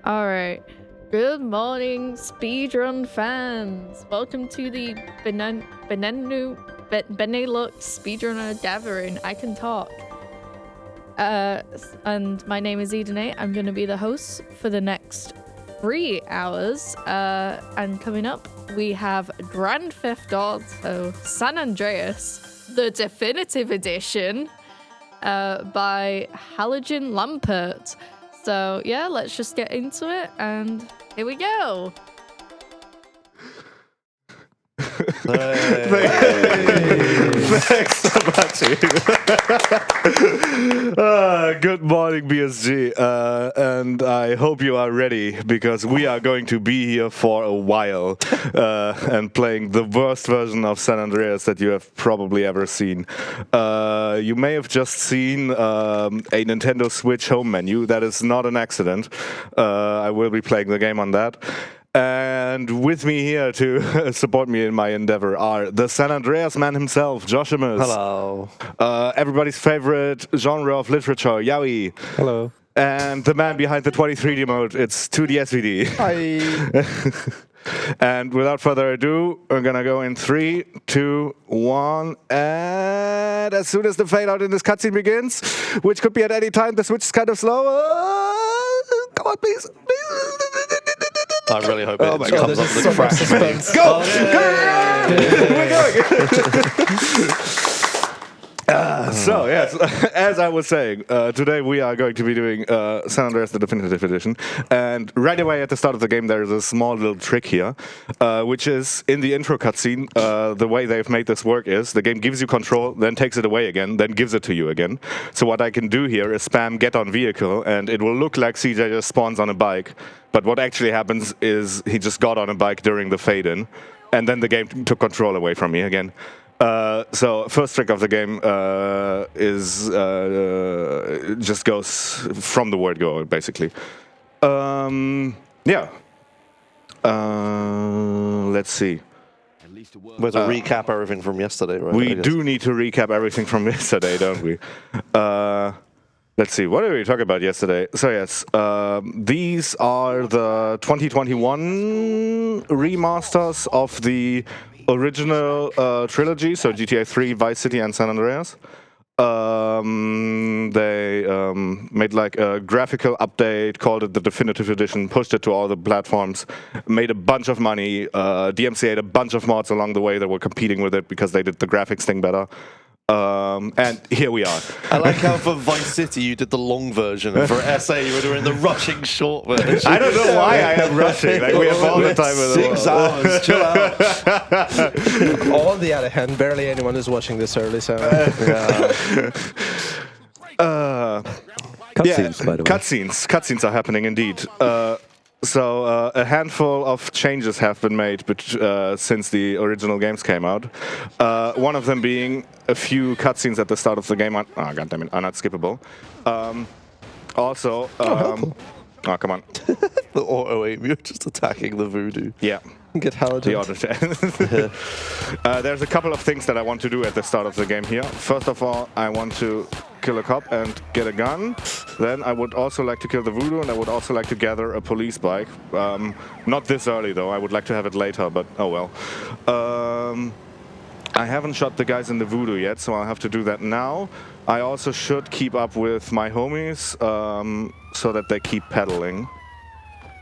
Alright. Good morning, Speedrun fans. Welcome to the Benelux Speedrunner Gathering. I can talk. And my name is Edenate. I'm going to be the host for the next 3 hours. And coming up, we have Grand Theft Auto San Andreas, the definitive edition, by Halogen Lampert. So yeah, let's just get into it, and here we go. Thanks so much. Good morning, BSG, and I hope you are ready, because we are going to be here for a while and playing the worst version of San Andreas that you have probably ever seen. You may have just seen a Nintendo Switch home menu. That is not an accident. I will be playing the game on that. And with me here to support me in my endeavor are the San Andreas man himself, Joshimus. Hello. Everybody's favorite genre of literature, Yowie. Hello. And the man behind the 23D mode, it's 2DSVD. Hi. And without further ado, we're gonna go in 3, 2, 1, and as soon as the fade out in this cutscene begins, which could be at any time, the Switch is kind of slow. Come on, please. I really hope it comes up with the crash. Go! We're going! So, yes, as I was saying, today we are going to be doing San Andreas, the Definitive Edition. And right away at the start of the game, there's a small little trick here, which is in the intro cutscene. The way they've made this work is the game gives you control, then takes it away again, then gives it to you again. So what I can do here is spam get on vehicle, and it will look like CJ just spawns on a bike. But what actually happens is he just got on a bike during the fade-in, and then the game took control away from me again. So first trick of the game is just goes from the word go, basically. Yeah. Let's see. We have to recap everything from yesterday, right? We do need to recap everything from yesterday, don't we? Let's see, what did we talk about yesterday? So yes, these are the 2021 remasters of the original trilogy, so GTA 3, Vice City, and San Andreas. They made like a graphical update, called it the Definitive Edition, pushed it to all the platforms, made a bunch of money, DMCA'd a bunch of mods along the way that were competing with it because they did the graphics thing better. And here we are. I like how for Vice City you did the long version, and for SA you were doing the rushing short version. I don't know why I am rushing. Like we have all the time in the 6 hours, chill out. On the other hand, barely anyone is watching this early, so cutscenes, by the way. Cutscenes are happening indeed. So a handful of changes have been made since the original games came out. One of them being a few cutscenes at the start of the game are not skippable. Also, oh, come on. The auto aim, you're just attacking the voodoo. Yeah. get Halogen. There's a couple of things that I want to do at the start of the game here. First of all, I want to kill a cop and get a gun. Then I would also like to kill the voodoo, and I would also like to gather a police bike. Not this early though, I would like to have it later, but oh well. I haven't shot the guys in the voodoo yet, so I'll have to do that now. I also should keep up with my homies so that they keep pedaling.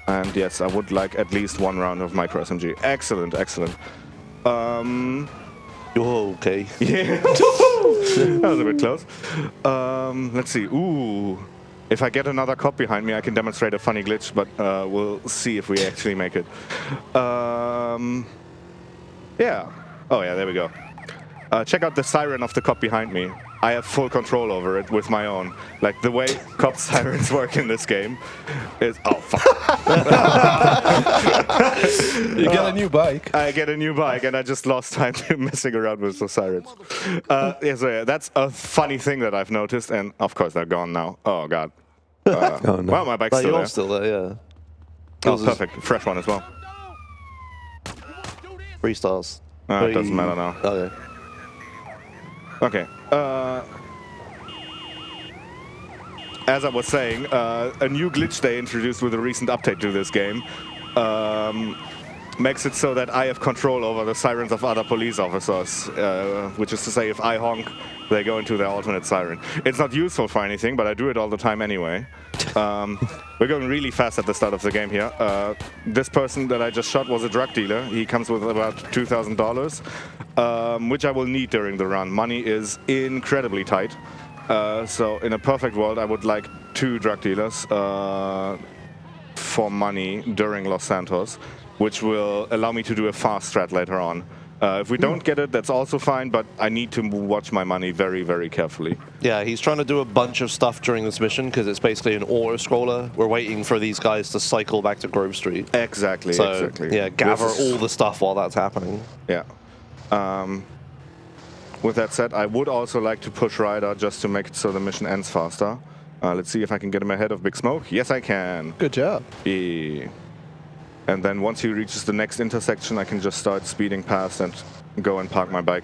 And yes, I would like at least one round of micro SMG. Excellent, excellent. Oh, okay. Yeah. That was a bit close. Let's see. Ooh. If I get another cop behind me, I can demonstrate a funny glitch, but we'll see if we actually make it. Yeah. Oh yeah, there we go. Check out the siren of the cop behind me. I have full control over it with my own. Like the way cop sirens work in this game is... Oh, fuck. You get a new bike. I get a new bike, and I just lost time messing around with the sirens. Yeah, so yeah, that's a funny thing that I've noticed, and of course they're gone now. Oh, God. Oh, no. Well, my bike's still there. Still there, yeah. Oh, perfect. Fresh one as well. 3 stars. It doesn't matter now. Okay. Okay. as I was saying, a new glitch they introduced with a recent update to this game makes it so that I have control over the sirens of other police officers, which is to say, if I honk, they go into their alternate siren. It's not useful for anything, but I do it all the time anyway. We're going really fast at the start of the game here. This person that I just shot was a drug dealer. He comes with about $2,000, which I will need during the run. Money is incredibly tight. So in a perfect world, I would like 2 drug dealers for money during Los Santos, which will allow me to do a fast strat later on. If we don't get it, that's also fine, but I need to watch my money very, very carefully. Yeah, he's trying to do a bunch of stuff during this mission because it's basically an auto-scroller. We're waiting for these guys to cycle back to Grove Street. Exactly, so, exactly. Yeah, gather all the stuff while that's happening. Yeah. With that said, I would also like to push Ryder just to make it so the mission ends faster. Let's see if I can get him ahead of Big Smoke. Yes, I can. Good job. Yeah. And then once he reaches the next intersection, I can just start speeding past and go and park my bike.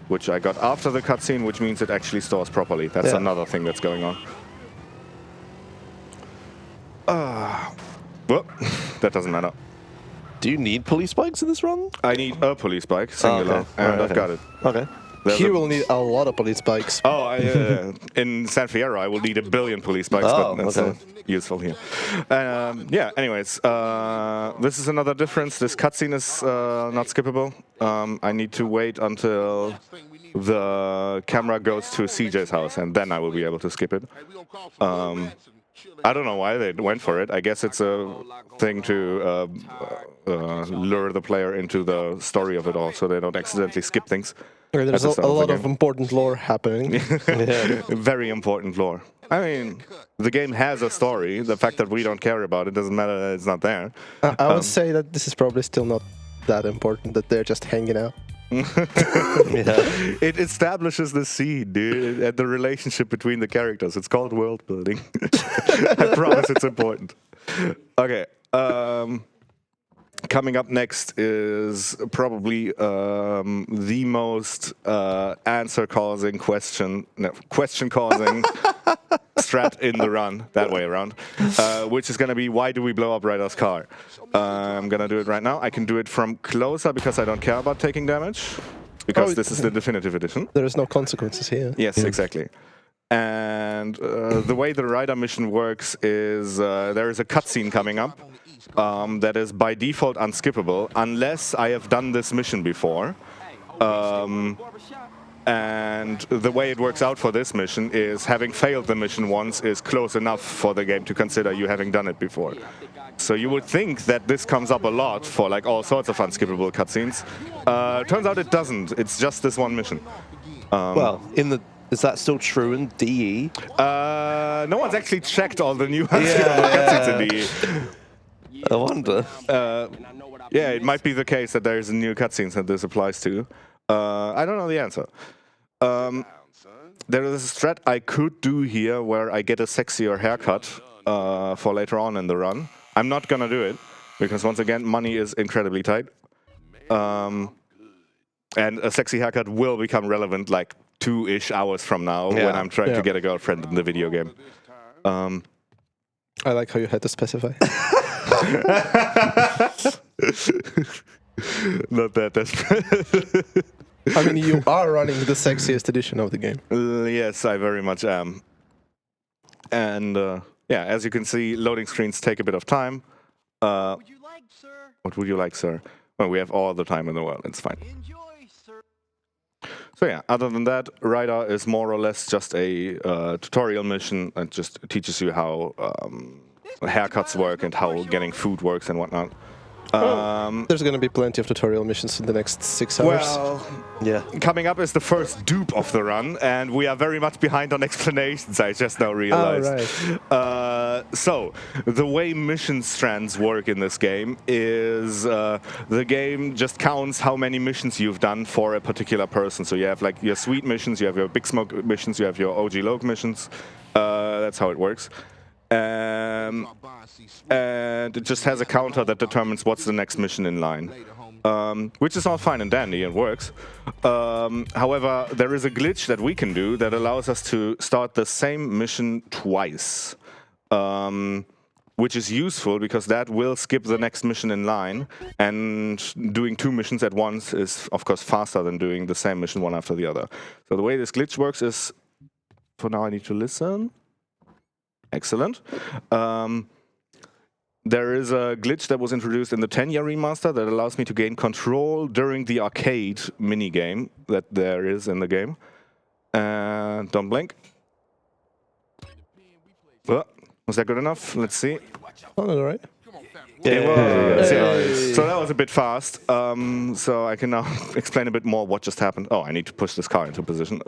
Which I got after the cutscene, which means it actually stores properly. That's another thing that's going on. Well, that doesn't matter. Do you need police bikes in this run? I need a police bike, singular, and I've got it. Okay. He will need a lot of police bikes. Oh, in San Fierro, I will need 1 billion police bikes, but that's not useful here. Yeah, anyways, this is another difference. This cutscene is not skippable. I need to wait until the camera goes to CJ's house, and then I will be able to skip it. I don't know why they went for it. I guess it's a thing to lure the player into the story of it all, so they don't accidentally skip things. There's a lot of important lore happening. Very important lore. I mean, the game has a story. The fact that we don't care about it doesn't matter that it's not there. I would say that this is probably still not that important, that they're just hanging out. It establishes the scene, dude, and the relationship between the characters. It's called world building. I promise it's important. Okay. Coming up next is probably the most answer-causing question-causing strat in the run, that way around, which is going to be, why do we blow up Ryder's car? I'm going to do it right now. I can do it from closer because I don't care about taking damage, because this is the definitive edition. There is no consequences here. Yes, exactly. And the way the Ryder mission works is there is a cutscene coming up that is by default unskippable unless I have done this mission before. And the way it works out for this mission is having failed the mission once is close enough for the game to consider you having done it before. So you would think that this comes up a lot for like all sorts of unskippable cutscenes. Turns out it doesn't. It's just this one mission. Well, is that still true in DE? No one's actually checked all the new unskippable cutscenes in DE. I wonder. Yeah, it might be the case that there's new cutscenes that this applies to. I don't know the answer. There is a strat I could do here where I get a sexier haircut for later on in the run. I'm not gonna do it because once again, money is incredibly tight. And a sexy haircut will become relevant like 2-ish hours from now when I'm trying to get a girlfriend in the video game. I like how you had to specify. Not that desperate. I mean, you are running the sexiest edition of the game. Yes, I very much am. And yeah, as you can see, loading screens take a bit of time. What would you like, sir? Well, we have all the time in the world. It's fine. So yeah, other than that, Ryder is more or less just a tutorial mission and just teaches you how haircuts work and how getting food works and whatnot. There's going to be plenty of tutorial missions in the next 6 hours. Well, coming up is the first dupe of the run, and we are very much behind on explanations, I just now realized. So, the way mission strands work in this game is the game just counts how many missions you've done for a particular person. So you have like your sweet missions, you have your big smoke missions, you have your OG Loke missions. That's how it works. And it just has a counter that determines what's the next mission in line. which is all fine and dandy and works. However, there is a glitch that we can do that allows us to start the same mission twice, which is useful because that will skip the next mission in line, and doing 2 missions at once is, of course, faster than doing the same mission one after the other. So the way this glitch works is, for now I need to listen. Excellent. There is a glitch that was introduced in the 10-year remaster that allows me to gain control during the arcade minigame that there is in the game. And don't blink. Was that good enough? Let's see. Oh, all right. So that was a bit fast. So I can now explain a bit more what just happened. Oh, I need to push this car into position.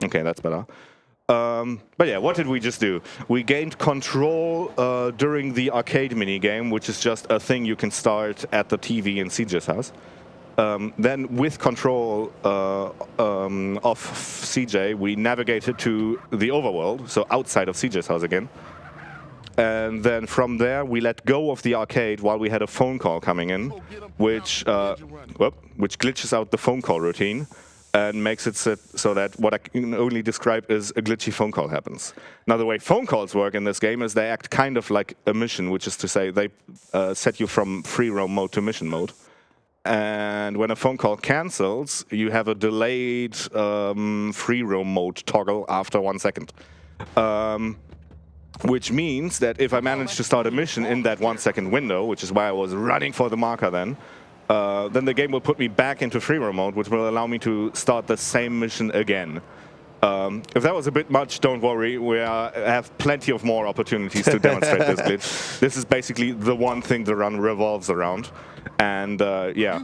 Okay, that's better. But yeah, what did we just do? We gained control during the arcade minigame, which is just a thing you can start at the TV in CJ's house. Then with control of CJ, we navigated to the overworld, so outside of CJ's house again. And then from there, we let go of the arcade while we had a phone call coming in, which glitches out the phone call routine and makes it so that what I can only describe as a glitchy phone call happens. Now, the way phone calls work in this game is they act kind of like a mission, which is to say they set you from free roam mode to mission mode. And when a phone call cancels, you have a delayed free roam mode toggle after 1 second. Which means that if I manage to start a mission in that 1 second window, which is why I was running for the marker then the game will put me back into free roam mode, which will allow me to start the same mission again. If that was a bit much, don't worry. We have plenty of more opportunities to demonstrate this glitch. This is basically the one thing the run revolves around. And yeah.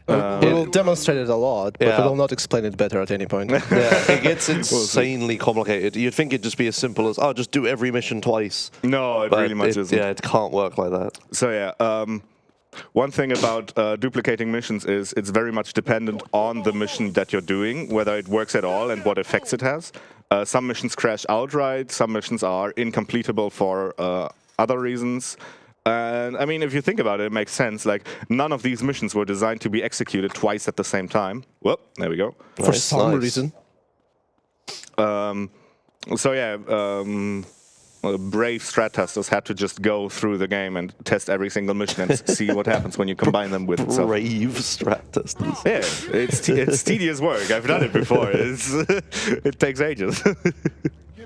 We will demonstrate it a lot, but we will not explain it better at any point. Yeah, it gets insanely complicated. You'd think it'd just be as simple as, oh, just do every mission twice. No, it really much isn't. Yeah, it can't work like that. So yeah, one thing about duplicating missions is it's very much dependent on the mission that you're doing, whether it works at all and what effects it has. Some missions crash outright, some missions are incompletable for other reasons. And I mean, if you think about it, it makes sense. Like, none of these missions were designed to be executed twice at the same time. Well, there we go. For some reason. So yeah, brave strat testers had to just go through the game and test every single mission and see what happens when you combine them with itself. Brave strat testers. Yeah, it's tedious work. I've done it before. It takes ages.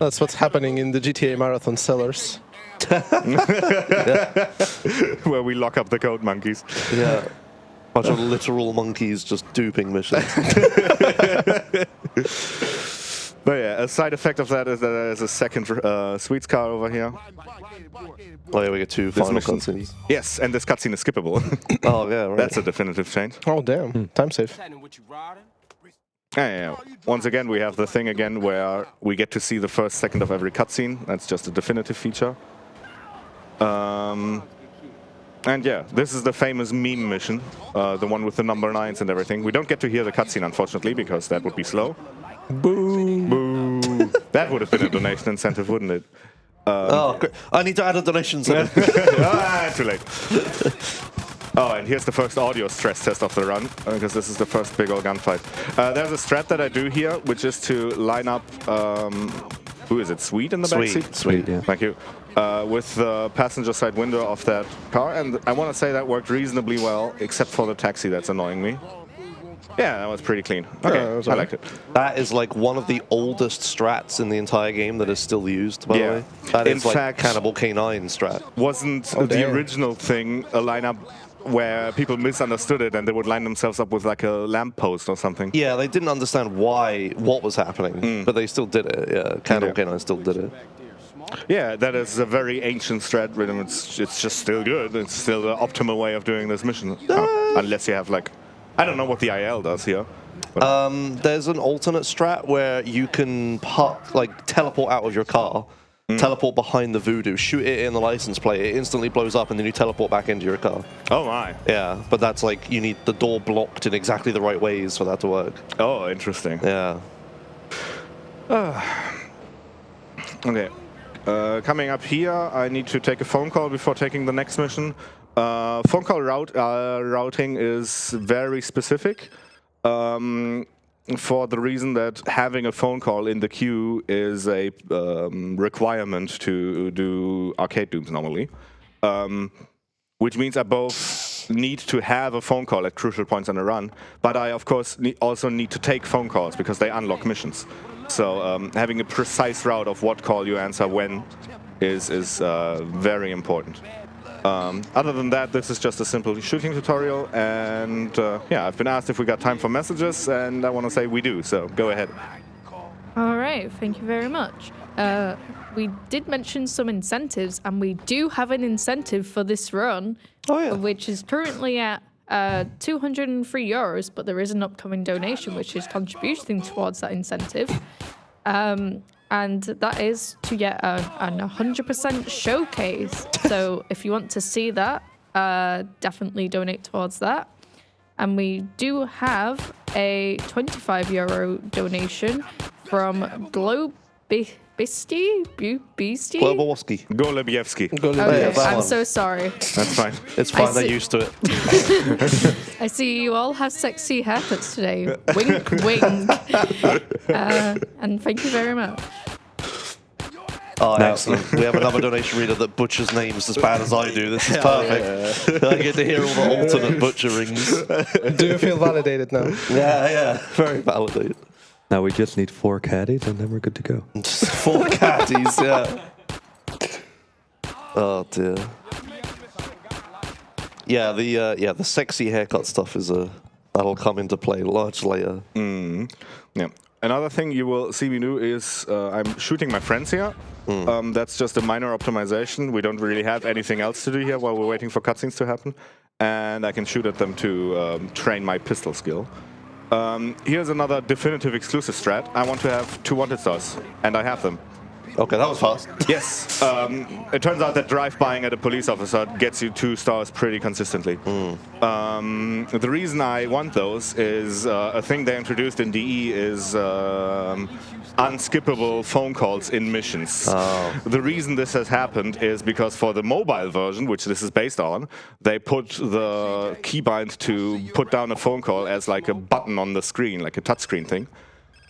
That's what's happening in the GTA Marathon cellars. Where we lock up the code monkeys. Yeah. Bunch of literal monkeys just duping missions. But yeah, a side effect of that is that there's a second Sweets car over here. Oh yeah, we get 2 final cutscenes. Yes, and this cutscene is skippable. Oh yeah, right. That's a definitive change. Oh damn, time save. Yeah. Once again, we have the thing again where we get to see the first second of every cutscene. That's just a definitive feature. And yeah, this is the famous meme mission, the one with the number 9s and everything. We don't get to hear the cutscene, unfortunately, because that would be slow. Boo! Boo! That would have been a donation incentive, wouldn't it? Oh, great. I need to add a donation incentive. Too late. Oh, and here's the first audio stress test of the run, because this is the first big old gunfight. There's a strat that I do here, which is to line up, who is it, Sweet in the backseat? Sweet, yeah. Thank you. With the passenger side window of that car, and I want to say that worked reasonably well, except for the taxi that's annoying me. Yeah, that was pretty clean. Okay, I liked it. That is like one of the oldest strats in the entire game that is still used, by the way. That is like Cannibal K9 strat. Wasn't the original thing a lineup where people misunderstood it and they would line themselves up with like a lamppost or something? Yeah, they didn't understand what was happening, but they still did it. Yeah, Cannibal K9 still did it. Yeah, that is a very ancient strat rhythm. It's just still good. It's still the optimal way of doing this mission. Unless you have like, I don't know what the IL does here. There's an alternate strat where you can teleport out of your car, teleport behind the voodoo, shoot it in the license plate, it instantly blows up, and then you teleport back into your car. Oh my. Yeah, but that's like, you need the door blocked in exactly the right ways for that to work. Oh, interesting. Yeah. Okay. Coming up here, I need to take a phone call before taking the next mission. Phone call routing is very specific. For the reason that having a phone call in the queue is a requirement to do arcade dooms normally, which means I both need to have a phone call at crucial points on a run, but I of course also need to take phone calls because they unlock missions. So having a precise route of what call you answer when is very important. Other than that, this is just a simple shooting tutorial, and yeah, I've been asked if we got time for messages, and I want to say we do, so go ahead. All right, thank you very much. We did mention some incentives, and we do have an incentive for this run, which is currently at €203, but there is an upcoming donation which is contributing towards that incentive. And that is to get an 100% showcase. So if you want to see that, definitely donate towards that. And we do have a €25 donation from Globisti? Globowoski. Golubievsky. Okay, that I'm one. so sorry. That's fine. It's fine, I they're see- used to it. I see you all have sexy haircuts today. Wink, wink. And thank you very much. Oh, excellent. We have another donation reader that butchers names as bad as I do. This is perfect. I get to hear all the alternate butcherings. Do you feel validated now? Yeah. Very validated. Now we just need 4 caddies and then we're good to go. Just 4 caddies, yeah. Oh, dear. Yeah, the sexy haircut stuff is that'll come into play much later. Yeah. Another thing you will see me do is I'm shooting my friends here. That's just a minor optimization. We don't really have anything else to do here while we're waiting for cutscenes to happen. And I can shoot at them to train my pistol skill. Here's another definitive exclusive strat. I want to have 2 wanted stars, and I have them. Okay, that was fast. Yes. It turns out that drive-bying at a police officer gets you 2 stars pretty consistently. The reason I want those is a thing they introduced in DE is unskippable phone calls in missions. The reason this has happened is because for the mobile version, which this is based on, they put the keybind to put down a phone call as like a button on the screen, like a touchscreen thing.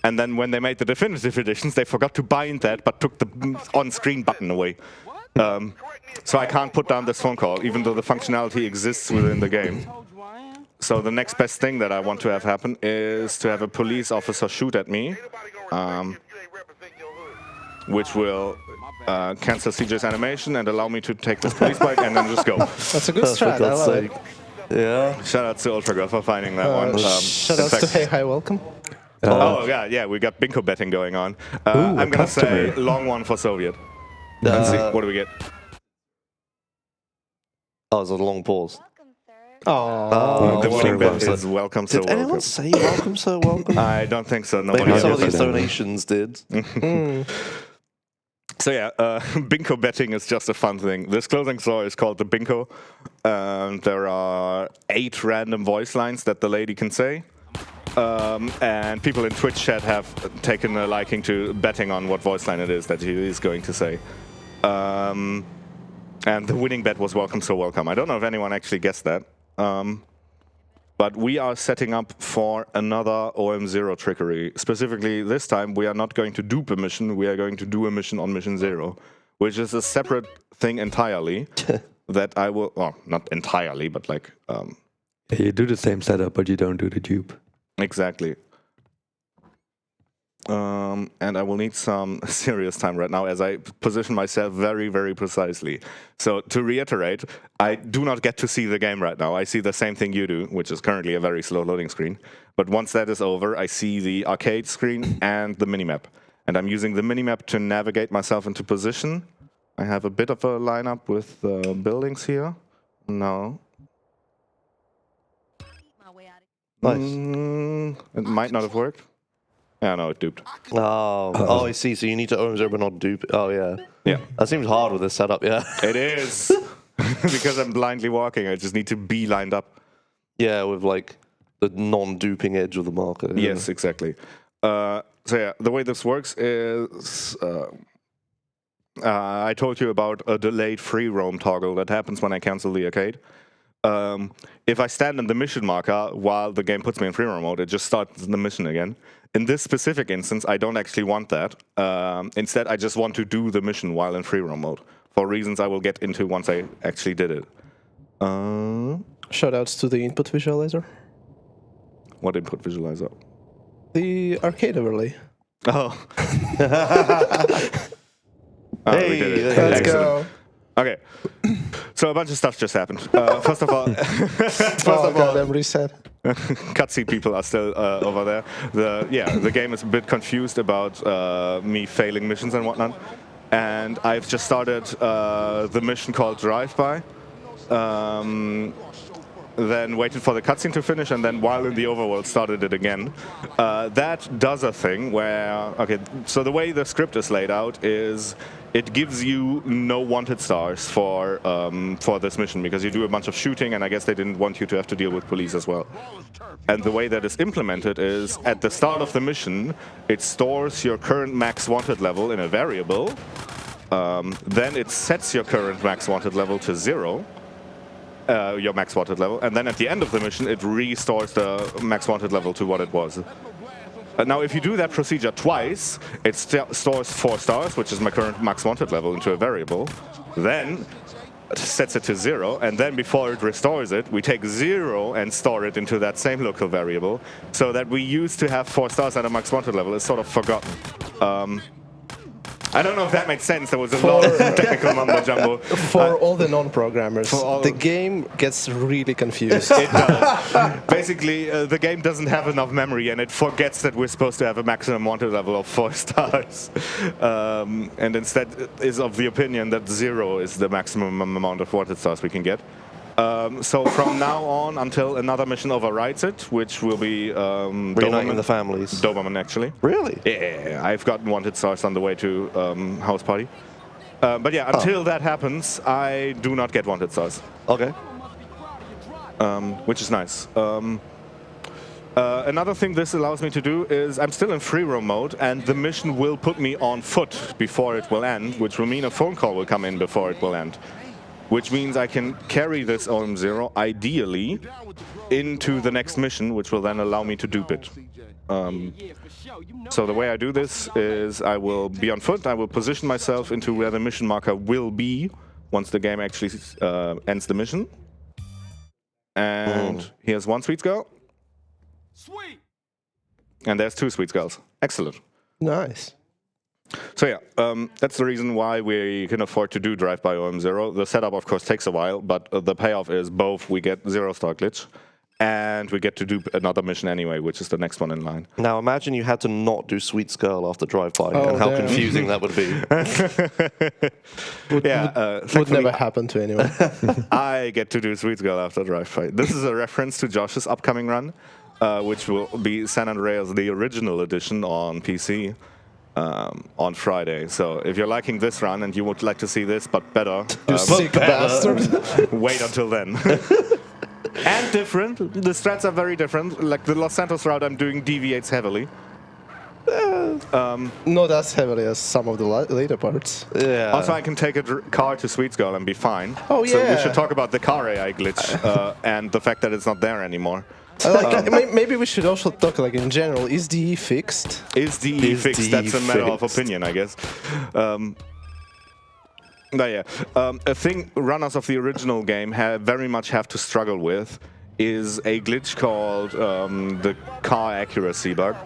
And then when they made the definitive editions, they forgot to bind that, but took the on-screen button away. So I can't put down this phone call, even though the functionality exists within the game. So the next best thing that I want to have happen is to have a police officer shoot at me, which will cancel CJ's animation and allow me to take this police bike and then just go. That's a good strat. I God's love sake. it. Yeah. Shout out to Ultragirl for finding that one. Shout in outs to fact- Hey Hi Welcome. Oh, yeah, we got bingo betting going on. I'm going to say long one for Soviet. Let's see, what do we get? Oh, it's a long pause. Oh, The winning bet welcome. is welcome, so Did anyone welcome. say welcome, so welcome? I don't think so. Nobody Maybe some else of these did. donations did. So yeah, bingo betting is just a fun thing. This closing saw is called the bingo. There are 8 random voice lines that the lady can say. And people in Twitch chat have taken a liking to betting on what voice line it is that he is going to say. And the winning bet was welcome, so welcome. I don't know if anyone actually guessed that. But we are setting up for another OM0 trickery. Specifically, this time we are not going to dupe a mission, we are going to do a mission on mission 0, which is a separate thing entirely that I will, well, not entirely, but like... You do the same setup, but you don't do the dupe. Exactly. And I will need some serious time right now as I position myself very, very precisely. So to reiterate, I do not get to see the game right now. I see the same thing you do, which is currently a very slow loading screen. But once that is over, I see the arcade screen and the minimap. And I'm using the minimap to navigate myself into position. I have a bit of a lineup with buildings here. No. Nice. It might not have worked. Yeah, no, it duped. Oh, I see. So you need to own zero but not dupe. Oh, yeah. Yeah. That seems hard with this setup, yeah. It is. Because I'm blindly walking, I just need to be lined up. Yeah, with like the non-duping edge of the marker. Yeah. Yes, exactly. So yeah, the way this works is I told you about a delayed free roam toggle that happens when I cancel the arcade. If I stand in the mission marker while the game puts me in free roam mode, it just starts the mission again. In this specific instance, I don't actually want that. Instead, I just want to do the mission while in free roam mode, for reasons I will get into once I actually did it. Shoutouts to the input visualizer. What input visualizer? The arcade overlay. Oh. Hey, we did it. Let's Excellent. go. Okay, so a bunch of stuff just happened. First of all, I'm reset. cutscene people are still over there. The game is a bit confused about me failing missions and whatnot. And I've just started the mission called Drive-By. Then waited for the cutscene to finish, and then while in the overworld started it again. That does a thing where, okay, so the way the script is laid out is it gives you no wanted stars for this mission, because you do a bunch of shooting, and I guess they didn't want you to have to deal with police as well. And the way that is implemented is, at the start of the mission, it stores your current max wanted level in a variable, then it sets your current max wanted level to 0, your max wanted level, and then at the end of the mission it restores the max wanted level to what it was. Now if you do that procedure twice, it stores 4 stars, which is my current max wanted level, into a variable, then it sets it to 0, and then before it restores it, we take 0 and store it into that same local variable, so that we used to have 4 stars at a max wanted level is sort of forgotten. I don't know if that made sense. There was a lot of technical mumbo jumbo. For all the non-programmers, the game gets really confused. It does. Basically, the game doesn't have enough memory, and it forgets that we're supposed to have a maximum wanted level of 4 stars. And instead is of the opinion that 0 is the maximum amount of wanted stars we can get. So from now on until another mission overrides it, which will be reuniting the families. Doberman, actually. Really? Yeah, I've gotten wanted stars on the way to House Party. But yeah, until that happens, I do not get wanted stars. Okay. Which is nice. Another thing this allows me to do is I'm still in free roam mode, and the mission will put me on foot before it will end, which will mean a phone call will come in before it will end. Which means I can carry this OM0, ideally, into the next mission, which will then allow me to dupe it. So the way I do this is I will be on foot, I will position myself into where the mission marker will be once the game actually ends the mission. And here's one sweet girl. Sweet! And there's 2 sweet girls. Excellent. Nice. So yeah, that's the reason why we can afford to do Drive-By OM0. The setup, of course, takes a while, but the payoff is both we get 0-star glitch, and we get to do another mission anyway, which is the next one in line. Now imagine you had to not do Sweet Skull after Drive-By, Oh, and how damn. confusing that would be. Would never happen to anyone. I get to do Sweet Girl after Drive-By. This is a reference to Josh's upcoming run, which will be San Andreas, the original edition on PC. On Friday. So if you're liking this run and you would like to see this, but better, You sick bastard. wait until then. And different. The strats are very different. Like the Los Santos route I'm doing deviates heavily. Not as heavily as some of the later parts. Yeah. Also, I can take a car to Sweet Girl and be fine. Oh, So we yeah. should talk about the car AI glitch and the fact that it's not there anymore. Maybe we should also talk, like, in general, is DE fixed? Is DE fixed? DE That's a matter of fixed? opinion, I guess. But yeah, a thing runners of the original game very much have to struggle with is a glitch called the car accuracy bug,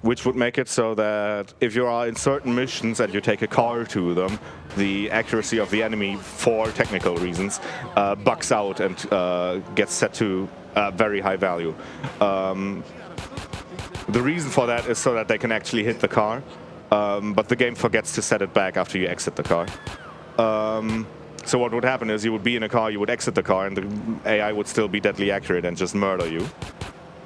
which would make it so that if you are in certain missions and you take a car to them, the accuracy of the enemy, for technical reasons, bugs out and gets set to very high value. The reason for that is so that they can actually hit the car, but the game forgets to set it back after you exit the car. So what would happen is you would be in a car, you would exit the car, and the AI would still be deadly accurate and just murder you.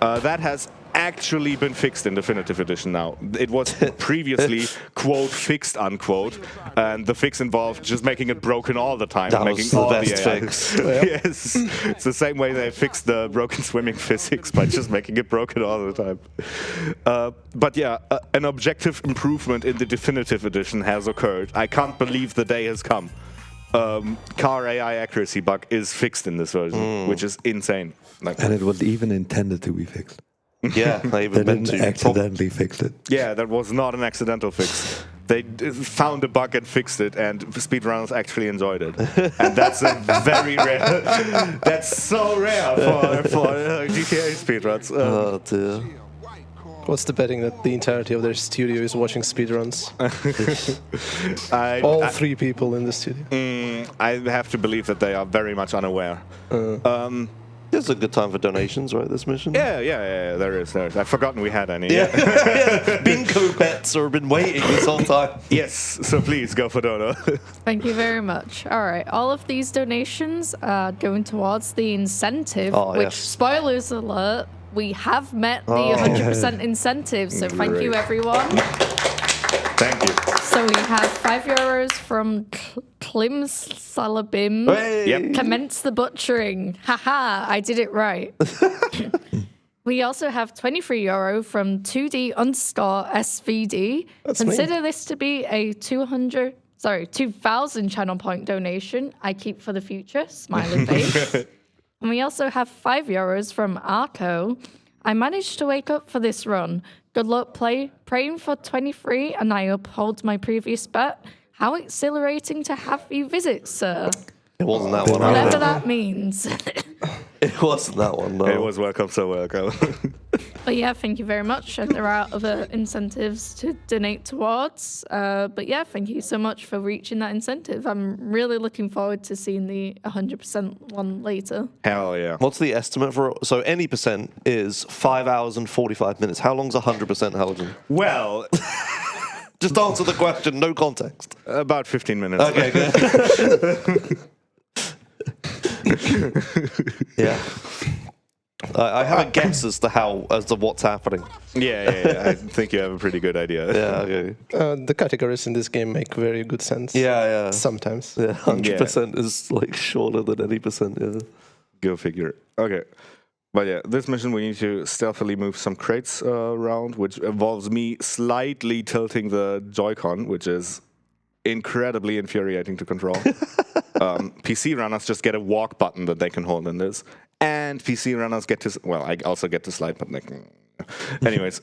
That has actually been fixed in Definitive Edition now. It was previously, quote, fixed, unquote, and the fix involved just making it broken all the time. That making was the all best AI. fix. Yes. It's the same way they fixed the broken swimming physics by just making it broken all the time. But yeah, an objective improvement in the Definitive Edition has occurred. I can't believe the day has come. Car AI accuracy bug is fixed in this version, which is insane. Like, And it was even intended to be fixed. Yeah, they They even meant didn't to. accidentally fix it. yeah, that was not an accidental fix. They found a bug and fixed it, and speedrunners actually enjoyed it. And that's a very rare. That's so rare for GTA speedruns. Oh dear. What's the betting that the entirety of their studio is watching speedruns? All 3 people in the studio. I have to believe that they are very much unaware. This is a good time for donations, right? This mission. Yeah, there is. I've forgotten we had any. Yeah. Bingo bets have been waiting this whole time. Yes, so please go for dono. Thank you very much. All right, all of these donations are going towards the incentive, Oh, which, yes. spoilers alert, we have met the 100% incentive, so thank you, Great. everyone. Thank you. So we have €5 from Klim Salabim. Hey. Yep. Commence the butchering. Haha, I did it right. We also have €23 from 2D_SVD. That's Consider this to be a 2,000 channel point donation. I keep for the future. Smiley face. And we also have €5 from Arco. I managed to wake up for this run. Good luck praying for 23, and I uphold my previous bet. How exhilarating to have you visit, sir. It wasn't that one. Whatever either. that means. It wasn't that one. No. It was welcome, so welcome. But yeah, thank you very much. And there are other incentives to donate towards. But yeah, thank you so much for reaching that incentive. I'm really looking forward to seeing the 100% one later. Hell yeah. What's the estimate for? So any percent is 5 hours and 45 minutes. How long's 100%, Halogen? Well, Just answer the question, no context. about 15 minutes. Okay, good. Yeah. I have a guess as to what's happening. Yeah. I think you have a pretty good idea. Yeah, okay. The categories in this game make very good sense. Yeah. Sometimes. Yeah, 100% is like shorter than any percent, yeah. Go figure. Okay. But yeah, this mission we need to stealthily move some crates around, which involves me slightly tilting the Joy-Con, which is incredibly infuriating to control. PC runners just get a walk button that they can hold in this. And PC runners get to... Well, I also get to slide, but like... Anyways,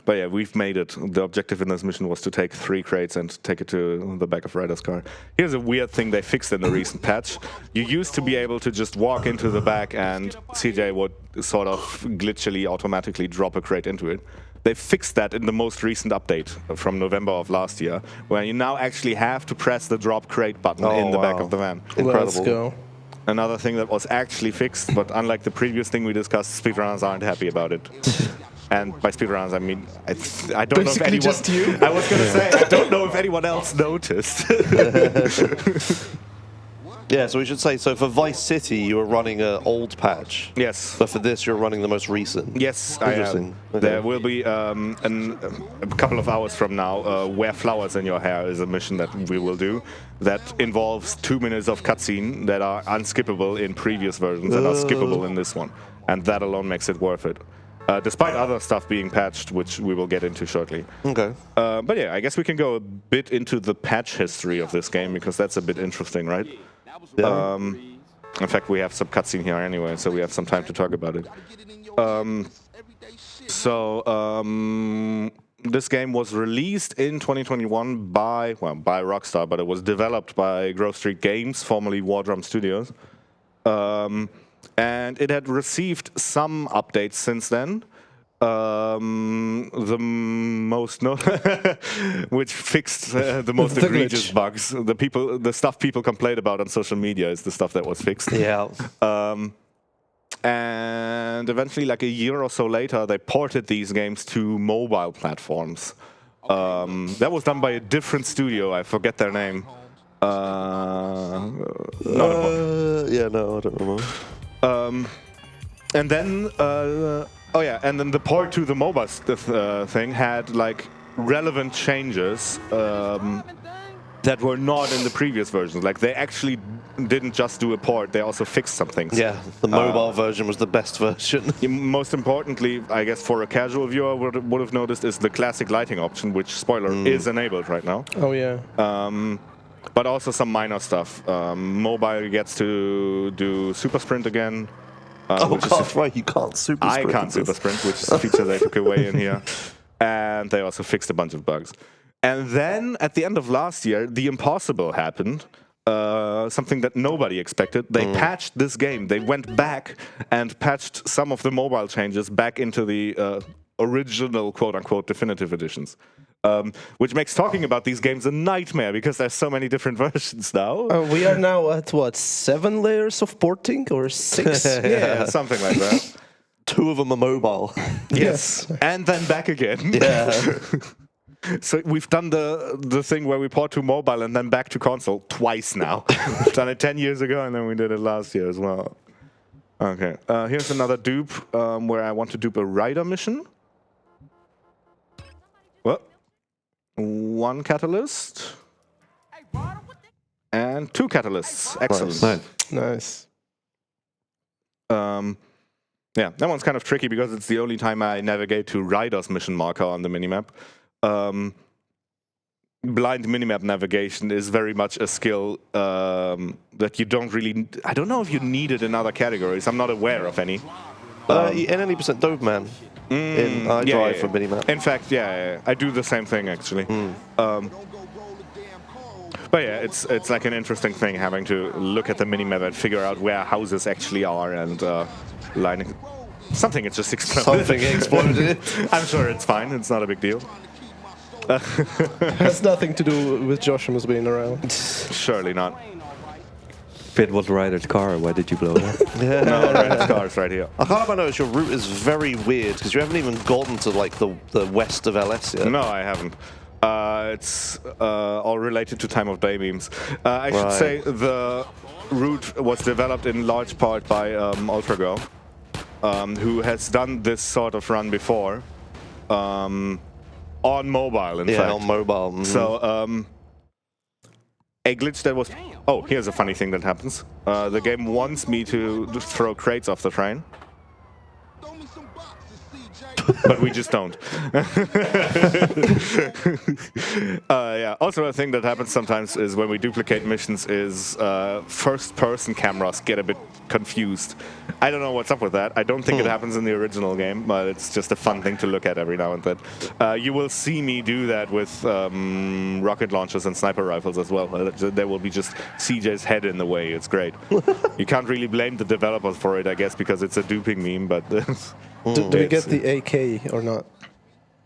but yeah, we've made it. The objective in this mission was to take 3 crates and take it to the back of Ryder's car. Here's a weird thing they fixed in the recent patch. You used to be able to just walk into the back and CJ would sort of glitchily automatically drop a crate into it. They fixed that in the most recent update from November of last year, where you now actually have to press the drop crate button in the back of the van. Incredible. Let's go. Another thing that was actually fixed, but unlike the previous thing we discussed, speedrunners aren't happy about it. And by speedrunners, I mean, I don't know if Basically anyone... just you? I was going to say, I don't know if anyone else noticed. Yeah, so we should say, so for Vice City, you were running an old patch. Yes. But for this, you're running the most recent. Yes, I am. Interesting. Okay. There will be a couple of hours from now, Wear Flowers in Your Hair is a mission that we will do that involves 2 minutes of cutscene that are unskippable in previous versions and are skippable in this one. And that alone makes it worth it. Despite other stuff being patched, which we will get into shortly. Okay. But yeah, I guess we can go a bit into the patch history of this game, because that's a bit interesting, right? Yeah. In fact, we have some cutscene here anyway, so we have some time to talk about it. This game was released in 2021 by Rockstar, but it was developed by Grove Street Games, formerly Wardrum Studios. And it had received some updates since then. The most which fixed the most The egregious glitch. bugs. The stuff people complained about on social media is the stuff that was fixed. Yeah. And eventually, like a year or so later, they ported these games to mobile platforms. That was done by a different studio. I forget their name. Yeah, no, I don't remember. And then Oh yeah, and then the port to the mobile thing had like relevant changes that were not in the previous versions. Like they actually didn't just do a port; they also fixed some things. Yeah, the mobile version was the best version. Most importantly, I guess for a casual viewer would have noticed is the classic lighting option, which spoiler is enabled right now. Oh yeah. But also some minor stuff. Mobile gets to do super sprint again. Oh god, right, you can't super sprint. I can't super sprint, which is a feature they took away in here. And they also fixed a bunch of bugs. And then at the end of last year, the impossible happened. Something that nobody expected. They patched this game. They went back and patched some of the mobile changes back into the original quote-unquote definitive editions. Which makes talking about these games a nightmare because there's so many different versions now. We are now at what, 7 layers of porting or 6? Yeah, something like that. 2 of them are mobile. Yes, and then back again. Yeah. So we've done the thing where we port to mobile and then back to console twice now. We've done it 10 years ago and then we did it last year as well. Okay, here's another dupe where I want to dupe a rider mission. Well, 1 catalyst and 2 catalysts. Excellent. Nice. Yeah, that one's kind of tricky because it's the only time I navigate to Rider's mission marker on the minimap. Blind minimap navigation is very much a skill that you don't really... I don't know if you need it in other categories. I'm not aware of any. N80% Doberman in iDrive for minimap. In fact, yeah, I do the same thing actually. But yeah, it's like an interesting thing having to look at the minimap and figure out where houses actually are and lining. Something it just exploded. Something exploded. I'm sure it's fine. It's not a big deal. Has nothing to do with Joshua's being around. Surely not. If it was Ryder's car, why did you blow it up? Yeah. No, Ryder's car's right here. I can't help but notice your route is very weird because you haven't even gotten to like the west of LS yet. No, I haven't. It's all related to time of day beams. I should say the route was developed in large part by UltraGo, who has done this sort of run before on mobile, in fact. Yeah, on mobile. So a glitch that was... Oh, here's a funny thing that happens. The game wants me to throw crates off the train. But we just don't. Yeah. Also, a thing that happens sometimes is when we duplicate missions is first-person cameras get a bit confused. I don't know what's up with that. I don't think it happens in the original game, but it's just a fun thing to look at every now and then. You will see me do that with rocket launchers and sniper rifles as well. There will be just CJ's head in the way. It's great. You can't really blame the developers for it, I guess, because it's a duping meme, but... Do we get the AK or not?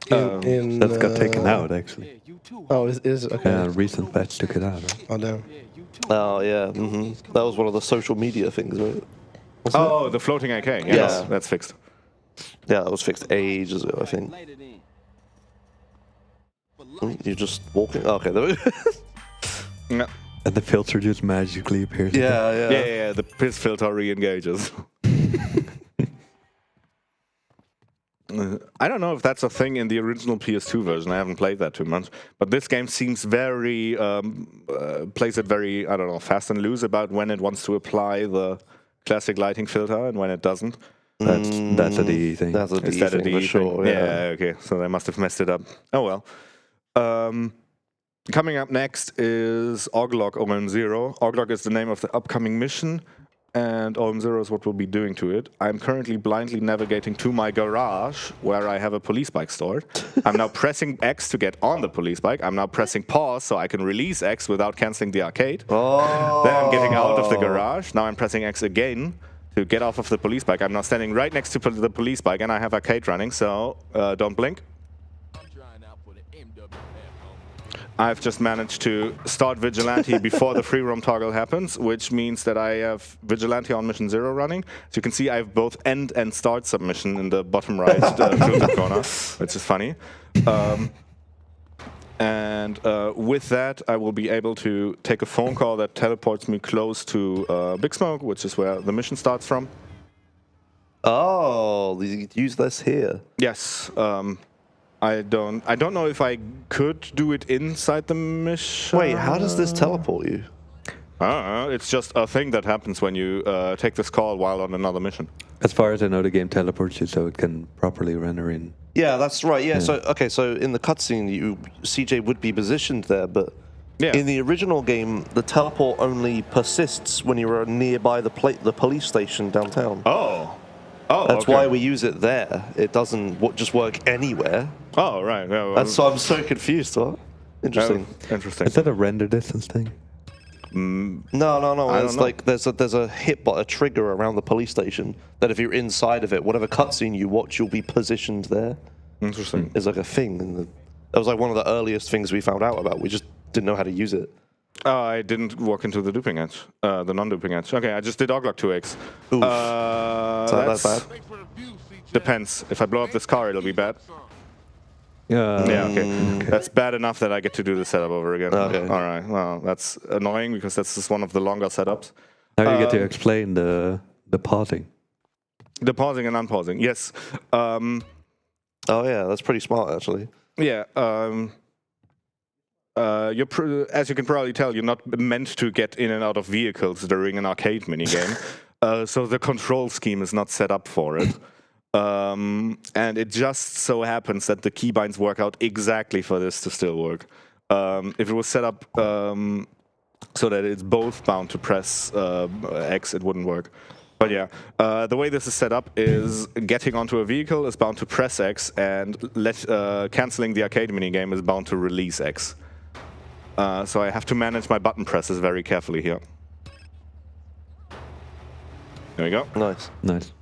That got taken out, actually. Oh, is okay. Yeah, a recent patch took it out, right? Oh, damn. Oh, yeah. That was one of the social media things, right? Oh, the floating AK. Yeah, that's fixed. Yeah, that was fixed ages ago, I think. You're just walking. Oh, okay, there we go. No. And the filter just magically appears. Yeah, the piss filter re-engages. I don't know if that's a thing in the original PS2 version. I haven't played that too much. But this game seems very... plays it very, I don't know, fast and loose about when it wants to apply the classic lighting filter and when it doesn't. That's a DE thing. That's a DE Is that a thing DE for sure, thing? Yeah, okay. So they must have messed it up. Oh, well. Coming up next is Oglog OM0. Oglog is the name of the upcoming mission. And OM0 is what we'll be doing to it. I'm currently blindly navigating to my garage, where I have a police bike stored. I'm now pressing X to get on the police bike. I'm now pressing pause so I can release X without canceling the arcade. Oh. Then I'm getting out of the garage. Now I'm pressing X again to get off of the police bike. I'm now standing right next to the police bike, and I have arcade running, so don't blink. I've just managed to start Vigilante before the free roam toggle happens, which means that I have Vigilante on mission 0 running. So you can see I have both end and start submission in the bottom right filter corner, which is funny. With that, I will be able to take a phone call that teleports me close to Big Smoke, which is where the mission starts from. Oh, you use this here. Yes. I don't know if I could do it inside the mission. Wait, how does this teleport you? It's just a thing that happens when you take this call while on another mission. As far as I know, the game teleports you so it can properly render in. Yeah, that's right. Yeah. So so in the cutscene, CJ would be positioned there, but in the original game, the teleport only persists when you are nearby the police station downtown. Oh, that's why we use it there. It doesn't just work anywhere. Oh, right. Yeah, well, That's why I'm so confused. What? Interesting. Interesting. Is that a render distance thing? No. It's like there's a hitbot, a trigger around the police station that if you're inside of it, whatever cutscene you watch, you'll be positioned there. Interesting. It's like a thing. That was like one of the earliest things we found out about. We just didn't know how to use it. Oh, I didn't walk into the duping edge, the non-duping edge. Okay, I just did Oglock 2x. Oof. Is that bad? Depends. If I blow up this car, it'll be bad. Yeah, okay. That's bad enough that I get to do the setup over again. Okay. All right. Well, that's annoying because that's just one of the longer setups. Now you get to explain the pausing. The pausing and unpausing, yes. Oh yeah, that's pretty smart actually. Yeah. As you can probably tell, you're not meant to get in and out of vehicles during an arcade minigame. So the control scheme is not set up for it. And it just so happens that the keybinds work out exactly for this to still work. If it was set up so that it's both bound to press X, it wouldn't work. But yeah, the way this is set up is getting onto a vehicle is bound to press X, and canceling the arcade minigame is bound to release X. So I have to manage my button presses very carefully here. There we go. Nice.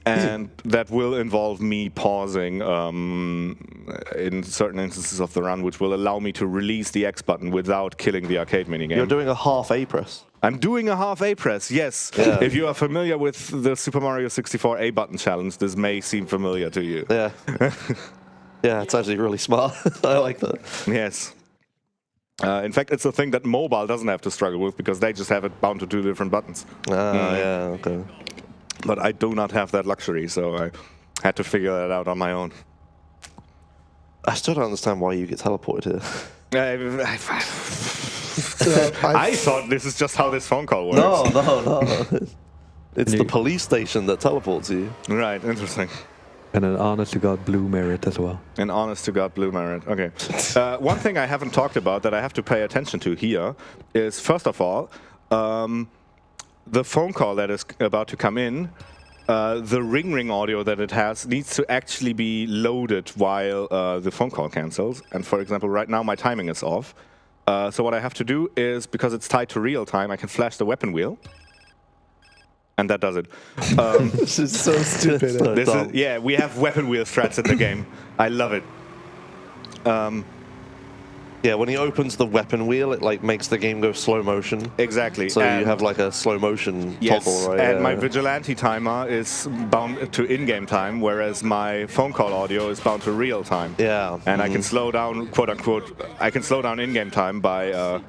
And that will involve me pausing in certain instances of the run, which will allow me to release the X button without killing the arcade minigame. You're doing a half A press. I'm doing a half A press, yes. Yeah. If you are familiar with the Super Mario 64 A button challenge, this may seem familiar to you. Yeah. Yeah, it's actually really smart. I like that. Yes. In fact, it's a thing that mobile doesn't have to struggle with because they just have it bound to 2 different buttons. Yeah, okay. But I do not have that luxury, so I had to figure that out on my own. I still don't understand why you get teleported here. I thought this is just how this phone call works. No. It's the police station that teleports you. Right, interesting. And an honest-to-God blue merit as well. An honest-to-God blue merit. Okay. One thing I haven't talked about that I have to pay attention to here is, first of all, the phone call that is about to come in, the ring audio that it has needs to actually be loaded while the phone call cancels. And for example, right now my timing is off. So what I have to do is, because it's tied to real time, I can flash the weapon wheel. And that does it. This is so stupid. Yeah, we have weapon wheel strats in the game. I love it. Yeah, when he opens the weapon wheel, it like makes the game go slow motion. Exactly. So you have like a slow motion toggle, right? And my vigilante timer is bound to in-game time, whereas my phone call audio is bound to real time. Yeah. And I can slow down, quote unquote, I can slow down in-game time by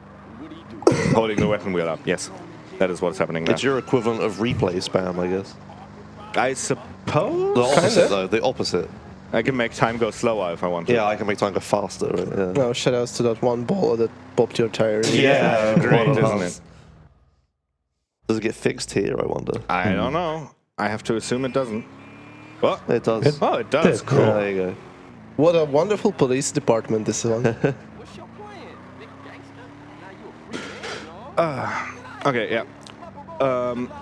holding the weapon wheel up. Yes, that is what's happening now. It's your equivalent of replay spam, I guess. I suppose? The opposite, though. The opposite. I can make time go slower if I want to. Yeah, I can make time go faster. Right? Yeah. No, shoutouts to that one ball that popped your tire. Yeah, great, isn't it? Does it get fixed here, I wonder? I don't know. I have to assume it doesn't. What? It does. Oh, it does. Cool. Yeah, there you go. What a wonderful police department this one. What's your plan, big gangster? Now you a Okay, yeah.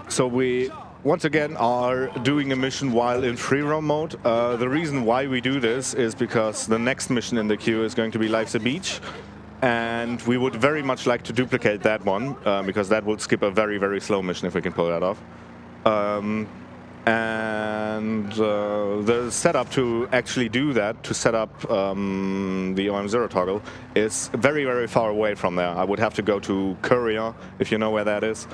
So we once again are doing a mission while in free roam mode. The reason why we do this is because the next mission in the queue is going to be Life's a Beach, and we would very much like to duplicate that one because that would skip a very, very slow mission if we can pull that off. And the setup to actually do that, to set up the OM0 toggle, is very, very far away from there. I would have to go to Courier, if you know where that is,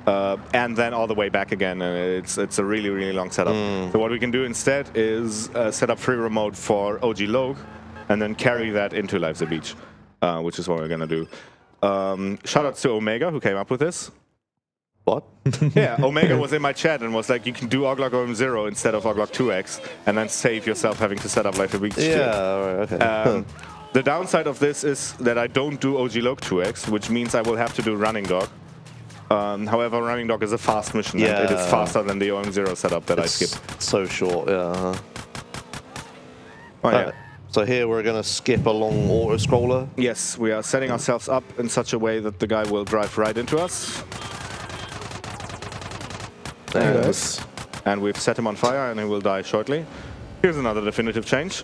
and then all the way back again. It's a really, really long setup. So what we can do instead is set up free remote for OG Log, and then carry that into Life's a Beach, which is what we're going to do. Shoutouts to Omega, who came up with this. What? Yeah, Omega was in my chat and was like, you can do Oglog OM0 instead of Oglog 2x, and then save yourself having to set up like a weak shit. Yeah, right, okay. The downside of this is that I don't do OG Log 2x, which means I will have to do Running Dog. However, Running Dog is a fast mission, and it is faster than the OM0 setup that I skipped. So short, yeah. Oh, yeah. So here we're going to skip a long auto-scroller. Yes, we are setting ourselves up in such a way that the guy will drive right into us. And we've set him on fire, and he will die shortly. Here's another definitive change.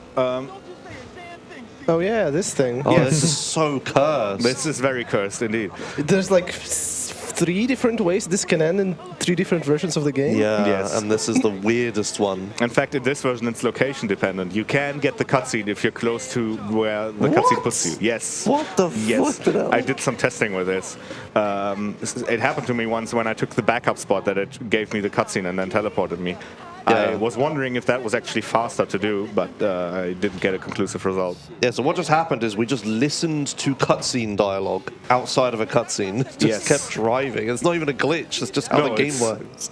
Oh yeah, this thing. Oh, this is so cursed. This is very cursed indeed. There's like 3 different ways this can end in 3 different versions of the game. Yeah, Yes. and this is the weirdest one. In fact, in this version, it's location dependent. You can get the cutscene if you're close to where the cutscene puts you. Yes. What the Yes. flippin' hell? I did some testing with this. It happened to me once when I took the backup spot that it gave me the cutscene and then teleported me. I was wondering if that was actually faster to do, but I didn't get a conclusive result. Yeah, so what just happened is we just listened to cutscene dialogue outside of a cutscene. Just kept driving. It's not even a glitch. It's just how the game works.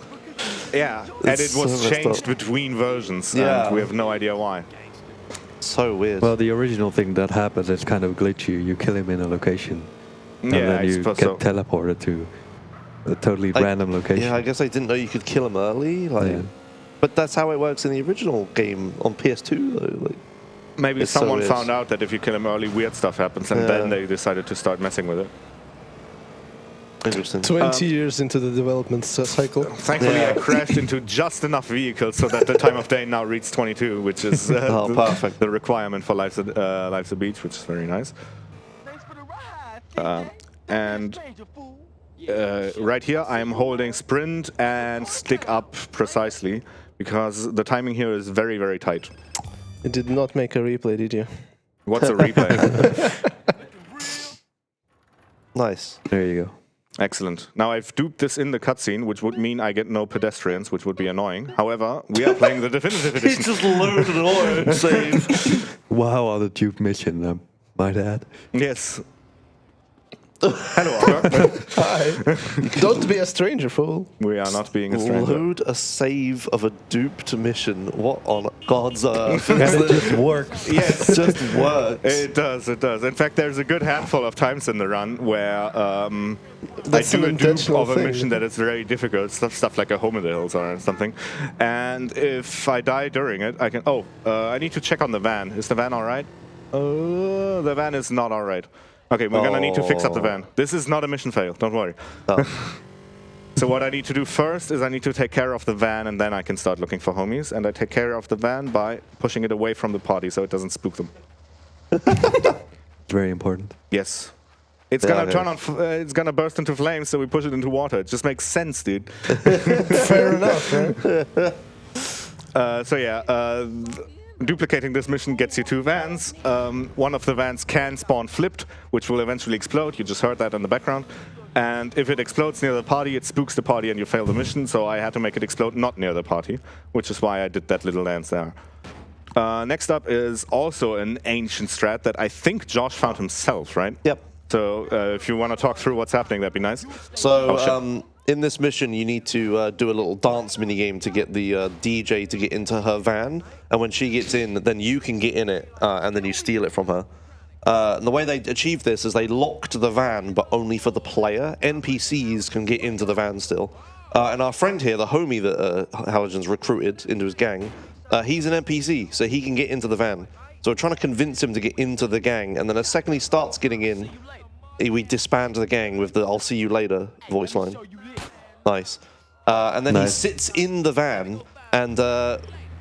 Yeah, and it was so changed between versions, Yeah. and we have no idea why. So weird. Well, the original thing that happens is kind of glitchy. You kill him in a location, and Yeah, then I you suppose get so. teleported to a totally random location. Yeah, I guess I didn't know you could kill him early. Like, Yeah. But that's how it works in the original game on PS2, though. Like, Maybe It's so someone weird. found out that if you kill him early, weird stuff happens, and then they decided to start messing with it. interesting. 20 years into the development cycle. Thankfully, I crashed into just enough vehicles so that the time of day now reads 22, which is perfect. the requirement for Life's a Beach, which is very nice. Thanks for the ride. And Stranger fool. right here, I am holding sprint and stick up precisely, because the timing here is very, very tight. You did not make a replay, did you? What's a replay? Nice. There you go. Excellent. Now I've duped this in the cutscene, which would mean I get no pedestrians, which would be annoying. However, we are playing the definitive He edition. just loaded an auto save. Wow, on the dupe mission, I might add. Yes. Hello, Oglog. Hi. Don't be a stranger, fool. We are not being a stranger. Load a save of a duped mission. What on God's earth? And it just works. Yes. It just works. It does, it does. In fact, there's a good handful of times in the run where I That's do an a dupe intentional of a thing. mission that is very difficult, stuff like a Home in the Hills or something. And if I die during it, I can... Oh, I need to check on the van. Is the van all right? The van is not all right. Okay, we're gonna need to fix up the van. This is not a mission fail, don't worry. So what I need to do first is I need to take care of the van, and then I can start looking for homies. And I take care of the van by pushing it away from the party so it doesn't spook them. Very important. Yes. It's gonna turn on. It's gonna burst into flames, so we push it into water. It just makes sense, dude. Fair enough, right? So yeah, duplicating this mission gets you 2 vans. One of the vans can spawn flipped, which will eventually explode. You just heard that in the background. And if it explodes near the party, it spooks the party and you fail the mission. So I had to make it explode not near the party, which is why I did that little dance there. Next up is also an ancient strat that I think Josh found himself, right? Yep. So if you want to talk through what's happening, that'd be nice. So in this mission, you need to do a little dance minigame to get the DJ to get into her van. And when she gets in, then you can get in it, and then you steal it from her. And the way they achieve this is they locked the van, but only for the player. NPCs can get into the van still. And our friend here, the homie that Halogen's recruited into his gang, he's an NPC, so he can get into the van. So we're trying to convince him to get into the gang, and then the second he starts getting in, we disband the gang with the "I'll see you later" voice line. Nice. And then he sits in the van, and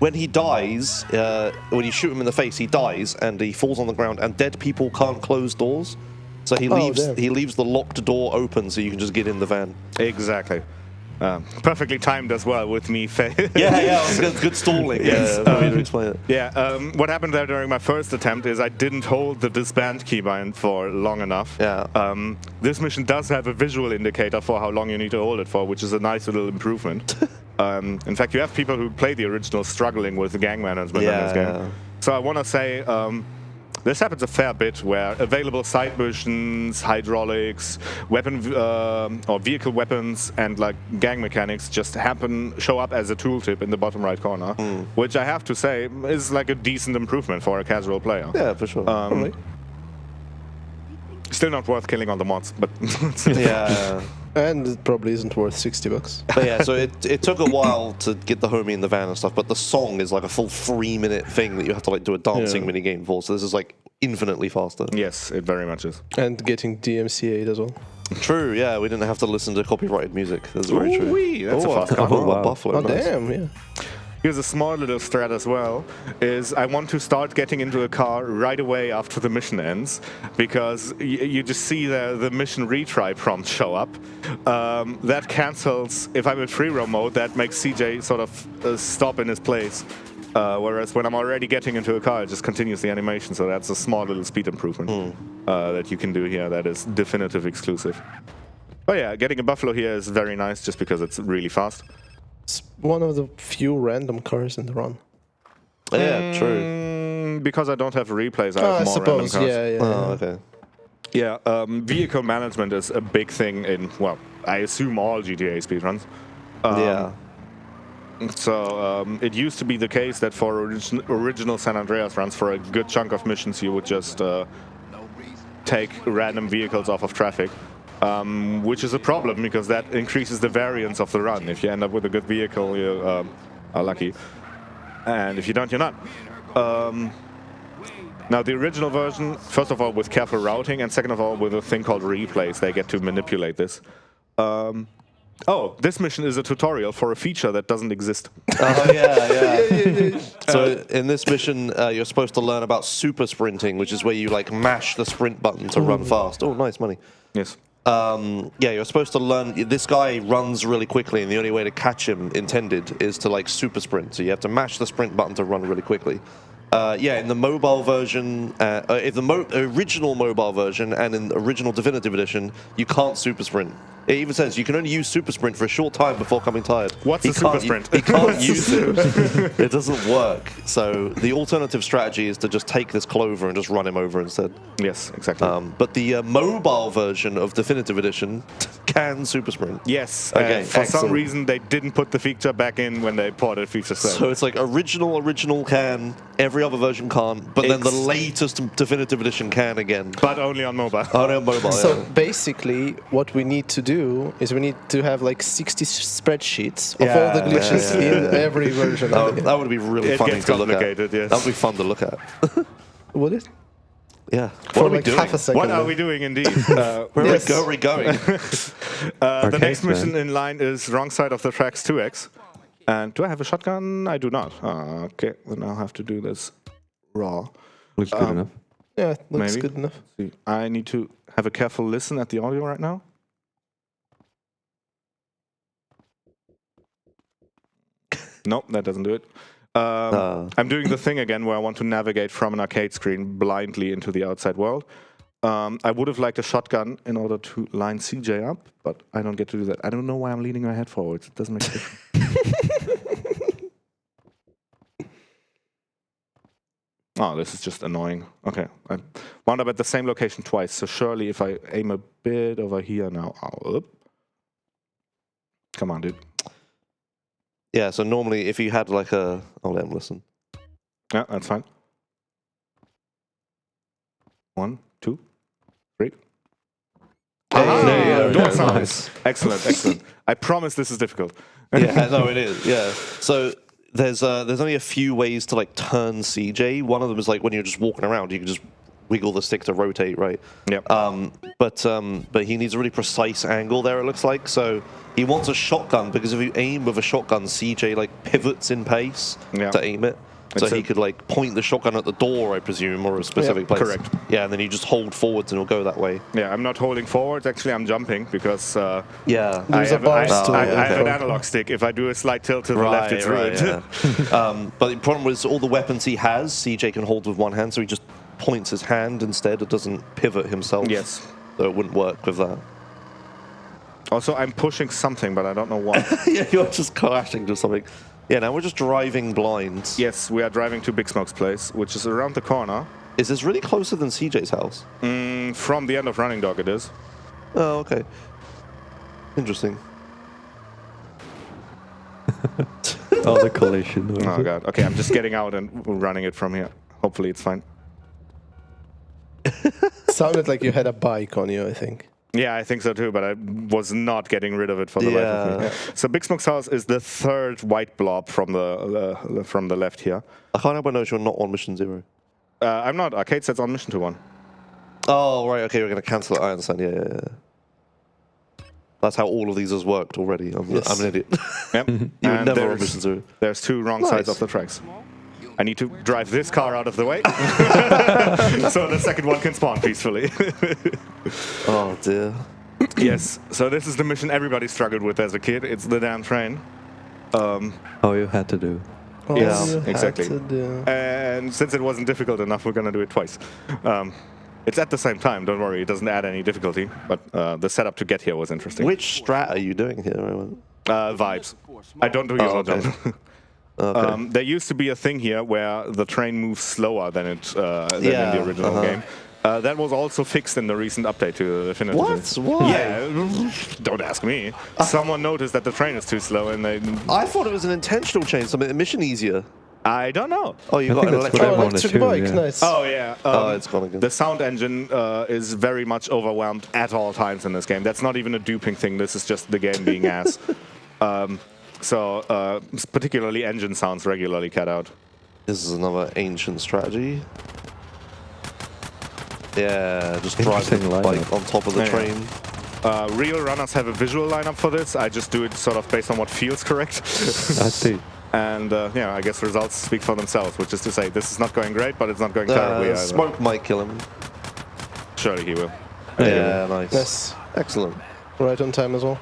when he dies, when you shoot him in the face, he dies, and he falls on the ground, and dead people can't close doors. So he leaves the locked door open so you can just get in the van. Exactly. Perfectly timed as well with me. Yeah, good stalling. Yes. Yeah, to explain it. Yeah, what happened there during my first attempt is I didn't hold the disband keybind for long enough. Yeah. This mission does have a visual indicator for how long you need to hold it for, which is a nice little improvement. In fact, you have people who play the original struggling with the gang management in this game. Yeah. So I want to say, This happens a fair bit where available side missions, hydraulics, weapon or vehicle weapons, and like gang mechanics just show up as a tooltip in the bottom right corner, which I have to say is like a decent improvement for a casual player. Yeah, for sure. Still not worth killing on the mods, but yeah. And it probably isn't worth $60. But yeah, so it took a while to get the homie in the van and stuff, but the song is like a full 3-minute thing that you have to like do a dancing mini game for. So this is like infinitely faster. Yes, it very much is. And getting DMCA'd as well. True, yeah, we didn't have to listen to copyrighted music. That's very true. Wee, that's a fast car. wow. Buffalo. Oh, nice. damn, yeah. Here's a small little strat as well, is I want to start getting into a car right away after the mission ends, because you just see the mission retry prompt show up. That cancels, if I'm in free roam mode, that makes CJ sort of stop in his place. Whereas when I'm already getting into a car, it just continues the animation, so that's a small little speed improvement that you can do here that is definitive exclusive. But yeah, getting a Buffalo here is very nice just because it's really fast. It's one of the few random cars in the run. Yeah, true. Because I don't have replays, I have more random cars. Yeah. Oh, okay. Yeah, vehicle management is a big thing in, well, I assume all GTA speedruns. Yeah. So it used to be the case that for original San Andreas runs, for a good chunk of missions, you would just take random vehicles off of traffic. Which is a problem because that increases the variance of the run. If you end up with a good vehicle, you are lucky. And if you don't, you're not. Now, the original version, first of all, with careful routing, and second of all, with a thing called replays, they get to manipulate this. Oh, this mission is a tutorial for a feature that doesn't exist. Oh, yeah. So in this mission, you're supposed to learn about super sprinting, which is where you like mash the sprint button to run fast. Oh, nice money. Yes. Yeah, you're supposed to learn. This guy runs really quickly, and the only way to catch him, intended, is to like super sprint. So you have to mash the sprint button to run really quickly. Yeah, in the mobile version, in the original mobile version and in the original definitive edition, you can't super sprint. It even says you can only use super sprint for a short time before coming tired. What's a super sprint? He can't use it. It doesn't work. So the alternative strategy is to just take this Clover and just run him over instead. Yes, exactly. But the mobile version of definitive edition can super sprint. Yes. Okay, for some excellent. reason, they didn't put the feature back in when they ported feature 7. So it's like original can, every other version can't, but then the latest definitive edition can again. But only on mobile. Only on mobile, So yeah. basically, what we need to do is we need to have like 60 spreadsheets of all the glitches in every version of it. That would be really It funny gets to look at. complicated, yes. That would be fun to look at. Would it? Yeah. For What are we like doing? half a second. What are we doing indeed? Where are we going? The next mission in line is wrong side of the tracks 2x. And do I have a shotgun? I do not. Okay, then I'll have to do this raw. Looks good enough. Yeah, it looks Maybe. good enough. See, I need to have a careful listen at the audio right now. Nope, that doesn't do it. I'm doing the thing again where I want to navigate from an arcade screen blindly into the outside world. I would have liked a shotgun in order to line CJ up, but I don't get to do that. I don't know why I'm leaning my head forwards. It doesn't make a difference. Oh, this is just annoying. Okay, I wound up at the same location twice, so surely if I aim a bit over here now... Oh, come on, dude. Yeah, so normally if you had like a... I'll let him listen. Yeah, that's fine. 1, 2, 3. There you go. Door sounds. Nice. Excellent, excellent. I promise this is difficult. Yeah, no, it is. Yeah. So there's only a few ways to like turn CJ. One of them is like when you're just walking around, you can just wiggle the stick to rotate, right? Yep. But he needs a really precise angle there, it looks like. So he wants a shotgun because if you aim with a shotgun, CJ like pivots in pace to aim it. So he could like point the shotgun at the door, I presume, or a specific place. Correct. Yeah, and then you just hold forwards and it'll go that way. Yeah, I'm not holding forwards. Actually, I'm jumping because I There's have, a bar I, stool. I have an analog stick. If I do a slight tilt to the left, it's ruined. Yeah. But the problem is all the weapons he has, CJ can hold with one hand, so he just points his hand instead. It doesn't pivot himself. Yes. So it wouldn't work with that. Also, I'm pushing something, but I don't know what. Yeah, you're just crashing to something. Yeah, now we're just driving blind. Yes, we are driving to Big Smoke's place, which is around the corner. Is this really closer than CJ's house? From the end of Running Dog, it is. Oh, okay. Interesting. Oh, the collision. Oh god. Okay, I'm just getting out and running it from here. Hopefully it's fine. Sounded like you had a bike on you, I think. Yeah, I think so too, but I was not getting rid of it for the life of me. So Big Smoke's house is the third white blob from the left here. I can't help but notice you're not on mission 0. I'm not. Arcade says on mission to 1. Oh, right, okay, we're going to cancel it. I understand, yeah. That's how all of these has worked already. I'm an idiot. Yep. You were never on mission 0. There's 2 wrong sides of the tracks. I need to drive this car out of the way so the second one can spawn peacefully. Oh, dear. Yes, so this is the mission everybody struggled with as a kid. It's the damn train. Oh, you had to do. Yes, You had exactly. to do. And since it wasn't difficult enough, we're going to do it twice. It's at the same time, don't worry, it doesn't add any difficulty, but the setup to get here was interesting. Which strat are you doing here? Vibes. I don't do usual okay. jump. Okay. There used to be a thing here where the train moves slower than it in the original game. That was also fixed in the recent update to the Definitive. What? Why? Yeah, don't ask me. Someone noticed that the train is too slow and they... I thought it was an intentional change, something mission easier. I don't know. Oh, you I got think an that's what electric I wanted Electric to, bike, yeah. nice. Oh, yeah. it's gone again. The sound engine is very much overwhelmed at all times in this game. That's not even a duping thing. This is just the game being ass. So particularly engine sounds regularly cut out. This is another ancient strategy. Yeah, just drive the Interesting bike lineup. on top of the Yeah. train. Real runners have a visual lineup for this. I just do it sort of based on what feels correct. I see. And yeah, I guess results speak for themselves, which is to say, this is not going great, but it's not going terribly either. Smoke might kill him. Surely he will. Yeah, nice. Nice. Excellent. Right on time as well.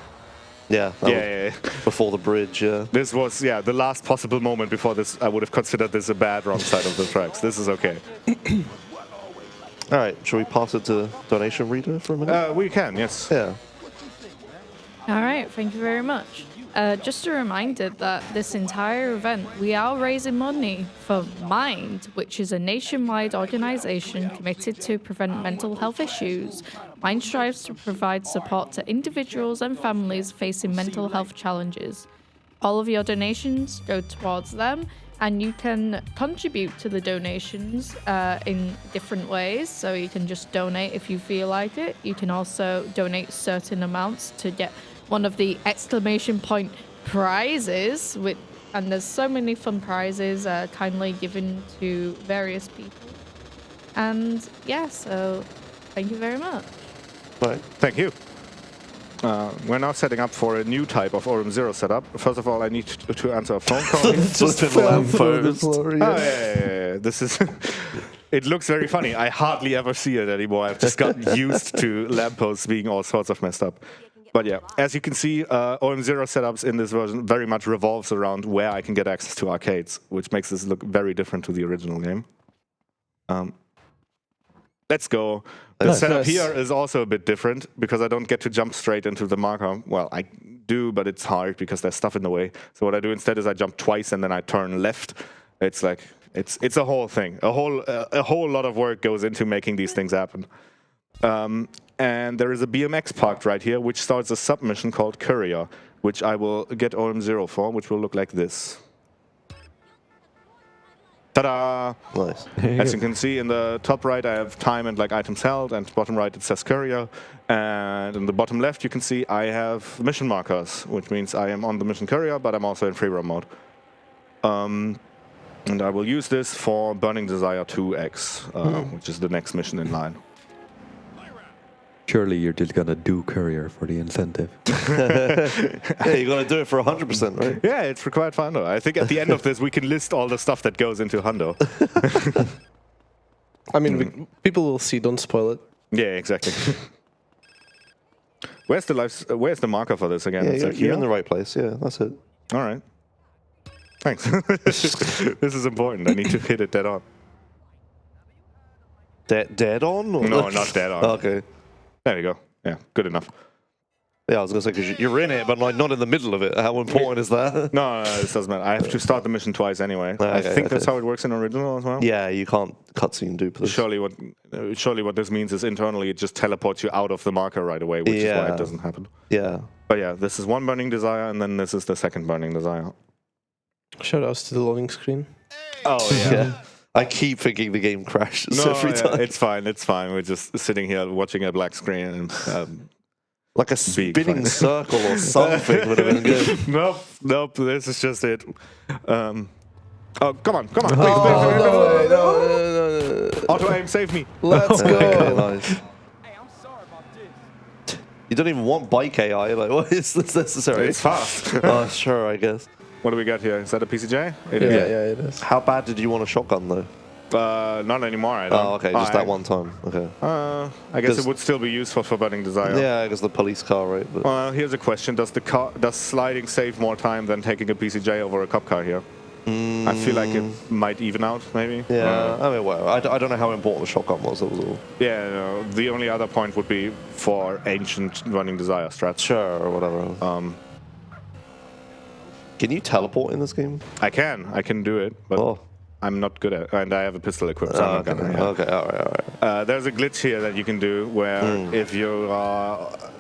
Yeah, that Yeah. was before the bridge, yeah. This was, the last possible moment before this. I would have considered this a bad wrong side of the tracks. This is okay. All right, shall we pass it to donation reader for a minute? We can, yes. Yeah. All right, thank you very much. Just a reminder that this entire event, we are raising money for Mind, which is a nationwide organization committed to prevent mental health issues. Mind strives to provide support to individuals and families facing mental health challenges. All of your donations go towards them, and you can contribute to the donations in different ways. So you can just donate if you feel like it. You can also donate certain amounts to get one of the exclamation point prizes, and there's so many fun prizes kindly given to various people. And yeah, so thank you very much. Right. Thank you. We're now setting up for a new type of Orem Zero setup. First of all, I need to answer a phone call. Just fell through the floor, Oh, yeah. This is... It looks very funny. I hardly ever see it anymore. I've just gotten used to lampposts being all sorts of messed up. But yeah, as you can see, OM Zero setups in this version very much revolves around where I can get access to arcades, which makes this look very different to the original game. Let's go. The setup here is also a bit different because I don't get to jump straight into the marker. Well, I do, but it's hard because there's stuff in the way. So what I do instead is I jump twice and then I turn left. It's like it's a whole thing. A whole lot of work goes into making these things happen. And there is a BMX parked right here, which starts a submission called Courier, which I will get OM0 for, which will look like this. Ta-da! Nice. As you can see in the top right, I have time and like items held, and bottom right it says Courier. And in the bottom left, you can see I have mission markers, which means I am on the mission Courier, but I'm also in free roam mode. And I will use this for Burning Desire 2X, which is the next mission in line. Surely you're just gonna do courier for the incentive. Yeah, you're gonna do it for 100%, right? Yeah, it's required for Hundo. I think at the end of this, we can list all the stuff that goes into Hundo. I mean, people will see. Don't spoil it. Yeah, exactly. Where's the marker for this again? Yeah, It's like you're here? in the right place. Yeah, that's it. All right. Thanks. This is important. I need to hit it dead on. Dead on? Or No, not dead on. Okay. There we go. Yeah, good enough. Yeah, I was gonna say because you're in it, but like not in the middle of it. How important is that? No, this doesn't matter. I have to start the mission twice anyway. I think that's how it works in original as well. Yeah, you can't cutscene dupe this. Surely what this means is internally it just teleports you out of the marker right away, which is why it doesn't happen. Yeah. But yeah, this is one burning desire, and then this is the second burning desire. Shoutouts to the loading screen. Oh yeah. I keep thinking the game crashes every time. It's fine. It's fine. We're just sitting here watching a black screen and. Like a spinning circle or something would have been good. Nope. This is just it. Oh, come on, please. No. Auto aim, save me. Let's go. Okay, nice. Hey, I'm sorry about this. You don't even want bike AI. Like, what is this necessary? It's fast. Oh, sure, I guess. What do we got here? Is that a PCJ? Yeah, it is. How bad did you want a shotgun though? Not anymore. I don't. Oh, okay, just that one time. Okay. I guess it would still be useful for burning desire. Yeah, I guess the police car, right? But Well, here's a question: Does sliding save more time than taking a PCJ over a cop car here? I feel like it might even out, maybe. yeah, I mean, well, I don't know how important the shotgun was. That was all. Yeah. No, the only other point would be for ancient burning desire strats. Sure, or whatever. Can you teleport in this game? I can do it, but I'm not good at it, and I have a pistol equipped, so I'm not gonna. Yeah. Okay, all right. There's a glitch here that you can do where if you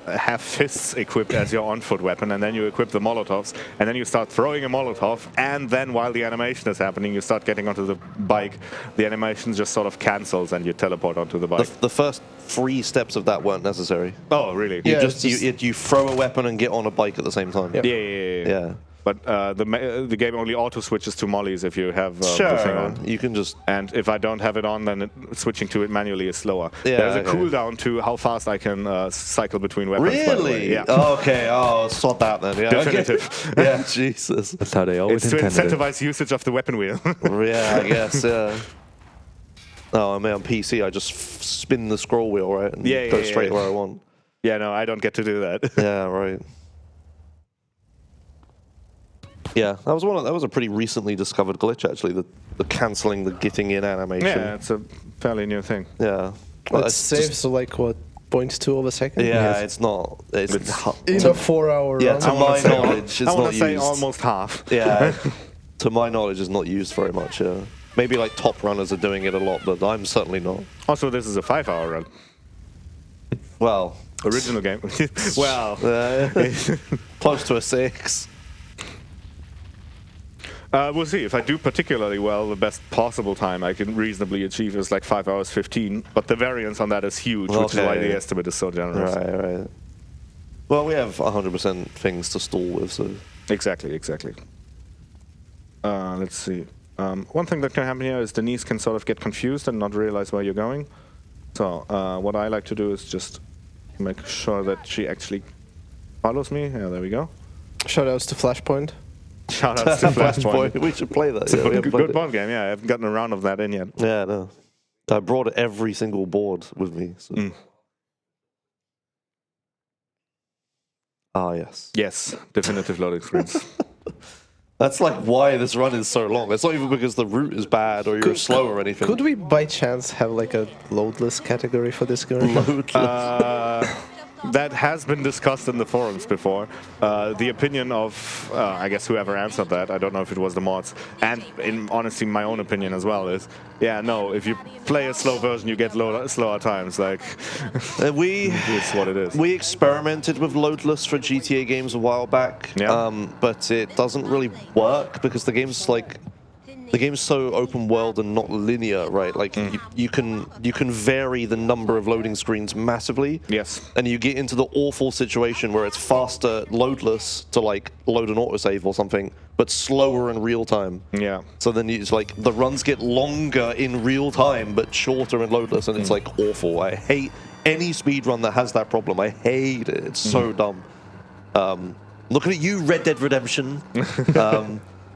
have fists equipped as your on-foot weapon, and then you equip the Molotovs, and then you start throwing a Molotov, and then while the animation is happening, you start getting onto the bike, the animation just sort of cancels, and you teleport onto the bike. The first 3 steps of that weren't necessary. Oh, really? You you throw a weapon and get on a bike at the same time. Yeah. But the game only auto switches to mollies if you have the thing on. You can just. And if I don't have it on, then switching to it manually is slower. Yeah, There's a cooldown to how fast I can cycle between weapons. Really? By the way. Yeah. Oh, okay. Oh, sort that then. Yeah. Definitive. Yeah. Jesus. That's how they always It's to intended it. incentivize usage of the weapon wheel. Yeah, I guess. Yeah. Oh, I mean, on PC, I just spin the scroll wheel, right, and go straight where I want. Yeah, no, I don't get to do that. Yeah, right. Yeah, that was a pretty recently discovered glitch actually. The cancelling the getting in animation. Yeah, it's a fairly new thing. Yeah. Well, it saves like what 0.2 of a second. Yeah, it's not. It's in a 4-hour yeah, run. to my knowledge, it's I want not to say used. almost half. Yeah, to my knowledge, it's not used very much. Yeah, maybe like top runners are doing it a lot, but I'm certainly not. Also, this is a 5-hour run. Well, Original game. Well, close to a 6. we'll see. If I do particularly well, the best possible time I can reasonably achieve is like 5 hours 15. But the variance on that is huge, which is why the estimate is so generous. Right. Well, we have 100% things to stall with, so. Exactly. Let's see. One thing that can happen here is Denise can sort of get confused and not realize where you're going. So what I like to do is just make sure that she actually follows me. Yeah, there we go. Shoutouts to Flashpoint. Shoutouts to Flashpoint. We should play that. It's a good bond game, yeah. I haven't gotten a round of that in yet. Yeah, no. I brought every single board with me. So. Ah, yes. Yes, definitive loading screens. That's like why this run is so long. It's not even because the route is bad or you're slow or anything. Could we by chance have like a loadless category for this game? That has been discussed in the forums before. The opinion of, I guess, whoever answered that, I don't know if it was the mods, and in honesty, my own opinion as well is, yeah, no, if you play a slow version, you get slower times. Like, it's what it is. We experimented with loadless for GTA games a while back, but it doesn't really work because the game's like... The game's so open world and not linear, right? Like you can vary the number of loading screens massively. Yes. And you get into the awful situation where it's faster loadless to like load an autosave or something, but slower in real time. Yeah. So then it's like the runs get longer in real time, but shorter in loadless, and it's like awful. I hate any speedrun that has that problem. I hate it. It's so dumb. Looking at you, Red Dead Redemption.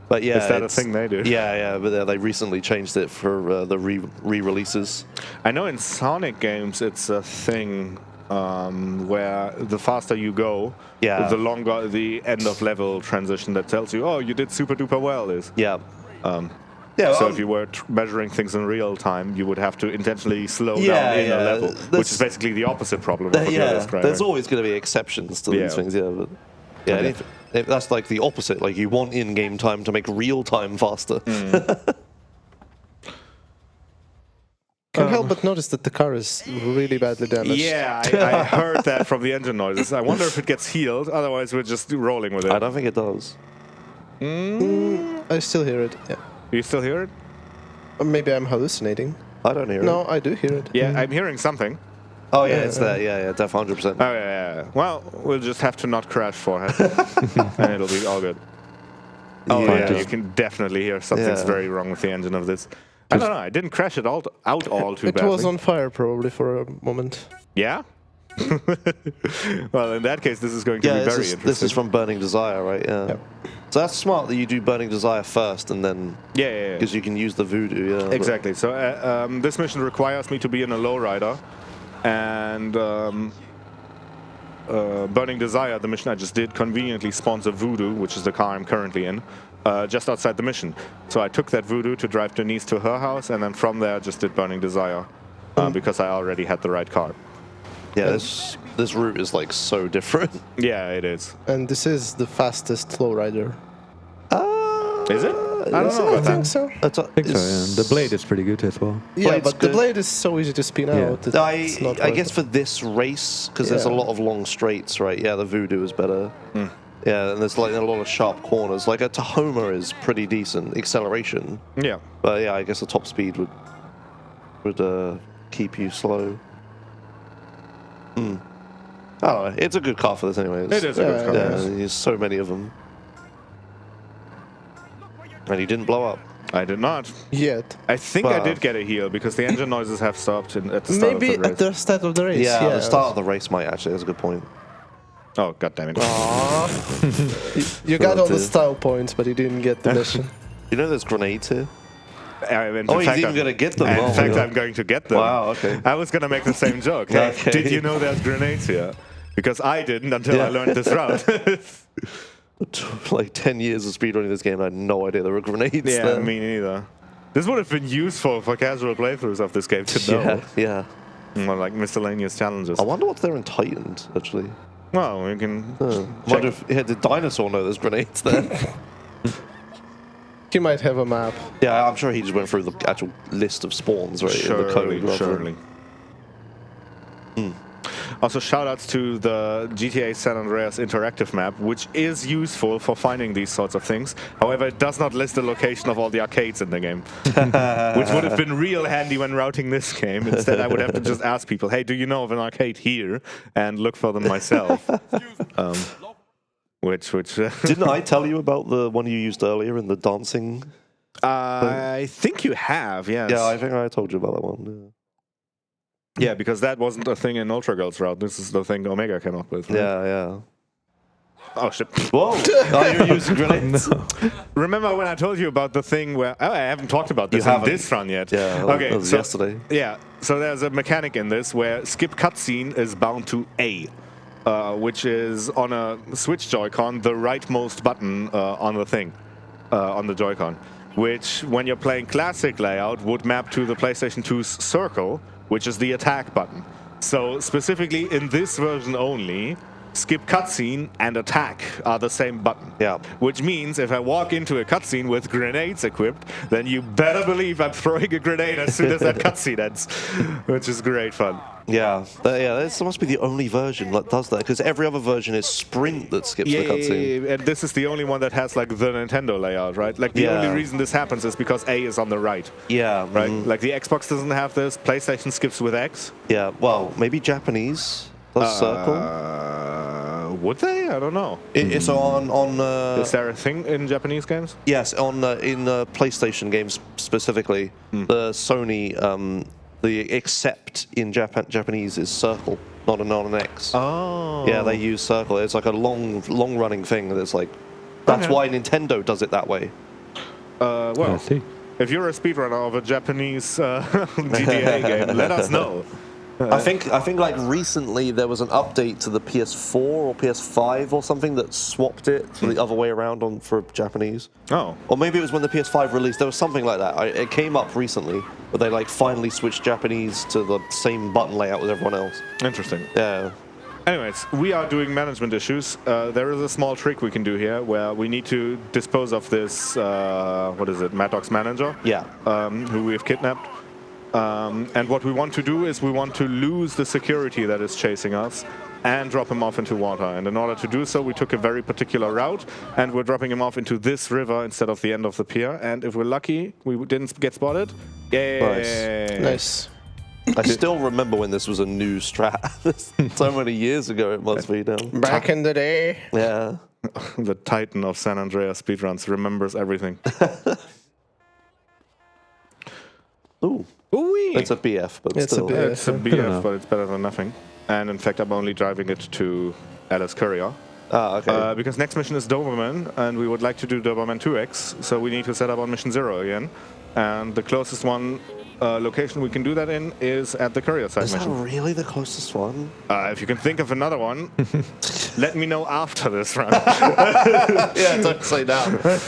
But yeah, is that a thing they do? Yeah, but they recently changed it for the re-releases. I know in Sonic games it's a thing where the faster you go, the longer the end of level transition that tells you, oh, you did super duper well is. Yeah. Yeah, so if you were measuring things in real time, you would have to intentionally slow down in a level, which is basically the opposite problem of a realistic driving. There's always going to be exceptions to these things, but if that's like the opposite. Like you want in-game time to make real time faster. Can't help but notice that the car is really badly damaged. Yeah, I heard that from the engine noises. I wonder if it gets healed. Otherwise, we're just rolling with it. I don't think it does. I still hear it. Yeah. You still hear it? Or maybe I'm hallucinating. I don't hear it. No, I do hear it. Yeah, I'm hearing something. Oh yeah, it's there. Yeah, definitely 100%. Oh yeah. Well, we'll just have to not crash forehead, and it'll be all good. Oh yeah, you can definitely hear something's very wrong with the engine of this. I don't know. I didn't crash it out all too badly. It was on fire probably for a moment. Yeah. Well, in that case, this is going to be very interesting. This is from Burning Desire, right? Yeah. Yep. So that's smart that you do Burning Desire first, and then because you can use the voodoo. Yeah. Exactly. So this mission requires me to be in a lowrider, and Burning Desire, the mission I just did, conveniently spawns a voodoo, which is the car I'm currently in. Just outside the mission. So I took that voodoo to drive Denise to her house, and then from there I just did Burning Desire because I already had the right car. Yeah, this route is like so different. Yeah, it is. And this is the fastest lowrider. Is it? I don't know. I think so. I think so, yeah. The blade is pretty good as well. Yeah, Blade's but the good. blade is so easy to spin out. I guess for this race, because there's a lot of long straights, right? Yeah, the voodoo is better. Yeah, and there's like a lot of sharp corners. Like a Tahoma is pretty decent acceleration. Yeah. But yeah, I guess the top speed would keep you slow. I don't know. It's a good car for this anyway. It is a good car. Yeah, there's so many of them. And you didn't blow up. I did not. Yet. I think I did get a heal because the engine noises have stopped at the start of the race. Maybe at the start of the race. Yeah, the start of the race might actually. That's a good point. Oh, god damn it. You got all the style points, but you didn't get the mission. You know there's grenades here? He's even going to get them. In fact, I'm going to get them. Wow, okay. I was going to make the same joke. Okay. Did you know there's grenades here? Because I didn't until I learned this route. Like 10 years of speedrunning this game, I had no idea there were grenades there. Me neither. This would have been useful for casual playthroughs of this game to know. Yeah. More like miscellaneous challenges. I wonder what's there in Titaned, actually. Well, we can. Wonder if the dinosaur know there's grenades there. He might have a map. Yeah, I'm sure he just went through the actual list of spawns, right? In the code. Surely. Also, shoutouts to the GTA San Andreas interactive map, which is useful for finding these sorts of things. However, it does not list the location of all the arcades in the game, which would have been real handy when routing this game. Instead, I would have to just ask people, hey, do you know of an arcade here? And look for them myself. Which Didn't I tell you about the one you used earlier in the dancing? I think you have, yes. Yeah, I think I told you about that one. Yeah, because that wasn't a thing in Ultra Girls route. This is the thing Omega came up with. Right? Yeah. Oh shit! Whoa! Oh, you're using grenades. No. Remember when I told you about the thing where I haven't talked about this in this run yet? Yeah. Okay. That was yesterday. Yeah. So there's a mechanic in this where skip cutscene is bound to A, which is on a Switch Joy-Con the rightmost button on the thing, on the Joy-Con, which when you're playing classic layout would map to the PlayStation 2's circle, which is the attack button. So specifically in this version only, skip cutscene and attack are the same button. Yeah. Which means if I walk into a cutscene with grenades equipped, then you better believe I'm throwing a grenade as soon as that cutscene ends, which is great fun. Yeah, this must be the only version that does that, because every other version is sprint that skips the cutscene. Yeah, and this is the only one that has like the Nintendo layout, right? Like the only reason this happens is because A is on the right. Yeah. Right? Like the Xbox doesn't have this, PlayStation skips with X. Yeah, well, maybe Japanese does circle. Would they? I don't know. It's on. Is there a thing in Japanese games? Yes, in PlayStation games specifically, the Sony. The accept in Japanese is circle, not an X. Oh. Yeah, they use circle. It's like a long running thing. That's like, that's why Nintendo does it that way. Well, if you're a speedrunner of a Japanese GTA game, let us know. I think like recently there was an update to the PS4 or PS5 or something that swapped it to the other way around for Japanese. Oh. Or maybe it was when the PS5 released. There was something like that. It came up recently, but they like finally switched Japanese to the same button layout as everyone else. Interesting. Yeah. Anyways, we are doing management issues. There is a small trick we can do here where we need to dispose of this, what is it, Mad Dog's manager? Yeah. Who we have kidnapped. And what we want to do is we want to lose the security that is chasing us and drop him off into water. And in order to do so, we took a very particular route, and we're dropping him off into this river instead of the end of the pier. And if we're lucky, we didn't get spotted. Yay! Nice. I still remember when this was a new strat. So many years ago it must be now. Back in the day. Yeah. The titan of San Andreas speedruns remembers everything. Ooh. Ooh-wee. It's a BF, but It's a still. BF. It's a BF, but it's better than nothing. And in fact, I'm only driving it to Alice Courier. Ah, okay. Because next mission is Doberman, and we would like to do Doberman 2X, so we need to set up on mission 0 again. And the closest location we can do that in is at the courier side Is that mission. really the closest one? If you can think of another one, let me know after this run. Yeah, don't say that.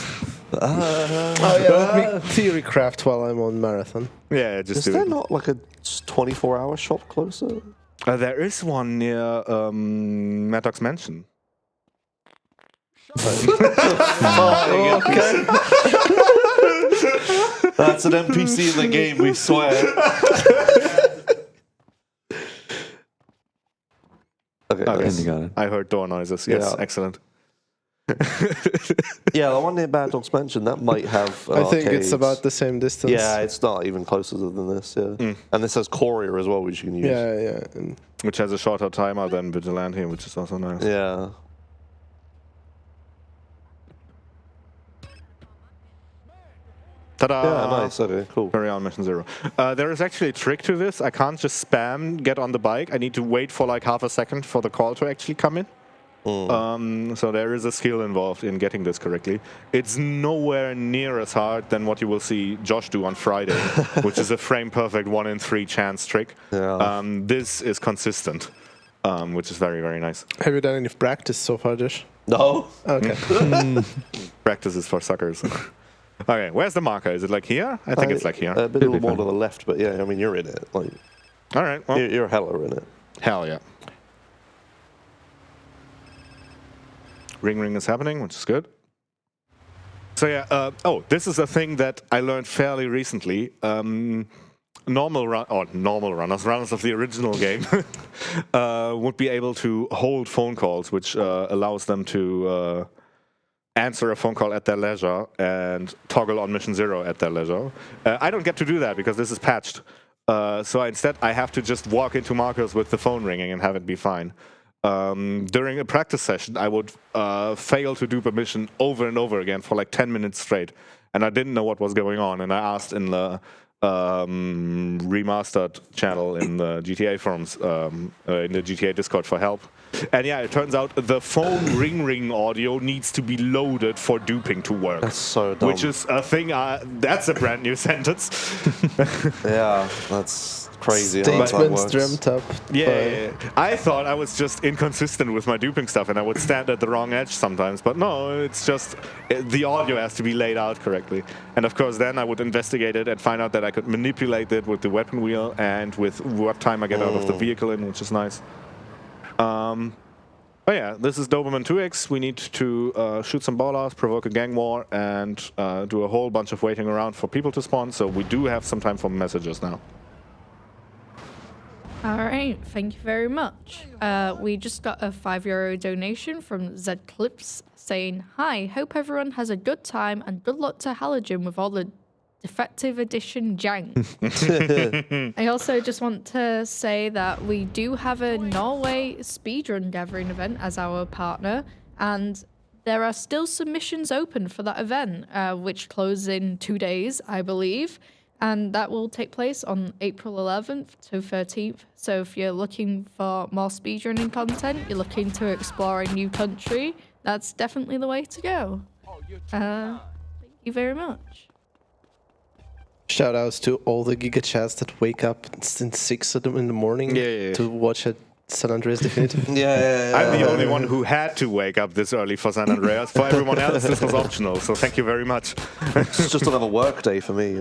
Oh yeah, let me theory craft while I'm on marathon. Yeah, just Is do there it. not like a 24-hour shop closer? There is one near Mad Dog's Mansion. Okay. That's an NPC in the game, we swear. Okay, Okay. I heard door noises. Yes, Yeah. excellent. Yeah, the one near Bad Dog's Mansion, that might have I think it's arcades. about the same distance. Yeah, it's not even closer than this, yeah. And this has Courier as well, which you can use. Yeah, yeah. And Which has a shorter timer than Vigilante, which is also nice. Yeah. Ta-da! Yeah, nice, okay, cool. Carry on mission 0. There is actually a trick to this. I can't just spam get on the bike. I need to wait for like half a second for the call to actually come in. So there is a skill involved in getting this correctly. It's nowhere near as hard than what you will see Josh do on Friday, which is a frame perfect 1 in 3 chance trick. Yeah. This is consistent, which is very, very nice. have you done any practice so far, Josh? No. Okay. Practice is for suckers. Okay, where's the marker? Is it like here? I think it's like here. A bit more to the left, but yeah, I mean, you're in it. Like, All right, well, you're hella in it. hell yeah. Ring is happening, which is good. So yeah, this is a thing that I learned fairly recently. Normal runners of the original game would be able to hold phone calls, which allows them to answer a phone call at their leisure and toggle on mission 0 at their leisure. I don't get to do that because this is patched. So instead, I have to just walk into markers with the phone ringing and have it be fine. During a practice session, I would fail to do a mission over and over again for like 10 minutes straight. And I didn't know what was going on. And I asked in the remastered channel in the GTA forums, in the GTA Discord for help. And yeah, it turns out the phone ring audio needs to be loaded for duping to work. That's so dumb. Which is a thing, that's a brand new sentence. Yeah, that's crazy. how that Statements works. dreamt up. Yeah, I thought I was just inconsistent with my duping stuff and I would stand at the wrong edge sometimes, but no, it's just the audio has to be laid out correctly. And of course then I would investigate it and find out that I could manipulate it with the weapon wheel and with what time I get out of the vehicle in, which is nice. But yeah, this is Doberman 2X. We need to shoot some ballers, provoke a gang war, and do a whole bunch of waiting around for people to spawn, so we do have some time for messages now. All right, thank you very much. We just got a €5 donation from Zed Clips saying, "Hi, hope everyone has a good time and good luck to Halogen with all the defective edition jank." I also just want to say that we do have a Norway Speedrun Gathering event as our partner, and there are still submissions open for that event, which closes in 2 days, I believe. And that will take place on April 11th to 13th. So if you're looking for more speedrunning content, you're looking to explore a new country, that's definitely the way to go. Thank you very much. Shout outs to all the Giga chats that wake up since 6 in the morning to watch it. San Andreas Definitive. I'm the only one who had to wake up this early for San Andreas. For everyone else, this was optional, so thank you very much. It's just another work day for me.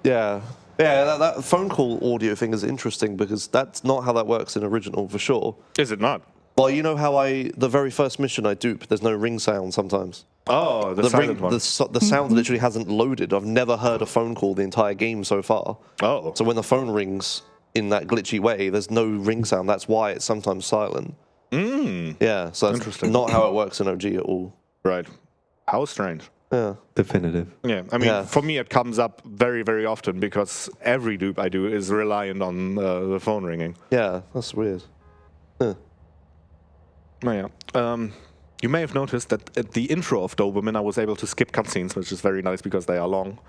Yeah, that phone call audio thing is interesting because that's not how that works in original for sure. Is it not? Well, you know how the very first mission I dupe, there's no ring sound sometimes. Oh, the silent one. The sound literally hasn't loaded. I've never heard a phone call the entire game so far. Oh. So when the phone rings in that glitchy way, there's no ring sound. That's why it's sometimes silent. Yeah, so that's not how it works in OG at all. Right. How strange. Yeah. Definitive. Yeah, I mean, for me, it comes up very, very often because every dupe I do is reliant on the phone ringing. Yeah, that's weird. Oh, yeah. You may have noticed that at the intro of Doberman, I was able to skip cutscenes, which is very nice because they are long.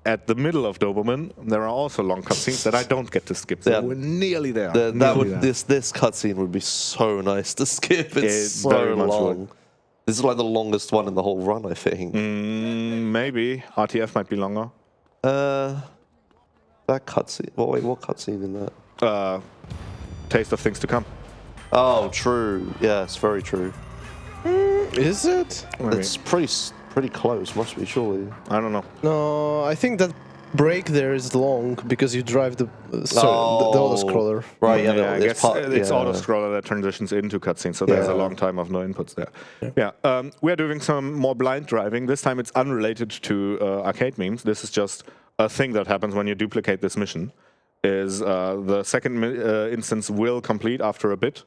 At the middle of Doberman, there are also long cutscenes that I don't get to skip. So we're nearly there. This cutscene would be so nice to skip. It's so long. This is like the longest one in the whole run, I think. Maybe. RTF might be longer. That cutscene. Wait, what cutscene in that? Taste of Things to Come. Oh, true. Yeah, it's very true. Is it? It's pretty close, must be, surely. I don't know. No, I think that break there is long because you drive the auto-scroller. Right, I guess it's auto-scroller that transitions into cutscenes, so there's a long time of no inputs there. Yeah, we're doing some more blind driving. This time it's unrelated to arcade memes. This is just a thing that happens when you duplicate this mission. Is the second instance will complete after a bit,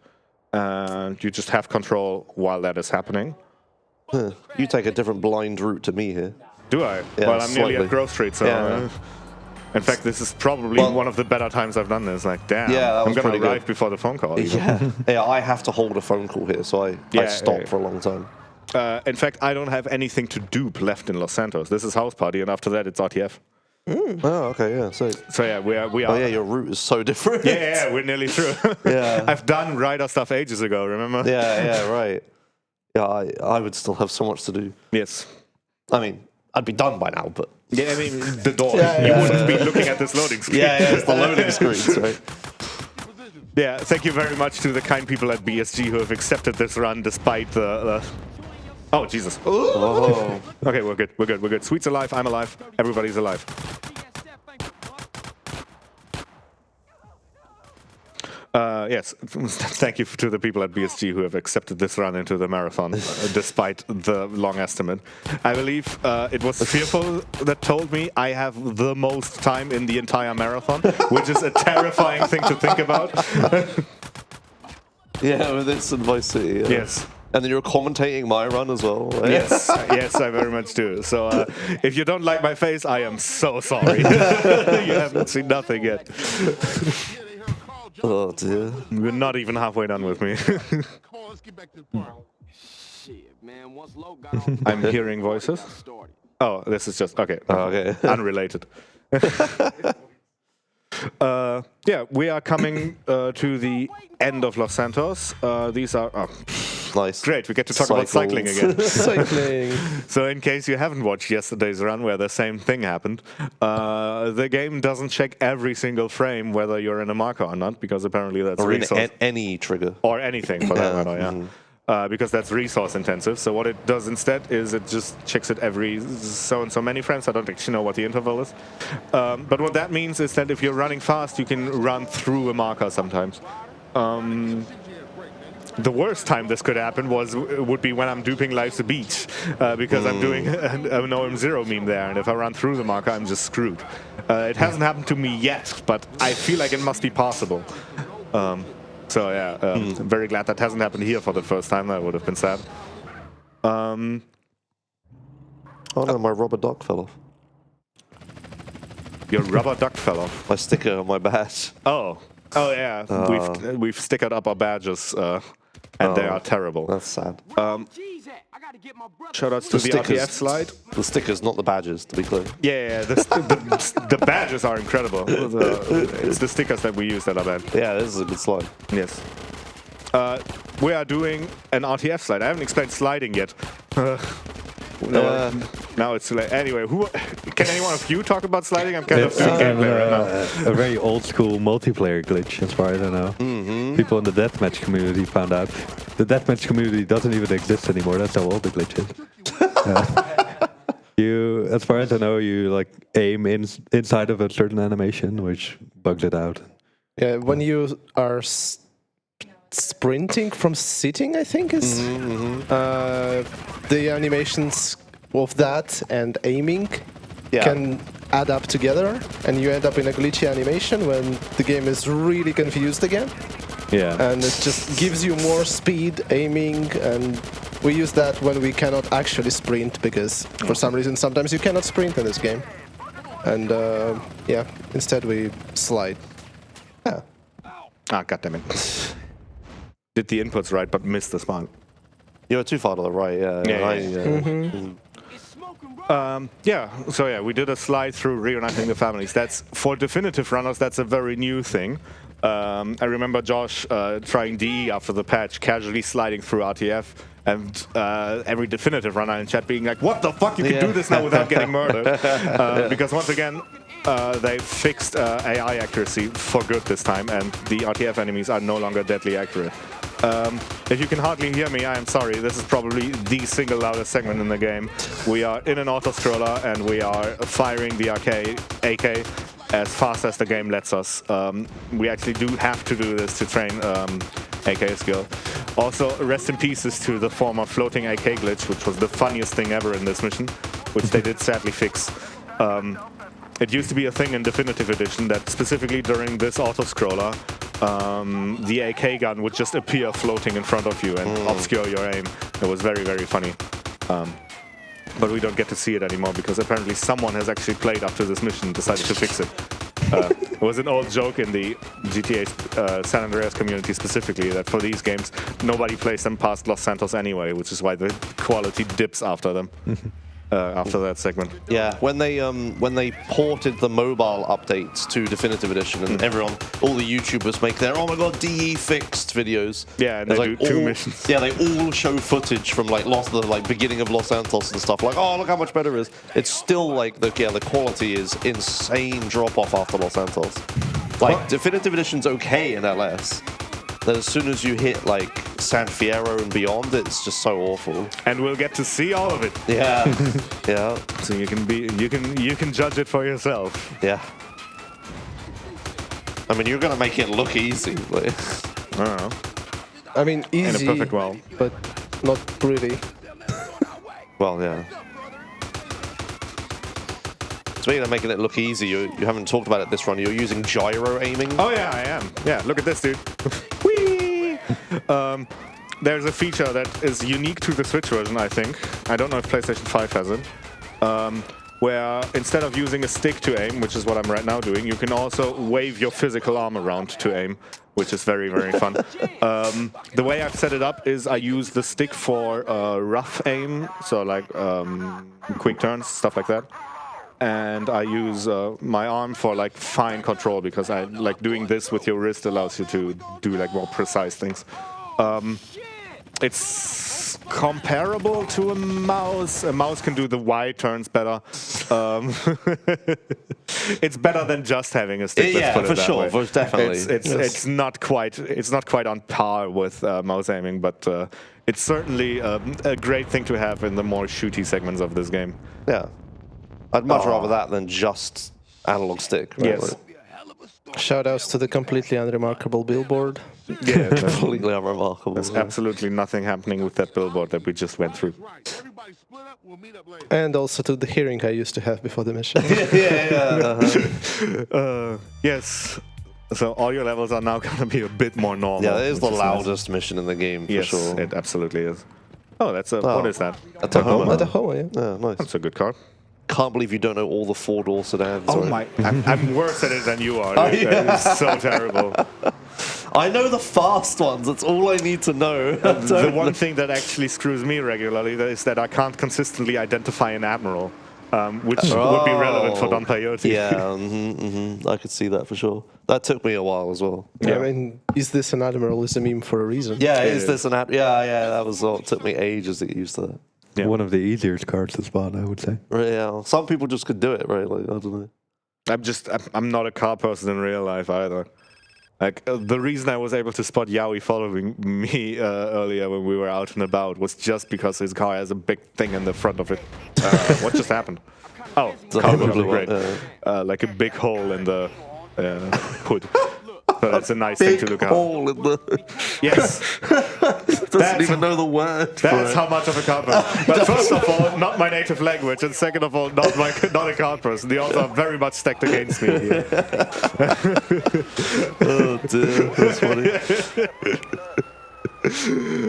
and you just have control while that is happening. You take a different blind route to me here. Do I? Yeah, well, I'm nearly at Grove Street, so... in fact, this is probably one of the better times I've done this. Like, damn, I'm going to arrive before the phone call. Yeah, I have to hold a phone call here, so I stop for a long time. In fact, I don't have anything to dupe left in Los Santos. This is House Party, and after that, it's RTF. Oh, okay, yeah. So yeah, we are. Oh, yeah, your route is so different. Yeah, we're nearly through. I've done Rider stuff ages ago, remember? Yeah, right. Yeah, I would still have so much to do. Yes. I mean, I'd be done by now, but... Yeah, I mean, the door. You wouldn't be looking at this loading screen. Yeah, it's the loading screens, right? Yeah, thank you very much to the kind people at BSG who have accepted this run despite the... Oh, Jesus. Oh. Okay, we're good. Sweet's alive, I'm alive, everybody's alive. Yes, thank you to the people at BSG who have accepted this run into the marathon, despite the long estimate. I believe it was Fearful that told me I have the most time in the entire marathon, which is a terrifying thing to think about. Yeah, with this in Vice City. Yeah. Yes. And then you're commentating my run as well. Right? Yes, I very much do. So if you don't like my face, I am so sorry. You haven't seen nothing yet. Oh dear. We're not even halfway done with me. I'm hearing voices. Oh, this is just okay. Unrelated. Yeah, we are coming to the end of Los Santos. These are nice. Great. We get to talk about cycling again. Cycling. So, in case you haven't watched yesterday's run, where the same thing happened, the game doesn't check every single frame whether you're in a marker or not, because apparently that's in any trigger or anything for that matter. Yeah. Because that's resource intensive. So what it does instead is it just checks it every so and so many frames. I don't actually know what the interval is. But what that means is that if you're running fast, you can run through a marker sometimes. The worst time this could happen would be when I'm duping Life's a Beach, because I'm doing an OM0 meme there, and if I run through the marker, I'm just screwed. It hasn't happened to me yet, but I feel like it must be possible. So yeah, I'm very glad that hasn't happened here for the first time. That would have been sad. Oh no, my rubber duck fell off. Your rubber duck fell off? My sticker on my badge. Oh yeah, we've stickered up our badges, and they are terrible. That's sad. Shoutouts to the RTF slide. The stickers, not the badges, to be clear. Yeah, the badges are incredible. It's the stickers that we use that are bad. Yeah, this is a good slide. Yes. We are doing an RTF slide. I haven't explained sliding yet. Now it's like, anyway, can any one of you talk about sliding? I'm kind of doing gameplay right now. A very old school multiplayer glitch, as far as I know. People in the deathmatch community found out. The deathmatch community doesn't even exist anymore. That's how old the glitch is. You, as far as I know, you like aim inside of a certain animation, which bugs it out. Yeah, when you are sprinting from sitting, I think is the animations of that and aiming can add up together, and you end up in a glitchy animation when the game is really confused again. Yeah. And it just gives you more speed aiming, and we use that when we cannot actually sprint, because for some reason sometimes you cannot sprint in this game. And instead we slide. Yeah. Ah, goddammit. Did the inputs right, but missed the spawn. You were too far to the right, So we did a slide through reuniting the families. That's, for definitive runners, that's a very new thing. I remember Josh trying DE after the patch, casually sliding through RTF, and every definitive runner in chat being like, what the fuck, you can do this now without getting murdered. Because once again, they fixed AI accuracy for good this time, and the RTF enemies are no longer deadly accurate. If you can hardly hear me, I am sorry. This is probably the single loudest segment in the game. We are in an auto-scroller, and we are firing the AK as fast as the game lets us. We actually do have to do this to train AK skill. Also, rest in pieces to the former floating AK glitch, which was the funniest thing ever in this mission, which they did sadly fix. It used to be a thing in Definitive Edition that specifically during this auto-scroller, the AK gun would just appear floating in front of you and obscure your aim. It was very, very funny. But we don't get to see it anymore because apparently someone has actually played up to this mission and decided to fix it. It was an old joke in the GTA San Andreas community specifically that for these games, nobody plays them past Los Santos anyway, which is why the quality dips after them. After that segment. Yeah, when they ported the mobile updates to Definitive Edition, and all the YouTubers make their oh my god DE fixed videos. Yeah, and they do two missions. Yeah, they all show footage from the beginning of Los Santos and stuff. Like, oh look how much better it is. It's still like the quality is insane drop off after Los Santos. Like Definitive Edition's okay in LS. Then as soon as you hit like San Fierro and beyond, it's just so awful. And we'll get to see all of it. Yeah, yeah. So you can judge it for yourself. Yeah. I mean, you're gonna make it look easy. But I don't know. I mean, easy, in a perfect world, but not pretty. Well, yeah. Speaking of making it look easy, you haven't talked about it this run. You're using gyro aiming. Oh yeah, I am. Yeah, look at this, dude. Whee! There's a feature that is unique to the Switch version, I think. I don't know if PlayStation 5 has it. Where instead of using a stick to aim, which is what I'm right now doing, you can also wave your physical arm around to aim, which is very, very fun. The way I've set it up is I use the stick for rough aim, so like quick turns, stuff like that. And I use my arm for like fine control because I like doing this with your wrist allows you to do like more precise things. It's comparable to a mouse. A mouse can do the wide turns better. It's better than just having a stick. Yeah, let's put it for that sure, way. for definitely. It's not quite on par with mouse aiming, but it's certainly a great thing to have in the more shooty segments of this game. Yeah. I'd much rather that than just analog stick. Right? Yes. Shoutouts to the completely unremarkable billboard. Yeah, Completely unremarkable. there's absolutely nothing happening with that billboard that we just went through. And also to the hearing I used to have before the mission. Yes. So all your levels are now going to be a bit more normal. Yeah, it is the which loudest mission in the game, for sure. Yes, it absolutely is. Oh, that's a... What is that? A Tacoma. At home, yeah. Yeah, nice. That's a good car. Can't believe you don't know all the four-door sedans. Oh right? my... I'm worse at it than you are. Oh, yeah. It's so terrible. I know the fast ones. That's all I need to know. The one thing that actually screws me regularly is that I can't consistently identify an admiral, which would be relevant for Don Peyote. Yeah, I could see that for sure. That took me a while as well. Yeah, I mean, is this an admiral is a meme for a reason. Yeah, is this an app? Yeah, that was all. It took me ages to get used to that. Yeah. One of the easier cars to spot, I would say. Yeah, some people just could do it, right? Like, I don't know. I'm not a car person in real life either. Like the reason I was able to spot Yowie following me earlier when we were out and about was just because his car has a big thing in the front of it. What just happened? Oh, car blew up, great. Like a big hole in the hood. So that's a nice thing to look at. Hole in the... Yes. Doesn't even know the word. That's how much of a car person. But first of all, not my native language, and second of all, not a car person. The odds are very much stacked against me here. Oh dear, that's funny.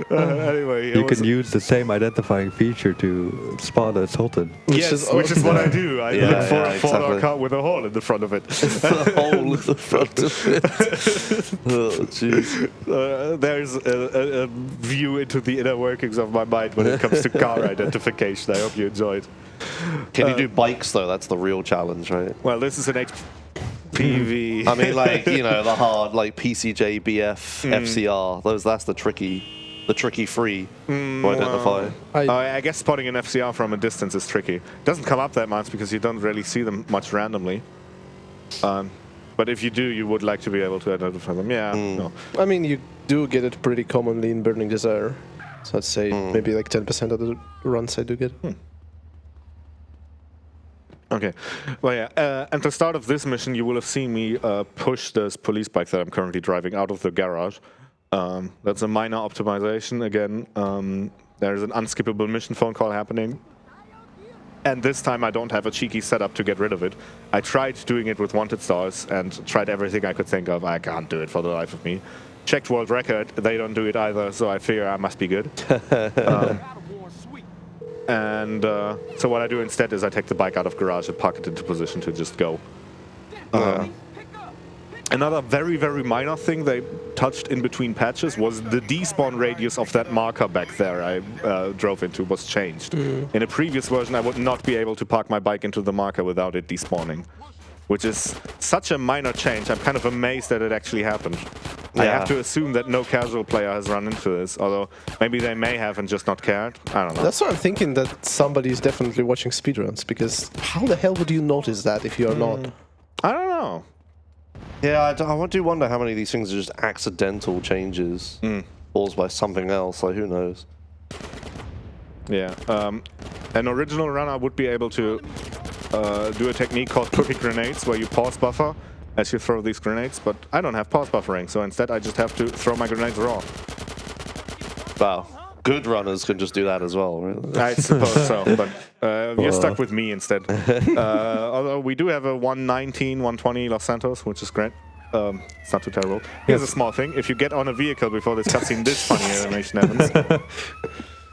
Anyway, You can use the same identifying feature to spot a Sultan. Which is what I do. I look for a four-door exactly. car with a hole in the front of it. The hole in the front of it. Oh jeez. There's a view into the inner workings of my mind when it comes to car identification. I hope you enjoyed. Can you do bikes though? That's the real challenge, right? Well, this is an HPV. I mean, like, you know, the hard, like PCJ, BF, FCR. That's the tricky free to identify. I guess spotting an FCR from a distance is tricky. It doesn't come up that much because you don't really see them much randomly. But if you do, you would like to be able to identify them. Yeah. No. I mean, you do get it pretty commonly in Burning Desire. So I'd say maybe like 10% of the runs I do get. Okay. Well, yeah. At the start of this mission, you will have seen me push this police bike that I'm currently driving out of the garage. That's a minor optimization. Again, there's an unskippable mission phone call happening. And this time I don't have a cheeky setup to get rid of it. I tried doing it with wanted stars and tried everything I could think of. I can't do it for the life of me. Checked world record, they don't do it either, so I figure I must be good. So what I do instead is I take the bike out of garage and park it into position to just go. Another very, very minor thing they touched in between patches was the despawn radius of that marker back there I drove into was changed. In a previous version, I would not be able to park my bike into the marker without it despawning, which is such a minor change. I'm kind of amazed that it actually happened. I have to assume that no casual player has run into this, although maybe they may have and just not cared. I don't know. That's why I'm thinking that somebody is definitely watching speedruns, because how the hell would you notice that if you're not? I don't know. Yeah, I do wonder how many of these things are just accidental changes caused by something else. Like, who knows? Yeah. An original runner would be able to do a technique called cooking grenades, where you pause buffer as you throw these grenades, but I don't have pause buffering, so instead I just have to throw my grenades raw. Wow. Good runners can just do that as well, right? I suppose so, but you're stuck with me instead. Although we do have a 119, 120 Los Santos, which is great. It's not too terrible. Here's a small thing. If you get on a vehicle before this cutscene, this funny animation happens.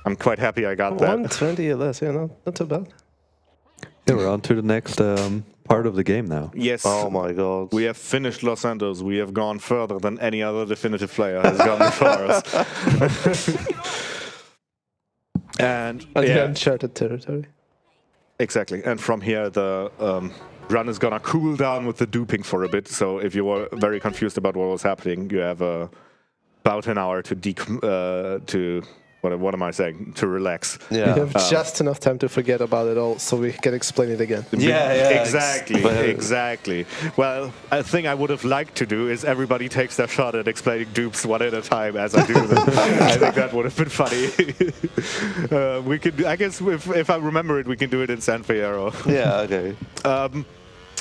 I'm quite happy I got that. 120 or less, yeah, not too bad. Yeah, we're on to the next part of the game now. Yes. Oh my god. We have finished Los Santos. We have gone further than any other definitive player has gone before us. And the uncharted territory. Exactly. And from here, the run is gonna cool down with the duping for a bit. So if you were very confused about what was happening, you have about an hour to what am I saying? To relax. Yeah. We have just enough time to forget about it all, so we can explain it again. Yeah. Exactly. Well, a thing I would have liked to do is everybody takes their shot at explaining dupes one at a time as I do them. I think that would have been funny. We could, I guess, if I remember it, we can do it in San Fierro. Yeah. Okay.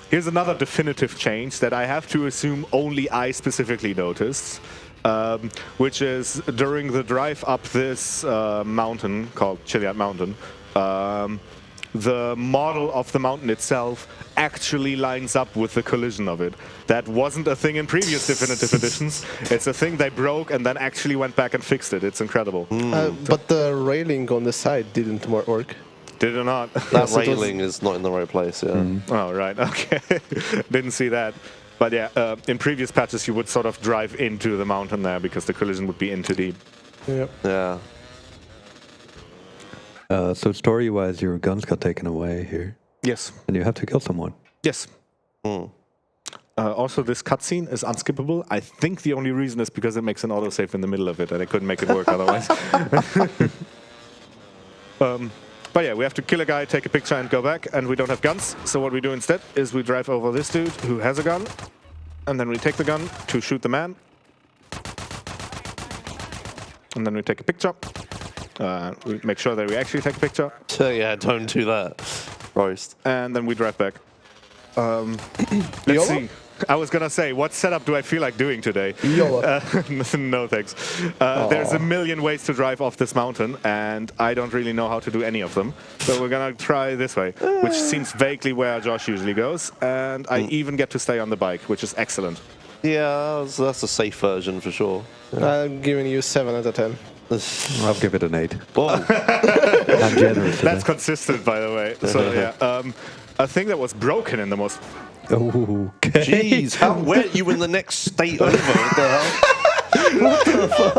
Here's another definitive change that I have to assume only I specifically noticed. Which is during the drive up this mountain called Chiliad Mountain, the model of the mountain itself actually lines up with the collision of it. That wasn't a thing in previous definitive editions. It's a thing they broke and then actually went back and fixed it. It's incredible. But the railing on the side didn't work. Did it not? That railing is not in the right place, yeah. Oh, right. Okay. Didn't see that. But yeah, in previous patches you would sort of drive into the mountain there because the collision would be in too deep. Yep. Yeah. So story-wise, your guns got taken away here. Yes. And you have to kill someone. Yes. Also, this cutscene is unskippable. I think the only reason is because it makes an autosave in the middle of it, and I couldn't make it work otherwise. But yeah, we have to kill a guy, take a picture, and go back, and we don't have guns. So what we do instead is we drive over this dude who has a gun, and then we take the gun to shoot the man. And then we take a picture. We make sure that we actually take a picture. Yeah, don't do that. Roast. And then we drive back. Let's see. I was gonna say, what setup do I feel like doing today? No thanks. There's a million ways to drive off this mountain, and I don't really know how to do any of them. So we're gonna try this way, which seems vaguely where Josh usually goes, and I even get to stay on the bike, which is excellent. Yeah, that's a safe version for sure. I'm giving you 7 out of 10. I'll give it an 8. Whoa. I'm generous. That's consistent, by the way. So yeah, a thing that was broken in the most... Okay. Jeez, how wet you in the next state over? What the hell?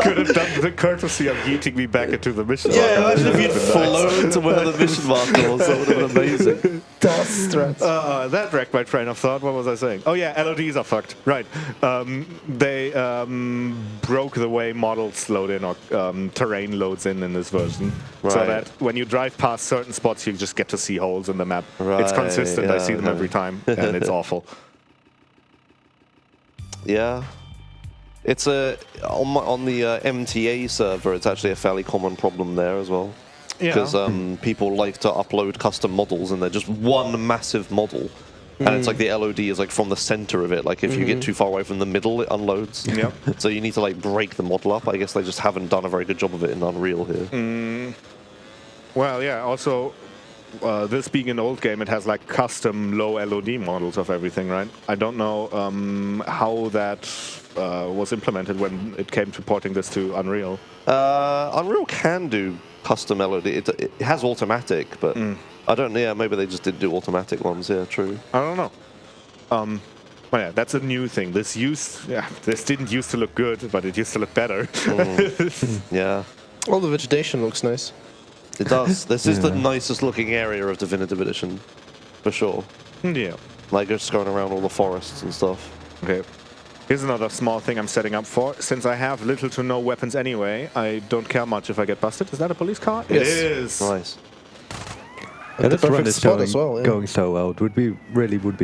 Could have done the courtesy of yeeting me back into the mission. Yeah, imagine if you'd flown to where the mission marker was. That would have been amazing. That wrecked my train of thought. What was I saying? Oh yeah, LODs are fucked. Right. They broke the way models load in or terrain loads in this version. Right. So that when you drive past certain spots, you just get to see holes in the map. Right, it's consistent. I yeah, see them every time, and it's awful. Yeah. It's on the MTA server, it's actually a fairly common problem there as well. Because people like to upload custom models, and they're just one massive model. And it's like the LOD is like from the center of it. Like if you get too far away from the middle, it unloads. Yep. So you need to like break the model up. I guess they just haven't done a very good job of it in Unreal here. Well, yeah. Also, this being an old game, it has like custom low LOD models of everything, right? I don't know how that was implemented when it came to porting this to Unreal. Unreal can do custom LOD. It has automatic, but I don't know. Yeah, maybe they just didn't do automatic ones. Yeah, true. I don't know. Well, yeah, that's a new thing. This didn't used to look good, but it used to look better. Yeah. All the vegetation looks nice. It does. This is the nicest looking area of Definitive Edition, for sure. Yeah. Like just going around all the forests and stuff. Okay. Here's another small thing I'm setting up for. Since I have little to no weapons anyway, I don't care much if I get busted. Is that a police car? Yes. It is. Nice. Yeah, this run is spot as well, yeah. going so well. It would be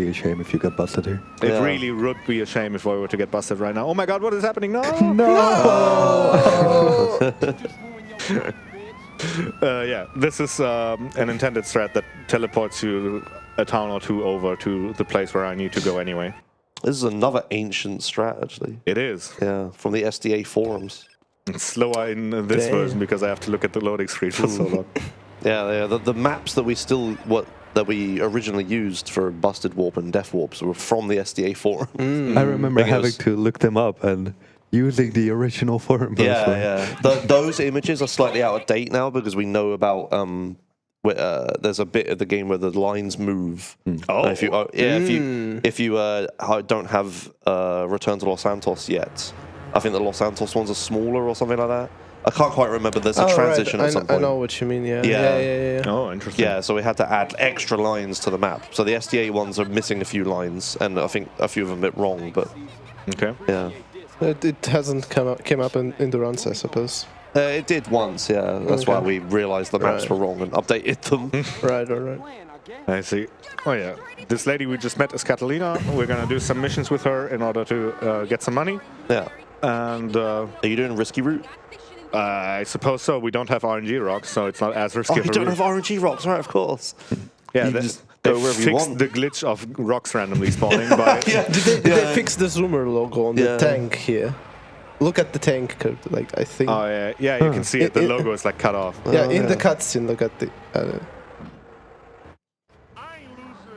a shame if you got busted here. It really would be a shame if I were to get busted right now. Oh my god, what is happening? No! Yeah, this is an intended strat that teleports you a town or two over to the place where I need to go anyway. This is another ancient strat, actually. It is. Yeah, from the SDA forums. It's slower in this version because I have to look at the loading screen for so long. Yeah, the maps that we originally used for Busted Warp and Death Warps were from the SDA forum. I remember having to look them up and using the original forum. Those images are slightly out of date now because we know about there's a bit of the game where the lines move. Oh, if you don't have Return to Los Santos yet, I think the Los Santos ones are smaller or something like that. I can't quite remember. There's a transition at some point. I know what you mean. Yeah. Oh, interesting. Yeah, so we had to add extra lines to the map. So the SDA ones are missing a few lines, and I think a few of them a bit wrong. But okay. Yeah. It hasn't came up in the runs, I suppose. It did once, yeah. That's why we realized the maps were wrong and updated them. Right, all right. I see. Oh, yeah. This lady we just met is Catalina. We're going to do some missions with her in order to get some money. Yeah. And are you doing risky route? I suppose so. We don't have RNG rocks, so it's not as risky. Oh, you don't have RNG rocks, right? Of course. Yeah, you just go wherever you want. The glitch of rocks randomly spawning. By Did they fix the zoomer logo on the tank here? Look at the tank code, like I think. Oh yeah, yeah. You can see it. The logo is like cut off. Yeah, in the cutscene. Look at the.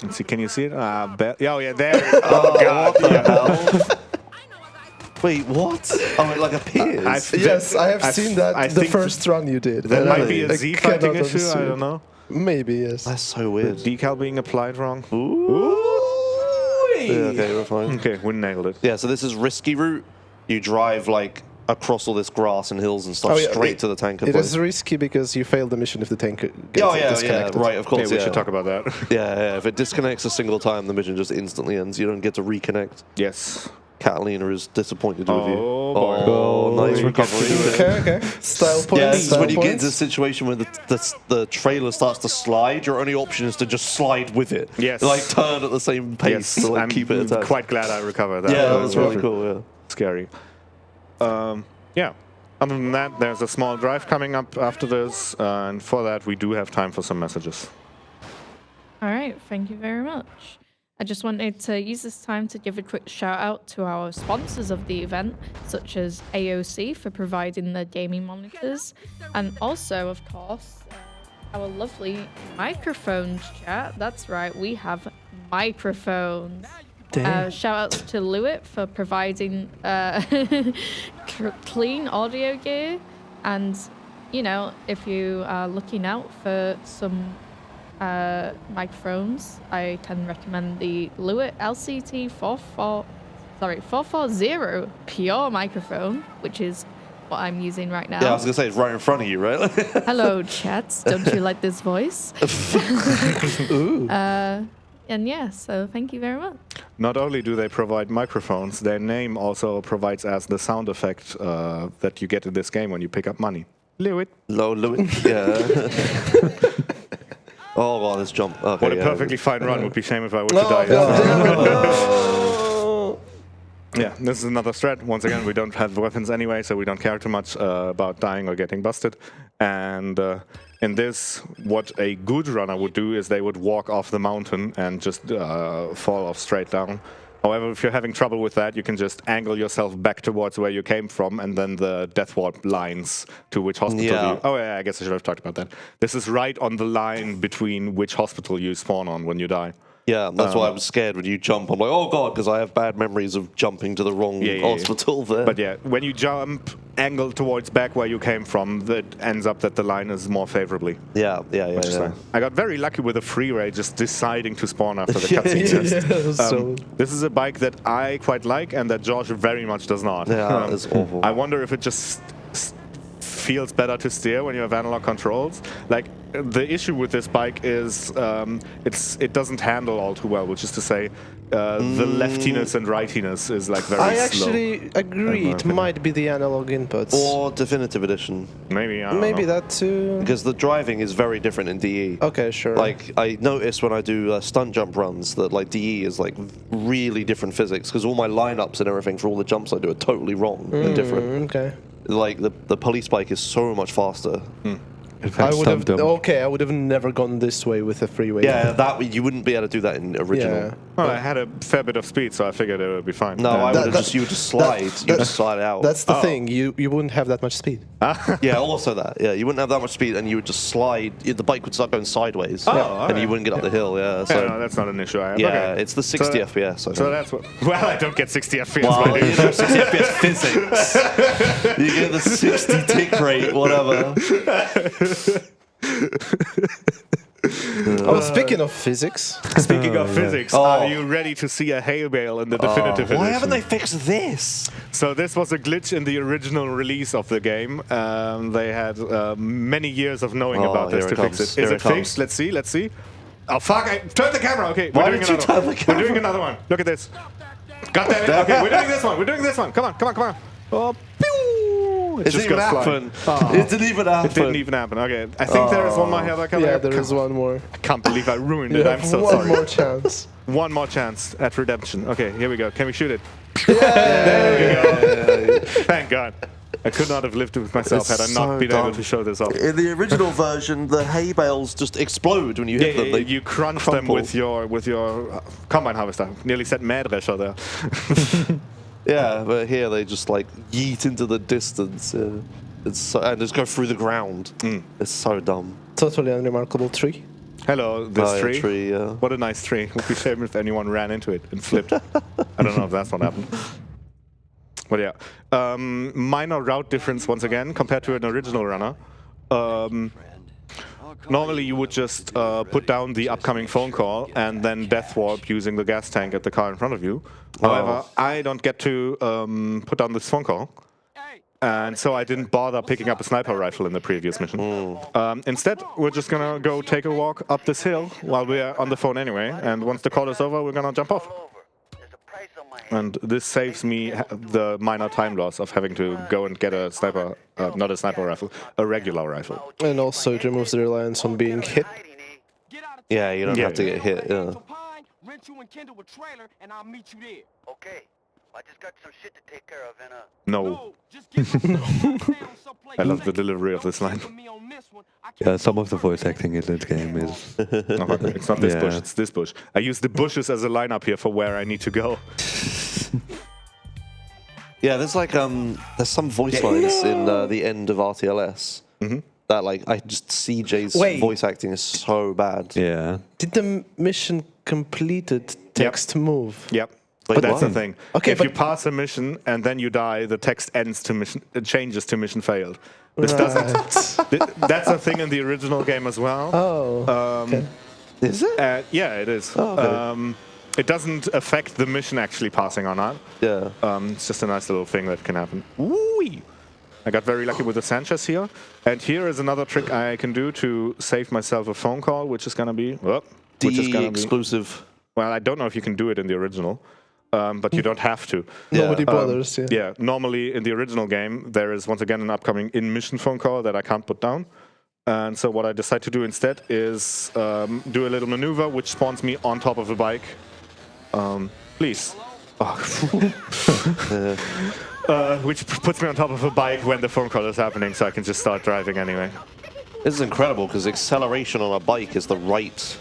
Let's see. Can you see it? Oh yeah, there. Oh god. What the hell? Wait, what? Oh, it like appears. I have seen that the first run you did. That might be a Z fighting issue. I don't know. Maybe yes. That's so weird. The decal being applied wrong. Ooh. Yeah, okay, we're fine. Okay, we nailed it. Yeah, so this is risky route. You drive like across all this grass and hills and stuff straight to the tanker. It is risky because you fail the mission if the tank gets disconnected. Yeah, right, of course. We should talk about that. Yeah, if it disconnects a single time, the mission just instantly ends. You don't get to reconnect. Yes. Catalina is disappointed with you. boy. Oh, nice recovery. Okay. Style point. Yeah, this is when you get into a points. situation where the trailer starts to slide, your only option is to just slide with it. Yes. Like turn at the same pace to like I'm keep it attached. quite glad I recovered that. Yeah, that was really cool, yeah. Scary. Yeah. Other than that, there's a small drive coming up after this, and for that we do have time for some messages. All right, thank you very much. I just wanted to use this time to give a quick shout out to our sponsors of the event, such as AOC for providing the gaming monitors, and also, of course, our lovely microphones chat. That's right, we have microphones. Shout outs to Lewitt for providing clean audio gear, and you know, if you are looking out for some microphones, I can recommend the Lewitt LCT 440 pure microphone, which is what I'm using right now. Yeah, I was gonna say it's right in front of you, right? Hello, chats. Don't you like this voice? Ooh. And yeah, so thank you very much. Not only do they provide microphones, their name also provides as the sound effect that you get in this game when you pick up money. Lewitt. Low Louis. Yeah. Oh, wow, this jump. Okay, What a yeah. perfectly fine run. Would be shame if I were to die. Yeah, this is another strat. Once again, we don't have weapons anyway, so we don't care too much about dying or getting busted. And in this, what a good runner would do is they would walk off the mountain and just fall off straight down. However, if you're having trouble with that, you can just angle yourself back towards where you came from, and then the death warp lines to which hospital you... Oh, yeah, I guess I should have talked about that. This is right on the line between which hospital you spawn on when you die. Yeah, that's why I was scared when you jump. I'm like, oh god, because I have bad memories of jumping to the wrong hospital there. But yeah, when you jump, angle towards back where you came from, that ends up that the line is more favorably. Yeah. I got very lucky with a freeway just deciding to spawn after the cutscene test. This is a bike that I quite like and that George very much does not. Yeah, it's awful. I wonder if it just feels better to steer when you have analog controls. Like, the issue with this bike is it doesn't handle all too well, which is to say the leftiness and rightiness is like very slow. I actually agree. It might be the analog inputs. Or Definitive Edition. Maybe, I don't Maybe know. that too. Because the driving is very different in DE. Okay, sure. Like, I notice when I do stunt jump runs that, like, DE is, like, really different physics, because all my lineups and everything for all the jumps I do are totally wrong and different. Okay. Like, the police bike is so much faster. I would have never gone this way with a freeway. Yeah, that you wouldn't be able to do that in original. Yeah. Well, I had a fair bit of speed, so I figured it would be fine. No, you would just slide. You just slide out. That's the thing. You wouldn't have that much speed. Yeah, also that. Yeah, you wouldn't have that much speed, and you would just slide. The bike would start going sideways, and you wouldn't get up the hill. Yeah, so no, that's not an issue I have. yeah, Okay. it's the 60 FPS. So that's what. Well, I don't get 60 FPS. Well, my dude. you know, 60 FPS physics. You get the 60 tick rate, whatever. Speaking of physics. Speaking of physics, are you ready to see a hail bale in the definitive edition? Why haven't they fixed this? So this was a glitch in the original release of the game. They had many years of knowing about this to fix it. Is it fixed? Let's see. Oh fuck! I turned the camera. Okay, we're doing another one. We're doing another one. Look at this. Got that? Okay, we're doing this one. Come on. Oh, pew! It didn't even happen. It didn't even happen. It didn't even happen. Okay, I think there is one more here. Yeah, there is one more. I can't believe I ruined it. I'm so sorry. One more chance. One more chance at redemption. Okay, here we go. Can we shoot it? Yeah. There we go. Thank God. I could not have lived with myself had I not been able to show this off. In the original version, the hay bales just explode when you hit them. You crunch them with your combine harvester. Nearly said Mähdrescher there. Yeah, but here they just like yeet into the distance. And just go through the ground. It's so dumb. Totally unremarkable tree. Hello, this tree. Tree, yeah. What a nice tree. It would be shame if anyone ran into it and flipped. I don't know if that's what happened. But yeah, minor route difference once again compared to an original runner. Normally you would just put down the upcoming phone call and then death warp using the gas tank at the car in front of you. However, I don't get to put down this phone call. And so I didn't bother picking up a sniper rifle in the previous mission. Instead, we're just gonna go take a walk up this hill while we're on the phone anyway. And once the call is over, we're gonna jump off. And this saves me the minor time loss of having to go and get a sniper, not a sniper rifle, a regular rifle. And also it removes the reliance on being hit. Yeah, you don't have to get hit. Yeah. Rent you and Kendall a trailer, and I'll meet you there. Okay. I just got some shit to take care of, and No. Just get I love the delivery of this line. Yeah, some of the voice acting in this game is... No, it's not this bush, it's this bush. I use the bushes as a lineup here for where I need to go. Yeah, there's like there's some voice lines in the end of RTLS that like CJ's voice acting is so bad. Yeah. Did the mission completed text move? Yep. Wait, That's what? the thing. Okay, if you pass a mission and then you die, the text ends to mission, it changes to mission failed. This doesn't. That's a thing in the original game as well. Oh. Okay. Is it? Yeah, it is. Oh, okay. It doesn't affect the mission actually passing or not. Yeah. It's just a nice little thing that can happen. Woo-wee. I got very lucky with the Sanchez here. And here is another trick I can do to save myself a phone call, which is going to be... exclusive. Well, I don't know if you can do it in the original. But you don't have to. Nobody bothers. Yeah, normally in the original game, there is once again an upcoming in-mission phone call that I can't put down. And so what I decide to do instead is do a little maneuver which spawns me on top of a bike. Please. Oh. Which puts me on top of a bike when the phone call is happening, so I can just start driving anyway. This is incredible because acceleration on a bike is the right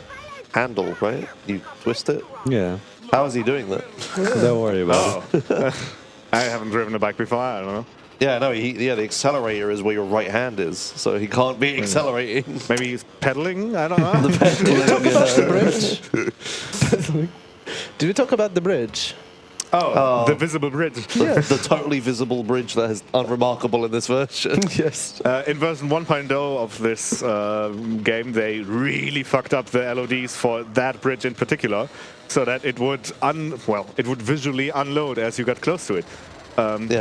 handle, right? You twist it. Yeah. How is he doing that? Don't worry about it. I haven't driven a bike before, I don't know. Yeah, no, the accelerator is where your right hand is, so he can't be accelerating. Maybe he's pedaling? I don't know. The bridge? Did we talk about the bridge? Oh, the visible bridge. The totally visible bridge that is unremarkable in this version. Yes. In version 1.0 of this game, they really fucked up the LODs for that bridge in particular, so that it would visually unload as you got close to it.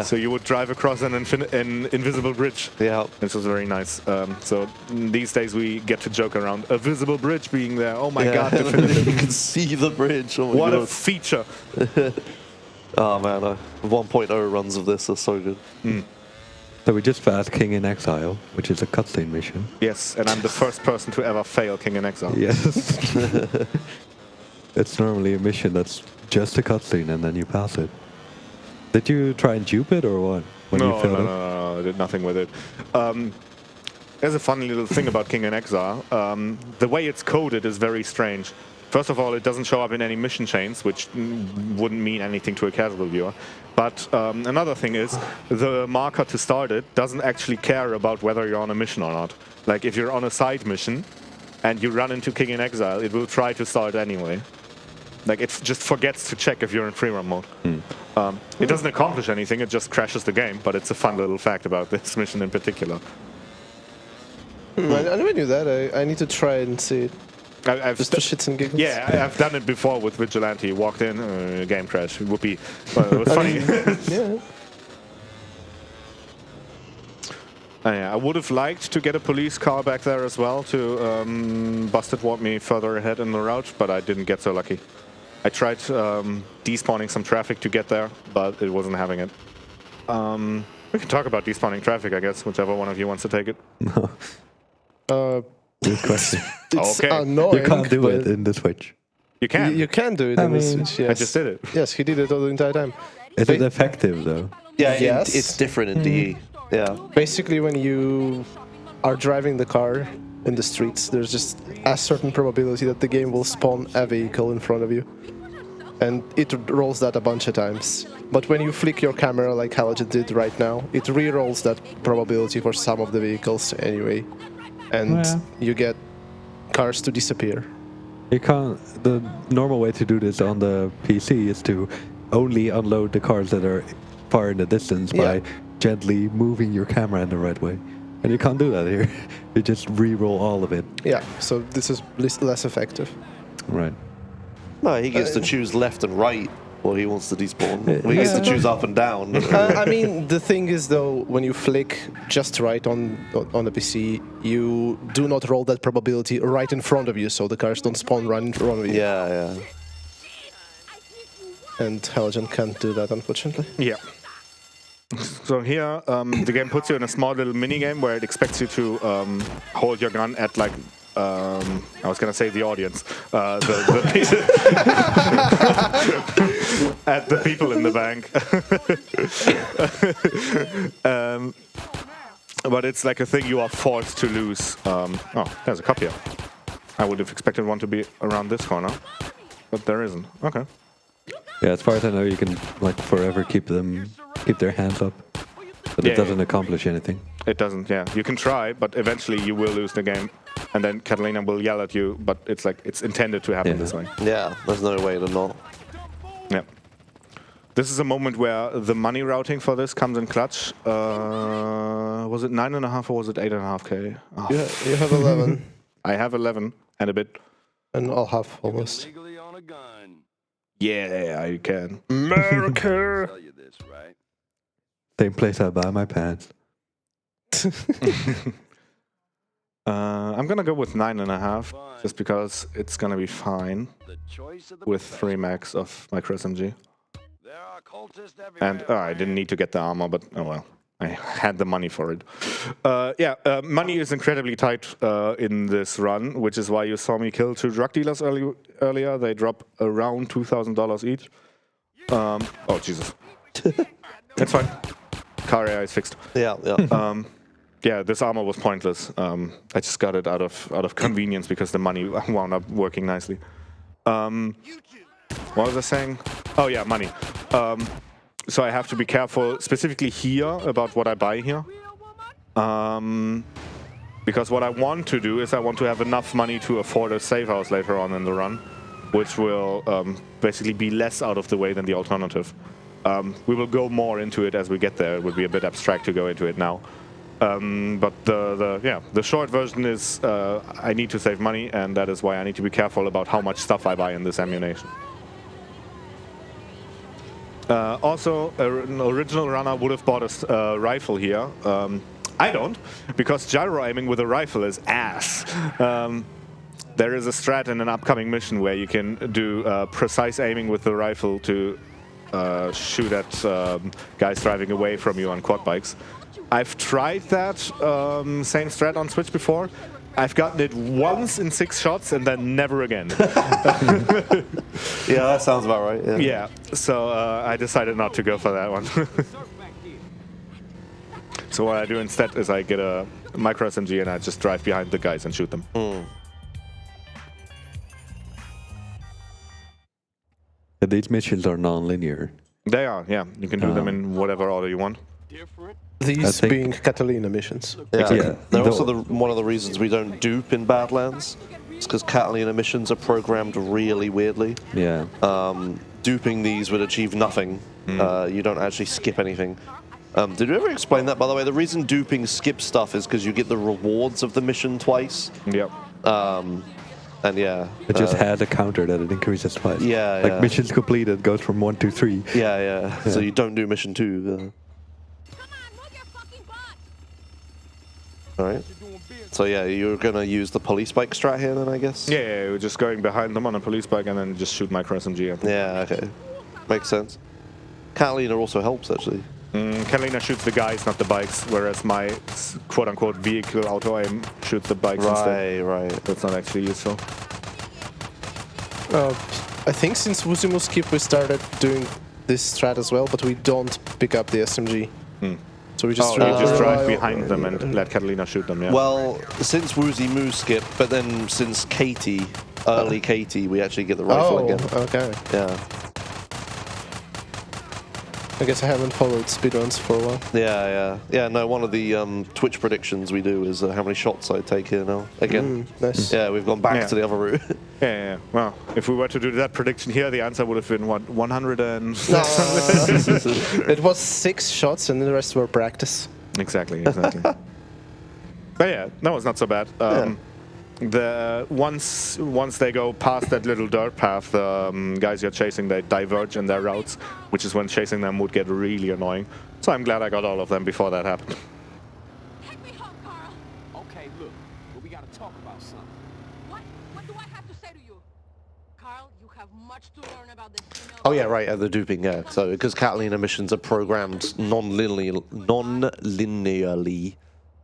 So you would drive across an invisible bridge. Yeah. This was very nice. So these days we get to joke around a visible bridge being there. Oh my god, you can see the bridge. Oh my what god. a feature. Oh man, 1.0 runs of this are so good. So we just passed King in Exile, which is a cutscene mission. Yes, and I'm the first person to ever fail King in Exile. Yes. It's normally a mission that's just a cutscene and then you pass it. Did you try and dupe it or what? No, I did nothing with it. There's a funny little thing about King in Exile. The way it's coded is very strange. First of all, it doesn't show up in any mission chains, which wouldn't mean anything to a casual viewer. But another thing is, the marker to start it doesn't actually care about whether you're on a mission or not. Like, if you're on a side mission and you run into King in Exile, it will try to start anyway. Like, it just forgets to check if you're in free run mode. It doesn't accomplish anything, it just crashes the game, but it's a fun little fact about this mission in particular. I never knew that. I need to try and see it. Just for shits and giggles. Yeah, I've done it before with Vigilante. Walked in, game crash. It would be, it was funny. Yeah. I would have liked to get a police car back there as well to bust it, walk me further ahead in the route, but I didn't get so lucky. I tried despawning some traffic to get there, but it wasn't having it. We can talk about despawning traffic, I guess, whichever one of you wants to take it. Good question. It's Okay. annoying. You can't do it in the Switch. You can. You can do it in the Switch, yes. I just did it. Yes, he did it all the entire time. Is it effective though? Yeah, Yes. it's different in DE. Yeah. Basically, when you are driving the car in the streets, there's just a certain probability that the game will spawn a vehicle in front of you. And it rolls that a bunch of times. But when you flick your camera like Halogen did right now, it re-rolls that probability for some of the vehicles anyway. And you get cars to disappear. You can't. The normal way to do this on the PC is to only unload the cars that are far in the distance by gently moving your camera in the right way. And you can't do that here. You just re-roll all of it. Yeah, so this is less effective. Right. No, he gets to choose left and right what he wants to despawn. He gets to choose up and down. I mean, the thing is, though, when you flick just right on the PC, you do not roll that probability right in front of you, so the cars don't spawn right in front of you. Yeah. and Halogen can't do that, unfortunately. Yeah. So here, the game puts you in a small little mini game where it expects you to hold your gun at like. I was gonna say the audience, at the people in the bank. But it's like a thing you are forced to lose. Oh, there's a cop here. I would have expected one to be around this corner, but there isn't. Okay. Yeah, as far as I know, you can like forever keep their hands up, but it doesn't accomplish anything. It doesn't. Yeah, you can try, but eventually you will lose the game, and then Catalina will yell at you. But it's like it's intended to happen this way. Yeah, there's no way to not. Yeah. This is a moment where the money routing for this comes in clutch. Was it 9.5 or was it 8.5K? Oh. You have 11. I have 11 and a bit. And I'll have almost. Legally on a gun. Yeah, I can. America! Tell you this, right? Same place I buy my pants. I'm gonna go with 9.5, just because it's gonna be fine with 3 max of micro SMG. And I didn't need to get the armor, but oh well. I had the money for it. Money is incredibly tight in this run, which is why you saw me kill 2 drug dealers earlier. They drop around $2,000 each. Oh, Jesus. That's fine. Car AI is fixed. Yeah. Yeah, this armor was pointless. I just got it out of convenience because the money wound up working nicely. What was I saying? Oh yeah, money. So I have to be careful, specifically here, about what I buy here. Because what I want to do is I want to have enough money to afford a safe house later on in the run, which will basically be less out of the way than the alternative. We will go more into it as we get there. It would be a bit abstract to go into it now. But the short version is I need to save money, and that is why I need to be careful about how much stuff I buy in this ammunition. Also, an original runner would have bought a rifle here. I don't, because gyro aiming with a rifle is ass. There is a strat in an upcoming mission where you can do precise aiming with the rifle to shoot at guys driving away from you on quad bikes. I've tried that same strat on Switch before. I've gotten it once in 6 shots and then never again. Yeah, that sounds about right. Yeah, so I decided not to go for that one. So what I do instead is I get a micro SMG and I just drive behind the guys and shoot them. These missions are non-linear. They are, yeah. You can do them in whatever order you want. These being Catalina missions. Yeah. They're also one of the reasons we don't dupe in Badlands. It's because Catalina missions are programmed really weirdly. Yeah. Duping these would achieve nothing. You don't actually skip anything. Did you ever explain that, by the way? The reason duping skips stuff is because you get the rewards of the mission twice. Yep. And yeah. It just has a counter that it increases twice. Yeah, like missions completed goes from 1 to 3. Yeah. So you don't do mission 2. Alright. So yeah, you're gonna use the police bike strat here then, I guess? Yeah, we're just going behind them on a police bike and then just shoot micro SMG at them. Yeah, okay. Makes sense. Catalina also helps, actually. Catalina shoots the guys, not the bikes, whereas my quote-unquote vehicle auto-aim shoots the bikes instead. Right. That's not actually useful. I think since Wuzimu Skip we started doing this strat as well, but we don't pick up the SMG. So we just, drive behind them and let Catalina shoot them, yeah. Well, since Woozy Moo Skip, but then since Katie, early Katie, we actually get the rifle again. Okay. Yeah. I guess I haven't followed speedruns for a while. Yeah, no, one of the Twitch predictions we do is how many shots I take here now. Again. Nice. Yeah, we've gone back to the other route. Yeah. Well, if we were to do that prediction here, the answer would have been, what, 100 and... It was 6 shots and the rest were practice. Exactly. But yeah, that was not so bad. Once they go past that little dirt path, the guys you're chasing, they diverge in their routes, which is when chasing them would get really annoying. So I'm glad I got all of them before that happened. Take me home, Carl. Okay, look, but we gotta talk about something. What do I have to say to you? Carl, you have much to learn about the female. Oh yeah, right. The duping, yeah. So because Catalina missions are programmed non-linearly,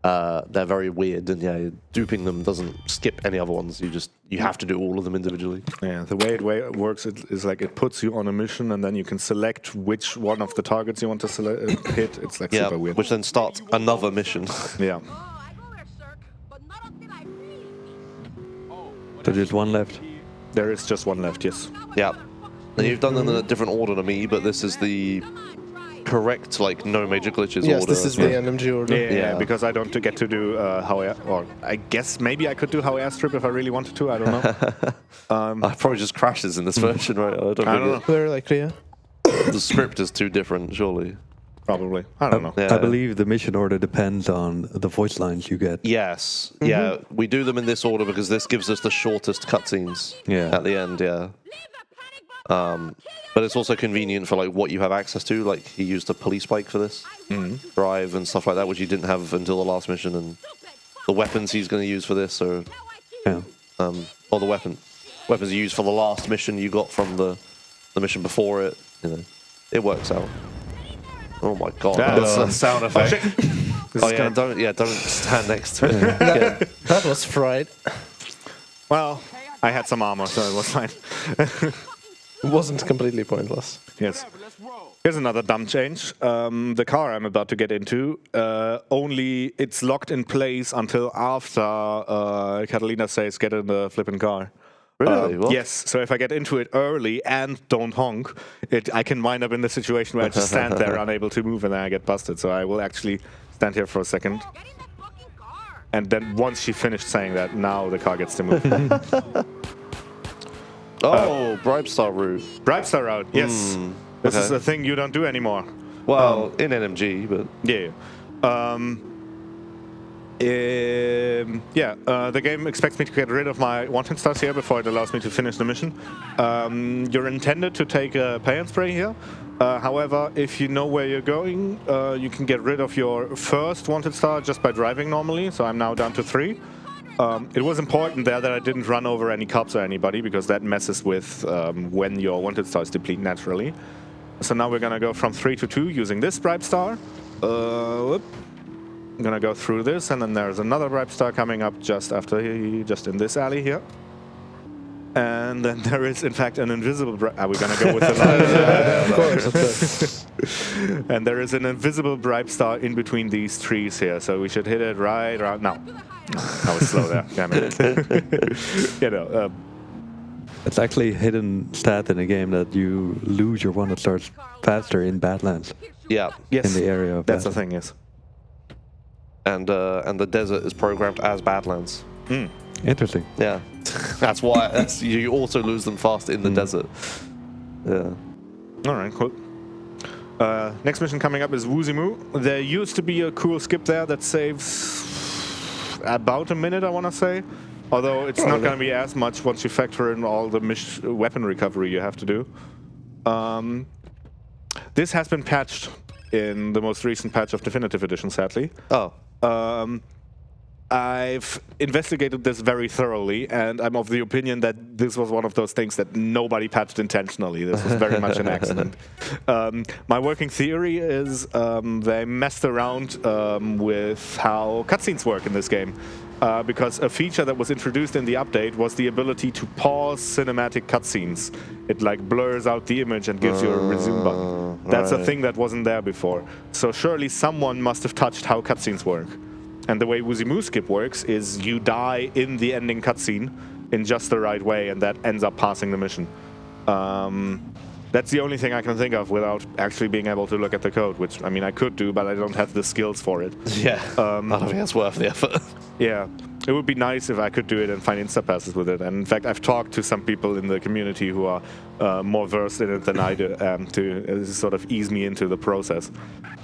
they're very weird, and yeah, duping them doesn't skip any other ones. You have to do all of them individually. Yeah, the way it works is like it puts you on a mission, and then you can select which one of the targets you want to hit. It's like super weird. Which then starts another mission. Yeah. Oh, I go there, sir, but not until I finish. So there's one left. There is just one left, yes. Yeah. And you've done them in a different order to me, but this is the correct, like, no major glitches Yes, order. this is the NMG order. Yeah, because I don't get to do or I guess maybe I could do how airstrip if I really wanted to. I don't know. Probably just crashes in this version, right? I don't know. Very likely, yeah. The script is too different, surely. Probably. I don't know. Yeah. I believe the mission order depends on the voice lines you get. Yes. Yeah, we do them in this order because this gives us the shortest cutscenes at the end, yeah. But it's also convenient for like what you have access to. Like he used a police bike for this, drive and stuff like that, which he didn't have until the last mission. And the weapons he's going to use for this are, or the weapons you use for the last mission you got from the mission before it. You know, it works out. Oh my god, that's a sound effect. Don't stand next to it. That was fried. Well, I had some armor, so it was fine. It wasn't completely pointless. Yes. Here's another dumb change. The car I'm about to get into, only it's locked in place until after Catalina says get in the flipping car. Really? What? Yes. So if I get into it early and don't honk, I can wind up in the situation where I just stand there unable to move and then I get busted. So I will actually stand here for a second. And then once she finished saying that, now the car gets to move. Bribestar route. Bribestar route, yes. This is a thing you don't do anymore. Well, in NMG, but... Yeah. The game expects me to get rid of my wanted stars here before it allows me to finish the mission. You're intended to take a pay and spray here. However, if you know where you're going, you can get rid of your first wanted star just by driving normally. So I'm now down to 3. It was important there that I didn't run over any cops or anybody because that messes with when your wanted stars deplete naturally. So now we're gonna go from 3 to 2 using this bribe star. I'm gonna go through this, and then there's another bribe star coming up just after just in this alley here. And then there is, in fact, an invisible bribe. Are we gonna go with the line? Of course. And there is an invisible bribe star in between these trees here, so we should hit it right around now. I was slow there. Damn it. It's actually a hidden stat in the game that you lose your wanted stars faster in Badlands. Yeah. Yes. In the area of That's the Badlands. thing, yes. And the desert is programmed as Badlands. Interesting. Yeah. That's why you also lose them fast in the desert. Yeah. All right, cool. Next mission coming up is Wuzimu. There used to be a cool skip there that saves about a minute, I want to say. Although it's not going to be as much once you factor in all the weapon recovery you have to do. This has been patched in the most recent patch of Definitive Edition, sadly. Oh. I've investigated this very thoroughly, and I'm of the opinion that this was one of those things that nobody patched intentionally. This was very much an accident. My working theory is they messed around with how cutscenes work in this game. Because a feature that was introduced in the update was the ability to pause cinematic cutscenes. It like blurs out the image and gives you a resume button. That's a thing that wasn't there before. So surely someone must have touched how cutscenes work. And the way Wuzimu skip works is you die in the ending cutscene in just the right way, and that ends up passing the mission. That's the only thing I can think of without actually being able to look at the code, which, I mean, I could do, but I don't have the skills for it. Yeah, I don't think that's worth the effort. Yeah, it would be nice if I could do it and find instapasses with it. And in fact, I've talked to some people in the community who are more versed in it than I do to sort of ease me into the process.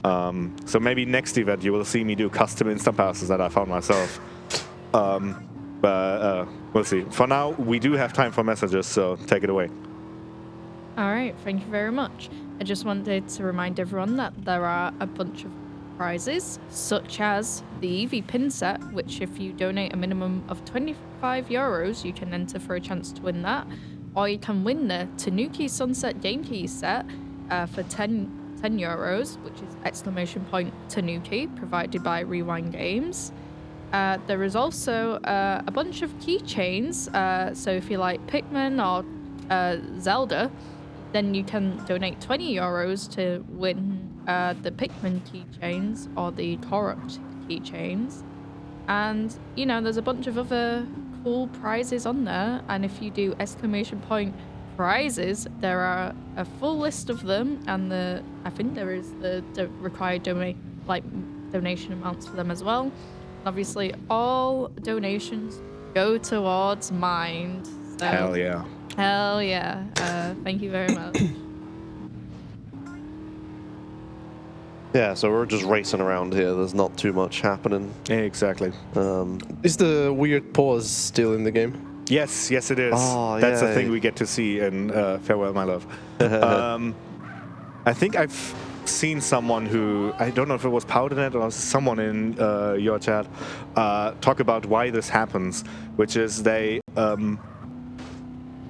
So maybe next event you will see me do custom instapasses that I found myself. But we'll see. For now, we do have time for messages, so take it away. All right, thank you very much. I just wanted to remind everyone that there are a bunch of prizes, such as the EV pin set, which if you donate a minimum of €25, you can enter for a chance to win that. or you can win the Tanuki Sunset Game Key set for 10 euros, which is !Tanuki, provided by Rewind Games. There is also a bunch of keychains, so if you like Pikmin or Zelda, then you can donate 20 euros to win the Pikmin keychains or the Korok keychains. And, you know, there's a bunch of other cool prizes on there, and if you do !Prizes, there are a full list of them, and I think there is the required donation amounts for them as well. Obviously, all donations go towards Mind. So, Hell yeah. Hell yeah. Thank you very much. Yeah, so we're just racing around here. There's not too much happening. Exactly. Is the weird pause still in the game? Yes, it is. Oh, That's yeah. the thing we get to see in Farewell, My Love. I think I've seen someone who, I don't know if it was Powdernet or someone in your chat, talk about why this happens, which is they...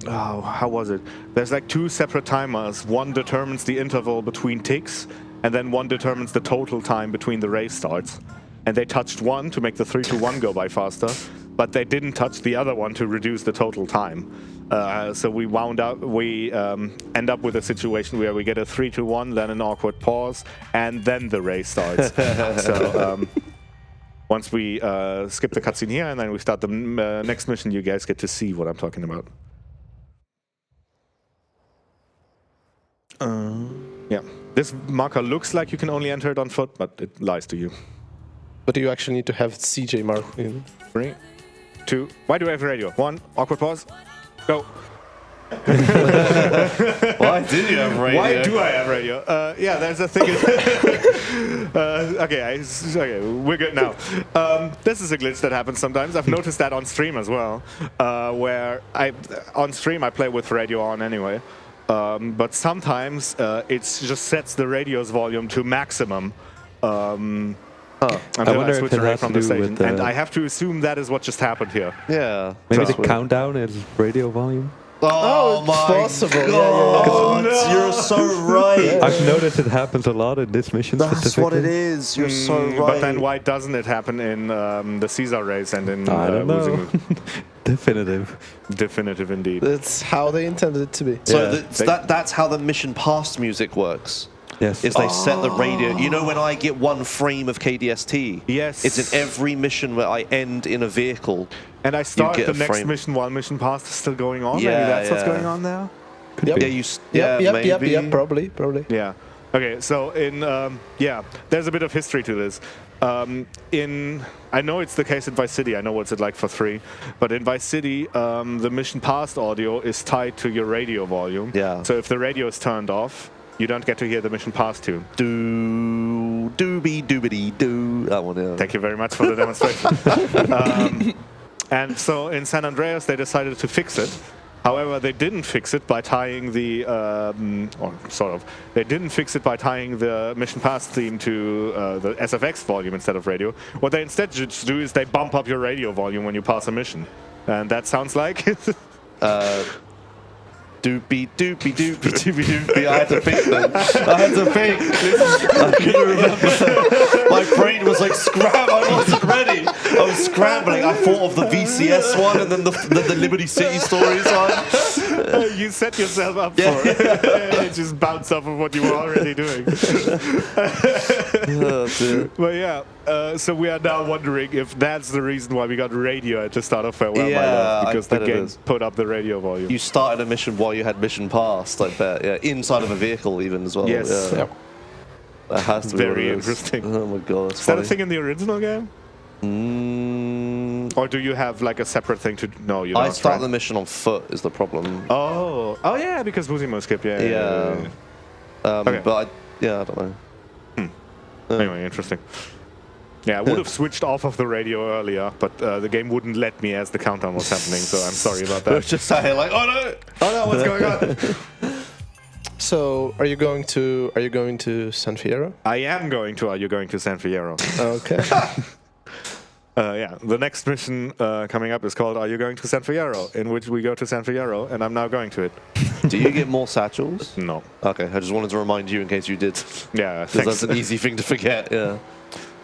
how was it? There's like 2 separate timers. One determines the interval between ticks, and then one determines the total time between the race starts. And they touched one to make the 3-to-1 go by faster, but they didn't touch the other one to reduce the total time. So we end up with a situation where we get a 3-to-1, then an awkward pause, and then the race starts. So once we skip the cutscene here and then we start the next mission, you guys get to see what I'm talking about. Yeah, this marker looks like you can only enter it on foot, but it lies to you. But you actually need to have CJ mark in. 3, 2. Why do I have a radio? 1. Awkward pause. Go. Why did you have radio? Why do I have radio? Yeah, there's a thing. Okay, we're good now. This is a glitch that happens sometimes. I've noticed that on stream as well, where on stream I play with radio on anyway. But sometimes it just sets the radio's volume to maximum. Until I switch away from the station. And I have to assume that is what just happened here. Yeah. Maybe the countdown is radio volume? Oh my possible. God. no. You're so right. I've noticed it happens a lot in this mission That's specifically. what it is. You're so right. But then why doesn't it happen in the Caesar race and in I don't know. Wuzingu? Definitive Indeed. That's how they intended it to be. So Yeah. that's how the mission past music works. Yes. Is they set the radio. You know when I get 1 frame of KDST? Yes. It's in every mission where I end in a vehicle. And I start get the a next frame. mission while mission past is still going on. Yeah, Maybe that's what's yeah. going on there. Yep. Yeah, maybe. Yep, probably. Yeah. Okay, so there's a bit of history to this. I know it's the case in Vice City, I know what's it like for 3, but in Vice City, the mission past audio is tied to your radio volume. Yeah. So if the radio is turned off, you don't get to hear the mission past tune. Doobity-doo. That one, yeah. Thank you very much for the demonstration. And so in San Andreas, they decided to fix it. However, they didn't fix it by tying the, they didn't fix it by tying the mission pass theme to the SFX volume instead of radio. What they instead just do is they bump up your radio volume when you pass a mission. And that sounds like... Doopy. I had to pick them. I couldn't remember. My brain was like, I wasn't ready. I was scrambling. I thought of the VCS one and then the Liberty City Stories one. You set yourself up for it. It just bounced off of what you were already doing. Oh, dear. But yeah, so we are now wondering if that's the reason why we got radio at the start of Farewell, My Love, because the game put up the radio volume. You started a mission while you had mission passed, I bet. Yeah, inside of a vehicle even as well. Yes. Yeah. Yep. That has to be Very what it is. interesting. Oh my god. Is that a thing in the original game? Or do you have like a separate thing to... No, you don't. I start the mission on foot is the problem. Oh yeah, because Wuzingu skip, yeah. Okay. But I don't know. Anyway, interesting. Yeah, I would have switched off of the radio earlier, but the game wouldn't let me as the countdown was happening, so I'm sorry about that. Just saying like, oh no, what's going on? So, are you going to San Fierro? I am going to. Are you going to San Fierro? Okay. Yeah, the next mission coming up is called Are You Going to San Fierro? In which we go to San Fierro, and I'm now going to it. Do you get more satchels? No. Okay, I just wanted to remind you in case you did. Yeah, Because that's an easy thing to forget, yeah.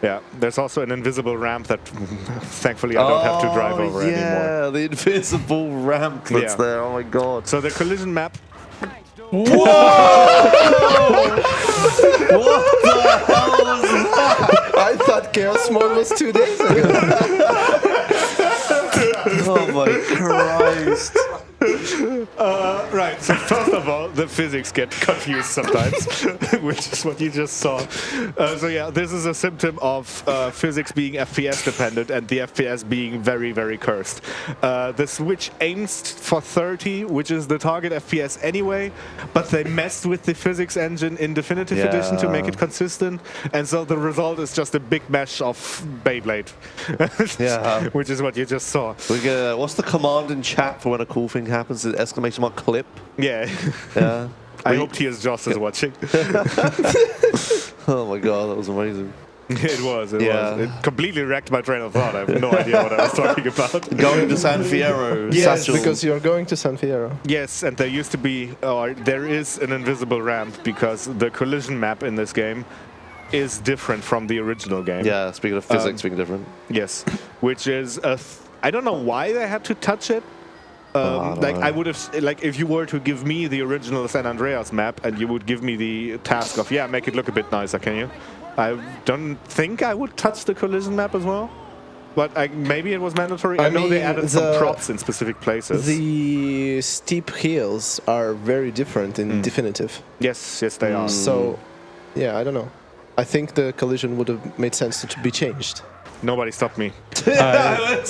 Yeah, there's also an invisible ramp that thankfully I don't have to drive over anymore. Yeah, the invisible ramp that's there, oh my god. So the collision map... Whoa! What the hell was that? I thought Chaos Mode was 2 days ago. Oh my Christ. Right, so first of all, the physics get confused sometimes, which is what you just saw. So yeah, this is a symptom of physics being FPS dependent and the FPS being very, very cursed. The Switch aims for 30, which is the target FPS anyway, but they messed with the physics engine in Definitive Edition to make it consistent, and so the result is just a big mesh of Beyblade, which is what you just saw. What's the command in chat for when a cool thing happens? Is exclamation mark clip? Yeah. Yeah. I hope T.S. Joss is watching. Oh my god, that was amazing. It was. It completely wrecked my train of thought. I have no idea what I was talking about. Going to San Fierro. Yes, because you're going to San Fierro. Yes, and there used to be, or there is an invisible ramp because the collision map in this game is different from the original game. Yeah, speaking of physics being different. Yes, which is I don't know why they had to touch it. I would have, like, if you were to give me the original San Andreas map and you would give me the task of, make it look a bit nicer, can you? I don't think I would touch the collision map as well, but maybe it was mandatory. I know they added some props in specific places. The steep hills are very different in Definitive. Yes, they are. So, yeah, I don't know. I think the collision would have made sense to be changed. Nobody stopped me. I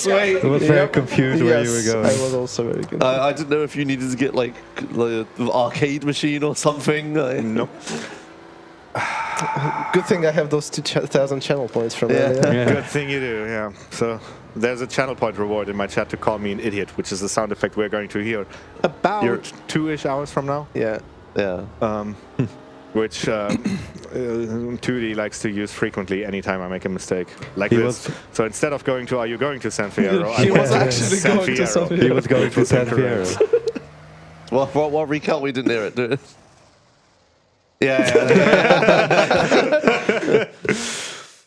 was very confused where you were going. I was also very confused. I didn't know if you needed to get like an arcade machine or something. Nope. Good thing I have those 2,000 channel points from earlier. Good thing you do, yeah. So there's a channel point reward in my chat to call me an idiot, which is the sound effect we're going to hear about 2-ish hours from now. Yeah. Which 2D likes to use frequently anytime I make a mistake. Like this. So instead of going to Are You Going to San Fierro? He was actually going to San Fierro. He was going to San Fierro. What recount we didn't hear it, dude? Yeah.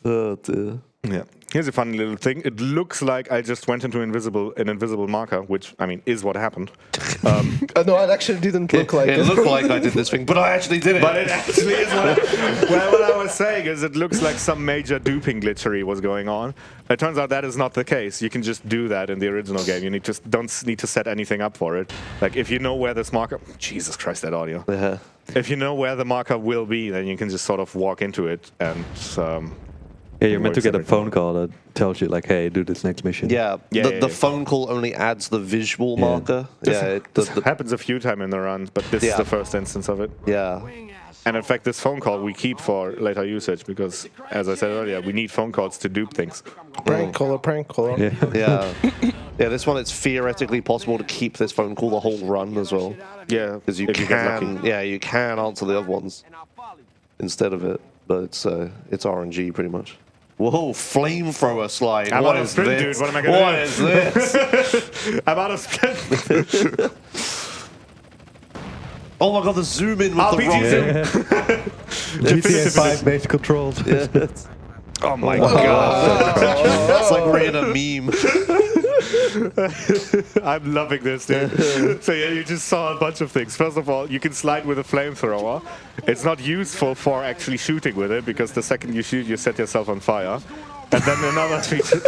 Oh dear. Yeah. Here's a funny little thing. It looks like I just went into an invisible marker, which, I mean, is what happened. No, it actually didn't look like it. It looked like I did this thing, but I actually did it. But it actually is what I was saying is it looks like some major duping glitchery was going on. It turns out that is not the case. You can just do that in the original game. You don't need to set anything up for it. Like, if you know where this marker... Jesus Christ, that audio. Yeah. If you know where the marker will be, then you can just sort of walk into it and... Yeah, you're meant to get a phone call that tells you, like, hey, do this next mission. Yeah, the phone call only adds the visual marker. This happens a few times in the run, but this is the first instance of it. Yeah. And in fact, this phone call we keep for later usage because, as I said earlier, we need phone calls to dupe things. Prank caller. Yeah. This one, it's theoretically possible to keep this phone call the whole run as well. Yeah, because you can answer the other ones instead of it, but it's RNG pretty much. Whoa, flamethrower slide. I'm what out of is sprint, this? dude. What am I going to do? What is this? I'm out of sprint. Oh my god, the zoom in with RPG the GTA 5 base controls. Oh my god. That's like we're in a meme. I'm loving this, dude. So yeah, you just saw a bunch of things. First of all, you can slide with a flamethrower. It's not useful for actually shooting with it because the second you shoot, you set yourself on fire. And then another feature.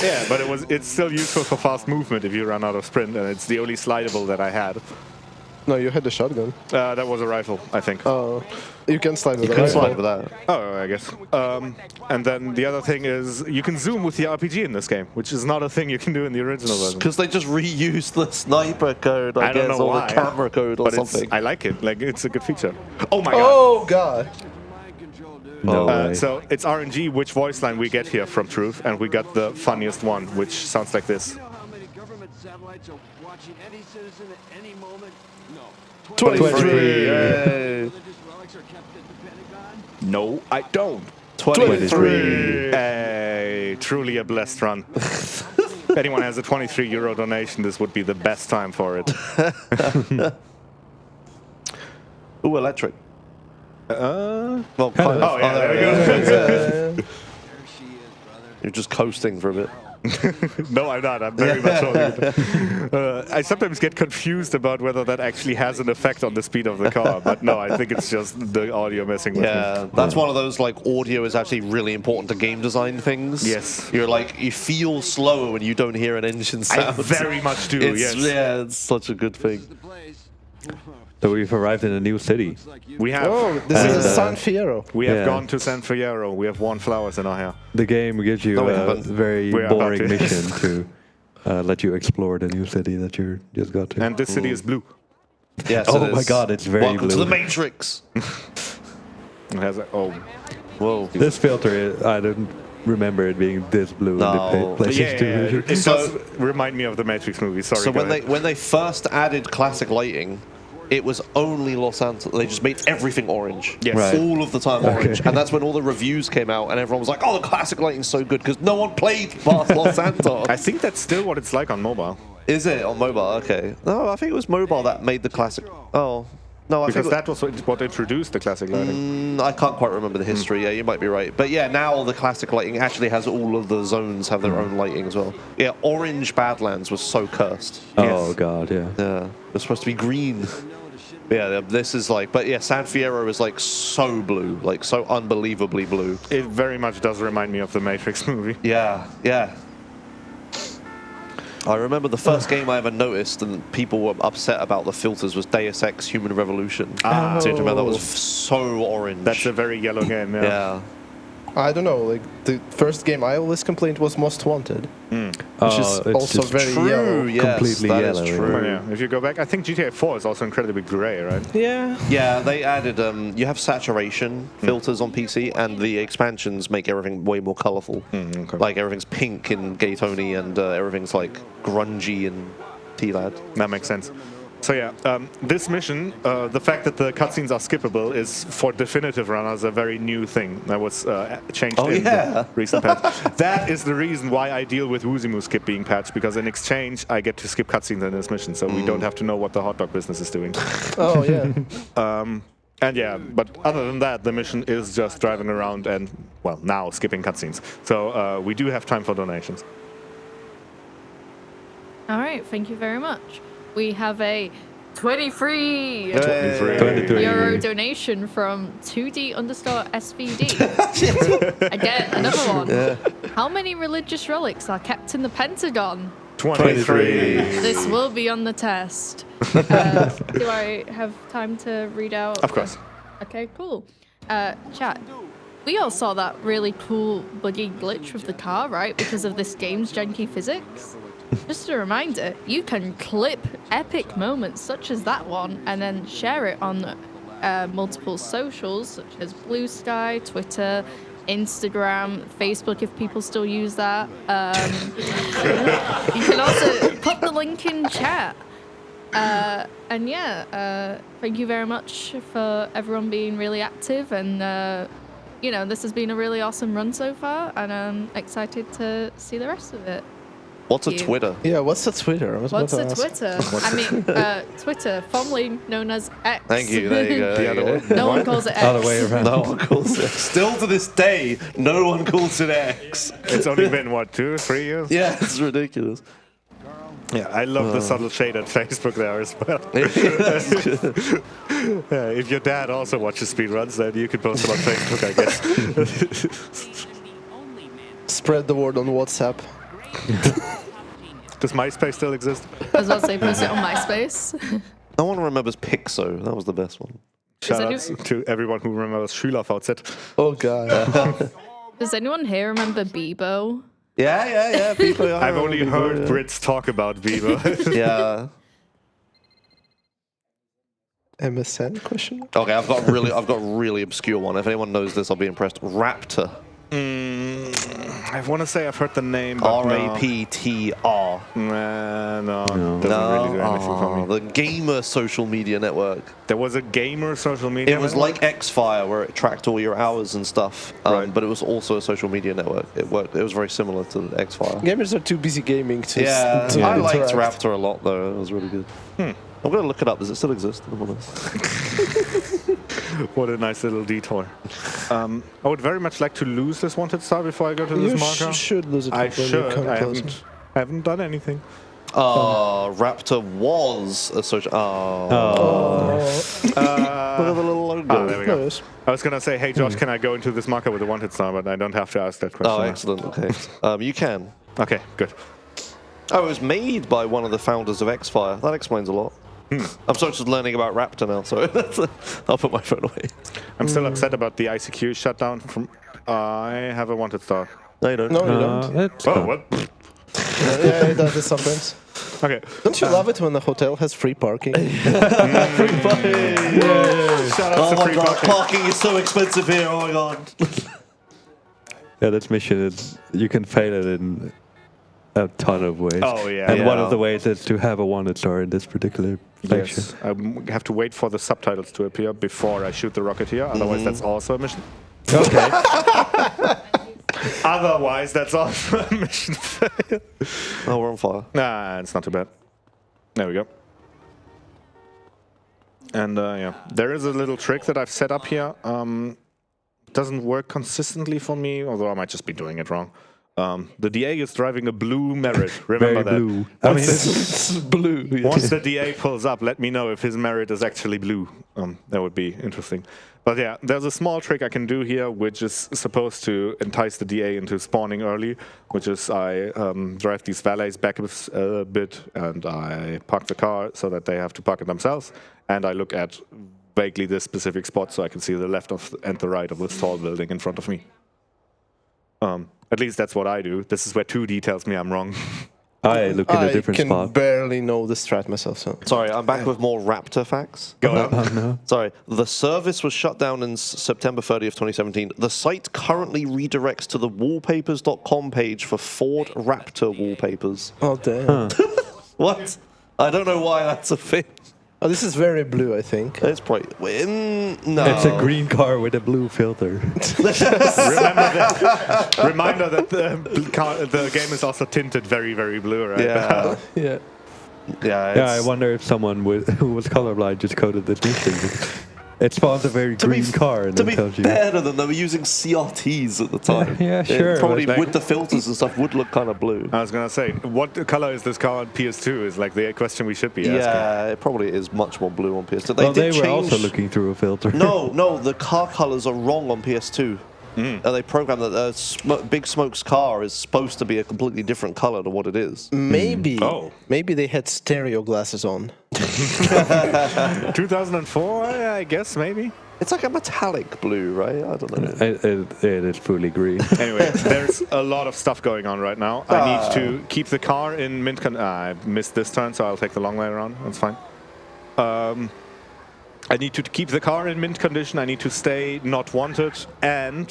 Yeah, but it's still useful for fast movement if you run out of sprint, and it's the only slidable that I had. No, you had the shotgun. That was a rifle, I think. Oh, you can slide with that. You can slide with that. Oh, I guess. And then the other thing is you can zoom with the RPG in this game, which is not a thing you can do in the original version. Because they just reused the sniper code, I guess, don't know or why, the camera code or something. I like it. Like, it's a good feature. Oh my god. Oh god. No so it's RNG which voice line we get here from Truth, and we got the funniest one, which sounds like this. 23. No, I don't. 23. Hey, truly a blessed run. If anyone has a 23 euro donation, this would be the best time for it. Ooh, electric. Well, kind of. Oh, yeah, there we go. You're just coasting for a bit. No, I'm not. I'm very much holding. I sometimes get confused about whether that actually has an effect on the speed of the car, but no, I think it's just the audio messing with me. Yeah, that's one of those, like, audio is actually really important to game design things. Yes. You're like, you feel slower when you don't hear an engine sound. I very much do, yes. Yeah, it's such a good thing. So we've arrived in a new city. We have. Oh, this is San Fierro. We have gone to San Fierro. We have worn flowers in our hair. The game gives you a very boring mission to let you explore the new city that you just got to. And this city is blue. Yes, oh my god, it's very Welcome blue. to the Matrix. It has a, oh. Whoa. This filter, I don't remember it being this blue in the PlayStation 2 version. It does remind me of the Matrix movie. Sorry. So when they first added classic lighting, it was only Los Santos. They just made everything orange. Yes. Right. All of the time orange. And that's when all the reviews came out and everyone was like, oh, the classic lighting's so good because no one played past Los Santos. I think that's still what it's like on mobile. Is it on mobile? Okay. No, I think it was mobile that made the classic. Oh. No, I because think that was what introduced the classic lighting. I can't quite remember the history. Yeah, you might be right. But yeah, now the classic lighting actually has all of the zones have their own lighting as well. Yeah, orange Badlands was so cursed. Oh god, yeah. Yeah, it's supposed to be green. Yeah, this is like, but yeah, San Fierro is like so blue, like so unbelievably blue. It very much does remind me of the Matrix movie. Yeah, yeah. I remember the first game I ever noticed and people were upset about the filters was Deus Ex Human Revolution. Ah. So you remember that was so orange. That's a very yellow game, Yeah. I don't know, like the first game I always complained was Most Wanted, which is it's also just very True, yellow. yes, completely that yellow, is yeah. true. Well, yeah. If you go back, I think GTA 4 is also incredibly grey, right? Yeah. Yeah, they added, you have saturation filters on PC, and the expansions make everything way more colourful. Okay. Like, everything's pink in Gay Tony, and everything's, like, grungy in T-Lad. That makes sense. So yeah, this mission, the fact that the cutscenes are skippable is for definitive runners a very new thing that was changed in the recent patch. That is the reason why I deal with Wuzimu skip being patched, because in exchange I get to skip cutscenes in this mission, so we don't have to know what the hot dog business is doing. Oh yeah. And yeah, but other than that, the mission is just driving around and, well, now skipping cutscenes. So we do have time for donations. All right, thank you very much. We have a 23 euro donation from 2D_SVD. Again, another one. Yeah. How many religious relics are kept in the Pentagon? 23. This will be on the test. Do I have time to read out? Of course. Okay, cool. Chat. We all saw that really cool buggy glitch with the car, right? Because of this game's janky physics. Just a reminder, you can clip epic moments such as that one and then share it on multiple socials such as Blue Sky, Twitter, Instagram, Facebook if people still use that. You can also put the link in chat. And yeah, thank you very much for everyone being really active and you know, this has been a really awesome run so far and I'm excited to see the rest of it. What's a Twitter? Yeah, what's a Twitter? What's a Twitter? I mean, Twitter, formerly known as X. Thank you, there you go. The other way. No one calls it X. Other way around. No one calls it. Still to this day, no one calls it X. It's only been, what, 2 or 3 years? Yeah, it's ridiculous. Yeah, I love the subtle shade at Facebook there as well. If your dad also watches speedruns, then you can post them on Facebook, I guess. Spread the word on WhatsApp. Does MySpace still exist? I was about to say, post it on MySpace. No one remembers Pixo. That was the best one. Shout out to everyone who remembers SchülerVZ. Oh god. Does anyone here remember Bebo? Yeah. People I've only heard Brits talk about Bebo. Yeah. MSN question? Okay, I've got a really obscure one. If anyone knows this, I'll be impressed. Raptor. I want to say I've heard the name, but RAPTR. No, doesn't really do anything for me. The gamer social media network. There was a gamer social media. It was network? like Xfire, where it tracked all your hours and stuff, Right. but it was also a social media network. It worked. It was very similar to Xfire. Gamers are too busy gaming to. Yeah, to I liked interact. Raptor a lot though. It was really good. I'm gonna look it up. Does it still exist? I'm honest. What a nice little detour. I would very much like to lose this wanted star before I go to this You marker. should lose it. I when you should. come I closer. haven't done anything. Raptor was a social. Look at the little logo. There we go. Nice. I was gonna say, hey Josh, can I go into this marker with a wanted star? But I don't have to ask that question. Oh, excellent. Okay, you can. Okay, good. Oh, it was made by one of the founders of Xfire. That explains a lot. I'm sort of learning about Raptor now, so I'll put my phone away. I'm still upset about the ICQ shutdown. I have a wanted star. No, you don't. No, you don't. That's Oh, what? Yeah, it does it sometimes. Okay. Don't you love it when the hotel has free parking? Shout out Oh to my free god, parking. parking is so expensive here. Oh my god. Yeah, this mission is you can fail it in a ton of ways. Oh, yeah. And one Yeah. of the ways is to have a wanted star in this particular section. Yes, I have to wait for the subtitles to appear before I shoot the rocketeer. Otherwise, that's also a mission. Okay. Otherwise, that's also a mission fail. Oh, we're on fire. Nah, it's not too bad. There we go. And yeah, there is a little trick that I've set up here. Doesn't work consistently for me, although I might just be doing it wrong. The DA is driving a blue Merit. Remember Very that. blue. It's blue. Yeah. Once the DA pulls up, let me know if his Merit is actually blue. That would be interesting. But yeah, there's a small trick I can do here, which is supposed to entice the DA into spawning early, which is I drive these valets back a bit, and I park the car so that they have to park it themselves, and I look at vaguely this specific spot so I can see the left and the right of this tall building in front of me. At least that's what I do. This is where 2D tells me I'm wrong. I look in a different I can spot. barely know the strat myself. So. Sorry, I'm back with more Raptor facts. Go on. Oh, no. Sorry, the service was shut down in September 30th, 2017. The site currently redirects to the wallpapers.com page for Ford Raptor wallpapers. Oh damn! What? I don't know why that's a thing. Oh, this is very blue, I think. It's probably no. It's a green car with a blue filter. Reminder that the game is also tinted very, very blue, right? Yeah, Yeah. yeah. Yeah, I wonder if someone who was colorblind just coded this mission. It spawns a very green car and to then be tells you. better than they were using CRTs at the time. Yeah, sure, It probably but- with the filters and stuff would look kind of blue. I was gonna say, what color is this car on PS2 is like the question we should be asking. Yeah, it probably is much more blue on PS2. Well, they did were also change- looking through a filter. No, the car colors are wrong on PS2. And they programmed that Big Smoke's car is supposed to be a completely different color to what it is. Maybe. Oh. Maybe they had stereo glasses on. 2004, I guess, maybe? It's like a metallic blue, right? I don't know. It is fully green. Anyway, there's a lot of stuff going on right now. I need to keep the car in mint condition. I missed this turn, so I'll take the long way around. That's fine. I need to keep the car in mint condition. I need to stay not wanted. And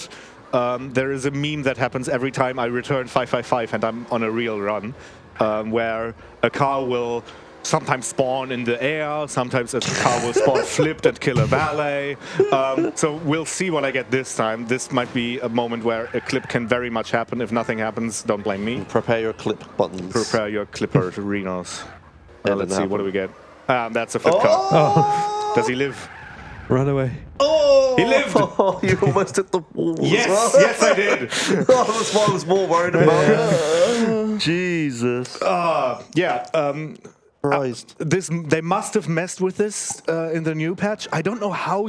there is a meme that happens every time I return 555 and I'm on a real run, where a car will sometimes spawn in the air, sometimes a car will spawn flipped and kill a valet. So we'll see what I get this time. This might be a moment where a clip can very much happen. If nothing happens, don't blame me. Prepare your clip buttons. Prepare your clipper Renos. Yeah, Let's didn't see, what do happen. we get? That's a flip car. Does he live? Run away. Oh! He lived! You almost hit the wall. Yes, yes I did. That's what I was more worried about. Jesus. Yeah, Christ. they must have messed with this in the new patch. I don't know how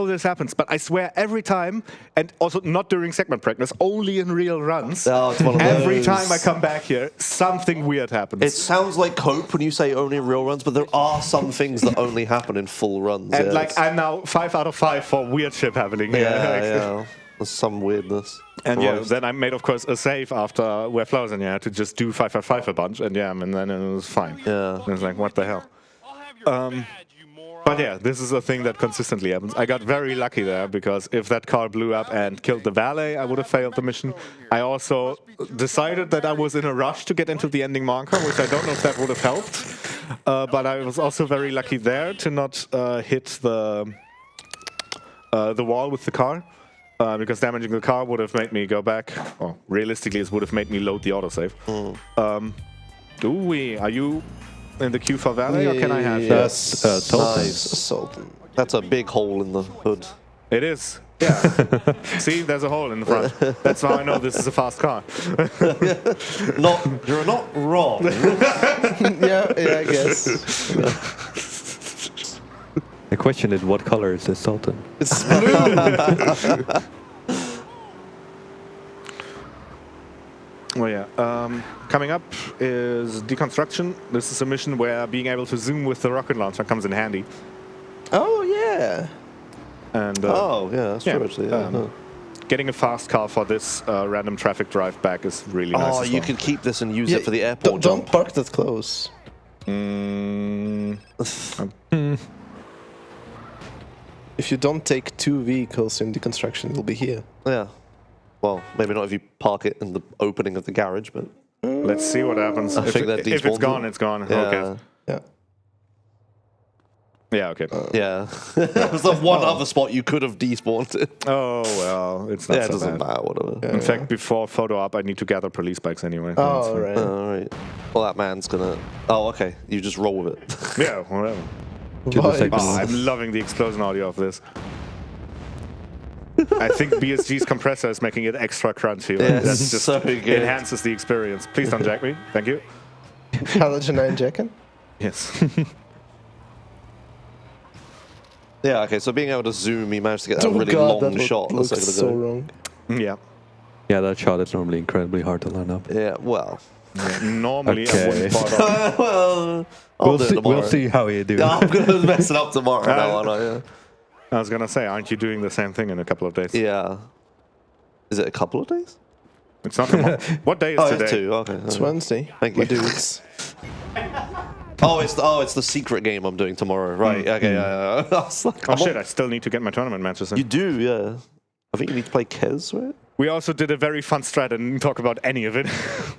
this happens, but I swear every time, and also not during segment practice, only in real runs, Oh, it's one of every those. time I come back here, something weird happens. It sounds like cope when you say only in real runs, but there are some things that only happen in full runs. and yeah, like, it's- I'm now 5 out of 5 for weird shit happening here. yeah. There's some weirdness. And yeah, Christ. then I made, of course, a save after where Flowers and yeah to just do 555 a bunch, and yeah, and then it was fine. Yeah. And it was like, what the hell? I'll have your badge, you moron. But yeah, this is a thing that consistently happens. I got very lucky there because if that car blew up and killed the valet, I would have failed the mission. I also decided that I was in a rush to get into the ending marker, which I don't know if that would have helped. But I was also very lucky there to not hit the wall with the car. Because damaging the car would have made me go back. Or realistically, it would have made me load the autosave. Are you in the queue for valet, or can I have that? Sultan. That's a big hole in the hood. It is. Yeah. See, there's a hole in the front. That's how I know this is a fast car. You're not wrong. yeah, I guess. The question is, what color is this Sultan? It's blue. Well, yeah. Coming up is deconstruction. This is a mission where being able to zoom with the rocket launcher comes in handy. Oh, yeah. And that's true, actually. Yeah. Getting a fast car for this random traffic drive back is really nice. Oh, you can keep this and use it for the airport Don't park that close. If you don't take 2 vehicles in deconstruction, it'll be here. Yeah. Well, maybe not if you park it in the opening of the garage, but... Let's see what happens. If it's gone, it's gone. Yeah. Okay. Yeah. Yeah, okay. Yeah. That was the one other spot you could have despawned it. Oh, well, it's not so it doesn't bad. matter, whatever. In fact, before photo op, I need to gather police bikes anyway. Oh, right. All right. Well, that man's gonna... Oh, okay. You just roll with it. Yeah, whatever. I'm loving the explosion audio of this. I think BSG's compressor is making it extra crunchy. Yeah, That's just so good. enhances the experience. Please don't jack me. Thank you. Halogen 9 jacking? Yes. Yeah, okay, so being able to zoom, you managed to get that really long shot. That looks so wrong. Yeah. Yeah, that shot is normally incredibly hard to line up. Yeah, well... Yeah, normally, Okay. I wouldn't bother. Well, I'll do it tomorrow. We'll see how you do. Yeah, I'm going to mess it up tomorrow. I was going to say, aren't you doing the same thing in a couple of days? Yeah. Is it a couple of days? It's not tomorrow. What day is today? It's 2, okay. It's Wednesday. Thank you. Dudes. It's the secret game I'm doing tomorrow. Right, okay. I was like, Oh shit, I still need to get my tournament matches in. You do, yeah. I think you need to play Kez, right? We also did a very fun strat and didn't talk about any of it.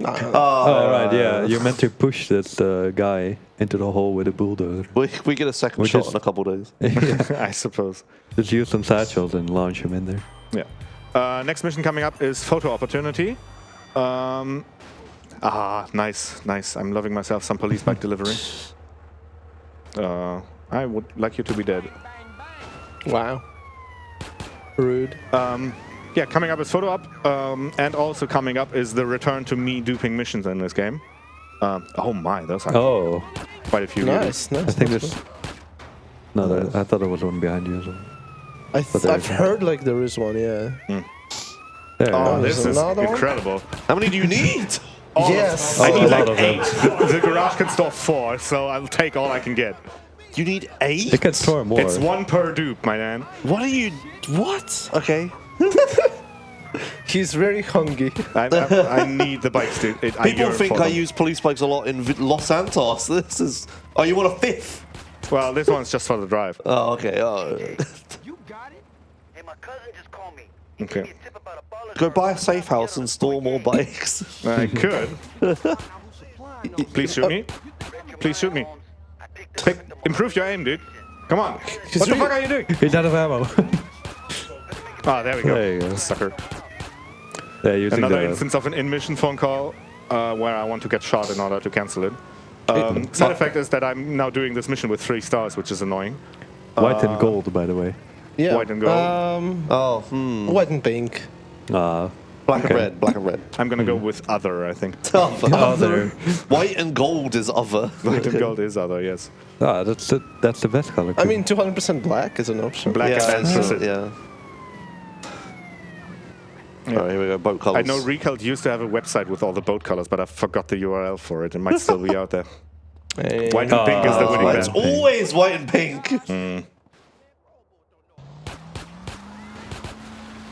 Oh, right, yeah. You're meant to push this guy into the hole with a bulldozer. We get a second shot in a couple of days. I suppose. Just use some satchels and launch him in there. Yeah. Next mission coming up is photo opportunity. Nice. I'm loving myself some police bike delivery. I would like you to be dead. Wow. Rude. Yeah, coming up is photo op, and also coming up is the return to me duping missions in this game. Oh my, those are quite a few. Nice. I think there's... No, I thought there was one behind you as well. I've heard like there is one, yeah. This is incredible. How many do you need? Yes. I need like 8. The garage can store 4, so I'll take all I can get. You need 8? It can store more. It's 1 per dupe, my man. What? Okay. He's very hungry. I need the bikes, dude. People think I use police bikes a lot in Los Santos. This is... Oh, you want a 5th? Well, this one's just for the drive. Oh, okay. Oh. You got it? Hey, my cousin just called me. Okay. Go buy a safe house and store more bikes. I could. Please shoot me. Please shoot me. Improve your aim, dude. Come on. What the fuck are you doing? He's out of ammo. There we go. There you go. Sucker. Yeah, using Another instance of an in-mission phone call where I want to get shot in order to cancel it. Side effect is that I'm now doing this mission with 3 stars, which is annoying. White and gold, by the way. Yeah. White and gold. White and pink. Black and red. Black and red. I'm gonna go with other, I think. Other. White and gold is other. White and gold is other, yes. That's the best color. I mean, 200% black is an option. Black advances it. Yeah. Alright, here we go. Boat colors. I know Recaled used to have a website with all the boat colors, but I forgot the URL for it. It might still be out there. Hey. White and pink is the winning It's band. always white and pink.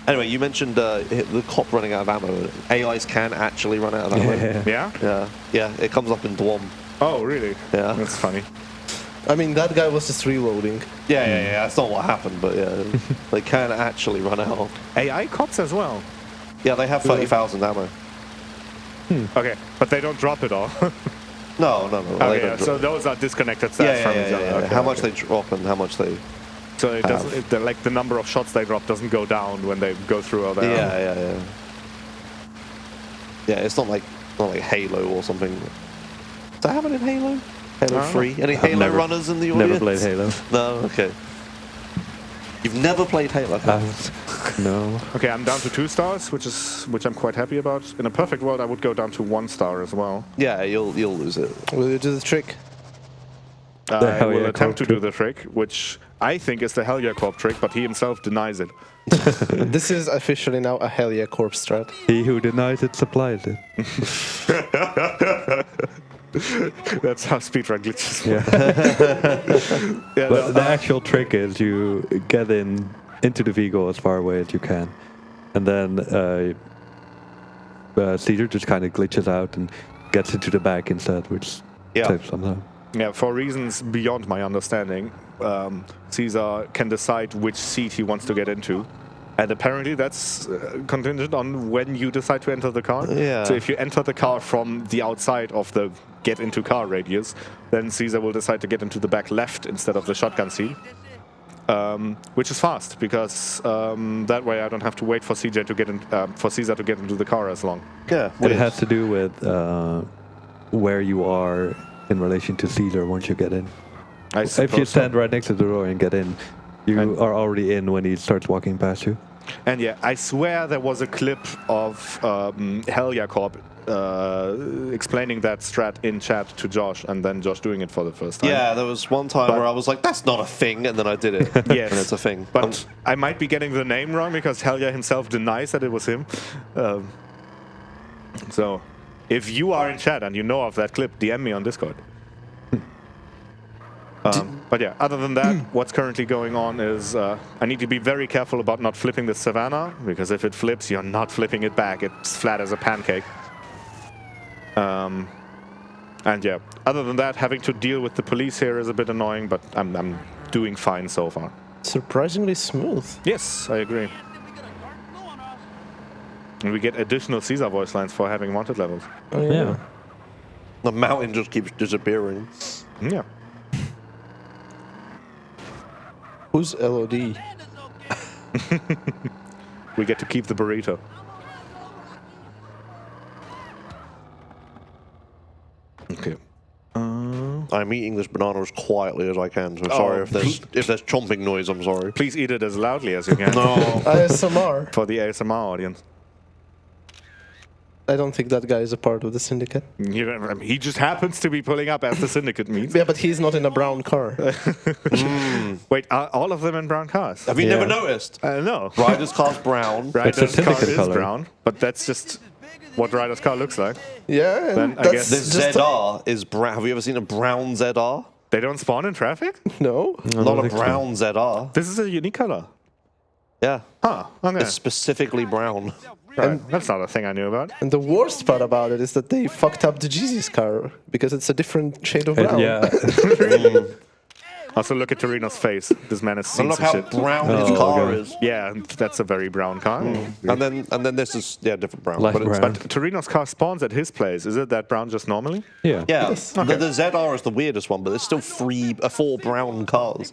Anyway, you mentioned the cop running out of ammo. AIs can actually run out of ammo. Yeah? Yeah, it comes up in Dwom. Oh, really? Yeah. That's funny. I mean, that guy was just reloading. Yeah. That's not what happened, but yeah, they can actually run out. AI cops as well. Yeah, they have 30,000 ammo. Okay, but they don't drop it all. No. Okay, yeah, so those are disconnected stats from each other. Okay, how much they drop and how much they. So it doesn't, like the number of shots they drop doesn't go down when they go through all that. Yeah. Yeah, it's not like Halo or something. Does that happen in Halo? Halo 3? Any Halo runners in the audience? Never played Halo. No, okay. You've never played Halo? No. Okay, I'm down to 2 stars, which I'm quite happy about. In a perfect world, I would go down to 1 star as well. Yeah, you'll lose it. Will you do the trick? I will attempt to do the trick, which I think is the Hell Yeah Corp trick, but he himself denies it. This is officially now a Hell Yeah Corp strat. He who denies it supplies it. That's how speedrun glitches Yeah. yeah, But the actual trick is you get into the vehicle as far away as you can, and then Caesar just kind of glitches out and gets into the back instead, which saves some time. Yeah, for reasons beyond my understanding, Caesar can decide which seat he wants to get into. And apparently that's contingent on when you decide to enter the car. Yeah. So if you enter the car from the outside of the get into car radius, then Caesar will decide to get into the back left instead of the shotgun seat. Which is fast, because that way I don't have to wait for Caesar to get into the car as long. Yeah. It has to do with where you are in relation to Caesar once you get in. If you stand right next to the door and get in, you are already in when he starts walking past you. And yeah, I swear there was a clip of Hell Yeah Corp explaining that strat in chat to Josh, and then Josh doing it for the first time. Yeah, there was one time where I was like, that's not a thing, and then I did it. Yes. And it's a thing. But I might be getting the name wrong, because Hell Yeah himself denies that it was him. So, if you are in chat and you know of that clip, DM me on Discord. But yeah, other than that, what's currently going on is I need to be very careful about not flipping the Savannah, because if it flips, you're not flipping it back. It's flat as a pancake. And yeah, other than that, having to deal with the police here is a bit annoying, but I'm doing fine so far. Surprisingly smooth. Yes, I agree. And we get additional Caesar voice lines for having wanted levels. Oh, yeah. The mountain just keeps disappearing. Yeah. Who's LOD? We get to keep the burrito. Okay. I'm eating this banana as quietly as I can, so sorry if there's chomping noise, I'm sorry. Please eat it as loudly as you can. No. ASMR. For the ASMR audience. I don't think that guy is a part of the syndicate. He just happens to be pulling up as the syndicate meets. Yeah, but he's not in a brown car. Wait, are all of them in brown cars? Have you never noticed? No. Ryder's car's brown. Ryder's car is color. brown, but that's just what Ryder's car looks like. Yeah, Then I guess The just ZR is brown. Have you ever seen a brown ZR? They don't spawn in traffic? No. Not a brown ZR. This is a unique color. Yeah. Huh, okay. It's specifically brown. Right. That's not a thing I knew about. And the worst part about it is that they fucked up the Jeezy's car because it's a different shade of brown. Yeah. Also, look at Torino's face. This man has And seen look some how shit. brown his car God. is. Yeah, that's a very brown car. And then this is different brown. Light But it's, brown. But Torino's car spawns at his place. Is it that brown just normally? Yeah. yeah, the ZR is the weirdest one, but there's still four brown cars.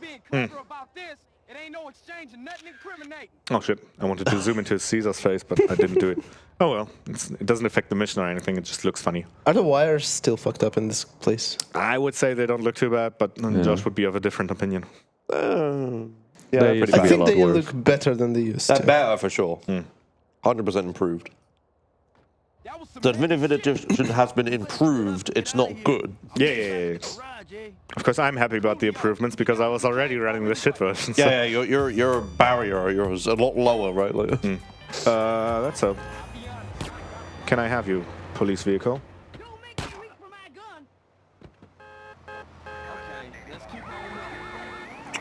Oh shit, I wanted to zoom into Caesar's face, but I didn't do it. Oh well, it doesn't affect the mission or anything, it just looks funny. Are the wires still fucked up in this place? I would say they don't look too bad, but Josh would be of a different opinion. Yeah, They pretty used to I be a think lot they worse. look better than they used They're to. better for sure. 100% improved. The minute it has been improved, it's not good. Yeah. Of course, I'm happy about the improvements because I was already running the shit version. So. Yeah, your barrier, yours a lot lower, right? Like, That's a... Can I have you, police vehicle?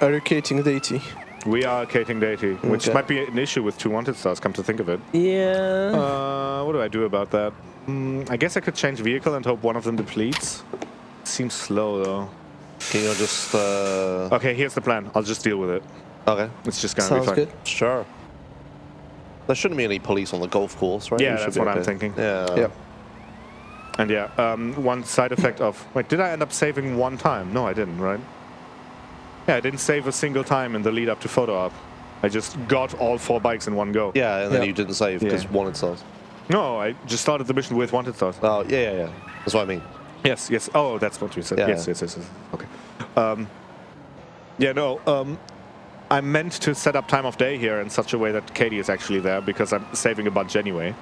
Are you cating deity? We are cating deity, which Okay. might be an issue with 2 wanted stars, come to think of it. Yeah. What do I do about that? I guess I could change vehicle and hope one of them depletes. Seems slow, though. Can you just... Okay, here's the plan. I'll just deal with it. Okay. It's just gonna be Sounds fine. good. Sure. There shouldn't be any police on the golf course, right? Yeah, We should that's be what I'm okay. thinking. Yeah. Yeah. And yeah, one side effect of... Wait, did I end up saving one time? No, I didn't, right? Yeah, I didn't save a single time in the lead up to photo op. I just got all 4 bikes in one go. Yeah, and then Yeah. you didn't save because Yeah. wanted stars. No, I just started the mission with wanted stars. Oh, yeah. That's what I mean. Yes, yes. Oh, that's what you said. Yeah. Yes. Okay. Yeah, no. I meant to set up time of day here in such a way that Katie is actually there because I'm saving a bunch anyway.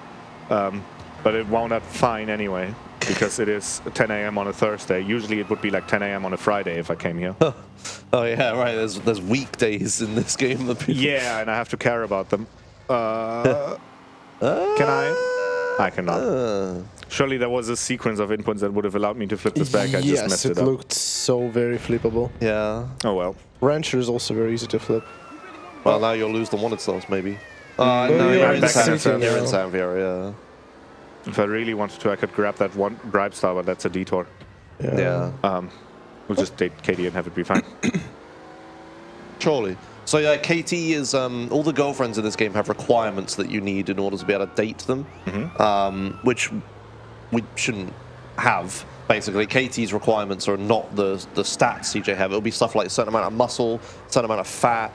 But it wound up fine anyway because it is 10 a.m. on a Thursday. Usually it would be like 10 a.m. on a Friday if I came here. Oh, yeah, right. There's weekdays in this game. That people... Yeah, and I have to care about them. Can I? I cannot. Surely there was a sequence of inputs that would have allowed me to flip this back. I just Yes, messed it it up. looked so very flippable. Yeah. Oh well. Rancher is also very easy to flip. Well, now you'll lose the wanted stars, maybe. Well, No, you're you're in in San San Diego. You're in San Diego, yeah. If I really wanted to, I could grab that one bribe star, but that's a detour. Yeah. We'll just date Katie and have it be fine. Surely. So yeah, KT is all the girlfriends in this game have requirements that you need in order to be able to date them, which we shouldn't have. Basically, KT's requirements are not the stats CJ have. It'll be stuff like a certain amount of muscle, certain amount of fat,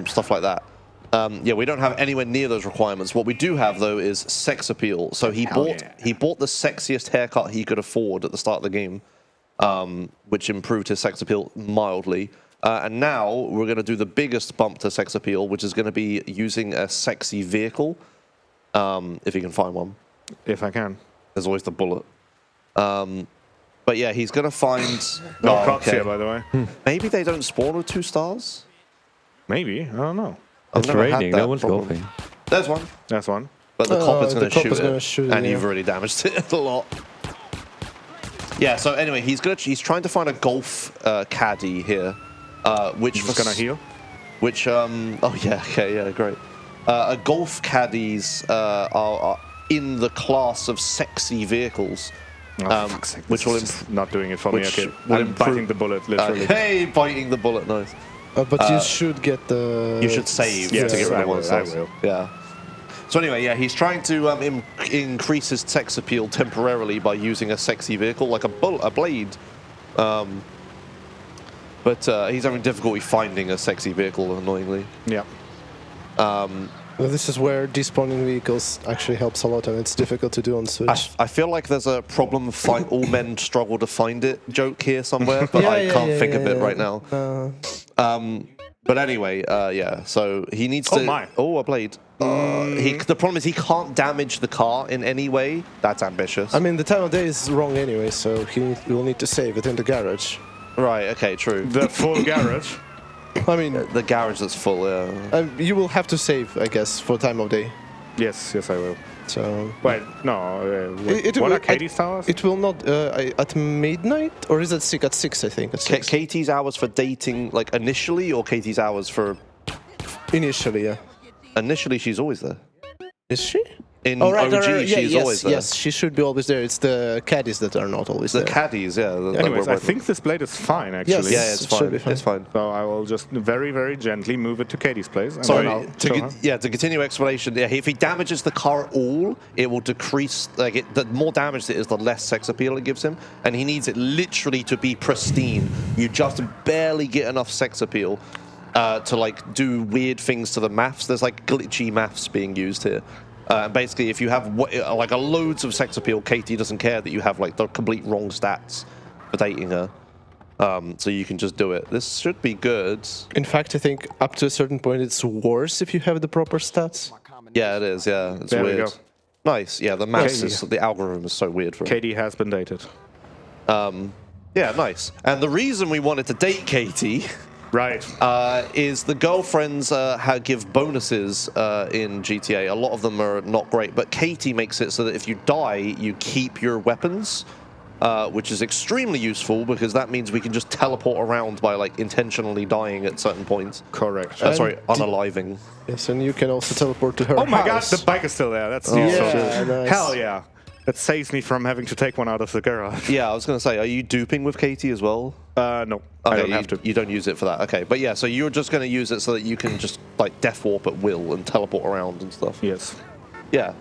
stuff like that. Yeah, we don't have anywhere near those requirements. What we do have though is sex appeal. So he bought the sexiest haircut he could afford at the start of the game, which improved his sex appeal mildly. And now we're going to do the biggest bump to sex appeal, which is going to be using a sexy vehicle, if you can find one. If I can. There's always the bullet. But yeah, he's going to find... No cops here, by the way. Maybe they don't spawn with 2 stars? Maybe. I don't know. I've It's never had raining. that No one's problem. golfing. There's one. That's one. But the cop is the going cop to is shoot gonna it, shoot it, and yeah. you've already damaged it a lot. Yeah, so anyway, he's trying to find a golf caddy here, which Just gonna heal. Which oh yeah, okay, yeah, great. Golf caddies are in the class of sexy vehicles, Oh, fuck's sake. which This will is just not doing it for me. which Okay. will I'm improve- biting the bullet, literally. hey, biting the bullet, nice. But you should get the... You should save Yes, to get rid I of one will, of I those. will. Yeah. So anyway, yeah, he's trying to increase his sex appeal temporarily by using a sexy vehicle like a blade. But he's having difficulty finding a sexy vehicle, annoyingly. Yeah. Well, this is where despawning vehicles actually helps a lot, and it's difficult to do on Switch. I feel like there's a problem all men struggle to find it joke here somewhere, but I can't think of it right now. But anyway, yeah, so he needs to... Oh, my. Oh, a blade. The problem is he can't damage the car in any way. That's ambitious. I mean, the time of day is wrong anyway, so he will need to save it in the garage. Right, okay, true. The full garage. I mean, The garage that's full, yeah. you will have to save, I guess, for time of day. Yes, yes, I will. So Wait, no. What are Katie's towers? it will not at midnight, or is it at 6? I think at 6. Katie's hours for dating, like initially, or Katie's hours for... Initially, yeah. Initially, she's always there. Is she? In Oh, right, OG, right, right. Yeah, she's yes, always there. yes, she should be always there. It's the caddies that are not always The there. caddies, yeah. Anyways, I think this blade is fine, actually. Yes. Yeah, it's It should fine. be fine. It's fine. So I will just very, very gently move it to Katie's place. And Sorry, then I'll to show her. to continue explanation, yeah, if he damages the car at all, it will decrease, the more damage it is, the less sex appeal it gives him, and he needs it literally to be pristine. You just barely get enough sex appeal to, like, do weird things to the maths. There's, like, glitchy maths being used here. Basically, if you have, like, a loads of sex appeal, Katie doesn't care that you have, like, the complete wrong stats for dating her. So you can just do it. This should be good. In fact, I think up to a certain point it's worse if you have the proper stats. Yeah, it is. Yeah, it's There we weird. go. Nice. Yeah, the maths Okay. is the algorithm is so weird for it. Katie has been dated. Yeah, nice. And the reason we wanted to date Katie Right. is the girlfriends give bonuses in GTA. A lot of them are not great, but Katie makes it so that if you die, you keep your weapons, which is extremely useful because that means we can just teleport around by like intentionally dying at certain points. Correct. Sorry, unaliving. Yes, and you can also teleport to her Oh my house. god, the bike is still there. That's Yeah, useful. nice. Hell yeah. That saves me from having to take one out of the garage. Yeah, I was going to say, are you duping with Katie as well? No, Okay, I don't have to. You don't use it for that. Okay, but yeah, so you're just going to use it so that you can just like death warp at will and teleport around and stuff. Yes. Yeah.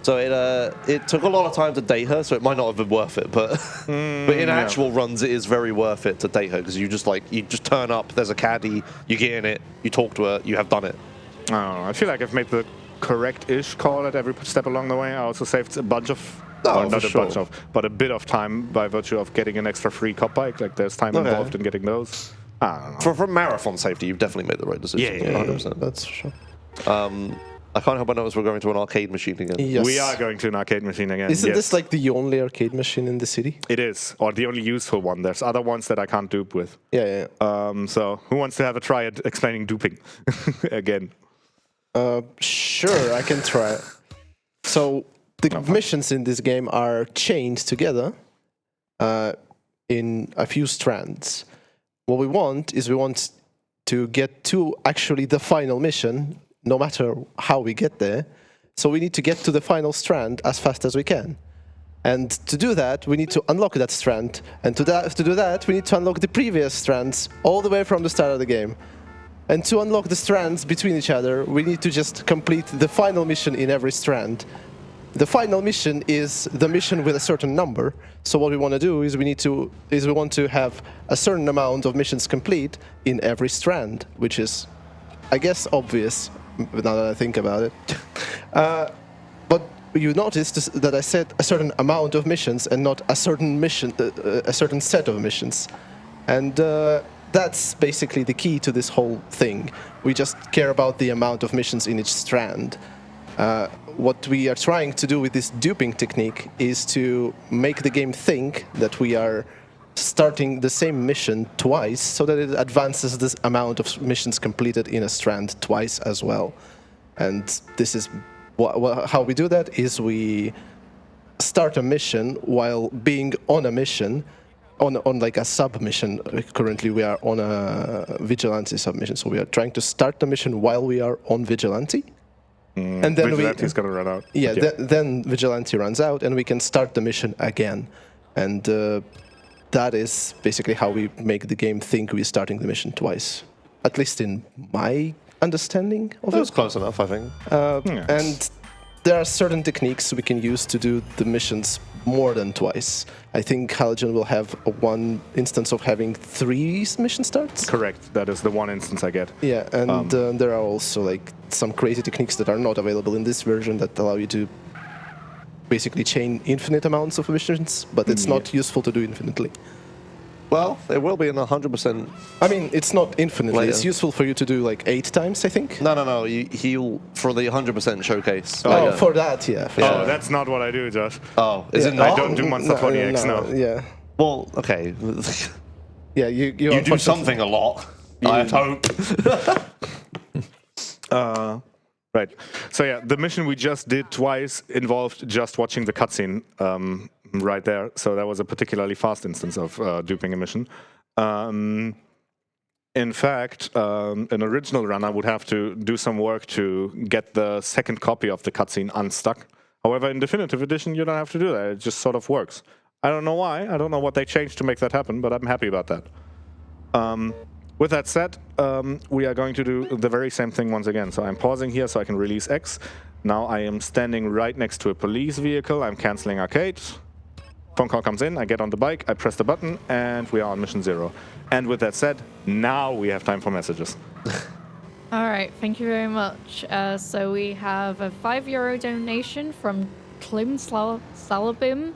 So it took a lot of time to date her, so it might not have been worth it, but but in actual runs, it is very worth it to date her because you just turn up, there's a caddy, you get in it, you talk to her, you have done it. I don't know. I feel like I've made the correct-ish call at every step along the way. I also saved a bunch of, not a bunch of, but a bit of time by virtue of getting an extra free cop bike. Like there's time involved in getting those. I don't know. For marathon safety, you've definitely made the right decision. Yeah, 100%. That's for sure. I can't help but notice we're going to an arcade machine again. Yes. We are going to an arcade machine again. Isn't this like the only arcade machine in the city? It is, or the only useful one. There's other ones that I can't dupe with. Yeah. So who wants to have a try at explaining duping again? Sure, I can try. So the missions in this game are chained together in a few strands. What we want to get to actually the final mission, no matter how we get there. So we need to get to the final strand as fast as we can. And to do that, we need to unlock that strand. And to do that, we need to unlock the previous strands all the way from the start of the game. And to unlock the strands between each other, we need to just complete the final mission in every strand. The final mission is the mission with a certain number. So what we want to do is we want to have a certain amount of missions complete in every strand, which is, I guess, obvious now that I think about it. But you noticed that I said a certain amount of missions and not a certain mission, a certain set of missions, and that's basically the key to this whole thing. We just care about the amount of missions in each strand. What we are trying to do with this duping technique is to make the game think that we are starting the same mission twice so that it advances this amount of missions completed in a strand twice as well. And this is how we do that is we start a mission while being on a mission, on like a sub-mission. Currently we are on a Vigilante submission, so we are trying to start the mission while we are on Vigilante. And then Vigilante's gonna run out. Yeah, then Vigilante runs out and we can start the mission again. And that is basically how we make the game think we're starting the mission twice. At least in my understanding of it. That was close enough, I think. And there are certain techniques we can use to do the missions more than twice. I think Halogen will have one instance of having 3 mission starts. Correct. That is the one instance I get. Yeah, and there are also like some crazy techniques that are not available in this version that allow you to basically chain infinite amounts of missions, but it's not useful to do infinitely. Well, it will be in 100%. I mean, it's not infinitely. Later. It's useful for you to do like 8 times, I think. No. He'll for the 100% showcase. Oh, for that, yeah. Oh, that's not what I do, Josh. Oh, is it not? I don't do Monster 20X, no. Yeah. Well, okay. Yeah, you do something a lot. I hope. Right. So yeah, the mission we just did twice involved just watching the cutscene right there. So that was a particularly fast instance of duping a mission. In fact, an original runner would have to do some work to get the second copy of the cutscene unstuck. However, in Definitive Edition, you don't have to do that. It just sort of works. I don't know why. I don't know what they changed to make that happen, but I'm happy about that. With that said, we are going to do the very same thing once again. So I'm pausing here so I can release X. Now I am standing right next to a police vehicle. I'm canceling arcade. Phone call comes in, I get on the bike, I press the button, and we are on mission 0. And with that said, now we have time for messages. All right, thank you very much. So we have a €5 donation from Klim Salabim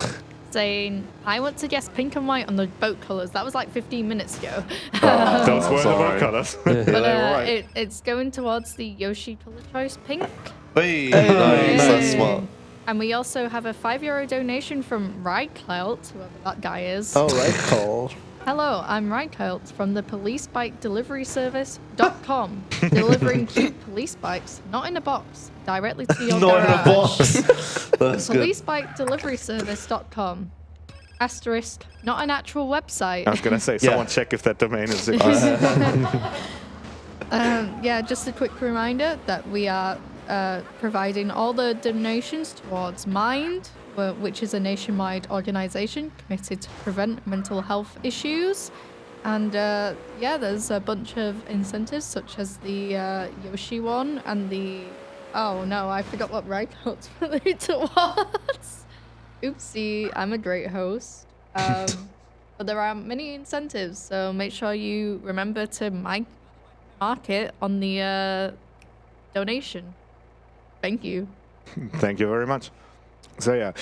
saying, I want to guess pink and white on the boat colors. That was like 15 minutes ago. Those were the boat colors. But it's going towards the Yoshi color choice pink. Hey, nice, that's smart. And we also have a €5 donation from Rykelt, whoever that guy is. Oh, Rykelt. Hello, I'm Rykelt from the policebikeDeliveryService.com, delivering cute police bikes, not in a box, directly to your Not garage. in a box. That's good. PolicebikeDeliveryService.com. Asterisk, not an actual website. I was going to say, someone check if that domain is Yeah, just a quick reminder that we are providing all the donations towards Mind, which is a nationwide organization committed to prevent mental health issues. And yeah, there's a bunch of incentives such as the Yoshi one and the... Oh no, I forgot what rank I was related was. Oopsie, I'm a great host. But there are many incentives, so make sure you remember to mark it on the donation. Thank you. Thank you very much. So yeah,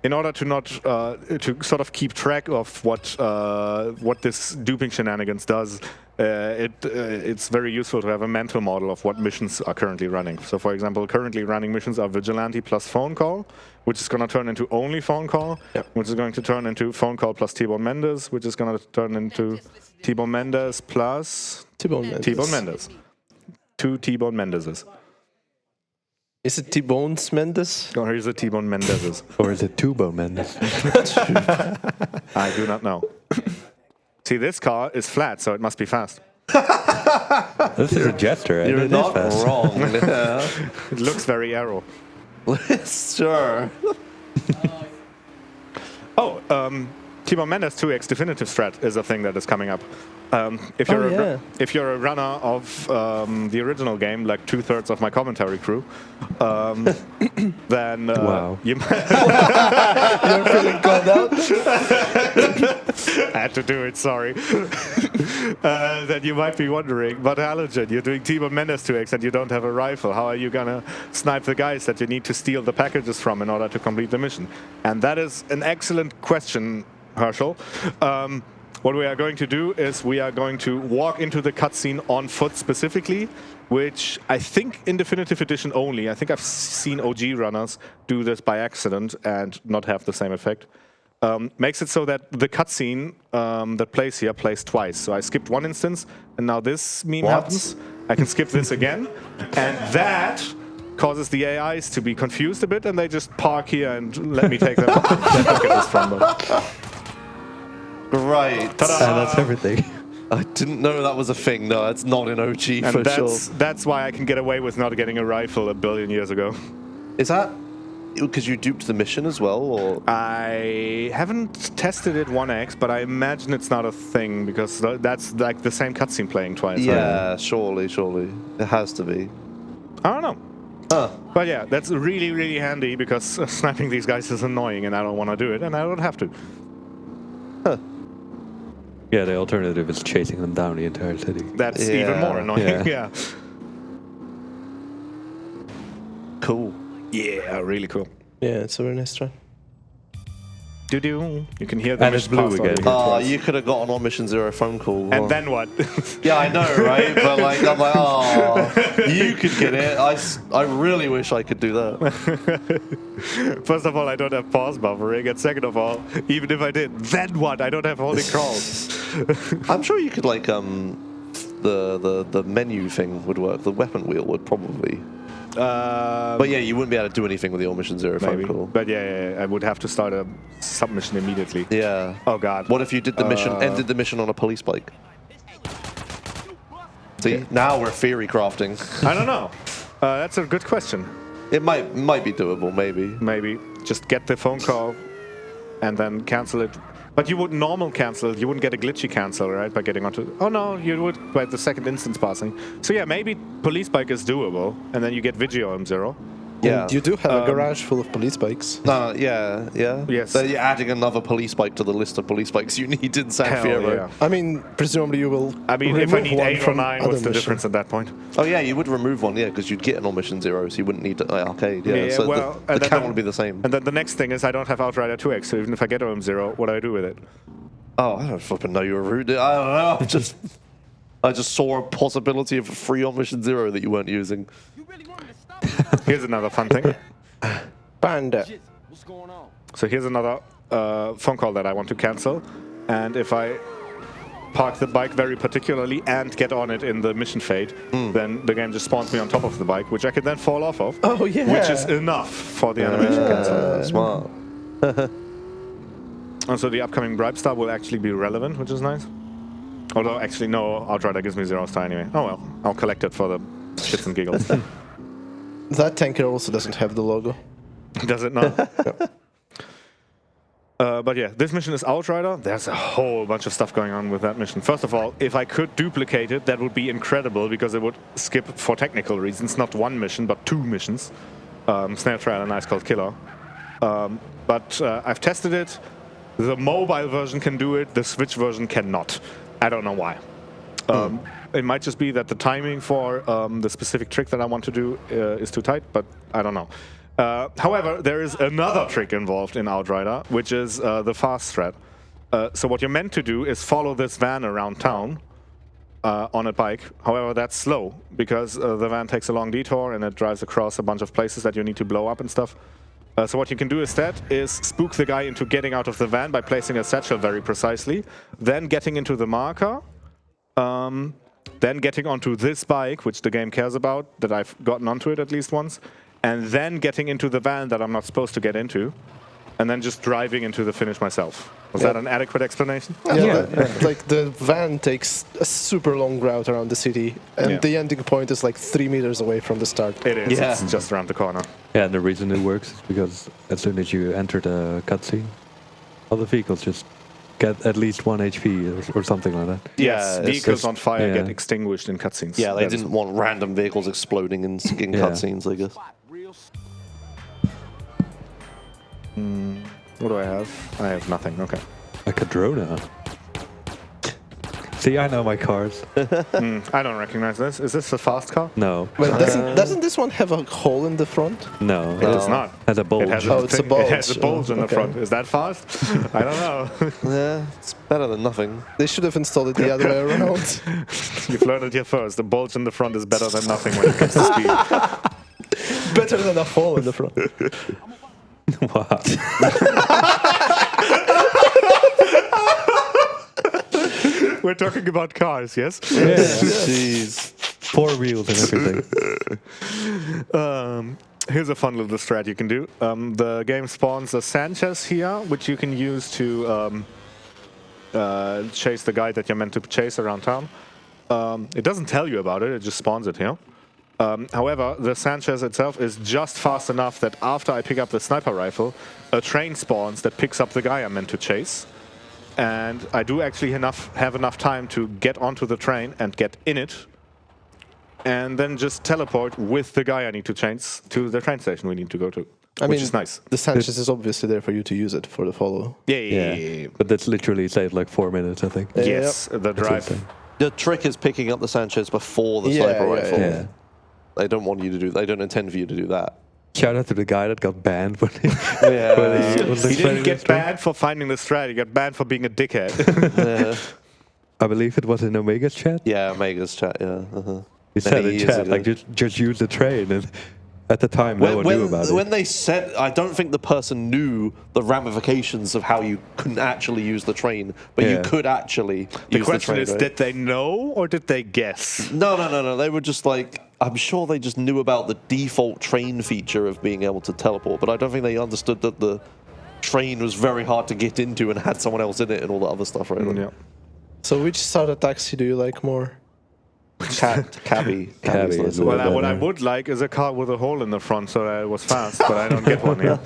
in order to not to sort of keep track of what this duping shenanigans does, it's very useful to have a mental model of what missions are currently running. So for example, currently running missions are Vigilante plus phone call, which is going to turn into only phone call, which is going to turn into phone call plus T-Bone Mendes, which is going to turn into T-Bone Mendes plus T-Bone Mendes. T-Bone Mendes. 2 T-Bone Mendeses. Is it T-Bones Mendes? Or is it T-Bone Mendeses? Or is it Tubo Mendes? I do not know. See, this car is flat, so it must be fast. This is a jester, and You're it is not fast. wrong. Yeah. It looks very aero. Sure. Oh, T-Bone Mendes 2X definitive strat is a thing that is coming up. If you're a runner of the original game, like 2/3 of my commentary crew, then Wow. you might You're feeling called out? I had to do it, sorry. Then you might be wondering, but Halogen, you're doing T-Bone Mendes 2X and you don't have a rifle. How are you gonna snipe the guys that you need to steal the packages from in order to complete the mission? And that is an excellent question, Herschel. What we are going to do is we are going to walk into the cutscene on foot specifically, which I think in Definitive Edition only. I think I've seen OG runners do this by accident and not have the same effect. Makes it so that the cutscene that plays here plays twice. So I skipped one instance, and now this meme happens. I can skip this again, and that causes the AIs to be confused a bit, and they just park here and let me take them. Look at this from them. Right. Ta-da! And that's everything. I didn't know that was a thing. No, it's not in OG And for sure. that's why I can get away with not getting a rifle a billion years ago. Is that because you duped the mission as well, or? I haven't tested it 1x, but I imagine it's not a thing because that's like the same cutscene playing twice. Yeah, surely. It has to be. I don't know. But yeah, that's really, really handy because sniping these guys is annoying and I don't want to do it and I don't have to. Yeah, the alternative is chasing them down the entire city. That's even more annoying. Yeah. Cool. Yeah, really cool. Yeah, it's a very nice try. Do-do. You can hear the And it's mission blue pass again. already. You could have gotten on Mission Zero phone call. And then what? Yeah, I know, right? But like, I'm like, oh, you could get it. I really wish I could do that. First of all, I don't have pause buffering, and second of all, even if I did, then what? I don't have holding crawls. I'm sure you could like the menu thing would work. The weapon wheel would probably. But yeah, you wouldn't be able to do anything with the old Mission Zero phone call. But yeah, I would have to start a submission immediately. Yeah. Oh god. What if you did the mission, ended the mission on a police bike? See, now we're theory crafting. I don't know. That's a good question. It might be doable, maybe. Maybe just get the phone call and then cancel it. But you would normal cancel it. You wouldn't get a glitchy cancel, right? By getting onto. Oh no, you would by the second instance passing. So yeah, maybe police bike is doable, and then you get Vigio M0. Yeah. And you do have a garage full of police bikes. Yeah. Yes. So you're adding another police bike to the list of police bikes you need in San Hell Fierro. yeah. I mean, presumably you will. I mean, if I remove need one 8 or from 9, other what's the mission. difference at that point? Oh yeah, you would remove one, yeah, because you'd get an on Mission Zero, so you wouldn't need the arcade. Yeah, Yeah, so well, the and count then- would be the same. And then the next thing is I don't have Outrider 2X, so even if I get OM0, what do I do with it? Oh, I don't fucking know you were rude. I don't know. I just saw a possibility of a free on Mission Zero that you weren't using. You really wanted to stop? Here's another fun thing. Panda. Shit, what's going on? So here's another phone call that I want to cancel. And if I park the bike very particularly and get on it in the mission fade, then the game just spawns me on top of the bike, which I can then fall off of. Oh yeah. Which is enough for the animation cancel. Smart. And so the upcoming Bribe Star will actually be relevant, which is nice. Although, actually, no, Outrider gives me 0 star anyway. Oh well, I'll collect it for the shits and giggles. That tanker also doesn't have the logo. Does it not? But yeah, this mission is Outrider. There's a whole bunch of stuff going on with that mission. First of all, if I could duplicate it, that would be incredible because it would skip, for technical reasons, not 1 mission, but 2 missions. Snare Trial and Ice Cold Killer. But I've tested it. The mobile version can do it. The Switch version cannot. I don't know why. It might just be that the timing for the specific trick that I want to do is too tight, but I don't know. However, there is another trick involved in Outrider, which is the fast strat. So what you're meant to do is follow this van around town on a bike. However, that's slow because the van takes a long detour and it drives across a bunch of places that you need to blow up and stuff. So what you can do instead is spook the guy into getting out of the van by placing a satchel very precisely, then getting into the marker, then getting onto this bike, which the game cares about, that I've gotten onto it at least once, and then getting into the van that I'm not supposed to get into, and then just driving into the finish myself. Was that an adequate explanation? Yeah. Like the van takes a super long route around the city, and the ending point is like 3 meters away from the start. It is. Yeah. It's just around the corner. Yeah, and the reason it works is because as soon as you enter the cutscene, all the vehicles just get at least 1 HP or something like that. Yes, vehicles on fire get extinguished in cutscenes. Yeah, they didn't want random vehicles exploding in cutscenes, I guess. What do I have? I have nothing. Okay. A Cadrona. See, I know my cars. I don't recognize this. Is this a fast car? No. Wait, doesn't this one have a hole in the front? No. It does not. It has a bulge. It's a bulge. It has a bulge in the front. Is that fast? I don't know. Yeah, it's better than nothing. They should have installed it the other way around. You've learned it here first. The bulge in the front is better than nothing when it comes to speed. Better than a hole in the front. Wow. We're talking about cars, yes? Yes. Jeez. 4 wheels and everything. Here's a fun little strat you can do. The game spawns a Sanchez here, which you can use to chase the guy that you're meant to chase around town. It doesn't tell you about it, it just spawns it here. However, the Sanchez itself is just fast enough that after I pick up the sniper rifle, a train spawns that picks up the guy I'm meant to chase. And I do actually have enough time to get onto the train and get in it, and then just teleport with the guy I need to chase to the train station we need to go to, which is nice. The Sanchez is obviously there for you to use it for the follow. Yeah. But that's literally saved like 4 minutes, I think. Yes, the drive. The trick is picking up the Sanchez before the sniper rifle. Yeah. They don't want you to do. They don't intend for you to do that. Shout out to the guy that got banned when he, He didn't get banned for finding the strat, he got banned for being a dickhead. I believe it was in Omega's chat. Yeah, Omega's chat, yeah. He said in chat, like, just use the train. And at the time, no one knew about it. When they said, I don't think the person knew the ramifications of how you couldn't actually use the train, but you could actually use the train. The question is, did they know or did they guess? No. They were just like, I'm sure they just knew about the default train feature of being able to teleport, but I don't think they understood that the train was very hard to get into and had someone else in it and all that other stuff, right? Yeah. So which Sada taxi do you like more? Cabby. Well, what I would like is a car with a hole in the front so that it was fast, but I don't get one here.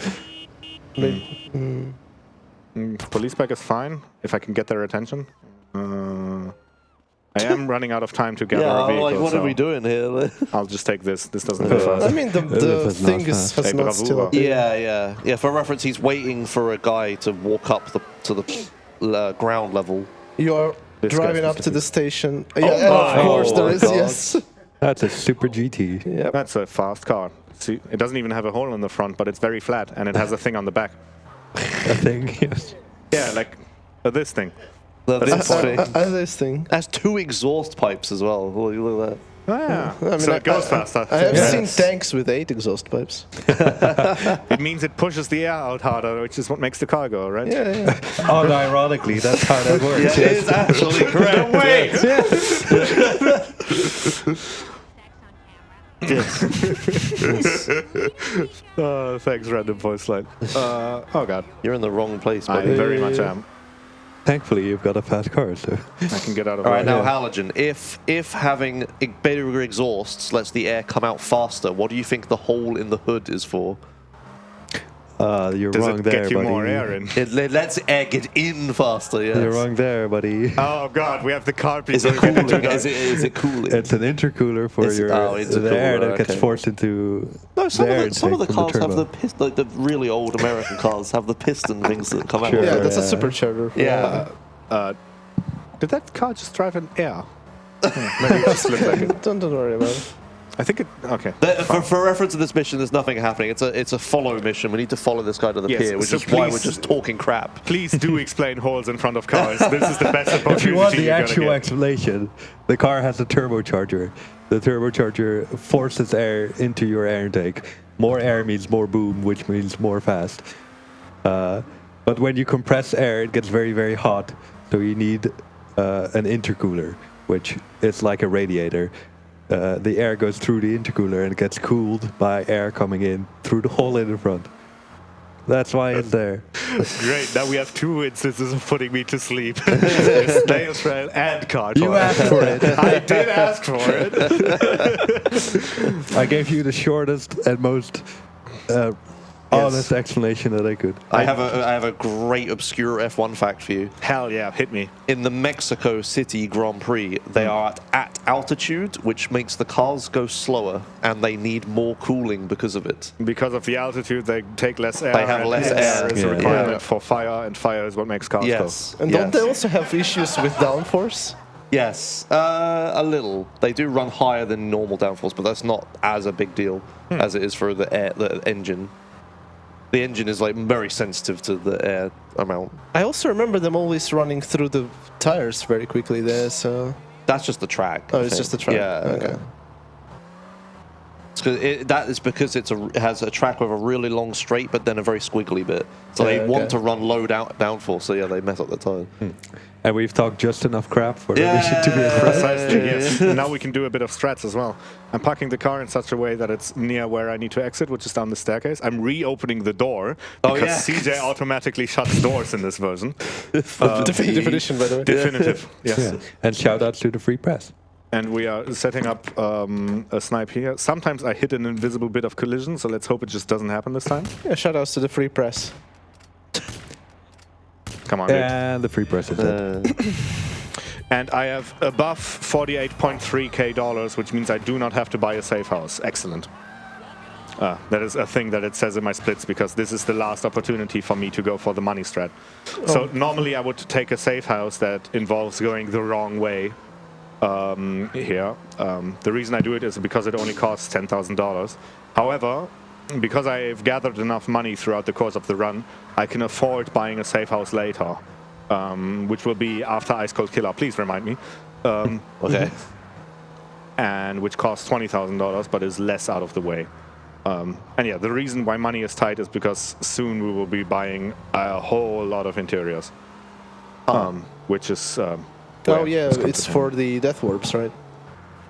Police bike is fine, if I can get their attention. I am running out of time to gather a vehicle. Like, what are we doing here? I'll just take this. This doesn't go fast. I mean, the thing has not still up. Yeah. For reference, he's waiting for a guy to walk up to the ground level. You are driving up to the station. Of course there is, yes. That's a Super GT. Yep. That's a fast car. See, it doesn't even have a hole in the front, but it's very flat, and it has a thing on the back. A thing, yes. Yeah, like this thing. This thing. Has 2 exhaust pipes as well. Look at that. Yeah. So it goes faster. I have seen tanks with 8 exhaust pipes. It means it pushes the air out harder, which is what makes the car go, right? Yeah. Ironically, that's how that works. Yeah, it is actually correct. Wait! Thanks, random voice line. Oh god. You're in the wrong place, I buddy. very much am. Thankfully, you've got a fast car, so I can get out of All right, the way. now Halogen, if having bigger exhausts lets the air come out faster, what do you think the hole in the hood is for? You're Does wrong it there, get you buddy. more air in? It lets air get in faster, yes. You're wrong there, buddy. Oh god, we have the carpet. Is it cooling? Is it cooling? It's an intercooler for the air that gets forced into No, some the air of the intake from cars have turbo. like the really old American cars have the piston things that come out. Sure. Yeah, that's a Yeah. supercharger. Yeah. Did that car just drive in air? Maybe it just looked like it. Don't worry about it. I think it. Okay. For reference to this mission, there's nothing happening. It's a follow mission. We need to follow this guy to the Yes, pier, which so is why we're please- just talking crap. Please do explain holes in front of cars. This is the best opportunity If you want the you're gonna actual get. explanation, the car has a turbocharger. The turbocharger forces air into your air intake. More air means more boom, which means more fast. But when you compress air, it gets very, very hot. So you need an intercooler, which is like a radiator. The air goes through the intercooler and it gets cooled by air coming in through the hole in the front. That's why it's there. Great. Now we have two instances of putting me to sleep. Snail trail and car. You asked for it. I did ask for it. I gave you the shortest and most honest explanation that I could. I have a great obscure F1 fact for you. Hell yeah, hit me. In the Mexico City Grand Prix, they are at altitude, which makes the cars go slower, and they need more cooling because of it. Because of the altitude, they take less air. They have and less air air. is a Yeah. requirement Yeah. for fire, and fire is what makes cars Yes. And don't they also have issues with downforce? Yes, a little. They do run higher than normal downforce, but that's not as a big deal as it is for the engine. The engine is like very sensitive to the air amount. I also remember them always running through the tires very quickly there, so... That's just the track. Oh, I it's think. just the track. Yeah. Okay. That is because it has a track with a really long straight, but then a very squiggly bit. So they want to run low downforce. So yeah, they mess up the tire. And we've talked just enough crap for the mission to be impressed. Precisely, yes. Now we can do a bit of strats as well. I'm parking the car in such a way that it's near where I need to exit, which is down the staircase. I'm reopening the door because CJ automatically shuts doors in this version. Definitive edition, by the way. Definitive, yes. Yeah. And shout outs to the free press. And we are setting up a snipe here. Sometimes I hit an invisible bit of collision, so let's hope it just doesn't happen this time. Yeah, shoutouts to the free press. Come on, dude. And the free press is dead. And I have above $48.3K dollars, which means I do not have to buy a safe house. Excellent. That is a thing that it says in my splits, because this is the last opportunity for me to go for the money strat. So normally I would take a safe house that involves going the wrong way here. The reason I do it is because it only costs $10,000. However, because I've gathered enough money throughout the course of the run, I can afford buying a safe house later, which will be after Ice Cold Killer. Please remind me. Okay. And which costs $20,000, but is less out of the way. And yeah, the reason why money is tight is because soon we will be buying a whole lot of interiors, which is. Oh yeah, it's for the death warps, right?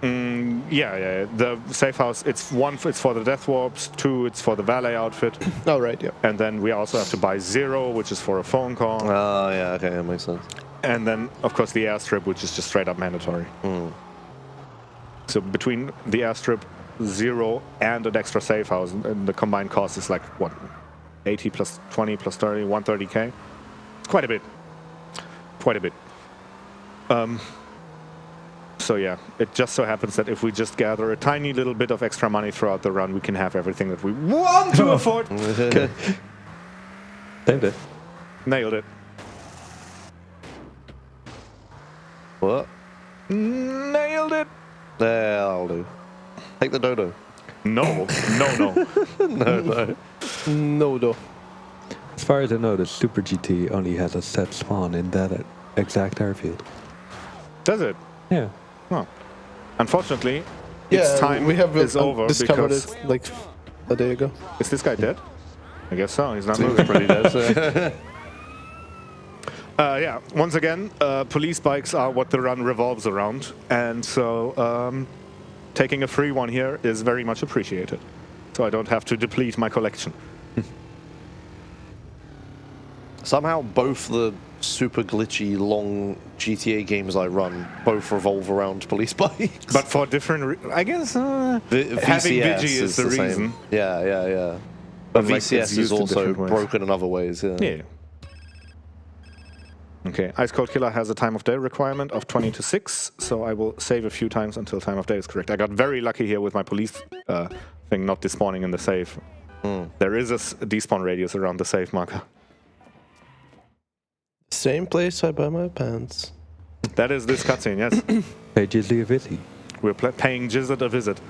Yeah. The safe house. It's for the death warps. 2, it's for the valet outfit. Oh right, yeah. And then we also have to buy 0, which is for a phone call. Oh yeah, okay, that makes sense. And then of course the airstrip, which is just straight up mandatory. So between the airstrip, 0, and an extra safe house, and the combined cost is like what, 80 plus 20 plus 30, 130K. It's quite a bit. Quite a bit. So yeah, it just so happens that if we just gather a tiny little bit of extra money throughout the run, we can have everything that we want to afford. Saved it. Nailed it. What? Nailed it. That'll do. Take the dodo. No. No, though. As far as I know, the Super GT only has a set spawn in that exact airfield. Does it? Yeah. Oh. Unfortunately, Yeah, its time we have is over discovered because... it like a day ago. Is this guy dead? I guess so. He's not Seems moving. pretty dead. So. Yeah, once again, police bikes are what the run revolves around. And so taking a free one here is very much appreciated. So I don't have to deplete my collection. Somehow both the super glitchy long GTA games I run both revolve around police bikes. But for different... I guess having VCS Vigi is the reason. Same. Yeah. But like, VCS it's is used in also different ways. broken in other ways. Yeah. Yeah. Okay, Ice Cold Killer has a time of day requirement of 20 to 6, so I will save a few times until time of day is correct. I got very lucky here with my police thing not despawning in the save. There is a despawn radius around the save marker. Same place I buy my pants. That is this cutscene, yes. Pay Jizzly a visit. We're paying Jizzard a visit.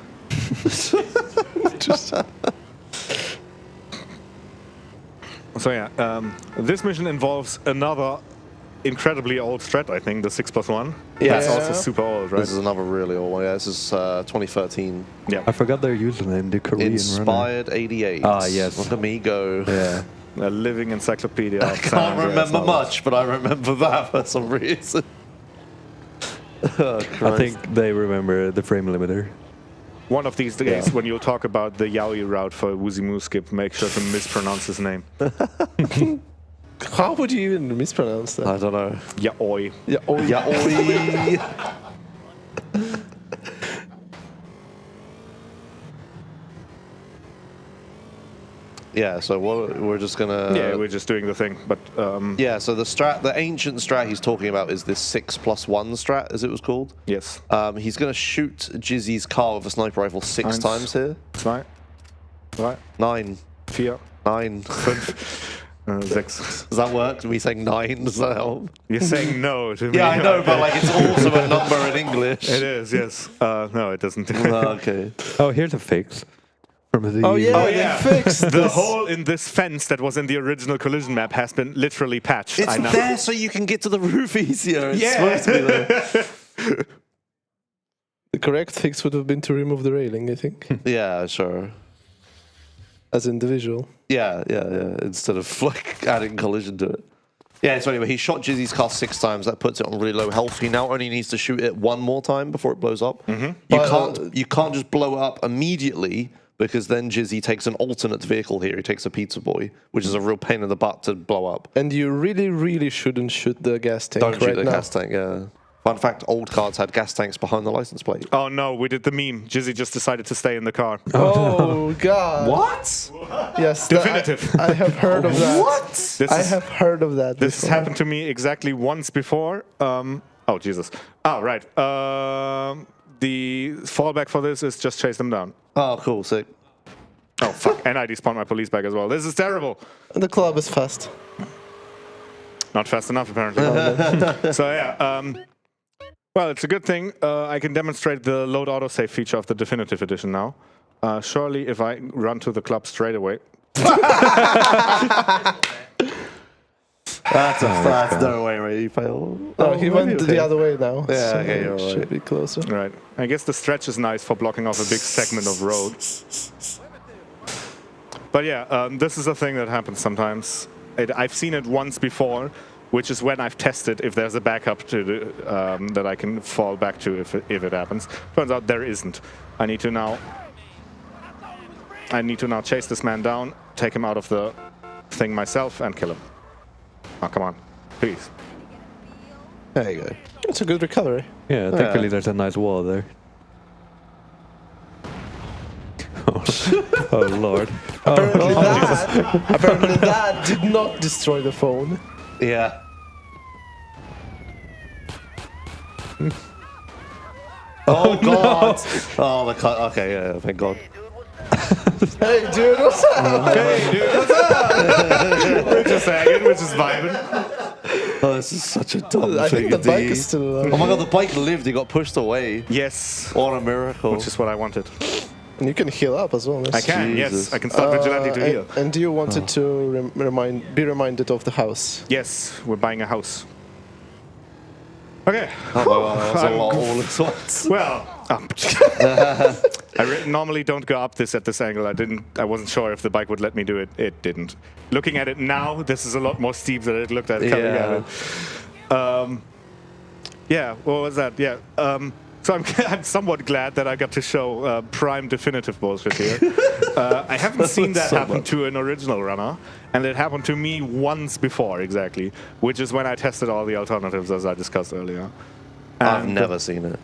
So yeah, this mission involves another incredibly old strat, I think, the 6+1. Yeah. That's also super old, right? This is another really old one. Yeah, this is 2013. Yeah. I forgot their username, the Korean runner. Inspired 88. Ah, yes. Look at me go. Yeah. A living encyclopedia. I can't remember much, but I remember that for some reason. I think they remember the frame limiter. One of these days, when you talk about the Yaoi route for Wuzimu skip, make sure to mispronounce his name. How would you even mispronounce that? I don't know. Yaoi. Yeah, oh, Yeah, oi. Yeah, so what we're just gonna. Yeah, we're just doing the thing, but Yeah, so the ancient strat he's talking about is this 6+1 strat, as it was called. yes. He's gonna shoot Jizzy's car with a sniper rifle 6 Eins. times here. 2, 3, 9, 4, 9. 5, 6. Does that work? Me saying 9, does that help? You're saying no to me. Yeah, I know, but like it's also a number in English. It is, yes. No, it doesn't. Okay. Oh, here's a fix. From the Oh yeah, Oh, they yeah. fixed The this. hole in this fence that was in the original collision map has been literally patched. It's I know. there so you can get to the roof easier. It's Yeah. supposed to be there. The correct fix would have been to remove the railing, I think, Yeah, sure. as in the visual. Yeah. Instead of like adding collision to it. Yeah, so anyway, he shot Jizzy's car 6 times. That puts it on really low health. He now only needs to shoot it 1 more time before it blows up. You can't just blow it up immediately, because then Jizzy takes an alternate vehicle here. He takes a pizza boy, which is a real pain in the butt to blow up. And you really, really shouldn't shoot the gas tank Don't shoot right the now. gas tank, yeah. Fun fact, old cars had gas tanks behind the license plate. Oh no, we did the meme. Jizzy just decided to stay in the car. Oh God! What? Yes, Definitive. I have heard of that. What? I have heard of that. This has before. happened to me exactly once before. Oh, Jesus. Oh, right. The fallback for this is just chase them down. Oh, cool, sick. Oh, fuck. And I despawned my police bag as well. This is terrible. And the club is fast. Not fast enough, apparently. So, yeah. Well, it's a good thing. I can demonstrate the load autosave feature of the Definitive Edition now. Surely, if I run to the club straight away. That's no way, right? You fail. Oh, he went okay. the other way now. Yeah, so okay, you're right. should be closer. Right. I guess the stretch is nice for blocking off a big segment of road. But yeah, this is a thing that happens sometimes. I've seen it once before, which is when I've tested if there's a backup to the, that I can fall back to if it happens. Turns out there isn't. I need to now chase this man down, take him out of the thing myself, and kill him. Oh, come on. Please. There you go. It's a good recovery. Yeah, thankfully there's a nice wall there. Oh Lord. Apparently that did not destroy the phone. Yeah. Oh God! Oh my God! Okay, yeah, thank God. Hey dude, what's up? Hey, dude, what's up? We're just hanging, we're just vibing. Oh, this is such a dumb I thing think the to bike do. is still Oh my God! The bike lived. He got pushed away. Yes. What a miracle! Which is what I wanted. And you can heal up as well. I can, yes. Jesus. I can start Vigilante to heal. And you wanted to be reminded of the house. Yes, we're buying a house. Okay. Oh, wow, that's a lot all at once. Well, I normally don't go up this at this angle. I wasn't sure if the bike would let me do it. It didn't. Looking at it now, this is a lot more steep than it looked at coming at it. Yeah, what was that? Yeah. So I'm somewhat glad that I got to show prime definitive bullshit here. I haven't seen that happen to an original runner, and it happened to me once before, exactly, which is when I tested all the alternatives, as I discussed earlier. I've never seen it.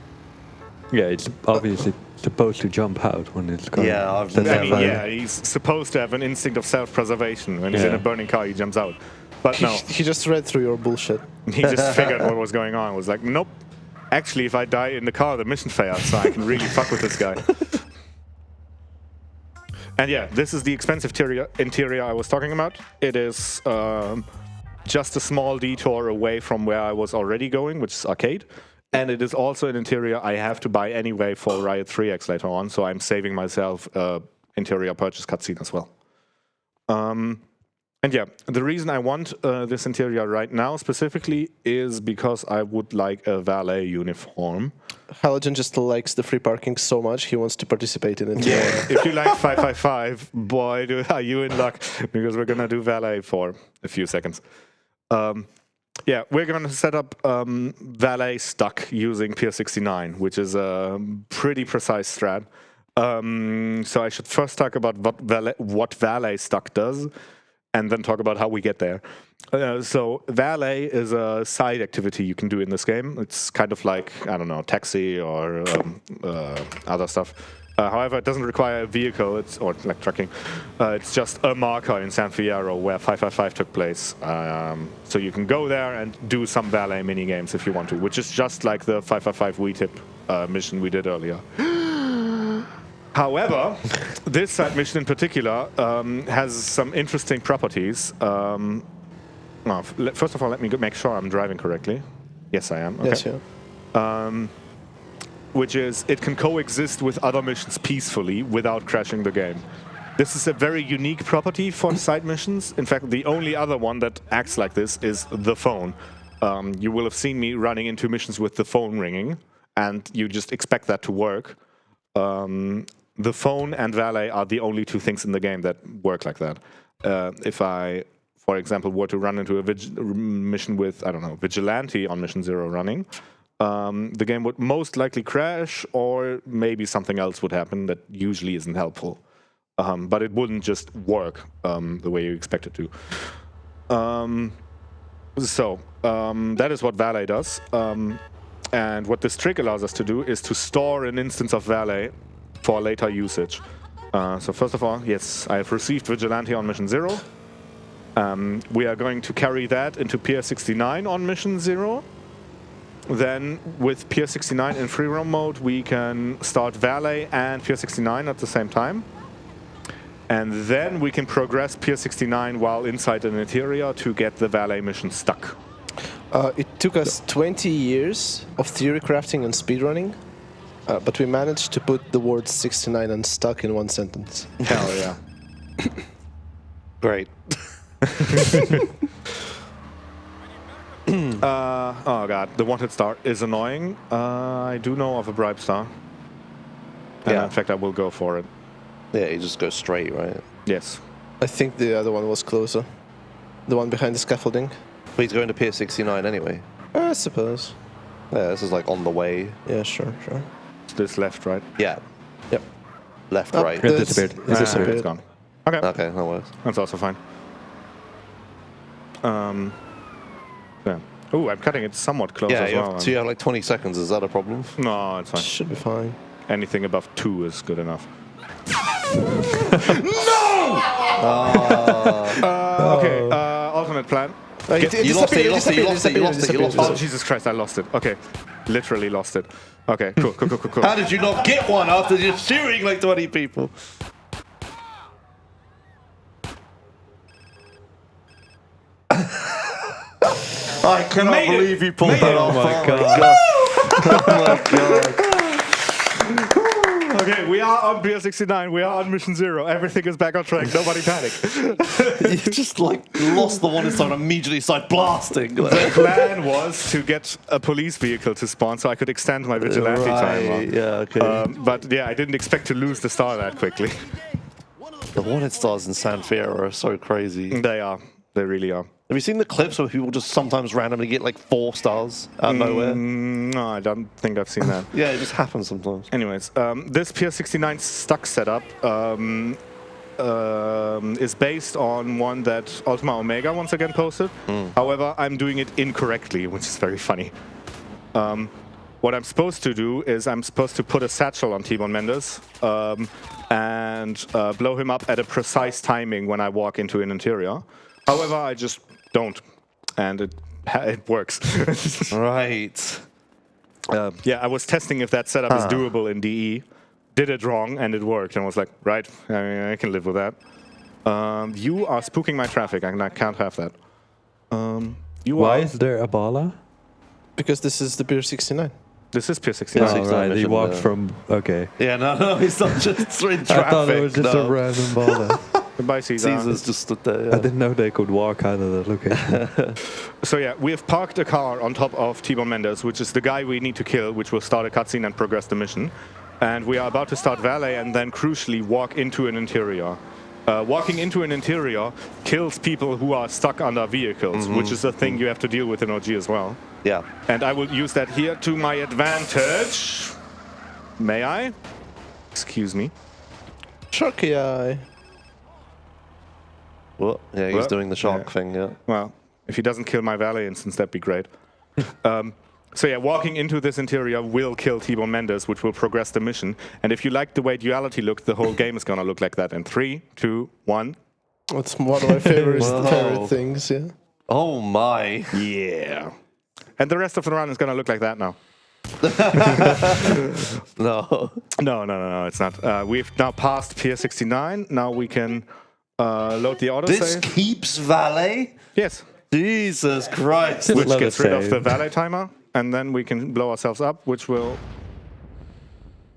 Yeah, it's obviously supposed to jump out when it's going. Yeah, I've That's I mean, fine. yeah, he's supposed to have an instinct of self-preservation. When he's in a burning car, he jumps out. But no, He just read through your bullshit. he just figured what was going on. Was like, nope. Actually, if I die in the car, the mission fails, so I can really fuck with this guy. And yeah, this is the expensive interior I was talking about. It is just a small detour away from where I was already going, which is arcade. And it is also an interior I have to buy anyway for Riot 3X later on, so I'm saving myself interior purchase cutscene as well. And yeah, the reason I want this interior right now specifically is because I would like a valet uniform. Halogen just likes the free parking so much, he wants to participate in it. Yeah, if you like 555, boy, are you in luck, because we're going to do valet for a few seconds. Yeah, we're going to set up valet stuck using Pier 69, which is a pretty precise strat. So I should first talk about what valet stuck does, and then talk about how we get there. So valet is a side activity you can do in this game. It's kind of like, I don't know, taxi or other stuff. However, it doesn't require a vehicle, or like trucking. It's just a marker in San Fierro where 555 took place. So you can go there and do some valet mini games if you want to, which is just like the 555 WeTip mission we did earlier. However, this side mission in particular has some interesting properties. First of all, let me make sure I'm driving correctly. Yes, I am. Okay. Yes, yeah. Which is, it can coexist with other missions peacefully without crashing the game. This is a very unique property for side missions. In fact, the only other one that acts like this is the phone. You will have seen me running into missions with the phone ringing, and you just expect that to work. The phone and valet are the only two things in the game that work like that. If I, for example, were to run into a mission with, I don't know, Vigilante on Mission 0 running, the game would most likely crash, or maybe something else would happen that usually isn't helpful. But it wouldn't just work the way you expect it to. That is what valet does. And what this trick allows us to do is to store an instance of valet for later usage. So first of all, yes, I have received Vigilante on Mission 0. We are going to carry that into Pier 69 on Mission 0. Then with Pier 69 in free roam mode, we can start Valet and Pier 69 at the same time. And then we can progress Pier 69 while inside an interior to get the Valet mission stuck. It took us 20 years of theory crafting and speedrunning, but we managed to put the words 69 and stuck in one sentence. Hell yeah. Great. Oh god, the wanted star is annoying. I do know of a bribe star. And in fact, I will go for it. Yeah, you just go straight, right? Yes. I think the other one was closer. The one behind the scaffolding. But he's going to Pier 69 anyway. I suppose. Yeah, this is like on the way. Yeah, sure. It's this left, right? Yeah. Yep. Left, Oh, right. It disappeared. It's disappeared. It's gone. Okay. Okay, that works. That's also fine. Yeah. Oh, I'm cutting it somewhat close Yeah, as well. so you have like 20 seconds. Is that a problem? No, it's fine. Should be fine. Anything above 2 is good enough. Okay, alternate plan. You lost it. Oh, Jesus Christ, I lost it. Okay, literally lost it. Okay, cool. How did you not get one after just shooting like 20 people? I cannot believe you pulled that off. Oh my god. Oh my god. Okay, we are on Pier 69. We are on Mission 0. Everything is back on track. Nobody panic. You just like lost the one and started immediately started blasting. The plan was to get a police vehicle to spawn so I could extend my vigilante timer. Yeah, okay. But yeah, I didn't expect to lose the star that quickly. The wanted stars in San Fierro are so crazy. They are. They really are. Have you seen the clips where people just sometimes randomly get like 4 stars out of nowhere? No, I don't think I've seen that. Yeah, it just happens sometimes. Anyways, this Pier 69 stuck setup is based on one that Ultima Omega once again posted. However, I'm doing it incorrectly, which is very funny. what I'm supposed to do is I'm supposed to put a satchel on Timon Mendes and blow him up at a precise timing when I walk into an interior. However, I just don't, and it works. Right. Yeah, I was testing if that setup is doable in DE. Did it wrong, and it worked, and was like, right, I can live with that. You are spooking my traffic, and I can't have that. Why is there a bala? Because this is the Beer 69. This is Pier 69. Oh, right, he walked from... Okay. Yeah, no, he's not just in traffic. I thought it was just a random bala. Goodbye, Caesar. Caesar's just stood there. Yeah. I didn't know they could walk out of that location. So yeah, we have parked a car on top of Timon Mendes, which is the guy we need to kill, which will start a cutscene and progress the mission. And we are about to start valet and then crucially walk into an interior. Walking into an interior kills people who are stuck under vehicles, which is a thing you have to deal with in OG as well. Yeah. And I will use that here to my advantage. May I? Excuse me. Sharky eye. What? Yeah, he's doing the shark thing, yeah. Well, if he doesn't kill my valet instance, that'd be great. So yeah, walking into this interior will kill Timon Mendes, which will progress the mission. And if you like the way duality looked, the whole game is gonna look like that in 3, 2, 1. That's one of my favorite things, yeah. Oh my. Yeah. And the rest of the run is gonna look like that now. No, it's not. We've now passed Pier 69. Now we can load the autosave. This keeps valet? Yes. Jesus Christ. Which gets rid of the valet timer. And then we can blow ourselves up, which will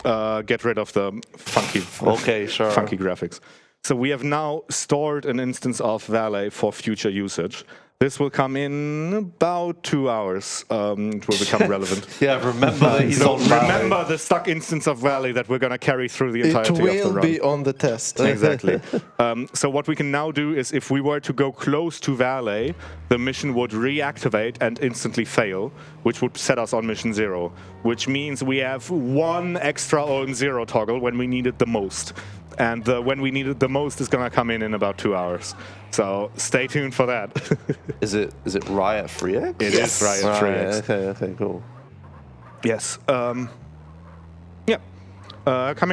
get rid of the funky graphics. So we have now stored an instance of valet for future usage. This will come in about 2 hours. It will become relevant. Yeah, remember that he's on valet. Remember the stuck instance of valet that we're going to carry through the entirety of the run. It will be on the test. Exactly. So what we can now do is if we were to go close to valet, the mission would reactivate and instantly fail, which would set us on mission 0, which means we have one extra on 0 toggle when we need it the most. And when we need it the most is going to come in about 2 hours. So stay tuned for that. Is it Riot 3X? It is Riot 3X. Okay, cool. Yes. Coming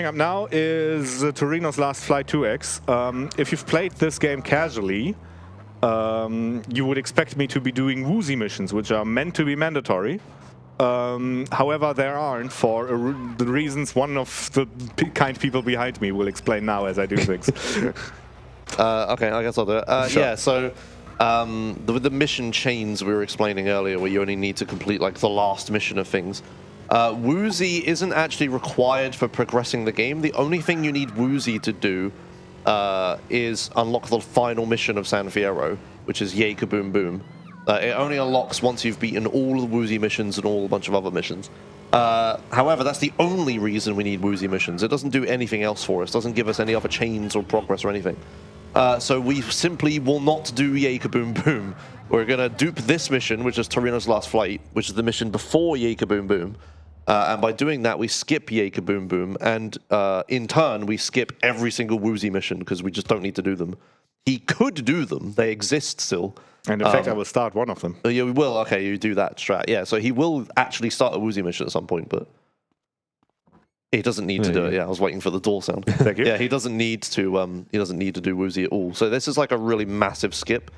up now is Torino's Last Flight 2X. If you've played this game casually, you would expect me to be doing woozy missions, which are meant to be mandatory. However, there aren't for the reasons one of the kind people behind me will explain now as I do things. Okay, I guess I'll do it. Sure. Yeah, so the mission chains we were explaining earlier, where you only need to complete like the last mission of things. Woozy isn't actually required for progressing the game. The only thing you need Woozy to do is unlock the final mission of San Fierro, which is Yay Kaboom Boom. It only unlocks once you've beaten all the Woozy missions and all a bunch of other missions. However, that's the only reason we need Woozy missions. It doesn't do anything else for us. It doesn't give us any other chains or progress or anything. So we simply will not do Yay Kaboom Boom. We're going to dupe this mission, which is Torino's Last Flight, which is the mission before Yay Kaboom Boom. And by doing that, we skip Yay Kaboom Boom. And in turn, we skip every single Woozy mission because we just don't need to do them. He could do them. They exist still. And in fact, I will start one of them. Yeah, we will. Okay, you do that strat. Yeah, so he will actually start a Woozy mission at some point, but he doesn't need to do it. Yeah, I was waiting for the door sound. Thank you. Yeah, he doesn't need to. He doesn't need to do Woozy at all. So this is like a really massive skip.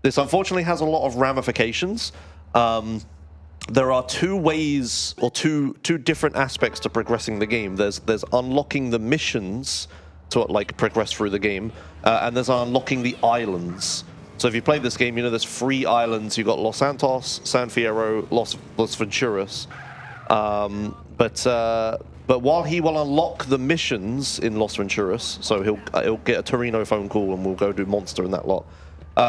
This unfortunately has a lot of ramifications. There are two ways or two different aspects to progressing the game. There's unlocking the missions to like progress through the game, and there's unlocking the islands. So if you played this game, you know there's 3 islands. You've got Los Santos, San Fierro, Los Venturas. But while he will unlock the missions in Los Venturas, so he'll get a Torino phone call and we'll go do Monster and that lot.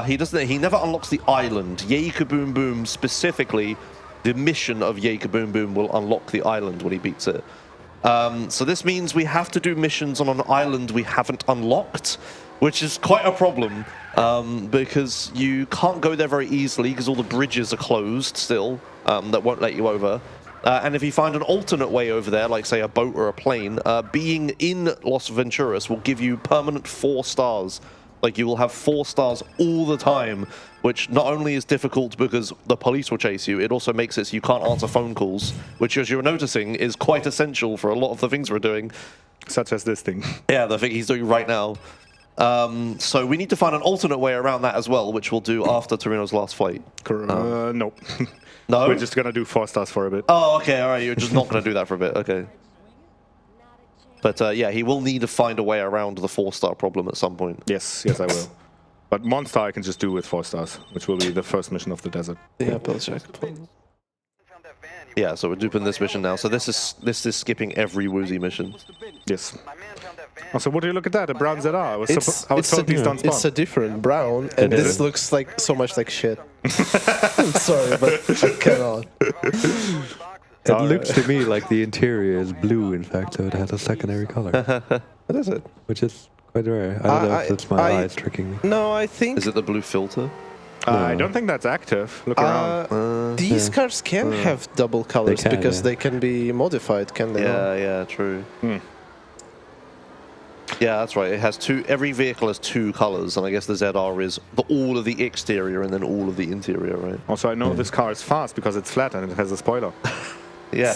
He never unlocks the island. Yay Kaboom Boom specifically, the mission of Yay Kaboom Boom will unlock the island when he beats it. So this means we have to do missions on an island we haven't unlocked, which is quite a problem, because you can't go there very easily because all the bridges are closed still, that won't let you over. And if you find an alternate way over there, like say a boat or a plane, being in Los Venturas will give you permanent 4 stars Like, you will have 4 stars all the time, which not only is difficult because the police will chase you, it also makes it so you can't answer phone calls, which, as you're noticing, is quite essential for a lot of the things we're doing. Such as this thing. Yeah, the thing he's doing right now. So we need to find an alternate way around that as well, which we'll do after Torino's last flight. No. No? We're just going to do 4 stars for a bit. Oh, okay, all right. You're just not going to do that for a bit. Okay. But yeah, he will need to find a way around the 4-star problem at some point. Yes, I will. But Monster I can just do with 4 stars, which will be the first mission of the desert. Yeah, build check. Yeah, so we're duping this mission now. So this is skipping every woozy mission. Yes. Also, would you look at that? A brown ZR. I was told these don't spawn. It's a different brown, and this looks like so much like shit. I'm sorry, but I cannot. It looks to me like the interior is blue, in fact, so it has a secondary color. What is it? Which is quite rare. I don't know if it's my eyes tricking me. No, I think... Is it the blue filter? I don't think that's active. Look around. These cars can have double colors because they can be modified, can they? Yeah, true. Yeah, that's right. It has every vehicle has 2 colors, and I guess the ZR is all of the exterior and then all of the interior, right? Also, I know this car is fast because it's flat and it has a spoiler. Yeah.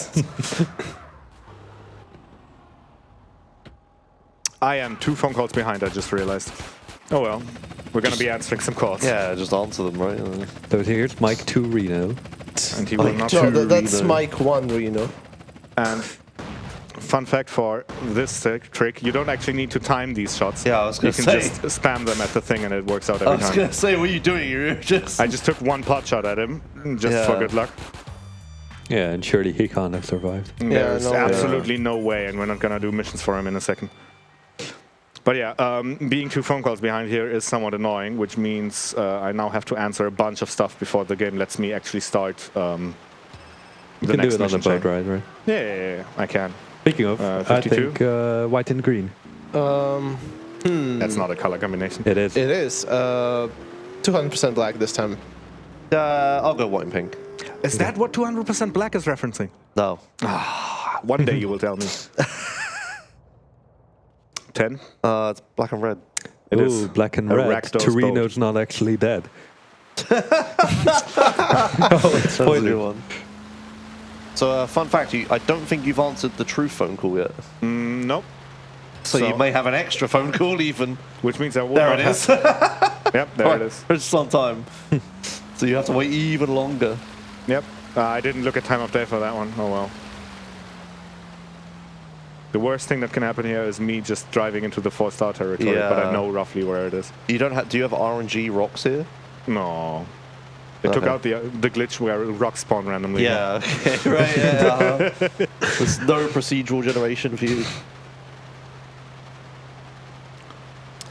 I am 2 phone calls behind, I just realized. Oh well, we're going to be answering some calls. Yeah, just answer them, right? So here's Mike 2 Reno. And he will not... No, that's Mike 1 Reno. And fun fact for this trick, you don't actually need to time these shots. Yeah, I was going to say. You can just spam them at the thing and it works out every time. I was going to say, what are you doing? I just took 1 pot shot at him, just for good luck. Yeah, and surely he can't have survived. There's absolutely no way, and we're not going to do missions for him in a second. But yeah, being 2 phone calls behind here is somewhat annoying, which means I now have to answer a bunch of stuff before the game lets me actually start the next mission. You can do it on the boat chain. ride, right? Yeah, I can. Speaking of, I think white and green. That's not a color combination. It is. It is. 200% black this time. I'll go white and pink. Is that what 200% black is referencing? No. One day you will tell me. 10? It's black and red. It is black and red. Torino's not actually dead. Spoiler one. So, fun fact, I don't think you've answered the true phone call yet. Nope. So you may have an extra phone call even. Which means I will There not it is. Yep, there it is. It's on time. So you have to wait even longer. Yep. I didn't look at time of day for that one. Oh well. The worst thing that can happen here is me just driving into the 4-star territory, but I know roughly where it is. You don't have. Do you have RNG rocks here? No. They took out the glitch where rocks spawn randomly. Yeah. Okay. Right. Yeah. There's no procedural generation for you.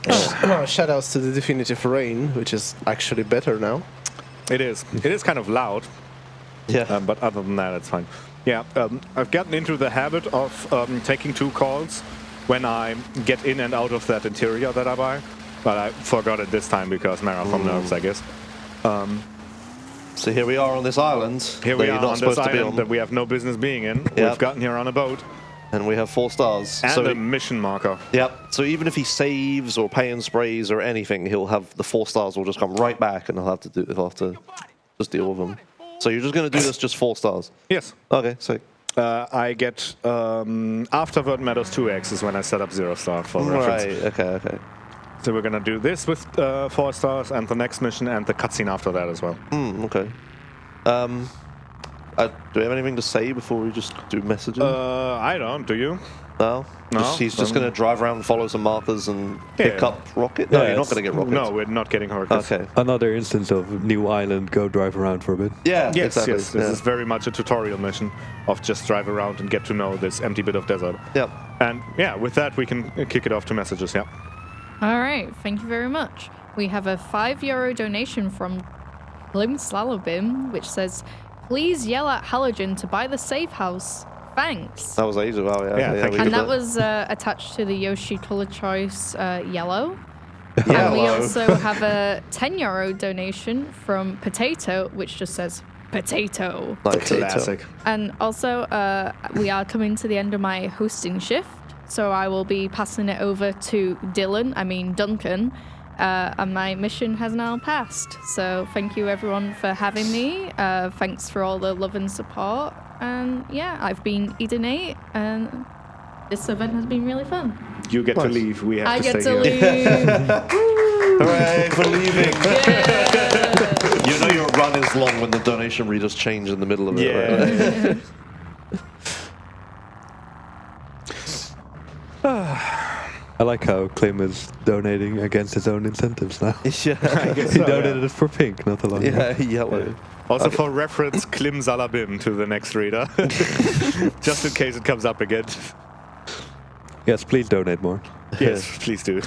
Shoutouts to the Definitive Rain, which is actually better now. It is. It is kind of loud. Yeah. But other than that, it's fine. Yeah, I've gotten into the habit of taking 2 calls when I get in and out of that interior that I buy. But I forgot it this time because marathon nerves, I guess. So here we are on this island. Here we are on this island that we have no business being in. Yep. We've gotten here on a boat. And we have 4 stars. And a mission marker. Yep. So even if he saves or pay and sprays or anything, he'll have the 4 stars will just come right back and he'll have to just deal with them. So you're just going to do this just 4 stars? Yes. Okay, sick. I get afterward matters 2x is when I set up 0-star for reference. Right, okay. So we're going to do this with 4 stars and the next mission and the cutscene after that as well. Okay. Do we have anything to say before we just do messages? I don't. Do you? No? He's just going to drive around and follow some markers and pick up rockets? No, you're not going to get rockets. No, we're not getting rockets. Okay. Another instance of new island, go drive around for a bit. Yeah, yes, exactly. Yes. This is very much a tutorial mission of just drive around and get to know this empty bit of desert. Yep. And yeah, with that we can kick it off to messages, yeah. All right, thank you very much. We have a €5 donation from Lim Slalobim, which says, please yell at Halogen to buy the safe house. Thanks. That was ages ago, yeah. And that was attached to the Yoshi color choice yellow. And we also have a €10 donation from Potato, which just says potato. Classic. And also, we are coming to the end of my hosting shift, so I will be passing it over to Duncan. and my mission has now passed. So thank you everyone for having me. Thanks for all the love and support. And yeah, I've been Eden8, and this event has been really fun. You get to leave. We have I to get stay to here. leave. Hooray for leaving! Yeah. You know your run is long when the donation readers change in the middle of it. Yeah. Right? I like how Klim is donating against his own incentives now. Yeah, He donated it for pink, not the long. yeah, yellow. Also, for reference, Klim Salabim to the next reader, just in case it comes up again. Yes, please donate more. Yes, please do.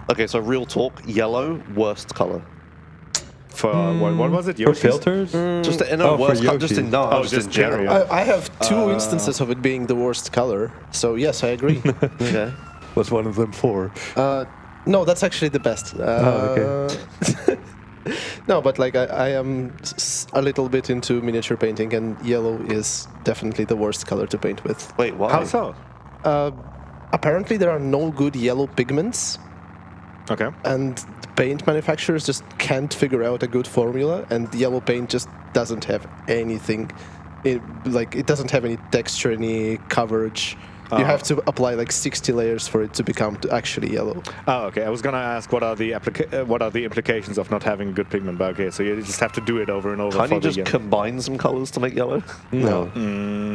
Okay, so real talk, yellow, worst color. For what was it? For Yoshi's? filters? Just in a for worst color, just Yoshi. in no, just in general. general. I have 2 instances of it being the worst color, so yes, I agree. Okay. Was one of them 4? No, that's actually the best. Okay. No, but like I am a little bit into miniature painting, and yellow is definitely the worst color to paint with. Wait, why? How so? Apparently, there are no good yellow pigments, Okay. and paint manufacturers just can't figure out a good formula, and yellow paint just doesn't have anything. It doesn't have any texture, any coverage. You have to apply like 60 layers for it to become actually yellow. Oh, okay. I was gonna ask what are the implications of not having a good pigment, but okay, so you just have to do it over and over. Can't for you just the combine some colors to make yellow? No.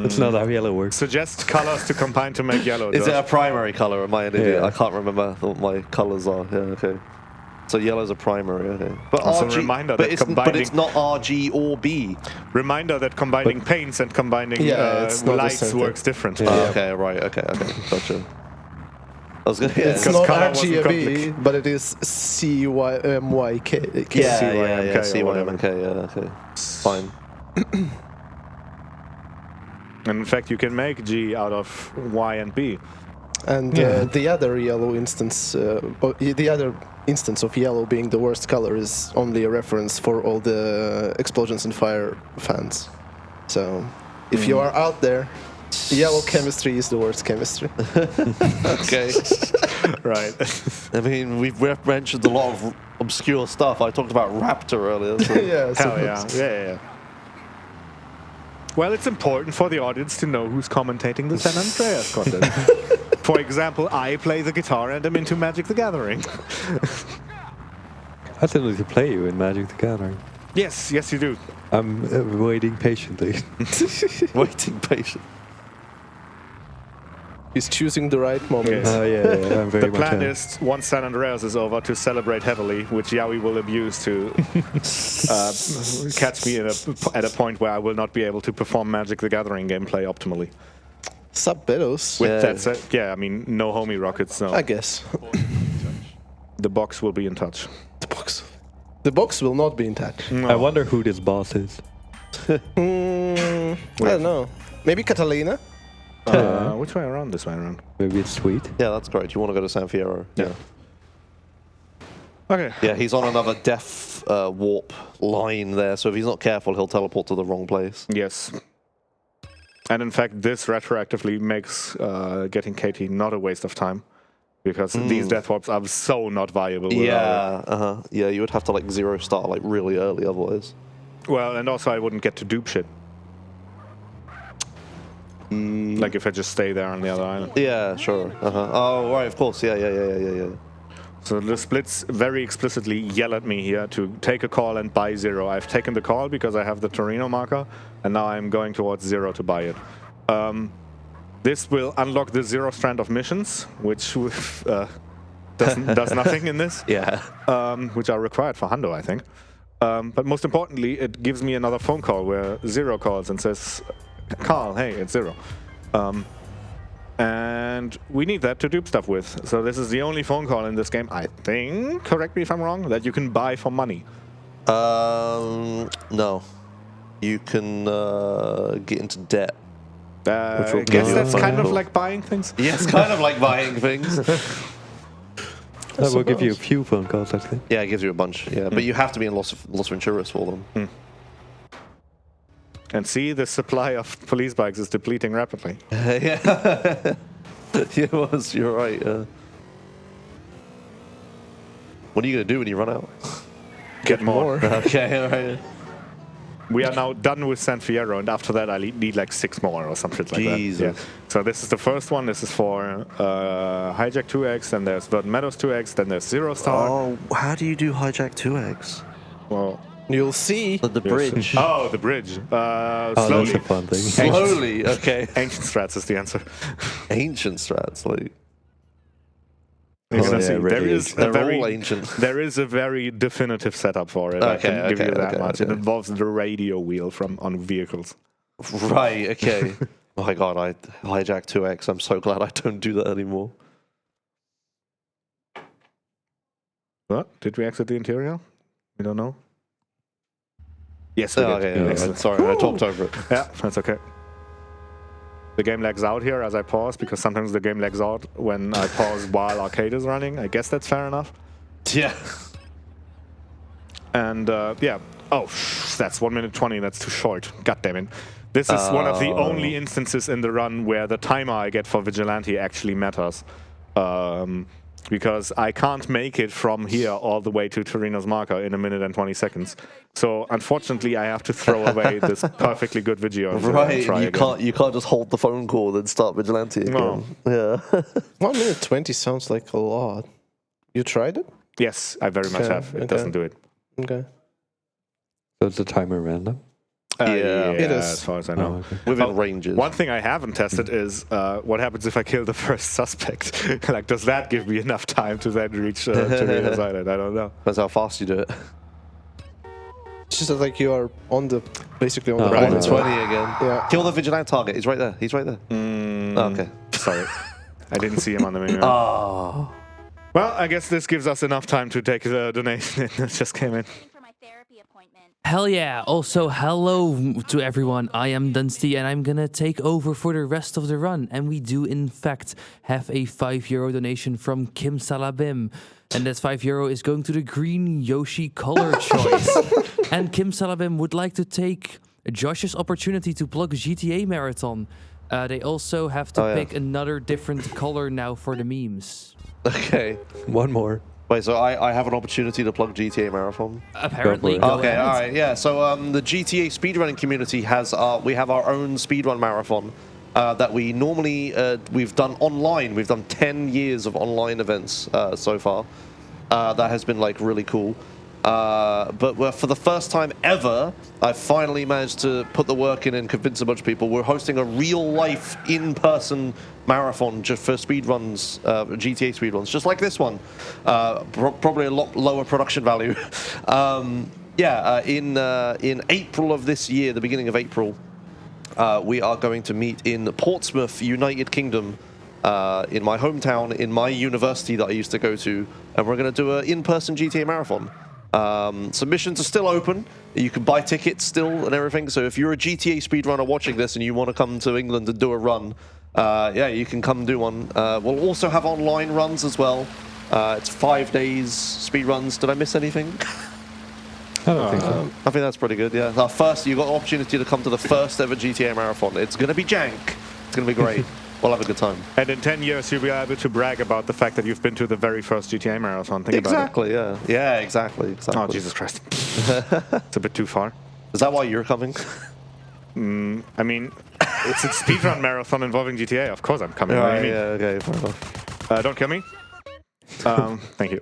That's not how yellow works. Suggest colors to combine to make yellow. Is it Josh. a primary color? Or am I an idiot? Yeah. I can't remember what my colors are. Yeah, okay. So yellow's a primary, okay. But Also a RG, reminder but that it's, combining- but it's not RG or B. Reminder that combining paints and combining it's not the lights same thing. works different. Oh, okay, right, okay, gotcha. I was gonna, It's Because not color wasn't RGB, but it is CYMYK. yeah, CYMK, CYMK, yeah, okay. Fine. And in fact, you can make G out of Y and B. And the other yellow instance, the other instance of yellow being the worst color is only a reference for all the Explosions and Fire fans. So, if you are out there, yellow chemistry is the worst chemistry. Okay. Right. I mean, we've mentioned a lot of obscure stuff. I talked about Raptor earlier. So. Yeah, Hell yeah. Yeah. Well, it's important for the audience to know who's commentating the San Andreas content. For example, I play the guitar and am into Magic the Gathering. I still need to play you in Magic the Gathering. Yes, you do. I'm waiting patiently. Waiting patient. He's choosing the right moment. Yes. Yeah, I'm very The much plan am. is, once San Andreas is over, to celebrate heavily, which Yaoi will abuse to catch me at a point where I will not be able to perform Magic the Gathering gameplay optimally. Sup, Bedos? With that said, yeah, I mean, no homie rockets, no. I guess. The box will be in touch. The box will not be in touch. I wonder who this boss is. I don't know. Maybe Catalina? Which way around? This way around. Maybe it's sweet. Yeah, that's great. You want to go to San Fierro? Yeah. Okay. Yeah, he's on another death warp line there, so if he's not careful, he'll teleport to the wrong place. Yes. And in fact, this retroactively makes getting Katie not a waste of time, because these death warps are so not viable. without it. Yeah, you would have to like zero start like really early otherwise. Well, and also I wouldn't get to dupe shit. Like if I just stay there on the other island. Yeah, sure. Oh, right, of course. Yeah. So the splits very explicitly yell at me here to take a call and buy 0. I've taken the call because I have the Torino marker, and now I'm going towards 0 to buy it. This will unlock the 0 strand of missions, which does nothing in this. Yeah. Which are required for Hundo, I think. But most importantly, it gives me another phone call where 0 calls and says, Carl, hey, it's 0. And we need that to dupe stuff with. So this is the only phone call in this game, I think, correct me if I'm wrong, that you can buy for money. No. You can get into debt. I guess that's kind of like buying things. Yeah, it's kind of like buying things. That will give you a few phone calls, I think. Yeah, it gives you a bunch. Yeah, but you have to be in Los Venturas for them. And see, the supply of police bikes is depleting rapidly. Yeah. You're right. What are you going to do when you run out? Get more. Okay, all right. We are now done with San Fierro, and after that I need like 6 more or some shit like Jesus. that. Yeah. So this is the first one. This is for Hijack 2X, then there's Verdant Meadows 2X, then there's Zero Star. Oh, how do you do Hijack 2X? Well, You'll see. The bridge. oh, the bridge. Oh, Slowly. that's a fun thing. Slowly, okay. Ancient strats is the answer. Ancient strats, like... You're gonna yeah, see. really They're all ancient. There is a very definitive setup for it. I can give you that much. It involves the radio wheel on vehicles. Right, okay. Oh my god, I Hijack 2X. I'm so glad I don't do that anymore. What? Did we exit the interior? We don't know. Yes, we did. Okay, Excellent. sorry, I talked over it. Yeah, that's okay. The game lags out here as I pause, because sometimes the game lags out when I pause while arcade is running. I guess that's fair enough. Yeah. And yeah. Oh, that's 1 minute 20. That's too short. God damn it. This is one of the only instances in the run where the timer I get for Vigilante actually matters. Because I can't make it from here all the way to Torino's marker in 1 minute and 20 seconds. So unfortunately, I have to throw away this perfectly good video. Right, you can't just hold the phone call and start Vigilante again. No. Yeah. 1 minute 20 sounds like a lot. You tried it? Yes, I very much have. It doesn't do it. Okay. So it's a timer random? Yeah, it is. As far as I know. Okay. Within ranges. One thing I haven't tested is what happens if I kill the first suspect. Like, does that give me enough time to then reach Torino's Island? I don't know. That's how fast you do it. It's just like you are basically on the Right, button. 20 again. Yeah. Kill the Vigilante target. He's right there. He's right there. Okay. Sorry. I didn't see him on the menu. Oh. Well, I guess this gives us enough time to take the donation that just came in. Hell yeah. Also, hello to everyone. I am Dunsty and I'm gonna take over for the rest of the run. And we do, in fact, have a €5 donation from Kim Salabim. And that €5 is going to the green Yoshi color choice. And Kim Salabim would like to take Josh's opportunity to plug GTA Marathon. They also have to pick another different color now for the memes. Okay. One more. Wait, so I have an opportunity to plug GTA Marathon? Apparently. Okay, all right, yeah. So the GTA speedrunning community has we have our own speedrun marathon that we normally we've done online. We've done 10 years of online events so far. That has been like really cool. But for the first time ever, I finally managed to put the work in and convince a bunch of people. We're hosting a real-life, in-person marathon just for speedruns, GTA speedruns, just like this one. Probably a lot lower production value. In April of this year, the beginning of April, we are going to meet in Portsmouth, United Kingdom, in my hometown, in my university that I used to go to, and we're going to do an in-person GTA marathon. Submissions are still open. You can buy tickets still and everything. So if you're a GTA speedrunner watching this and you want to come to England and do a run, you can come do one. We'll also have online runs as well. It's 5 days speedruns. Did I miss anything? I don't think so. I think that's pretty good, yeah. You got the opportunity to come to the first ever GTA marathon. It's going to be jank. It's going to be great. We'll have a good time. And in 10 years, you'll be able to brag about the fact that you've been to the very first GTA marathon. Think Exactly, yeah. Yeah, exactly. Oh, Jesus Christ. It's a bit too far. Is that why you're coming? I mean, it's a speedrun marathon involving GTA. Of course I'm coming. What do you mean? Yeah, okay, fair enough. Don't kill me. Thank you.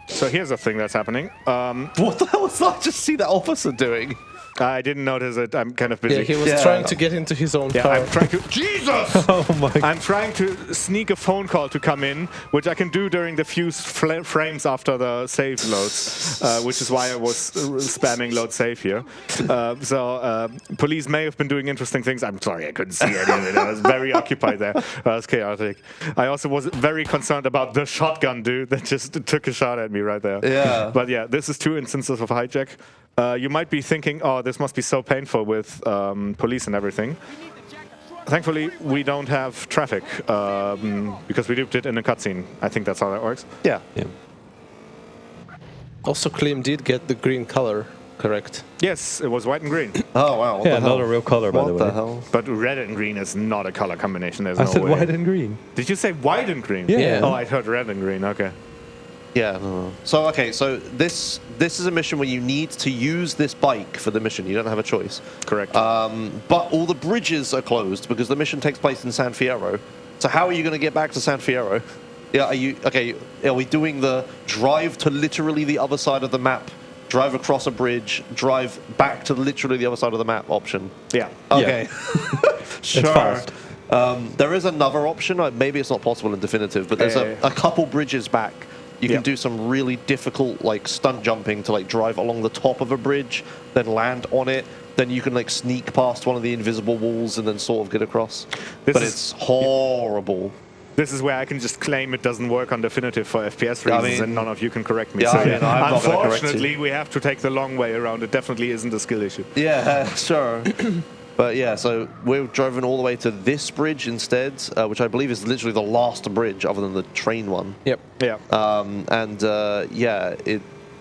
So here's the thing that's happening. What the hell was that? Just see that officer doing? I didn't notice it. I'm kind of busy. Yeah, he was trying to get into his own car. I'm trying to... Jesus! Oh my God. I'm trying to sneak a phone call to come in, which I can do during the few frames after the save loads, which is why I was spamming load save here. Police may have been doing interesting things. I'm sorry, I couldn't see any of it. I was very occupied there. I was chaotic. I also was very concerned about the shotgun dude that just took a shot at me right there. Yeah. But yeah, this is 2 instances of hijack. You might be thinking, oh, this must be so painful with police and everything. Thankfully, we don't have traffic because we duped it in a cutscene. I think that's how that works. Yeah. Also, Klim did get the green color correct. Yes, it was white and green. Oh, wow. Yeah, not a real color, by the way. What the hell? But red and green is not a color combination. There's I no said way. white and green. Did you say white and green? Yeah. Oh, I heard red and green. Okay. Yeah. No. So okay. So this is a mission where you need to use this bike for the mission. You don't have a choice. Correct. But all the bridges are closed because the mission takes place in San Fierro. So how are you going to get back to San Fierro? Yeah. Are you okay? Are we doing the drive to literally the other side of the map? Drive across a bridge, drive back to literally the other side of the map option. Yeah. Okay. Sure. It's fast. There is another option. Maybe it's not possible in definitive, but there's a couple bridges back. You can do some really difficult like stunt jumping to like drive along the top of a bridge, then land on it. Then you can like sneak past one of the invisible walls and then sort of get across. But it's horrible. This is where I can just claim it doesn't work on definitive for FPS reasons, and none of you can correct me. Yeah, So, I'm not gonna correct unfortunately, you. we have to take the long way around. It definitely isn't a skill issue. Yeah, sure. But yeah, so we're driving all the way to this bridge instead, which I believe is literally the last bridge other than the train one. Yep. Yeah.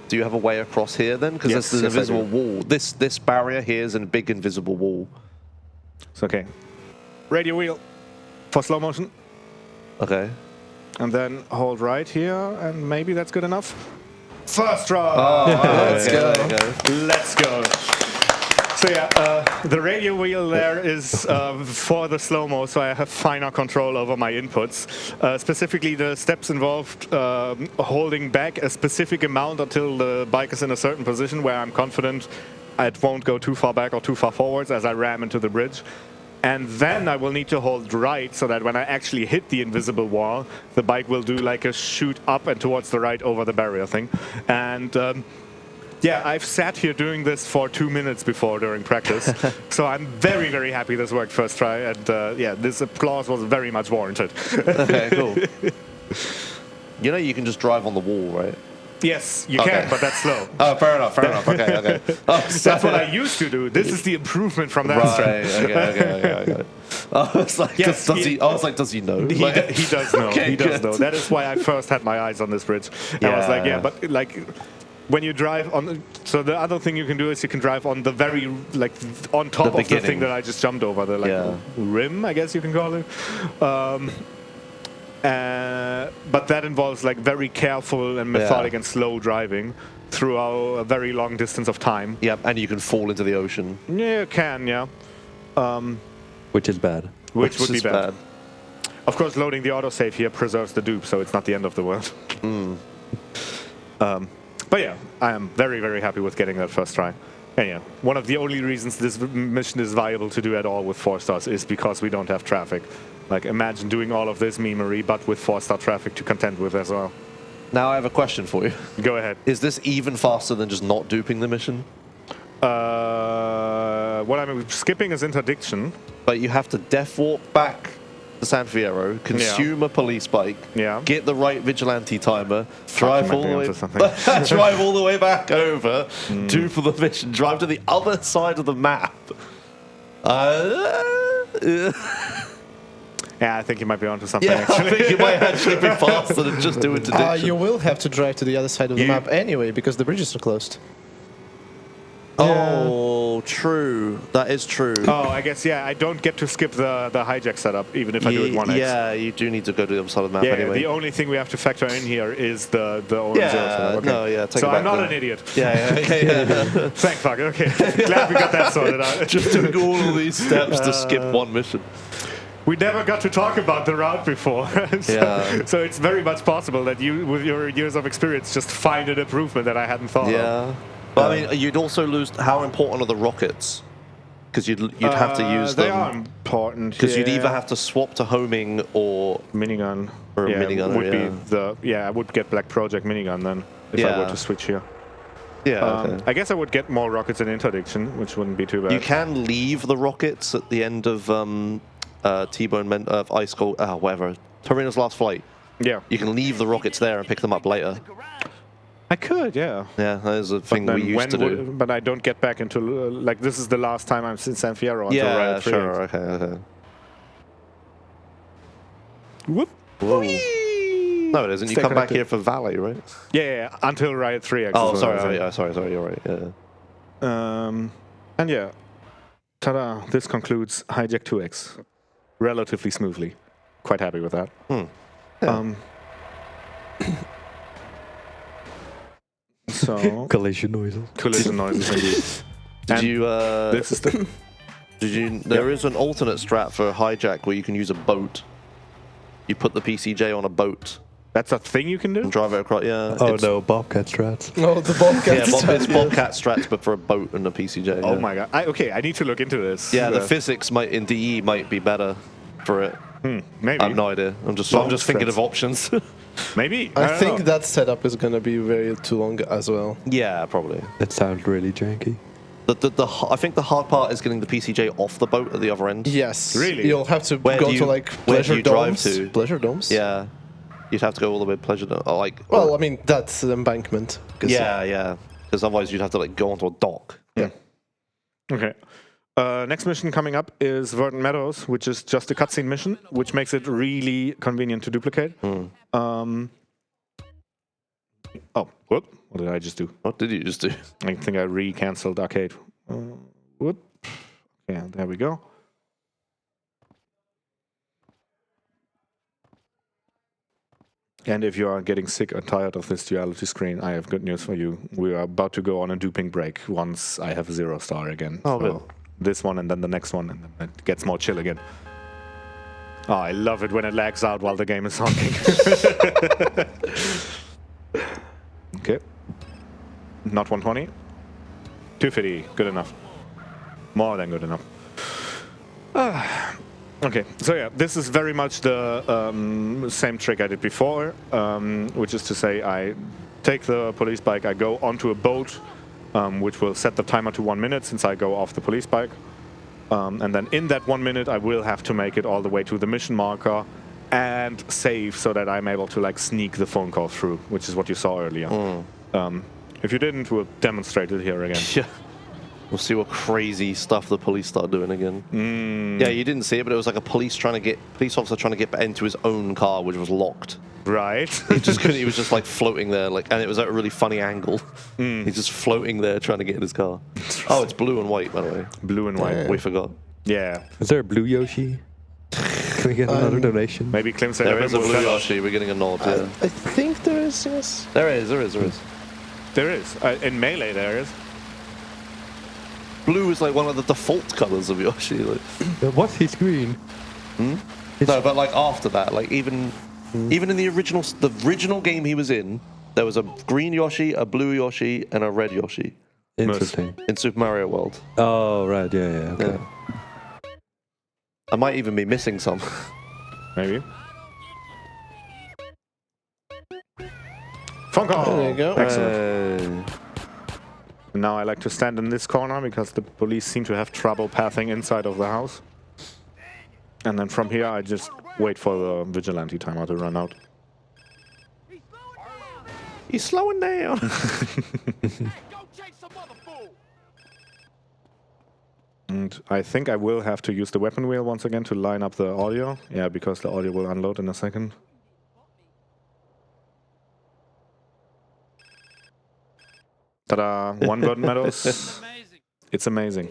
Do you have a way across here then? Because Yes, there's an yes, I invisible wall. This barrier here is a big invisible wall. It's okay. Radio wheel for slow motion. Okay. And then hold right here, and maybe that's good enough. First try! Let's go. Let's go. So yeah, the radio wheel there is for the slow-mo, so I have finer control over my inputs. Specifically, the steps involved holding back a specific amount until the bike is in a certain position where I'm confident it won't go too far back or too far forwards as I ram into the bridge. And then I will need to hold right so that when I actually hit the invisible wall, the bike will do like a shoot up and towards the right over the barrier thing. And yeah, I've sat here doing this for 2 minutes before during practice. So I'm very, very happy this worked first try. And yeah, this applause was very much warranted. Okay, cool. You know you can just drive on the wall, right? Yes, you can, but that's slow. Oh, fair enough. Okay. Oh, that's what I used to do. This is the improvement from that strength. Okay. I was like, Yes, does he know? He does know. Okay, he does good. know. That is why I first had my eyes on this bridge. And I was like, yeah, but like when you drive on, so the other thing you can do is you can drive on the very like on top of the thing that I just jumped over, the like rim, I guess you can call it. But that involves like very careful and methodic and slow driving throughout a very long distance of time. Yep, and you can fall into the ocean. Yeah, you can, yeah. Which is bad. Which would be bad. Of course, loading the autosave here preserves the dupe, so it's not the end of the world. But yeah, I am very, very happy with getting that first try. And yeah, one of the only reasons this mission is viable to do at all with 4 stars is because we don't have traffic. Like, imagine doing all of this memery, but with 4-star traffic to contend with as well. Now I have a question for you. Go ahead. Is this even faster than just not duping the mission? What I'm skipping is interdiction. But you have to death walk back to San Fierro, consume a police bike, get the right vigilante timer, drive all the way back over, dupe the mission, drive to the other side of the map. Yeah, I think you might be onto something. Yeah, actually. I think you might actually be faster than just do interdiction. You will have to drive to the other side of the map anyway because the bridges are closed. Oh, true. That is true. Oh, I guess, I don't get to skip the hijack setup, even if I do it 1x. Yeah, you do need to go to the other side of the map anyway. The only thing we have to factor in here is the orange zero. Okay. Take so it back I'm not then. an idiot. Yeah. Thank fuck, okay. Glad we got that sorted out. Just doing all of these steps to skip one mission. We never got to talk about the route before. So it's very much possible that you, with your years of experience, just find an improvement that I hadn't thought of. Yeah. But I mean, you'd also lose. How important are the rockets? Because you'd have to use them. They are important. Because you'd either have to swap to homing or minigun. Or a minigun. Would be I would get Black Project minigun then if I were to switch here. Yeah. Okay. I guess I would get more rockets in interdiction, which wouldn't be too bad. You can leave the rockets at the end of T-Bone of Ice Cold, whatever. Torino's Last Flight. Yeah. You can leave the rockets there and pick them up later. I could, yeah. Yeah, that is a thing we used to do. But I don't get back into, like, this is the last time I'm in San Fierro until Riot 3. Sure, okay. Whoop. Whoa. No, it isn't. You come back here for Valley, right? Yeah, until Riot 3, actually. Oh, sorry, you're right, yeah. And yeah, ta-da, this concludes Hijack 2X relatively smoothly. Quite happy with that. So Collision noises. collision noises indeed. Did And you? This is the Did you? There is an alternate strat for hijack where you can use a boat. You put the PCJ on a boat that's a thing you can do. and drive it across. Yeah. Oh it's- no, Bobcat strats. No, the Bobcat. Yeah, it's Bobcat strats, but for a boat and a PCJ. Oh yeah. my god. Okay, I need to look into this. Yeah, the physics might in DE might be better for it. maybe. I have no idea. I'm just thinking of options. Maybe. I don't think know. that setup is gonna be very too long as well. yeah, probably. That sounds really janky. I think the hard part is getting the PCJ off the boat at the other end. Yes. Really? You'll have to Where go do you- to like where do pleasure you drive domes. to? Pleasure domes. Yeah. You'd have to go all the way to Pleasure Dome. Well, I mean that's the embankment. 'cause, yeah. Because otherwise you'd have to like go onto a dock. Yeah. Okay. Next mission coming up is Verdant Meadows, which is just a cutscene mission, which makes it really convenient to duplicate. Oh, whoop! What did I just do? What did you just do? I think I re-cancelled arcade. Whoop! Yeah, there we go. And if you are getting sick or tired of this duality screen, I have good news for you. We are about to go on a duping break once I have 0 star again. Oh, So good. this one and then the next one, and then it gets more chill again. Oh, I love it when it lags out while the game is honking. Okay. Not 120. 250. Good enough. More than good enough. Okay, so yeah, this is very much the same trick I did before, which is to say I take the police bike, I go onto a boat, which will set the timer to 1 minute since I go off the police bike. And then in that 1 minute, I will have to make it all the way to the mission marker and save so that I'm able to like sneak the phone call through, which is what you saw earlier. If you didn't, we'll demonstrate it here again. Yeah. We'll see what crazy stuff the police start doing again. Yeah, you didn't see it, but it was like a police officer trying to get into his own car, which was locked. Right. He just couldn't. He was just like floating there, like, and it was at a really funny angle. He's just floating there trying to get in his car. Oh, it's blue and white, by the way. Blue and white. We forgot. Yeah. Is there a blue Yoshi? Can we get another donation? Maybe Klim said There a is bit a more blue setup. Yoshi. We're getting a nod. Yeah. I think there is. Yes. There is. There is. In Melee, there is. Blue is like one of the default colors of Yoshi. Like. What's his green? No, but like after that, like even in the original game he was in, there was a green Yoshi, a blue Yoshi, and a red Yoshi Interesting. in Super Mario World. Oh, right. Yeah, okay. Yeah. I might even be missing some. Maybe. Phone call. There you go. Excellent. Now I like to stand in this corner because the police seem to have trouble pathing inside of the house. And then from here I just wait for the vigilante timer to run out. He's slowing down. Go chase some other fool. And I think I will have to use the weapon wheel once again to line up the audio. Yeah, because the audio will unload in a second. Ta-da! 1 Verdant Meadows. It's amazing.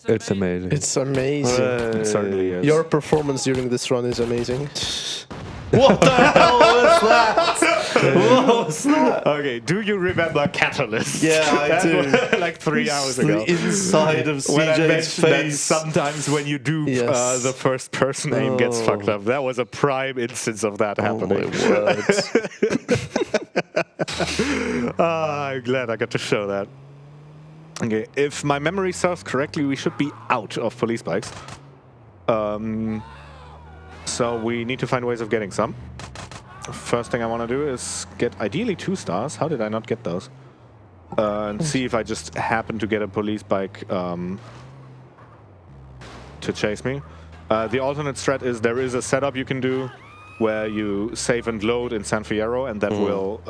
It's amazing. It's amazing. It certainly is. Your performance during this run is amazing. What the hell was that? What was that? Okay, do you remember Catalyst? Yeah, I That do. was like 3 hours ago. The inside of When I CJ's mentioned that face. sometimes when you do Yes. the first person aim gets Oh. fucked up. That was a prime instance of that Oh happening. my words. I'm glad I got to show that. Okay, if my memory serves correctly, we should be out of police bikes. So we need to find ways of getting some. First thing I want to do is get ideally 2 stars. How did I not get those? And see if I just happen to get a police bike to chase me. The alternate strat is there is a setup you can do where you save and load in San Fierro, and that will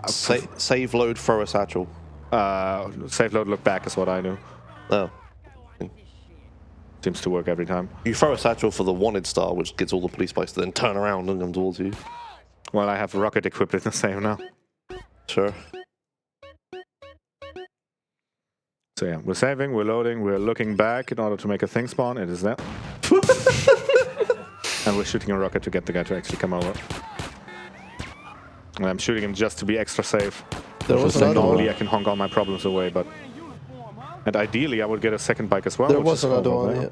Save, load, throw a satchel. save, load, look back is what I do. Oh. Seems to work every time. You throw a satchel for the wanted star, which gets all the police bikes to then turn around and come towards you. Well, I have rocket equipped in the same now. Sure. So yeah, we're saving, we're loading, we're looking back in order to make a thing spawn. It is that. And we're shooting a rocket to get the guy to actually come over. And I'm shooting him just to be extra safe. There was So another normally one. I can honk all my problems away, but... And ideally I would get a second bike as well. There which was is another over one, there. yeah.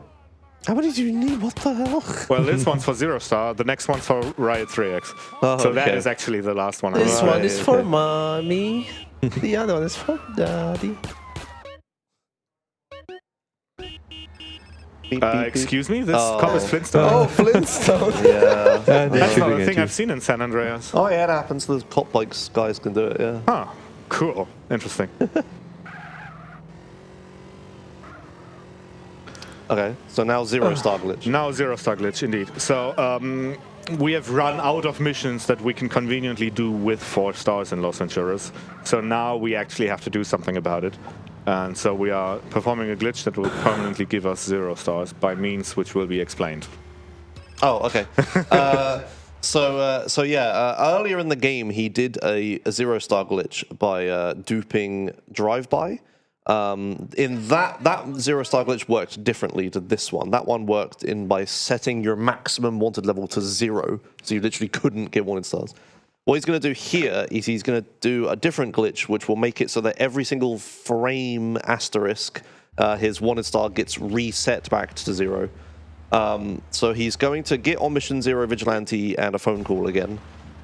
How many do you need? What the hell? Well, this one's for 0 star, the next one's for Riot 3X. Oh, So that okay. is actually the last one. This Right, one is for okay. mommy. The other one is for daddy. Beep, beep, beep. Excuse me? This Oh. cop is Flintstone? Oh, Flintstone. Yeah. And they're That's not shooting a at thing you. I've seen in San Andreas. Oh yeah, it happens. The cop bikes guys can do it. Yeah. Huh. Cool. Interesting. Okay. So now 0 star glitch. Now 0 star glitch, indeed. So we have run out of missions that we can conveniently do with 4 stars in Los Venturas. So now we actually have to do something about it. And so we are performing a glitch that will permanently give us 0 stars by means which will be explained. Oh, okay. So yeah, earlier in the game he did a 0 star glitch by duping drive-by. In that 0 star glitch worked differently to this one. That one worked in by setting your maximum wanted level to 0, so you literally couldn't get wanted stars. What he's going to do here is he's going to do a different glitch, which will make it so that every single frame asterisk, his wanted star gets reset back to 0. So he's going to get on mission 0 vigilante and a phone call again,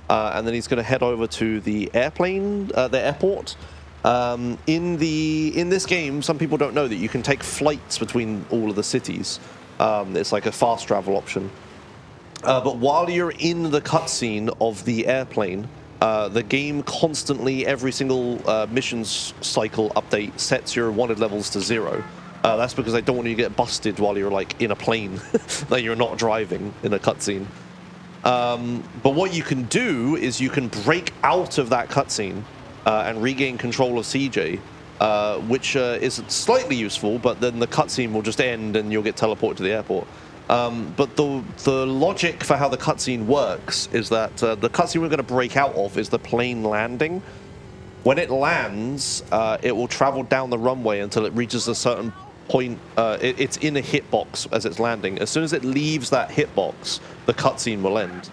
and then he's going to head over to the the airport. In this game, some people don't know that you can take flights between all of the cities. It's like a fast travel option. But while you're in the cutscene of the airplane, the game constantly, every single missions cycle update, sets your wanted levels to 0. That's because they don't want you to get busted while you're like in a plane, that you're not driving in a cutscene. But what you can do is you can break out of that cutscene and regain control of CJ, which is slightly useful, but then the cutscene will just end and you'll get teleported to the airport. But the logic for how the cutscene works is that the cutscene we're going to break out of is the plane landing. When it lands, it will travel down the runway until it reaches a certain point. It's in a hitbox as it's landing. As soon as it leaves that hitbox, the cutscene will end.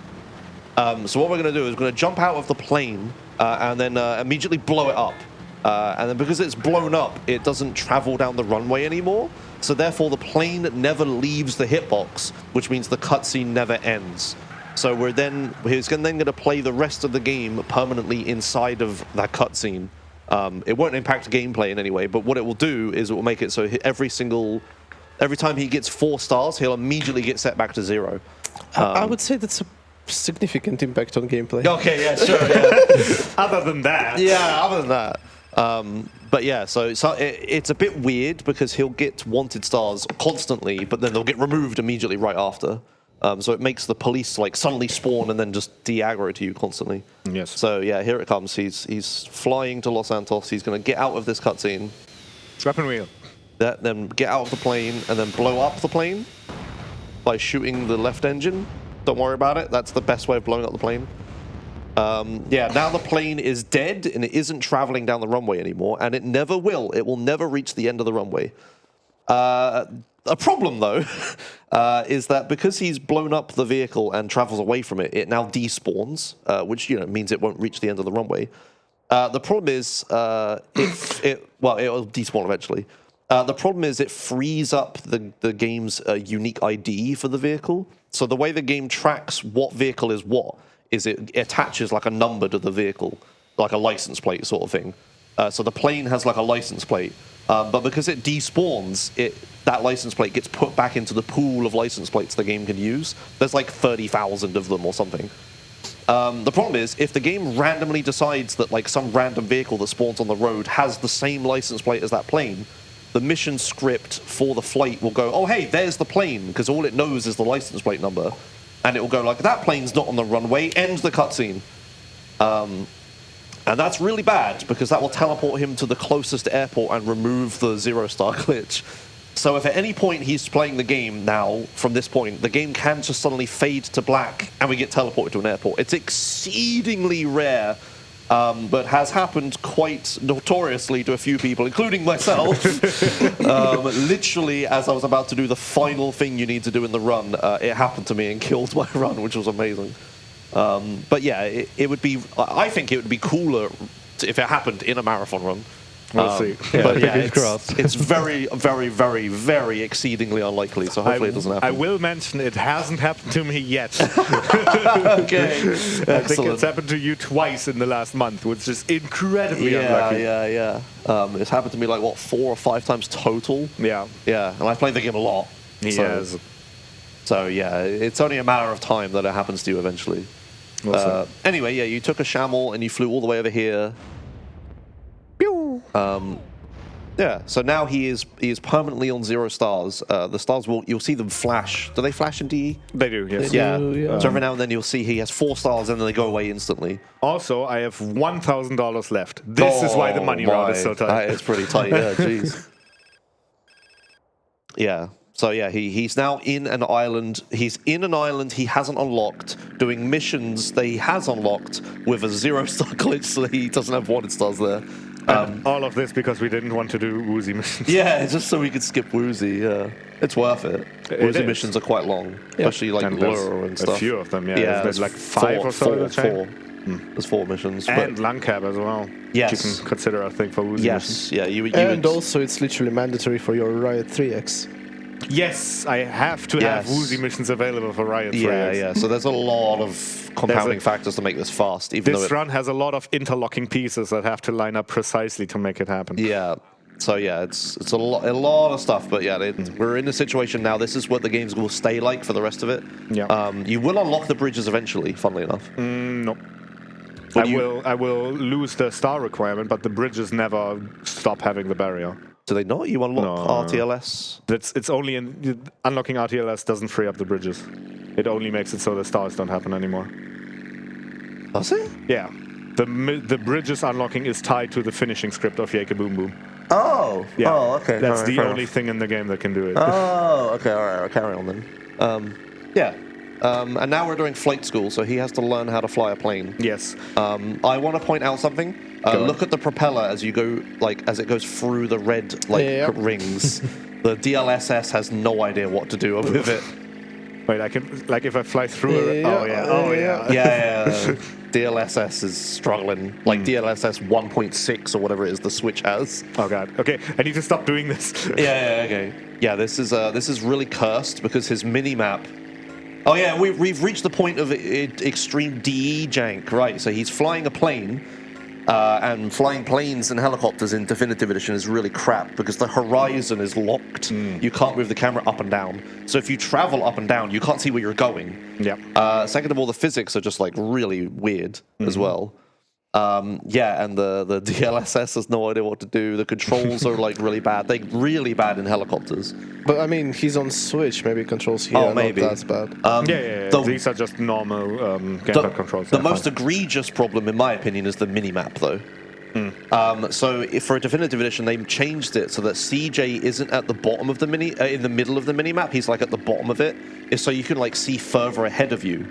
So what we're going to do is we're going to jump out of the plane and then immediately blow it up. And then because it's blown up, it doesn't travel down the runway anymore. So therefore, the plane never leaves the hitbox, which means the cutscene never ends. So he's then going to play the rest of the game permanently inside of that cutscene. It won't impact gameplay in any way, but what it will do is it will make it so every time he gets 4 stars, he'll immediately get set back to 0. I would say that's a significant impact on gameplay. Okay, yeah, sure. Yeah. Other than that. Yeah, other than that. But yeah, so it's a bit weird because he'll get wanted stars constantly, but then they'll get removed immediately right after. So it makes the police like suddenly spawn and then just de-aggro to you constantly. Yes. So yeah, here it comes. He's flying to Los Santos. He's going to get out of this cutscene. Weapon wheel. Then get out of the plane and then blow up the plane by shooting the left engine. Don't worry about it. That's the best way of blowing up the plane. Yeah, now the plane is dead and it isn't traveling down the runway anymore, and it never will. It will never reach the end of the runway. A problem, though, is that because he's blown up the vehicle and travels away from it, it now despawns, which means it won't reach the end of the runway. The problem is, it'll despawn eventually. The problem is it frees up the game's unique ID for the vehicle. So the way the game tracks what vehicle is what is it attaches like a number to the vehicle, like a license plate sort of thing. So the plane has like a license plate, but because it despawns, that license plate gets put back into the pool of license plates the game can use. There's like 30,000 of them or something. The problem is, if the game randomly decides that like some random vehicle that spawns on the road has the same license plate as that plane, the mission script for the flight will go, oh hey, there's the plane, because all it knows is the license plate number. And it will go like, that plane's not on the runway, end the cutscene. And that's really bad, because that will teleport him to the closest airport and remove the 0-star glitch. So if at any point he's playing the game now, from this point, the game can just suddenly fade to black and we get teleported to an airport. It's exceedingly rare, but has happened quite notoriously to a few people, including myself. Literally, as I was about to do the final thing you need to do in the run, it happened to me and killed my run, which was amazing. But yeah, it would be. I think it would be cooler if it happened in a marathon run. We'll see. But yeah, fingers crossed. it's very, very, very, very exceedingly unlikely. So hopefully it doesn't happen. I will mention it hasn't happened to me yet. Okay. I think it's happened to you twice in the last month, which is incredibly unlucky. Yeah. It's happened to me like, what, 4 or 5 times total? Yeah. Yeah, and I played the game a lot. Yes. So yeah, it's only a matter of time that it happens to you eventually. Anyway, yeah, you took a Shamel and you flew all the way over here. Pew! Yeah, so now he is permanently on 0 stars. The stars you'll see them flash. Do they flash in DE? They do, yes. Yeah. So every now and then you'll see he has 4 stars and then they go away instantly. Also, I have $1,000 left. This is why the money route is so tight. It's pretty tight, yeah, jeez. Yeah. So yeah, he's now in an island. He's in an island he hasn't unlocked, doing missions that he has unlocked with a 0-star glitch, so he doesn't have wanted stars there. All of this because we didn't want to do woozy missions. Yeah, just so we could skip woozy. Yeah, it's worth it. Woozy missions are quite long, especially like lure and stuff. A few of them, yeah. There's like 5 or so. Four. There's 4 missions. And Langcab as well. Yes. You can consider, I think, for woozy missions. Yeah. You and also, it's literally mandatory for your Riot 3X. Yes, I have to have woozy missions available for Riot 3X. Yeah. So there's a lot of compounding factors to make this fast. This run has a lot of interlocking pieces that have to line up precisely to make it happen. Yeah. So yeah, it's a lot of stuff, but yeah, we're in a situation now. This is what the games will stay like for the rest of it. Yeah. You will unlock the bridges eventually. Funnily enough. No. I will lose the star requirement, but the bridges never stop having the barrier. Do they not? You unlock RTLS? It's only unlocking RTLS doesn't free up the bridges. It only makes it so the stars don't happen anymore. Does it? Yeah. The bridges unlocking is tied to the finishing script of Yake Boom Boom. Oh. Yeah. Oh, okay. That's the only thing in the game that can do it. Oh, okay. All right. I'll carry on then. Yeah. And now we're doing flight school, so he has to learn how to fly a plane. Yes. I want to point out something. Look at the propeller as you go, as it goes through the red rings. The DLSS has no idea what to do with it. Wait, I can if I fly through it. Oh yeah. Yeah. DLSS is struggling. Like DLSS 1.6 or whatever it is the Switch has. Oh god. Okay, I need to stop doing this. Okay. Yeah, this is really cursed because his mini map. Oh yeah, we've reached the point of extreme DE jank, right? So he's flying a plane, and flying planes and helicopters in Definitive Edition is really crap because the horizon is locked. You can't move the camera up and down. So if you travel up and down, you can't see where you're going. Yeah. Second of all, the physics are just like really weird as well. And the DLSS has no idea what to do. The controls are like really bad. They're really bad in helicopters. But I mean, he's on Switch. Maybe controls here are not that bad. Yeah. These are just normal gamepad controls. The most egregious problem, in my opinion, is the mini-map, though. So for a Definitive Edition, they changed it so that CJ isn't at the bottom of the in the middle of the mini-map. He's like at the bottom of it, so you can like see further ahead of you.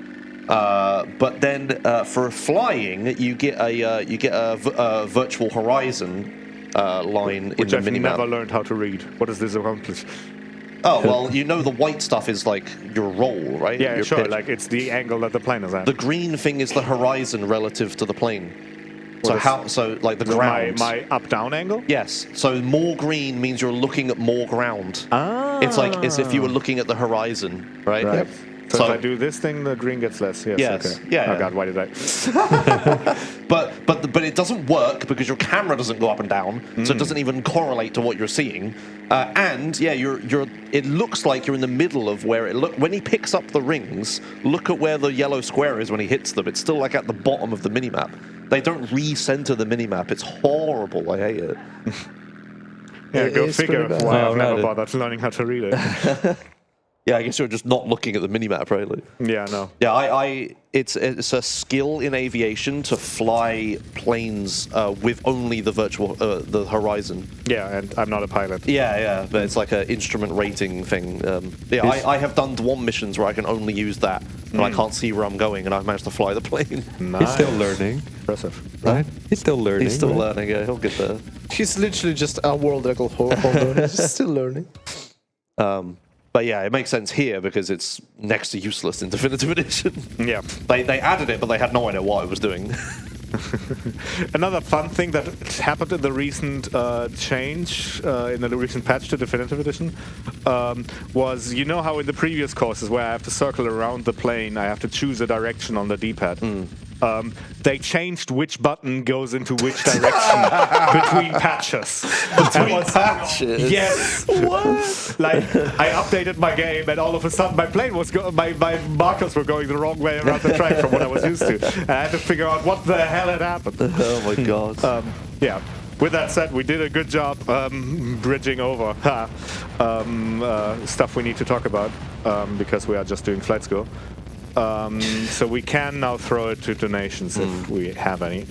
But then for flying, you get a virtual horizon line in the minimap. Which I've never learned how to read. What does this accomplish? Oh well, you know the white stuff is like your roll, right? Yeah, your sure. pitch. Like it's the angle that the plane is at. The green thing is the horizon relative to the plane. So like the ground. My up-down angle? Yes. So more green means you're looking at more ground. Ah. It's like as if you were looking at the horizon, right? Yep. So if I do this thing, the green gets less. Yes. Okay. Yeah. Oh god, why did I? But it doesn't work because your camera doesn't go up and down, so it doesn't even correlate to what you're seeing. And yeah, it looks like you're in the middle of where when he picks up the rings. Look at where the yellow square is when he hits them. It's still like at the bottom of the minimap. They don't recenter the minimap. It's horrible. I hate it. Yeah, go figure why I've never bothered learning how to read it. Yeah, I guess you're just not looking at the minimap, right? Yeah, no. Yeah, it's a skill in aviation to fly planes with only the virtual the horizon. Yeah, and I'm not a pilot. Yeah, but it's like an instrument rating thing. I have done one missions where I can only use that, and I can't see where I'm going, and I've managed to fly the plane. Nice. He's still learning. Impressive. Right? He's still learning. He's still learning, yeah, he'll get there. He's literally just a world record holder. He's still learning. But yeah, it makes sense here because it's next to useless in Definitive Edition. Yeah. They added it, but they had no idea what it was doing. Another fun thing that happened in the recent change, in the recent patch to Definitive Edition, was, you know how in the previous courses where I have to circle around the plane, I have to choose a direction on the D-pad. They changed which button goes into which direction between patches. Between patches? Yes. What? Like, I updated my game, and all of a sudden my plane was my markers were going the wrong way around the track from what I was used to. And I had to figure out what the hell had happened. Oh my god. Yeah. With that said, we did a good job bridging over stuff we need to talk about because we are just doing flight school. So we can now throw it to donations if we have any.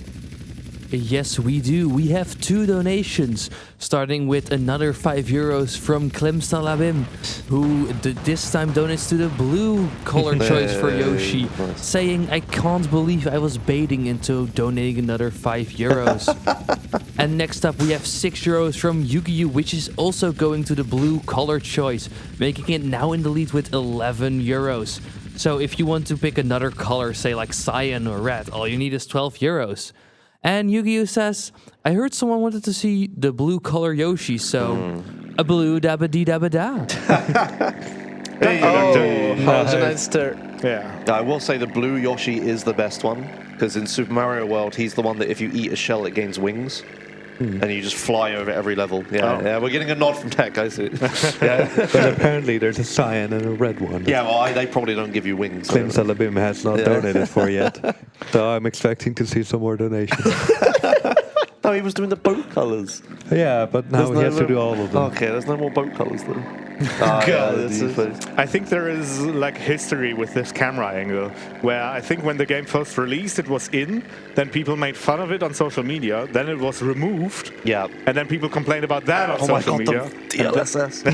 Yes, we do. We have 2 donations, starting with another €5 from Clem Salabim, who this time donates to the blue color choice for Yoshi, saying, "I can't believe I was baiting into donating another €5." And next up, we have €6 from Yu-Gi-Oh!, which is also going to the blue color choice, making it now in the lead with €11. So if you want to pick another color, say like cyan or red, all you need is €12. And Yu-Gi-Oh! Says, "I heard someone wanted to see the blue color Yoshi, so a blue dabba dee dabba da." Yeah. I will say the blue Yoshi is the best one, because in Super Mario World, he's the one that if you eat a shell, it gains wings. And you just fly over every level. Yeah, we're getting a nod from tech, I see. Yeah. But apparently there's a cyan and a red one. Yeah, well, they probably don't give you wings. Clem Salabim has not donated for yet. So I'm expecting to see some more donations. No, he was doing the boat colors. Yeah, but now he has to do all of them. Okay, there's no more boat colors though. I think there is like history with this camera angle, where I think when the game first released, it was in, then people made fun of it on social media, then it was removed, and then people complained about that on social media. DLSS.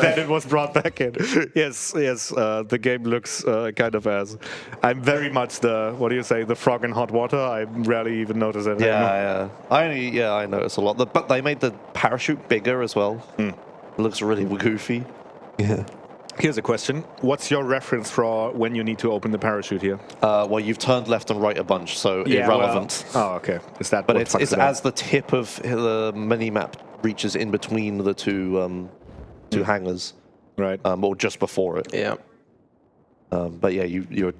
Then it was brought back in. Yes, the game looks kind of as. I'm very much the, what do you say, the frog in hot water. I rarely even notice it. Yeah. I notice a lot. But they made the parachute bigger as well. It looks really goofy. Yeah. Here's a question. What's your reference for when you need to open the parachute here? Well, you've turned left and right a bunch, so irrelevant. Well, okay. Is that but what it's as the tip of the mini-map reaches in between the two hangars. Right. Or just before it. Yeah. But yeah, you're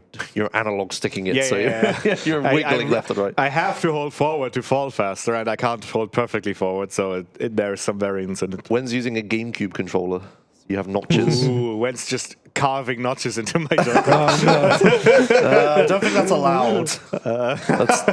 analog sticking it, so yeah. you're wiggling left and right. I have to hold forward to fall faster, and I can't hold perfectly forward, so there's some variance in it. When's using a GameCube controller? You have notches. Ooh, when's just carving notches into my joint. I don't think that's allowed. That's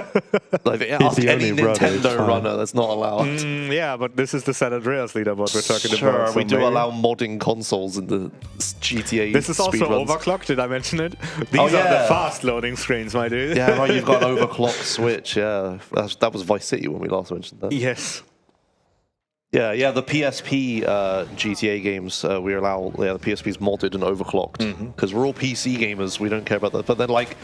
like, ask any Nintendo runner, that's not allowed. Yeah, but this is the San Andreas leaderboard we're talking about. Sure, we do allow modding consoles in the GTA. This is also overclocked, did I mention it? These are the fast loading screens, my dude. Yeah, right, you've got an overclocked Switch, yeah. That was Vice City when we last mentioned that. Yes. Yeah, the PSP GTA games, we allow, the PSP's modded and overclocked. Because we're all PC gamers, we don't care about that. But then, like,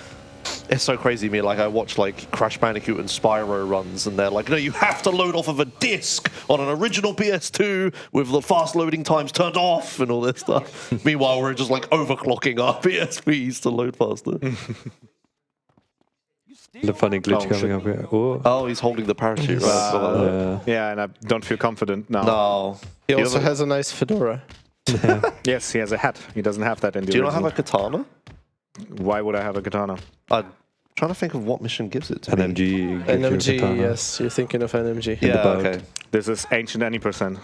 it's so crazy to me. Like, I watch, like, Crash Bandicoot and Spyro runs, and they're like, no, you have to load off of a disc on an original PS2 with the fast loading times turned off and all this stuff. Meanwhile, we're just, like, overclocking our PSPs to load faster. The funny glitch coming up here. Oh, he's holding the parachute, right? Yeah, and I don't feel confident now. No. He also has a nice fedora. Yes, he has a hat. He doesn't have that in the Do you original. not have a katana? Why would I have a katana? I'm trying to think of what mission gives it to NMG. me. NMG, yes. You're thinking of NMG. Yeah, okay. This is ancient any percent.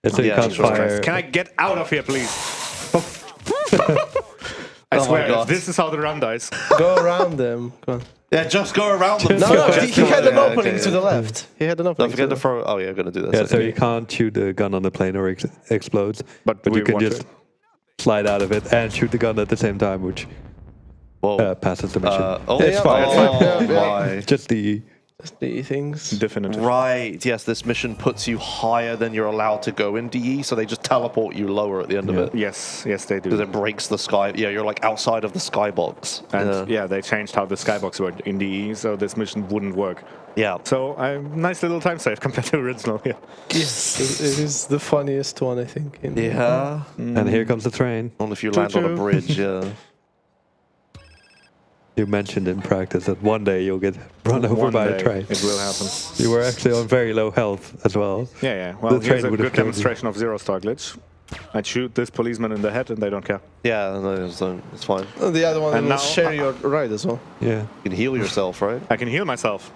So you can't fire. Can I get out of here, please? I swear, if this is how the run dies. Go around them. Come on. Yeah, just go around them. No, he had an opening to the left. He had an opening. Don't forget to throw. Oh, yeah, I'm going to do that. Yeah, so you can't shoot the gun on the plane or explodes. But you can just slide out of it and shoot the gun at the same time, which passes the mission. It's fine. Just the things. Definitive. Right, yes, this mission puts you higher than you're allowed to go in DE, so they just teleport you lower at the end of it. Yes, they do. Because it breaks the sky. Yeah, you're like outside of the skybox. And they changed how the skybox worked in DE, so this mission wouldn't work. Yeah. So, nice little time save compared to the original. Yeah. Yes, it is the funniest one, I think. And here comes the train. Only if you land on a bridge, yeah. You mentioned in practice that one day you'll get run over by a train. It will happen. You were actually on very low health as well. Yeah. Well, The here's train a would have good killed you. demonstration of zero-star glitch. I'd shoot this policeman in the head and they don't care. Yeah, no, it's fine. The other one And will now- share your ride as well. Yeah. You can heal yourself, right? I can heal myself.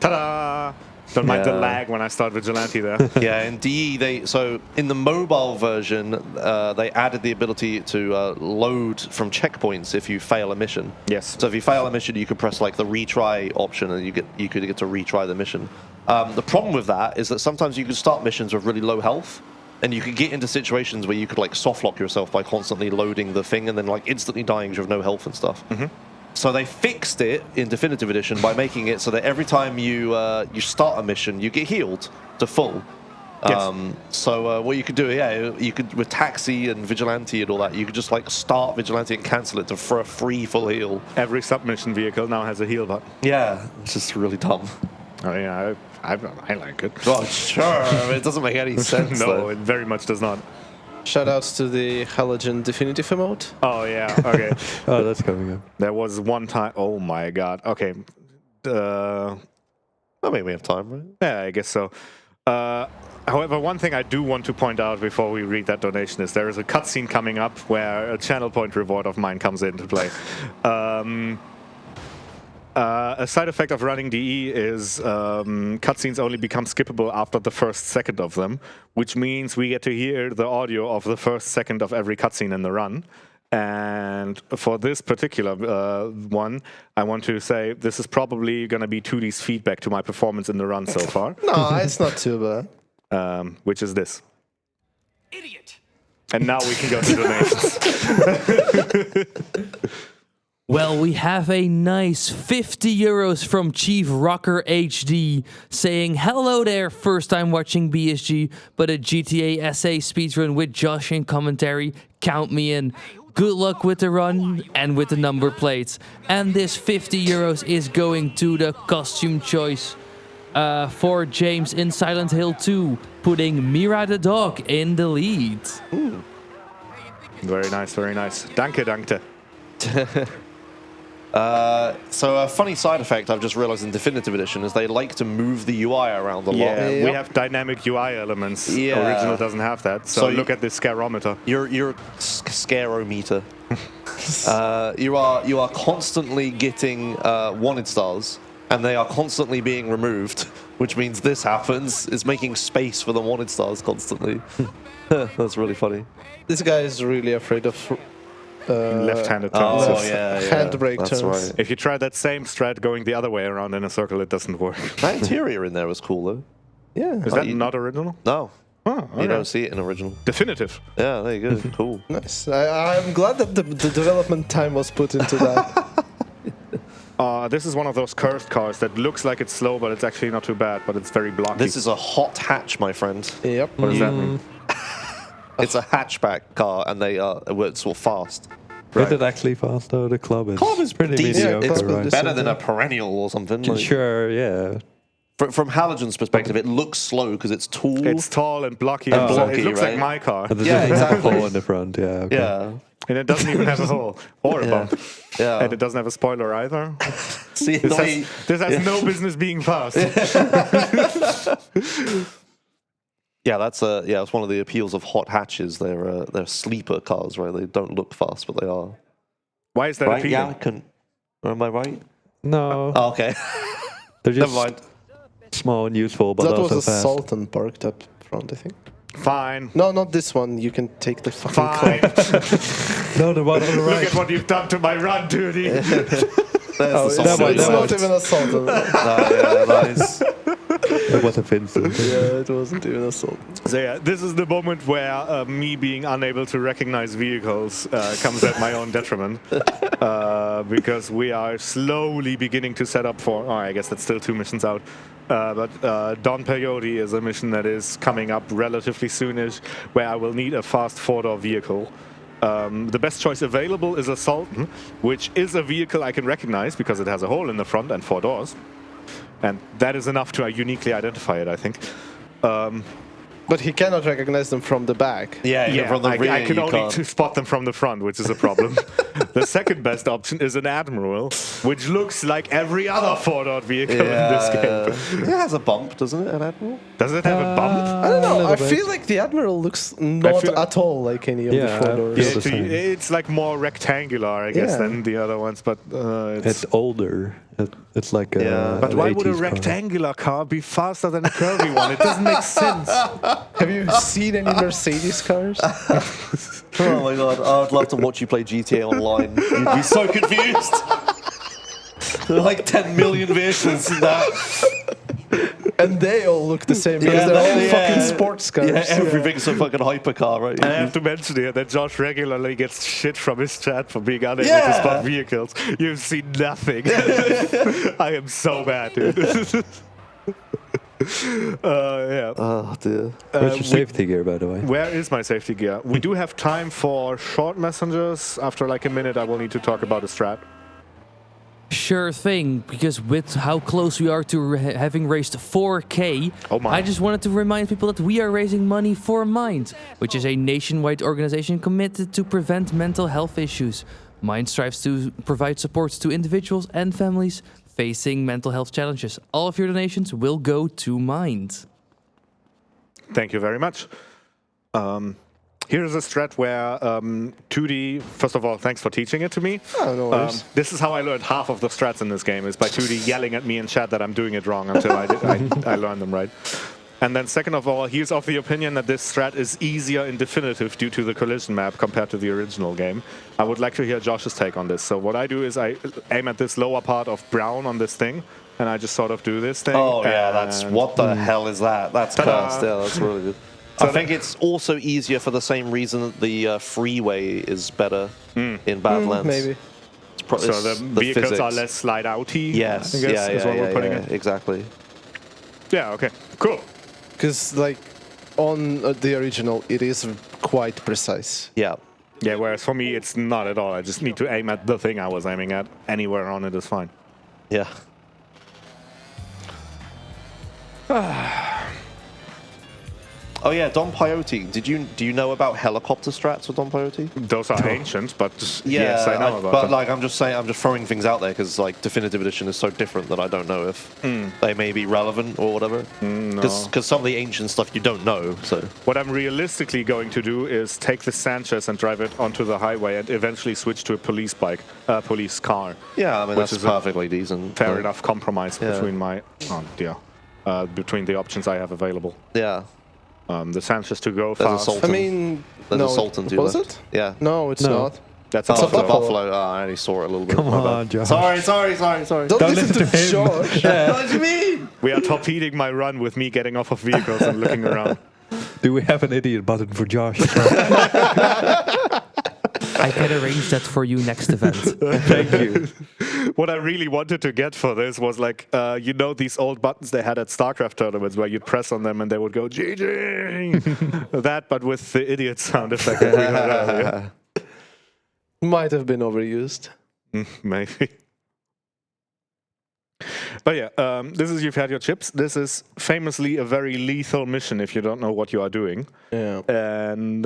Ta-da! Don't mind the Yeah. lag when I start Vigilante there. Yeah, in DE, so in the mobile version, they added the ability to load from checkpoints if you fail a mission. Yes. So if you fail a mission, you could press like the retry option, and you could get to retry the mission. The problem with that is that sometimes you could start missions with really low health, and you could get into situations where you could like soft lock yourself by constantly loading the thing and then like instantly dying because you have no health and stuff. So they fixed it in Definitive Edition by making it so that every time you you start a mission, you get healed to full. Yes. So what you could do, you could with Taxi and Vigilante and all that, you could just like start Vigilante and cancel it for a free full heal. Every submission vehicle now has a heal button. Yeah, it's just really dumb. Oh yeah, I like it. Well, sure, I mean, it doesn't make any sense. No, though. it very much does not. Shoutouts to the Halogen Definitive emote. Oh yeah, okay. Oh, that's coming up. There was one time. Oh my god. Okay. I mean, we have time, right? Yeah, I guess so. However, one thing I do want to point out before we read that donation is there is a cutscene coming up where a channel point reward of mine comes into play. A side effect of running DE is cutscenes only become skippable after the first second of them, which means we get to hear the audio of the first second of every cutscene in the run. And for this particular one, I want to say this is probably going to be 2D's feedback to my performance in the run so far. No, it's not too bad. Which is this. Idiot. And now we can go to donations. Well, we have a nice 50 euros from Chief Rocker HD saying, hello there, first time watching BSG, but a GTA SA speedrun with Josh and commentary, count me in. Good luck with the run and with the number plates. And this 50 euros is going to the costume choice for James in Silent Hill 2, putting Mira the dog in the lead. Ooh. Very nice, very nice. Danke, danke. So a funny side effect I've just realized in Definitive Edition is they like to move the UI around a lot. Yeah, we have dynamic UI elements. Yeah. Original doesn't have that. So look at this scarometer. Your scarometer. You are constantly getting wanted stars, and they are constantly being removed, which means this happens. It's making space for the wanted stars constantly. That's really funny. This guy is really afraid of left-handed turns. Oh, yeah. Handbrake That's turns. right. If you try that same strat going the other way around in a circle, it doesn't work. That interior in there was cool, though. Yeah. Is that not original? No. Oh, You don't see it in original. Definitive. Yeah, there you go. Cool. Nice. I'm glad that the development time was put into that. This is one of those cursed cars that looks like it's slow, but it's actually not too bad, but it's very blocky. This is a hot hatch, my friend. Yep. What does that mean? It's a hatchback car, and they are sort of fast. Is it actually fast though? The club is pretty decent. mediocre, It's right? better than a perennial or something. Like, Sure, yeah. from Halogen's perspective, it looks slow because it's tall. It's tall and blocky. And and blocky, it looks right? like my car. And there's Yeah, just a exactly. hole in the front, yeah. Okay. Yeah. And it doesn't even have a hole or a bump. Yeah. And it doesn't have a spoiler either. See, This has no business being fast. that's it's one of the appeals of hot hatches. They're sleeper cars, right? They don't look fast, but they are. Why is that Right? appealing? Yeah, am I right? No, Oh, okay. they're just Never mind. small and useful, but That was also a fast. Sultan parked up front, I think. Fine. No, not this one. You can take the fucking Fine. club. No, the one on the Look right. at what you've done to my run, duty. There's the It's, Sultan. one, it's that not one. even a Sultan. Yeah, nice. It was a Vincent. Yeah, it wasn't even a Sultan. So yeah, this is the moment where me being unable to recognize vehicles comes at my own detriment. Because we are slowly beginning to set up for, I guess that's still 2 missions out. But Don Peyote is a mission that is coming up relatively soonish, where I will need a fast 4-door vehicle. The best choice available is a Sultan, which is a vehicle I can recognize because it has a hole in the front and 4 doors. And that is enough to uniquely identify it, I think. But he cannot recognize them from the back. Yeah, from the rear I can you only can't. spot them from the front, which is a problem. The second best option is an Admiral, which looks like every other four-door vehicle in this game. It has a bump, doesn't it, an Admiral? Does it have a bump? I don't know. I feel like the Admiral looks not at all like any of the four doors. Yeah, it's like more rectangular, I guess, than the other ones, but it's older. It's like a. But an why would a 80s car. rectangular car be faster than a curvy one? It doesn't make sense. Have you seen any Mercedes cars? Oh my god, I would love to watch you play GTA Online. You'd be so confused. There are like 10 million vehicles in that. And they all look the same because they're all fucking sports cars. Yeah, everything's a fucking hypercar, right? And I have to mention here that Josh regularly gets shit from his chat for being unable to spot vehicles. You've seen nothing. I am so bad, dude. Oh dear. Where's your safety gear, by the way? Where is my safety gear? We do have time for short messengers. After like a minute, I will need to talk about a strat. Sure thing, because with how close we are to having raised 4K, I just wanted to remind people that we are raising money for Mind, which is a nationwide organization committed to prevent mental health issues. Mind strives to provide support to individuals and families facing mental health challenges. All of your donations will go to Mind. Thank you very much. Here is a strat where 2D, first of all, thanks for teaching it to me. Oh, no worries. This is how I learned half of the strats in this game, is by 2D yelling at me in chat that I'm doing it wrong until I learn them right. And then second of all, he's of the opinion that this strat is easier in definitive due to the collision map compared to the original game. I would like to hear Josh's take on this. So what I do is I aim at this lower part of brown on this thing, and I just sort of do this thing. Oh yeah, that's, what the hell is that? That's cursed. Yeah, that's really good. I think it's also easier for the same reason that the freeway is better in Badlands. Maybe. So the vehicles physics are less slide outy. Yes, I guess, is what we're putting in. Exactly. Yeah, okay, cool. Because like on the original, it is quite precise. Yeah. Yeah, whereas for me, it's not at all. I just need to aim at the thing I was aiming at. Anywhere on it is fine. Yeah. Oh yeah, Don Peyote. Do you know about helicopter strats with Don Peyote? Those are ancient, but yes, I know about but them. like I'm just throwing things out there because like Definitive Edition is so different that I don't know if they may be relevant or whatever. Because some of the ancient stuff you don't know. So what I'm realistically going to do is take the Sanchez and drive it onto the highway and eventually switch to a police bike, police car. Yeah, I mean that's perfectly decent. Fair enough compromise between my between the options I have available. Yeah. The Sanchez to go There's fast. A Sultan. I mean, there's a Sultan to was left. it? Yeah. No, it's not. That's a Buffalo. Oh, I only saw it a little bit. Come on, Josh. Sorry. Don't listen to George. What do you mean? We are torpedoing my run with me getting off of vehicles and looking around. Do we have an idiot button for Josh? I can arrange that for you next event. Thank you. What I really wanted to get for this was like, you know, these old buttons they had at StarCraft tournaments where you'd press on them and they would go GG. That, but with the idiot sound effect that we heard earlier. Might have been overused. Maybe. But yeah, this is You've Had Your Chips. This is famously a very lethal mission if you don't know what you are doing. Yeah. And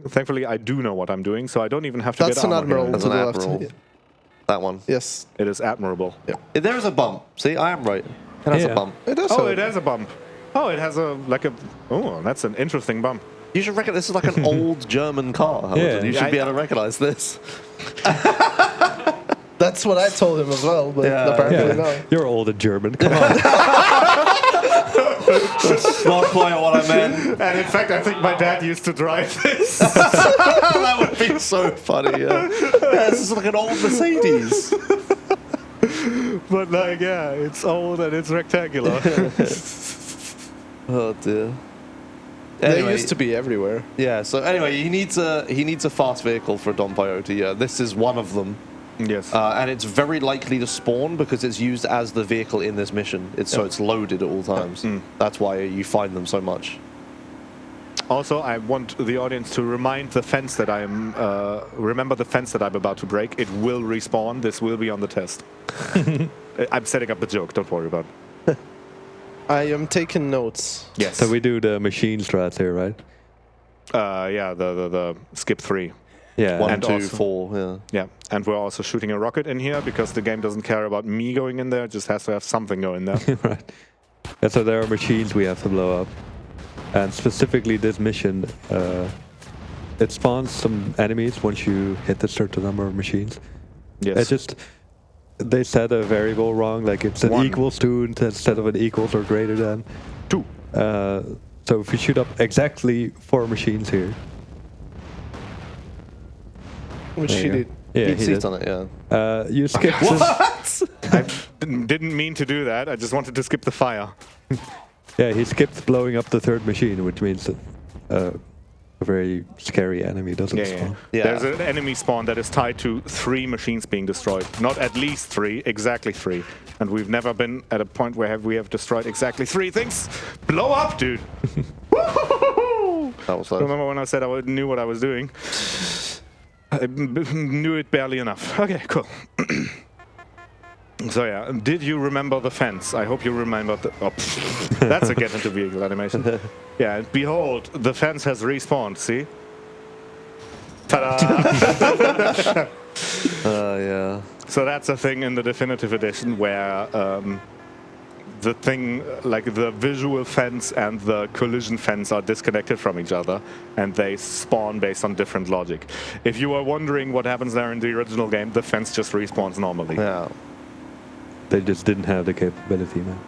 thankfully I do know what I'm doing, so I don't even have to That's get an armor Admiral here. That's to an the left. Admiral. That one. Yes. It is admirable. Yeah. There is a bump. See, I am right. It has a bump. It does. Oh, it has a bump. Oh, it has oh, that's an interesting bump. You should reckon this is like an old German car. Hamilton. You should be able to recognize this. That's what I told him as well, but apparently no. You're old and German. Come on. That's not quite what I meant. And in fact, I think my dad used to drive this. That would be so funny. Yeah, this is like an old Mercedes. But like, yeah, it's old and it's rectangular. Oh dear. They used to be everywhere. Yeah. So anyway, he needs a fast vehicle for Don Peyote. Yeah, this is one of them. Yes. And it's very likely to spawn because it's used as the vehicle in this mission. So it's loaded at all times. That's why you find them so much. Also, I want the audience to remind the fence that remember the fence that I'm about to break. It will respawn. This will be on the test. I'm setting up a joke. Don't worry about it. I am taking notes. Yes. So we do the machine strats here, right? Yeah, the skip 3. Yeah. 1, And 2, also- 4. Yeah. Yeah, and we're also shooting a rocket in here because the game doesn't care about me going in there. It just has to have something going there. Right. And so there are machines we have to blow up. And specifically this mission, it spawns some enemies once you hit a certain number of machines. Yes. They set a variable wrong, like it's an 1. equals to instead of an equals or greater than. 2. So if we shoot up exactly 4 machines here. Which There he you go. did. Yeah, He'd he sit did. on it, yeah. You skipped. I didn't mean to do that. I just wanted to skip the fire. Yeah, he skipped blowing up the 3rd machine, which means that a very scary enemy doesn't spawn. Yeah. There's an enemy spawn that is tied to 3 machines being destroyed. Not at least 3, exactly 3. And we've never been at a point where we have destroyed exactly 3 things. Blow up, dude! That was nice. Remember when I said I knew what I was doing? I knew it barely enough. Okay, cool. So yeah, did you remember the fence? I hope you remember the... Oh, that's a get into vehicle animation. Yeah, and behold, the fence has respawned, see? Ta-da! Yeah. So that's a thing in the definitive edition where the thing, like the visual fence and the collision fence are disconnected from each other and they spawn based on different logic. If you are wondering what happens there in the original game, the fence just respawns normally. Yeah. They just didn't have the capability, man.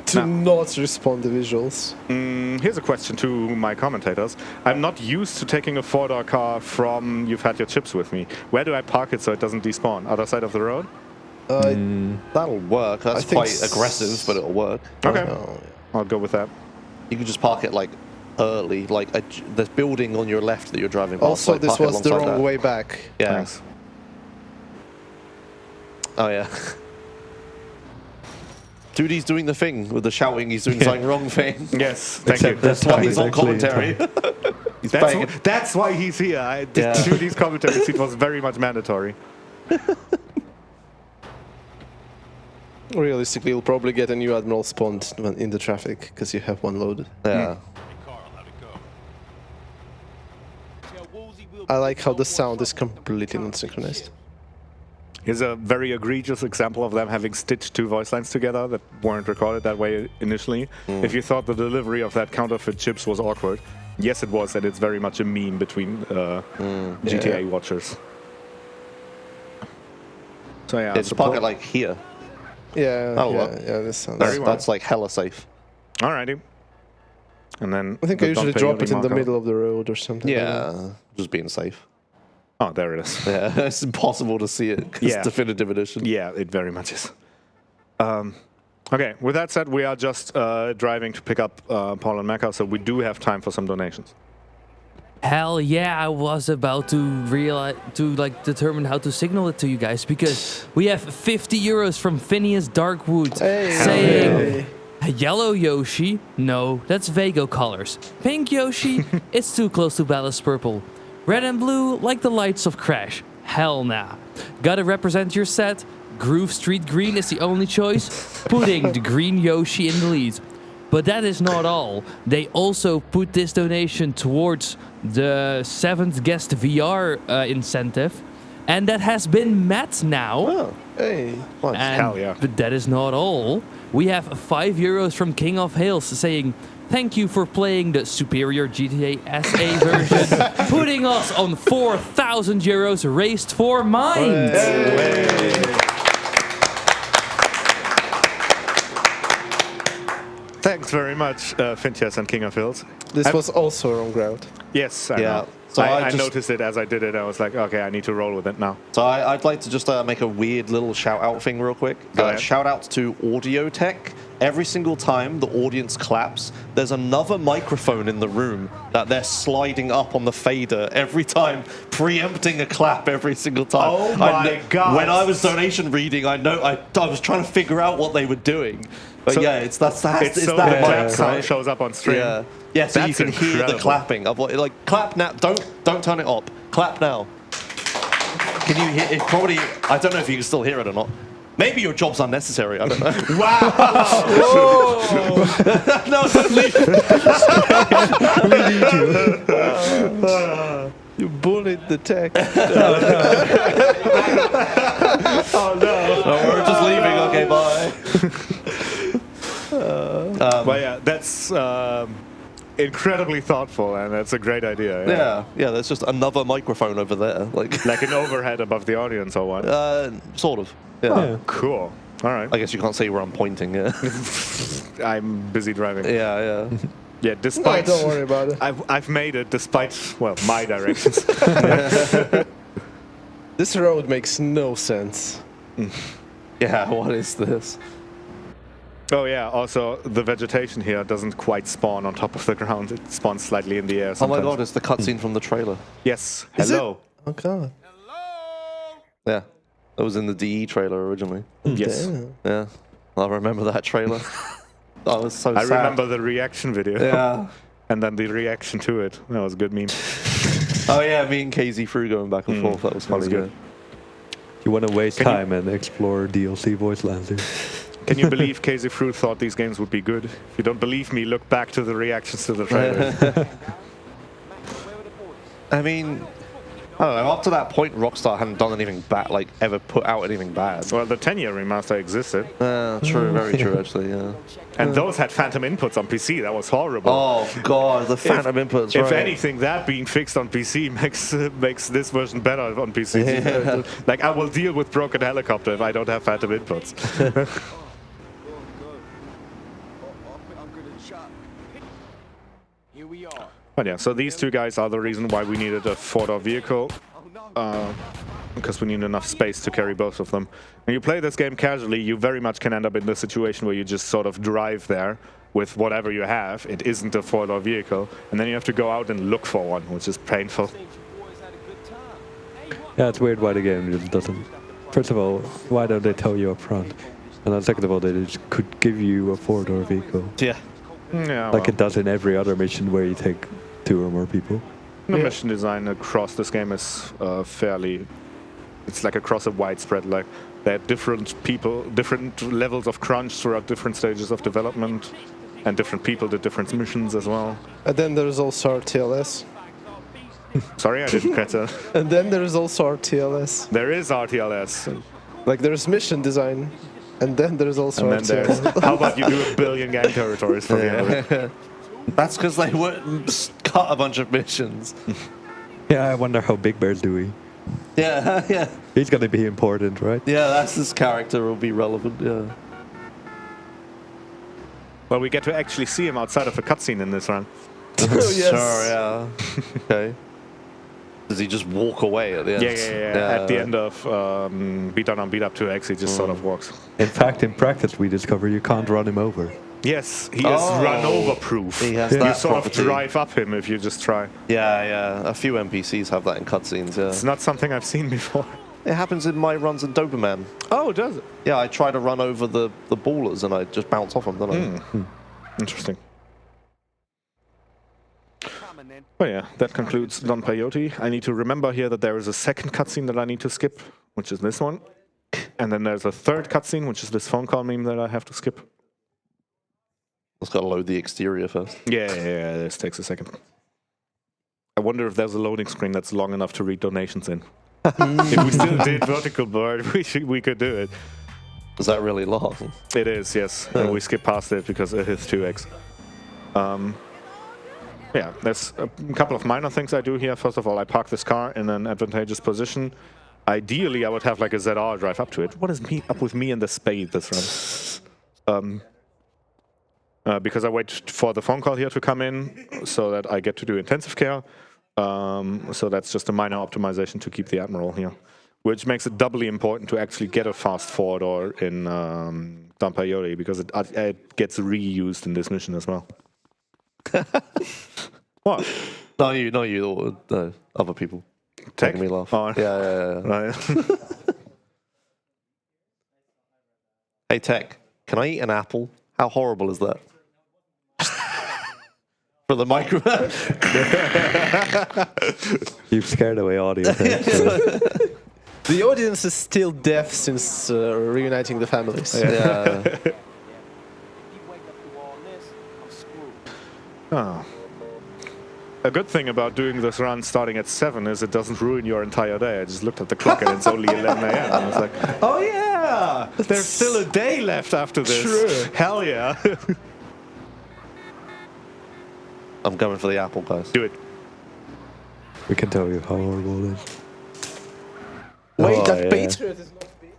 To not respond the visuals. Here's a question to my commentators. I'm not used to taking a 4-door car from You've Had Your Chips With Me. Where do I park it so it doesn't despawn? Other side of the road? That'll work. That's quite aggressive, but it'll work. Okay. Oh, I'll go with that. You can just park it like early, like there's building on your left that you're driving past. Also, like, this park it was the alongside wrong that. way back. Yeah. Thanks. Oh yeah. Dude, he's doing the thing with the shouting. He's doing something wrong thing. Yes, thank Except you. this That's why time he's it's on actually commentary. He's banging. That's why he's here. I did Yeah. to these commentaries. It was very much mandatory. Realistically, you'll probably get a new admiral spawned in the traffic because you have one loaded. Yeah. I like how the sound is completely not synchronized. Here's a very egregious example of them having stitched 2 voice lines together that weren't recorded that way initially. If you thought the delivery of that counterfeit chips was awkward, yes it was, and it's very much a meme between GTA watchers. So yeah, It's park it like here. Yeah, That'll yeah, work. yeah, this sounds... Very well. That's like hella safe. Alrighty. And then I think I usually drop it in the middle of the road or something. Yeah. Just being safe. Oh, there it is. Yeah. It's impossible to see it because Yeah. definitive edition. Yeah, it very much is. Okay, with that said, we are just driving to pick up Paul and Mecca, so we do have time for some donations. Hell yeah, I was about to determine how to signal it to you guys because we have 50 euros from Phineas Darkwood saying, Yellow Yoshi, no, that's Vago colors. Pink Yoshi, it's too close to Ballast Purple. Red and blue, like the lights of Crash. Hell nah. Gotta represent your set. Groove Street Green is the only choice, putting the green Yoshi in the lead. But that is not all. They also put this donation towards the 7th guest VR incentive, and that has been met now. Oh, Hey, nice. And, Hell yeah. But that is not all. We have 5 euros from King of Hills saying, thank you for playing the superior GTA SA version, putting us on 4,000 euros raised for Mind. Thanks very much, Fintias and King of Hills. this was also a wrong route. Yes, I Yeah. know. So I I just- noticed it as I did it. I was like, okay, I need to roll with it now. So I'd like to just make a weird little shout out thing real quick. Go ahead. Shout out to Audio Tech. Every single time the audience claps, there's another microphone in the room that they're sliding up on the fader every time, preempting a clap every single time. Oh my God. When I was donation reading, I was trying to figure out what they were doing. But So yeah, it's that It's so that the clap mic, sound right? shows up on stream. Yeah, yeah. So you That's can hear the incredible. clapping. Like clap now. Don't turn it up. Clap now. Can you hear it? Probably. I don't know if you can still hear it or not. Maybe your job's unnecessary. I don't know. Wow! No, don't leave. You bullied the tech. Oh no! Oh, we're just leaving. Okay, bye. Well, yeah, that's incredibly thoughtful, and that's a great idea. Yeah. There's just another microphone over there, Like an overhead above the audience or what? Sort of. Yeah. Cool. All right. I guess you can't see where I'm pointing. Yeah. I'm busy driving. Yeah. Yeah, despite... No, don't worry about it. I've made it despite, well, my directions. This road makes no sense. Yeah, what is this? Oh yeah, also the vegetation here doesn't quite spawn on top of the ground. It spawns slightly in the air sometimes. Oh my god, it's the cutscene from the trailer. Yes, Is hello. Oh god. Yeah, that was in the DE trailer originally. Yes. Damn. Yeah, I remember that trailer. That was so sad. I remember the reaction video. Yeah. And then the reaction to it. That was a good meme. Oh yeah, me and KZ Fruit going back and forth. That was funny. good. You want to waste time and explore DLC voice lines here. Can you believe KZ Fruit thought these games would be good? If you don't believe me, look back to the reactions to the trailer. I mean, I don't know. Up to that point, Rockstar hadn't done anything bad, like ever put out anything bad. Well, the 10-year remaster existed. True, very true, actually. Yeah. And those had phantom inputs on PC. That was horrible. Oh god, the phantom inputs. If right. anything, that being fixed on PC makes this version better on PC. Yeah. Like, I will deal with broken helicopter if I don't have phantom inputs. Here we are. But yeah, so these two guys are the reason why we needed a four-door vehicle. Because we need enough space to carry both of them. When you play this game casually, you very much can end up in the situation where you just sort of drive there with whatever you have. It isn't a four-door vehicle. And then you have to go out and look for one, which is painful. Yeah, it's weird why the game just doesn't. First of all, why don't they tell you up front? And then second of all, they just could give you a four-door vehicle. Yeah. Yeah, Like it does in every other mission where you take 2 or more people. the mission design across this game is fairly... It's like across a widespread, like there are different people, different levels of crunch throughout different stages of development, and different people did different missions as well. And then there's also RTLS. Sorry, I didn't catch that. And then there's also RTLS. There is RTLS. Like there's mission design, and then there's also And then RTLS. there's, how about you do 1 billion gang territories for the end of it? That's because they wouldn't cut a bunch of missions. Yeah, I wonder how Big Bear's doing. Yeah, yeah. He's gonna be important, right? Yeah, that's his character will be relevant, yeah. Well, we get to actually see him outside of a cutscene in this run. Oh, yes. Sure, yeah. Okay. Does he just walk away at the end? Yeah. At the end of Beat Down on Beat Up 2X, he just sort of walks. In fact, in practice, we discover you can't run him over. Yes, he is run-over proof. He has You that sort property. of drive up him if you just try. Yeah. A few NPCs have that in cutscenes, yeah. It's not something I've seen before. It happens in my runs in Doberman. Oh, does it? Yeah, I try to run over the ballers and I just bounce off them, don't I? Interesting. Oh yeah, that concludes Don Peyote. I need to remember here that there is a second cutscene that I need to skip, which is this one. And then there's a third cutscene, which is this phone call meme that I have to skip. Let's gotta load the exterior first. Yeah, this takes a second. I wonder if there's a loading screen that's long enough to read donations in. If we still did vertical board, we could do it. Is that really long? It is, yes. And we skip past it because it is 2x. Yeah, there's a couple of minor things I do here. First of all, I park this car in an advantageous position. Ideally, I would have like a ZR drive up to it. What is up with me and the spade this run? Because I wait for the phone call here to come in so that I get to do intensive care. So that's just a minor optimization to keep the Admiral here, which makes it doubly important to actually get a fast four-door in Don Peyote because it gets reused in this mission as well. What? Not you, other people. Tech? Making me laugh. Oh. Yeah. Right. Hey, Tech, can I eat an apple? How horrible is that? For the microphone. You've scared away audio. The audience is still deaf since reuniting the families. Yeah. If he wake up through all this, I'm screwed. Oh. A good thing about doing this run starting at 7 is it doesn't ruin your entire day. I just looked at the clock and it's only 11 a.m. I was like, oh yeah, there's still a day left after this. True. Hell yeah. I'm going for the apple, guys. Do it. We can tell you how horrible it is. Wait, Oh, that yeah. Patriot is not big.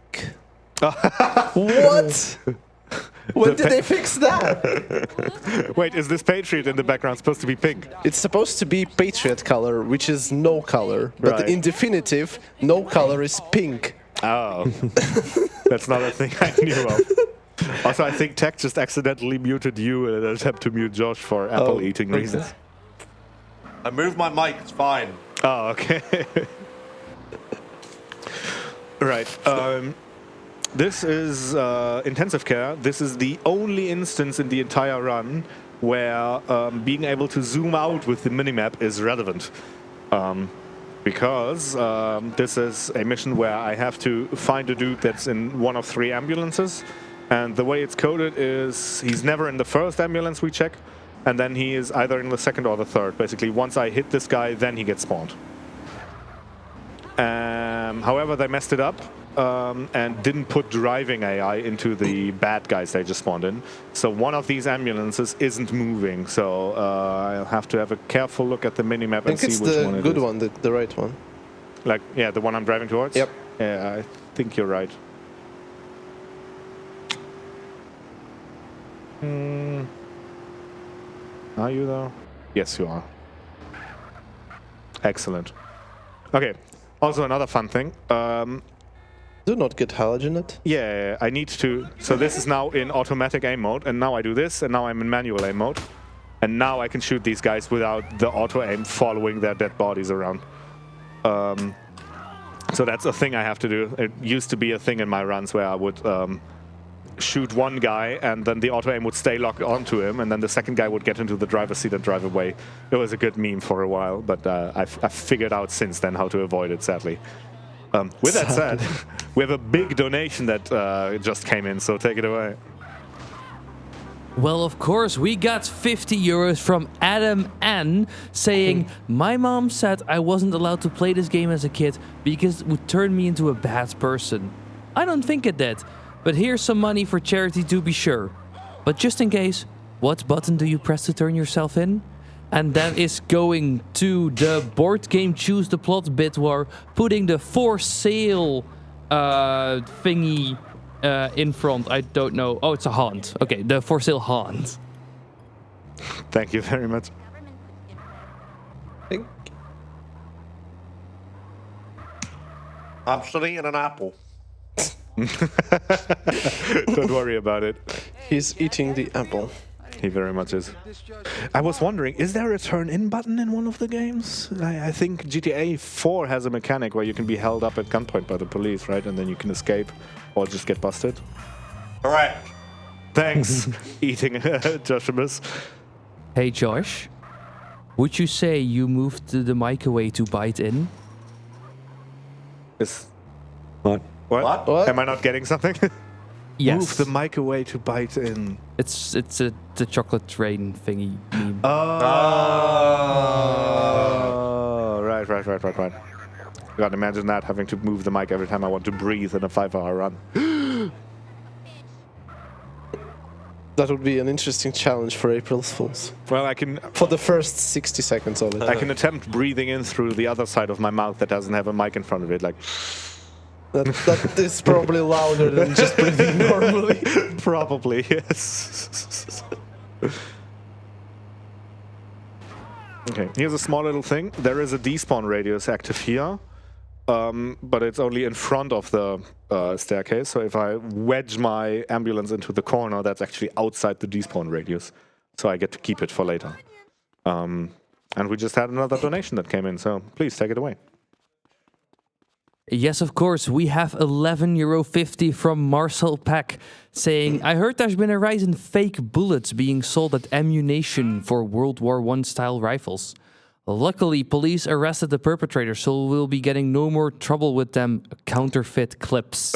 What? When did they fix that? Wait, is this Patriot in the background supposed to be pink? It's supposed to be Patriot color, which is no color. But Right. in definitive, no color is pink. Oh. That's not a thing I knew of. Also, I think Tech just accidentally muted you in an attempt to mute Josh for apple eating reasons. I moved my mic, it's fine. Oh, okay. Right. This is intensive care. This is the only instance in the entire run where being able to zoom out with the minimap is relevant. Because this is a mission where I have to find a dude that's in one of 3 ambulances. And the way it's coded is he's never in the first ambulance we check. And then he is either in the second or the third. Basically, once I hit this guy, then he gets spawned. However, they messed it up and didn't put driving AI into the bad guys they just spawned in. So one of these ambulances isn't moving. So I'll have to have a careful look at the minimap I and think see it's which the one it good is. one, the right one. Like, yeah, the one I'm driving towards? Yep. Yeah, I think you're right. Are you though? Yes, you are. Excellent. Okay. Also, another fun thing. Do not get halogenate. Yeah, I need to. So this is now in automatic aim mode, and now I do this, and now I'm in manual aim mode, and now I can shoot these guys without the auto aim following their dead bodies around. So that's a thing I have to do. It used to be a thing in my runs where I would shoot one guy and then the auto aim would stay locked onto him and then the second guy would get into the driver's seat and drive away. It was a good meme for a while, but I've figured out since then how to avoid it, sadly. With that said, we have a big donation that just came in, so take it away. Well, of course, we got 50 euros from Adam N saying, my mom said I wasn't allowed to play this game as a kid because it would turn me into a bad person. I don't think it did, but here's some money for charity to be sure. But just in case, what button do you press to turn yourself in? And that is going to the board game Choose the Plot bit war, putting the for sale thingy in front. I don't know. Oh, it's a haunt. Okay, the for sale haunt. Thank you very much. I'm still eating an apple. Don't worry about it. He's eating the apple. He very much is. I was wondering, is there a turn-in button in one of the games? I think GTA 4 has a mechanic where you can be held up at gunpoint by the police, right? And then you can escape or just get busted. All right. Thanks, eating Joshimus. Hey, Josh. Would you say you moved the mic away to bite in? Is What? what? What? Am I not getting something? Yes. Move the mic away to bite in. It's the chocolate rain thingy meme. Oh, right. God, imagine that, having to move the mic every time I want to breathe in a 5-hour run. That would be an interesting challenge for April Fools. Well, I can For the first 60 seconds of it. I can attempt breathing in through the other side of my mouth that doesn't have a mic in front of it, like. That is probably louder than just breathing normally. Probably, yes. Okay, here's a small little thing. There is a despawn radius active here, but it's only in front of the staircase. So if I wedge my ambulance into the corner, that's actually outside the despawn radius. So I get to keep it for later. And we just had another donation that came in, so please take it away. Yes, of course. We have €11.50 from Marcel Pack saying, I heard there's been a rise in fake bullets being sold at ammunition for World War I style rifles. Luckily, police arrested the perpetrator, so we'll be getting no more trouble with them counterfeit clips.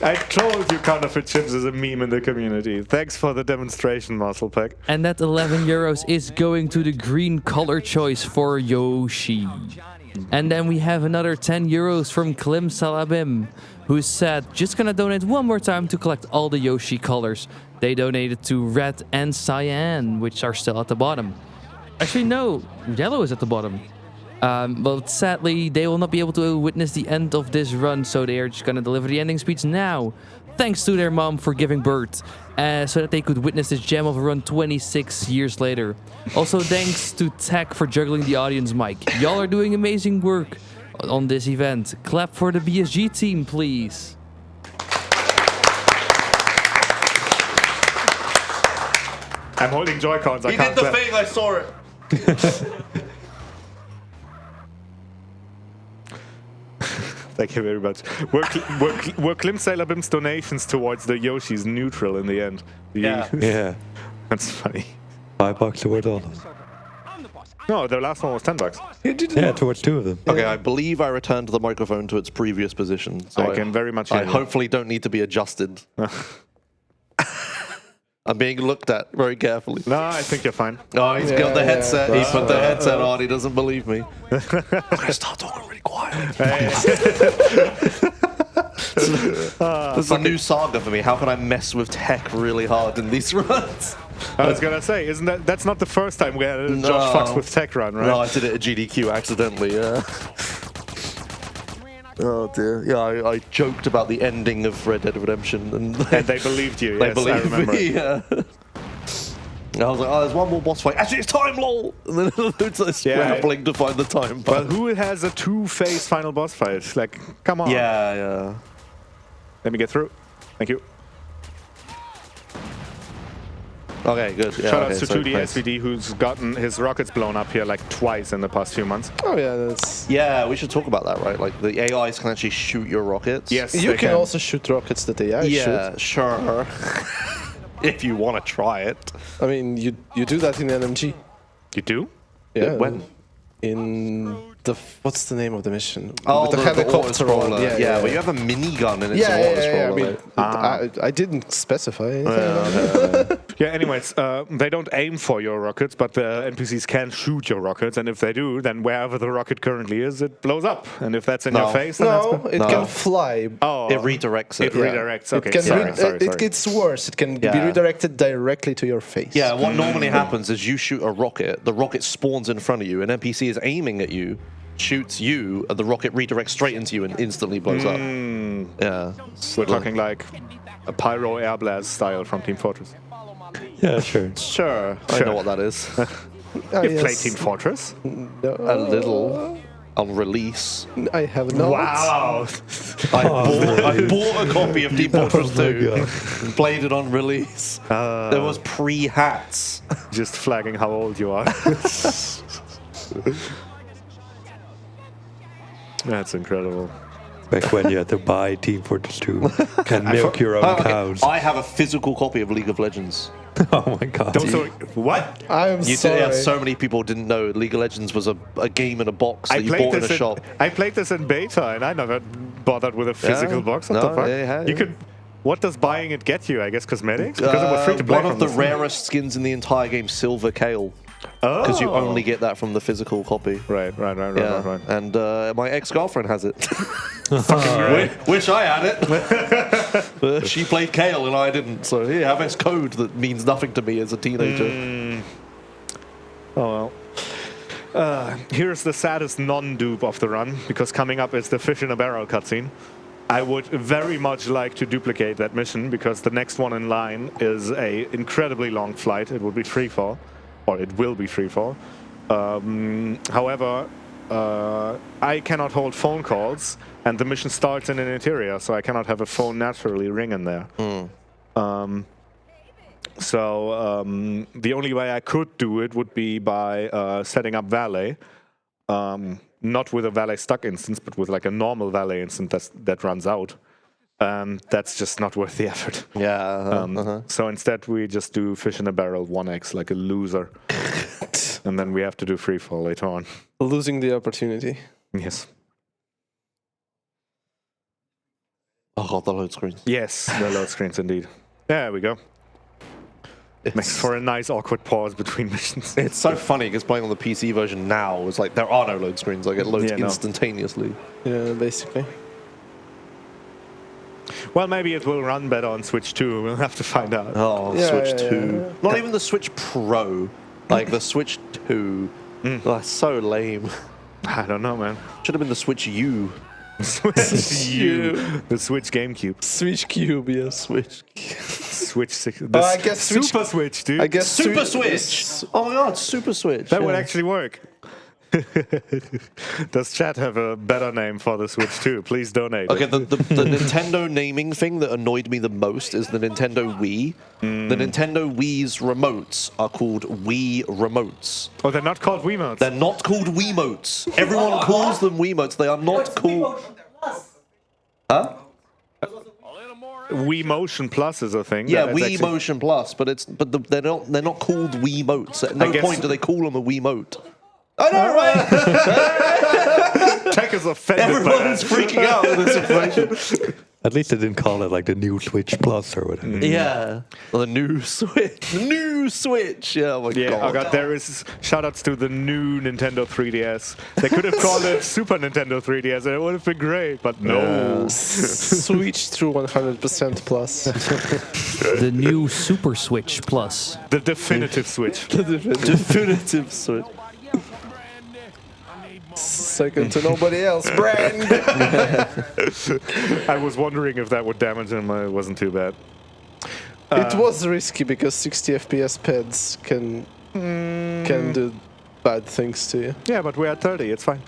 I told you counterfeit chips is a meme in the community. Thanks for the demonstration, Muscle Pack. And that 11 euros is going to the green color choice for Yoshi. And then we have another 10 euros from Klim Salabim, who said, just gonna donate one more time to collect all the Yoshi colors. They donated to red and cyan, which are still at the bottom. Actually, no, yellow is at the bottom. But sadly, they will not be able to witness the end of this run, so they are just gonna deliver the ending speech now. Thanks to their mom for giving birth, so that they could witness this gem of a run 26 years later. Also, thanks to Tech for juggling the audience mic. Y'all are doing amazing work on this event. Clap for the BSG team, please. I'm holding Joy-Cons. He did the thing, I saw it. Thank you very much. Were Klim Salabim's donations towards the Yoshis neutral in the end? Yeah. Yeah. That's funny. $5 towards all of them. No, the last one was $10. Yeah, towards 2 of them. Okay, I believe I returned the microphone to its previous position. So I can very much hear I you. hopefully don't need to be adjusted. I'm being looked at very carefully. No, I think you're fine. Oh, he's got the headset. He put the headset on. He doesn't believe me. I'm going to start talking really quiet. This is a new saga for me. How can I mess with tech really hard in these runs? I was gonna say, isn't that's not the first time we had a Josh Fox with Tech run, right? No, I did it at GDQ accidentally, yeah. Oh dear. Yeah, I joked about the ending of Red Dead Redemption. And they believed you, they yes, believed I remember. me, yeah. I was like, oh, there's one more boss fight. Actually, it's time, lol! And then it's like scrambling to find the time. But who has a 2-phase final boss fight? Like, come on. Yeah, yeah. Let me get through. Thank you. Okay, good. Yeah, Shout outs to 2D SVD, who's gotten his rockets blown up here like twice in the past few months. Oh yeah, that's... Yeah, we should talk about that, right? Like, the AIs can actually shoot your rockets. Yes, You can also shoot rockets that AI shoot. Yeah, sure. If you want to try it. I mean, you do that in NMG. You do? Yeah. When? In the... What's the name of the mission? Oh, With the helicopter one. auto-scroller. Yeah, but you have a minigun and it's Yeah, an yeah, auto-scroller. I mean, I didn't specify anything. Yeah, anyways, they don't aim for your rockets, but the NPCs can shoot your rockets, and if they do, then wherever the rocket currently is, it blows up. And if that's in your face, then No, that's... it can fly. Oh, It redirects it. it redirects. Okay, It can sorry. it gets worse. It can be Yeah. redirected directly to your face. Yeah, what normally happens is you shoot a rocket, the rocket spawns in front of you, an NPC is aiming at you, shoots you, and the rocket redirects straight into you and instantly blows up. Yeah. We're talking like a pyro air blast style from Team Fortress. Yeah, sure. Sure, I know what that is. You play Team Fortress? No, A little. On release. I have not. Wow! I bought a copy of Team Fortress 2 and played it on release. There was pre-hats. Just flagging how old you are. That's incredible. Back when you had to buy Team Fortress 2 and milk your own cows. I have a physical copy of League of Legends. Oh my god. What? I'm sorry. Yeah, so many people didn't know League of Legends was a game in a box that you bought in a shop. I played this in beta, and I never bothered with a physical box. What the fuck? Yeah. You could. What does buying it get you? I guess cosmetics? Because it was free to play. One of the rarest skins in the entire game, Silver Kale. Because you only get that from the physical copy. Right. And my ex-girlfriend has it. Wish I had it. She played Kale and I didn't. So here, have this code that means nothing to me as a teenager. Oh well. Here's the saddest non-dupe of the run, because coming up is the fish in a barrel cutscene. I would very much like to duplicate that mission, because the next one in line is a incredibly long flight. It will be freefall. Or it will be freefall. However, I cannot hold phone calls, and the mission starts in an interior, so I cannot have a phone naturally ring in there. So the only way I could do it would be by setting up valet, not with a valet stuck instance, but with like a normal valet instance that runs out. That's just not worth the effort. Yeah. So instead, we just do fish in a barrel 1x like a loser. And then we have to do free fall later on. Losing the opportunity. Yes. Oh, the load screens. Yes, the load screens indeed. There we go. Makes for a nice awkward pause between missions. It's so funny because playing on the PC version now is like there are no load screens. Like it loads instantaneously. Yeah, basically. Well, maybe it will run better on Switch 2. We'll have to find out. Oh, Switch 2. Not even the Switch Pro. Like the Switch 2. That's so lame. I don't know, man. Should have been the Switch U. Switch U. The Switch GameCube. Switch Cube, yes. Switch 6. I guess Super Switch, dude. I guess Super Switch! Oh my god, Super Switch. That would actually work. Does chat have a better name for the Switch 2? Please donate. Okay, the Nintendo naming thing that annoyed me the most is the Nintendo Wii. The Nintendo Wii's remotes are called Wii remotes. Oh, they're not called Wiimotes. They're not called Wiimotes. Everyone calls them Wiimotes. They are not called... Huh? Wii Motion Plus is a thing. Yeah, That is Wii actually- Motion Plus, but they're not called Wiimotes. At no guess- point do they call them a Wiimote. I know, right? Tech is offended by Everyone's that. freaking out with this information. At least they didn't call it like the new Switch Plus or whatever. Yeah. Well, the new Switch. New Switch. Yeah, oh my Yeah, god. oh god, there is shoutouts to the new Nintendo 3DS. They could have called it Super Nintendo 3DS and it would have been great, but no. Switch through 100% plus. The new Super Switch Plus. The definitive Switch. Definitive Switch. Second to nobody else. Brand! I was wondering if that would damage him. It wasn't too bad. It was risky because 60 FPS pads can do bad things to you. Yeah, but we're at 30. It's fine.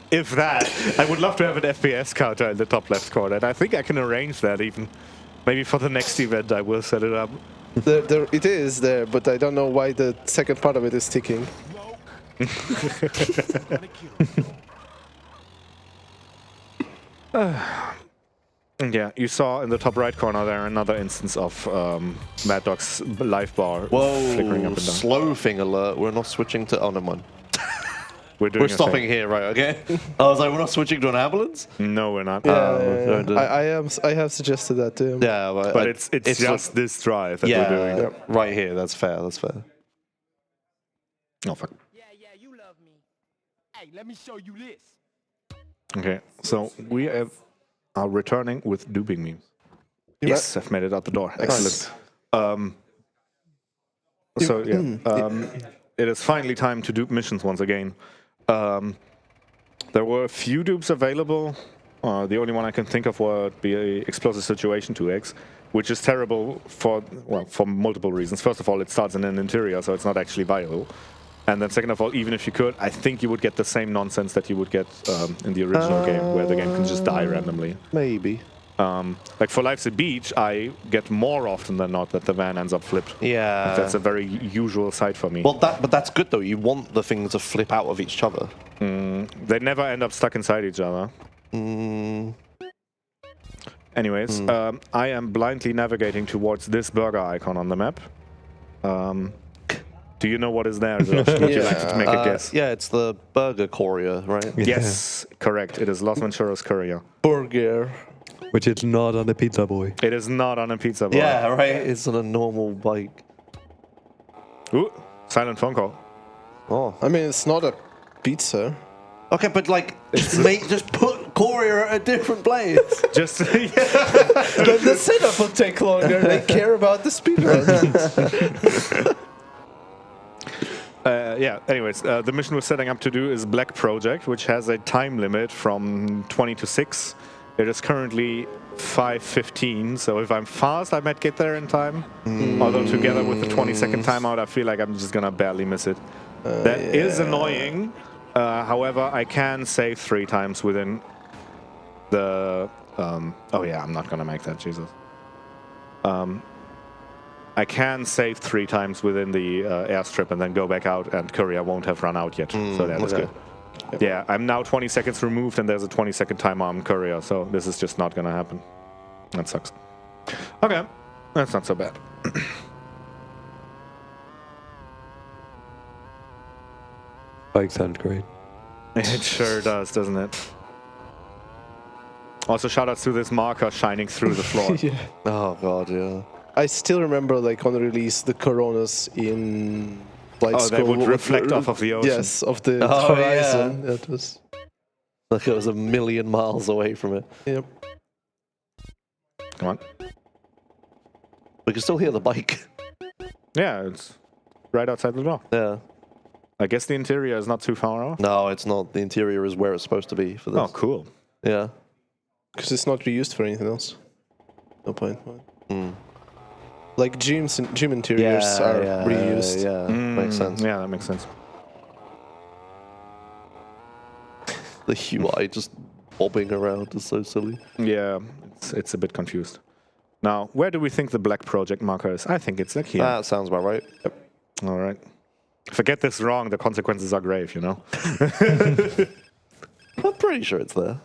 If that, I would love to have an FPS counter in the top left corner. And I think I can arrange that even. Maybe for the next event, I will set it up. It is there, but I don't know why the second part of it is ticking. Yeah, you saw in the top right corner there another instance of Mad Dog's life bar flickering up Whoa, and down. slow thing alert. We're not switching to... Oh, never mind. We're We're stopping here, right, okay? I was like, we're not switching to an ambulance? No, we're not. I have suggested that to him. Yeah, But it's just this drive that we're doing. Yeah, right here. That's fair. That's fair. Oh, fuck. Yeah, you love me. Hey, let me show you this. Okay, so we are returning with duping memes. Yes, I've made it out the door. Excellent. It is finally time to dupe missions once again. There were a few dupes available. The only one I can think of would be Explosive Situation 2X, which is terrible for multiple reasons. First of all, it starts in an interior, so it's not actually viable. And then second of all, even if you could, I think you would get the same nonsense that you would get in the original game, where the game can just die randomly. Maybe. Like for Life's a Beach, I get more often than not that the van ends up flipped. Yeah. Like that's a very usual sight for me. Well, but that's good though. You want the things to flip out of each other. They never end up stuck inside each other. Anyways, I am blindly navigating towards this burger icon on the map. Do you know what is there, Josh? Would you like to make a guess? Yeah, it's the burger courier, right? Yes, correct. It is Los Mancheros Courier. Burger. Which is not on the Pizza Boy. It is not on a pizza boy. Yeah, right. It's on a normal bike. Ooh, silent phone call. Oh. I mean, it's not a pizza. Okay, but like, just put courier at a different place. Just The setup will take longer. They care about the speedrun. Anyways, the mission we're setting up to do is Black Project, which has a time limit from 20 to 6. It is currently 5:15, so if I'm fast, I might get there in time. Although together with the 20-second timeout, I feel like I'm just gonna barely miss it. That is annoying. However, I can save 3 times within the... oh yeah, I'm not gonna make that, Jesus. I can save 3 times within the airstrip and then go back out, and courier won't have run out yet. So that is good. Yeah, I'm now 20 seconds removed, and there's a 20-second timer on courier, so this is just not gonna happen. That sucks. Okay, that's not so bad. Bike sounds great. It sure does, doesn't it? Also, shoutouts to this marker shining through the floor. Yeah. Oh god, yeah. I still remember, like, on the release, the coronas in flight school. They would reflect off of the ocean. Yes, of the horizon. Yeah. It was. Like it was a million miles away from it. Yep. Come on. We can still hear the bike. Yeah, it's right outside the door. Yeah. I guess the interior is not too far off. No, it's not. The interior is where it's supposed to be for this. Oh, cool. Yeah. Because it's not reused for anything else. No point. Mm. Like gym interiors are reused. Yeah, makes sense. Yeah, that makes sense. The UI just bobbing around is so silly. Yeah, it's a bit confused. Now, where do we think the black project marker is? I think it's like here. That sounds about right. Yep. All right. If I get this wrong, the consequences are grave, you know? I'm pretty sure it's there.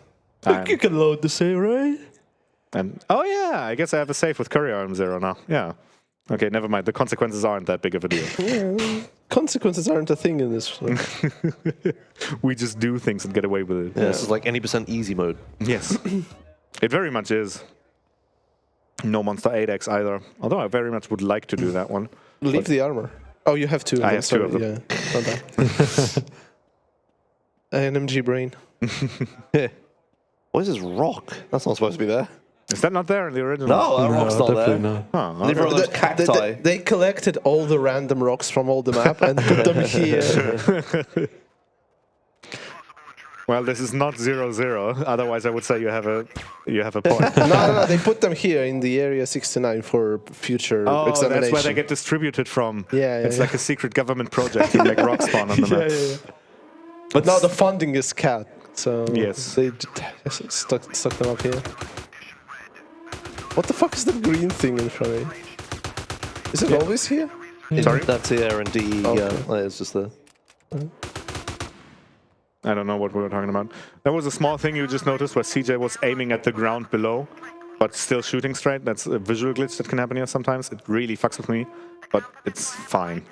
You can load the save, right? And oh yeah, I guess I have a save with Courier Arm 0 now. Yeah. Okay, never mind. The consequences aren't that big of a deal. Yeah, consequences aren't a thing in this. We just do things and get away with it. Yeah, this is like any % easy mode. Yes. It very much is. No Monster 8X either. Although I very much would like to do that one. Leave the armor. Oh, you have two. I have two of them. Yeah, not bad. NMG brain. What is this rock? That's not supposed to be there. Is that not there in the original? No, that rock's not there. Not. Oh, Neither okay. are those cacti. They collected all the random rocks from all the map and put them here. Well, this is not 0-0. Otherwise, I would say you have a point. No, they put them here in the area 69 for future examination. That's where they get distributed from. Yeah, it's like a secret government project to make rock spawn on the map. Yeah. But now the funding is cat, so Yes. they just stuck them up here. What the fuck is the green thing in front of me? Is it always here? Sorry? That's here and DE, yeah. It's just there. I don't know what we were talking about. There was a small thing you just noticed where CJ was aiming at the ground below, but still shooting straight. That's a visual glitch that can happen here sometimes. It really fucks with me, but it's fine.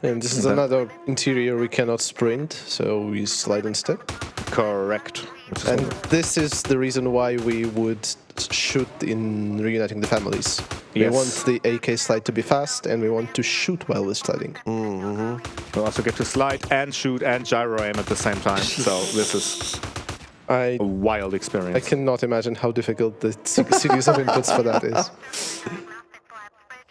And this is another interior we cannot sprint, so we slide instead. Correct. And this is the reason why we would shoot in reuniting the families. Yes. We want the AK slide to be fast, and we want to shoot while we're sliding. We'll also get to slide and shoot and gyro aim at the same time. So this is a wild experience. I cannot imagine how difficult the series of inputs for that is.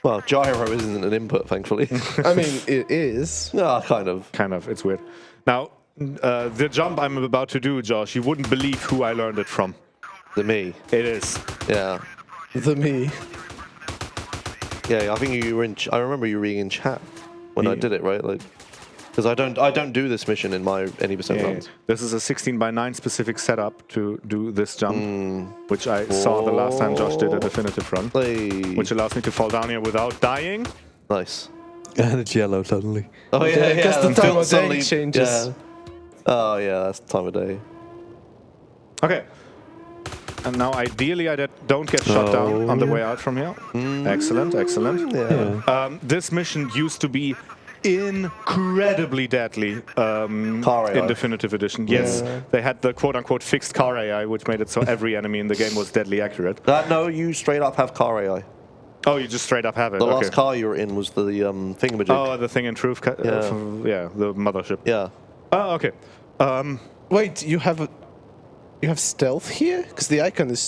Well, gyro isn't an input, thankfully. I mean, it is. No, kind of. Kind of. It's weird. Now, the jump I'm about to do, Josh, you wouldn't believe who I learned it from. The me. It is. Yeah. The me. Yeah, I think you were in. I remember you being in chat when I did it, right? Like, because I don't do this mission in my any % runs. This is a 16:9 specific setup to do this jump, which I saw the last time Josh did a definitive run, which allows me to fall down here without dying. Nice. And it's yellow suddenly. Oh yeah, because the time of day suddenly changes. Yeah. Oh yeah, that's the time of day. Okay. And now, ideally, I don't get shot down on the way out from here. Excellent, excellent. Yeah. This mission used to be incredibly deadly in Definitive Edition. Yes, they had the quote-unquote fixed car AI, which made it so every enemy in the game was deadly accurate. No, you straight up have car AI. Oh, you just straight up have it. The last car you were in was the thingamajig. Oh, the thing in Truth. Yeah, the mothership. Yeah. Oh, okay. Wait, you have stealth here? Because the icon is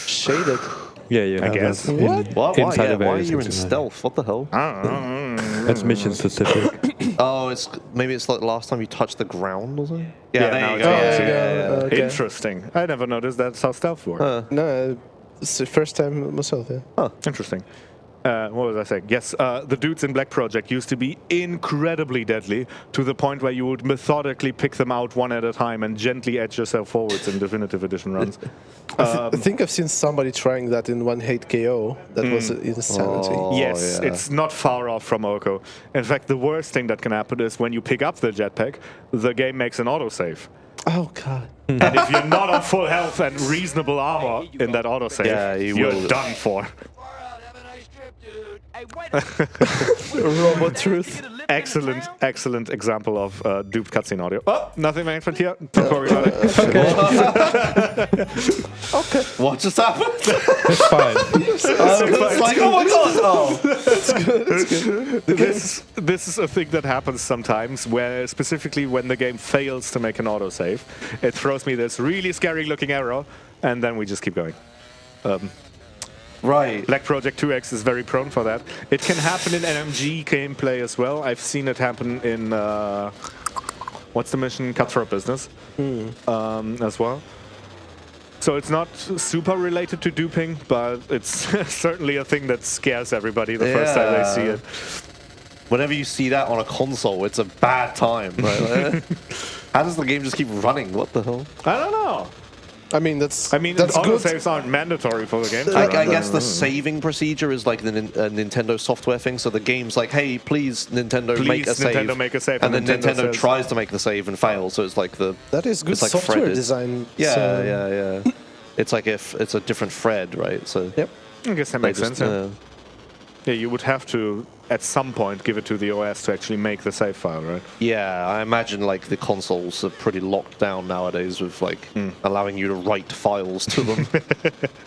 shaded. Yeah, you have guess. that What? Why? inside of Why are area you in 69. stealth? What the hell? That's mission specific. Oh, maybe it's like the last time you touched the ground or something? Yeah, there now you it's go. stealth. Okay. Interesting. I never noticed that's how stealth works. No, it's the first time myself, yeah. Interesting. what was I saying? Yes, the dudes in Black Project used to be incredibly deadly to the point where you would methodically pick them out one at a time and gently edge yourself forwards in Definitive Edition runs. I think I've seen somebody trying that in 1-hit KO. That was insanity. Yes, it's not far off from Oko. In fact, the worst thing that can happen is when you pick up the jetpack, the game makes an autosave. Oh, God. And if you're not on full health and reasonable armor in that autosave, you're done for. Robot truth. Excellent example of duped cutscene audio. Oh, nothing mentioned here. Don't worry about it. Okay. What just happened? It's fine. It's like, oh my god! Oh, It's good. This is a thing that happens sometimes, where specifically when the game fails to make an autosave, it throws me this really scary looking error, and then we just keep going. right. Black Project 2X is very prone for that. It can happen in NMG gameplay as well. I've seen it happen in what's the mission? Cutthroat Business as well. So it's not super related to duping, but it's certainly a thing that scares everybody the first time they see it. Whenever you see that on a console, it's a bad time. Right? How does the game just keep running? What the hell? I don't know. I mean, that's good. Autosaves aren't mandatory for the game. I guess the saving procedure is like the Nintendo software thing. So the game's like, hey, please, Nintendo, make a save. And then Nintendo tries to make the save and fails. So it's like the... That is good like software threaded. design. Yeah. It's like if it's a different thread, right? So yep. I guess that makes sense. Yeah, you would have to, at some point, give it to the OS to actually make the save file, right? Yeah, I imagine like the consoles are pretty locked down nowadays with like allowing you to write files to them.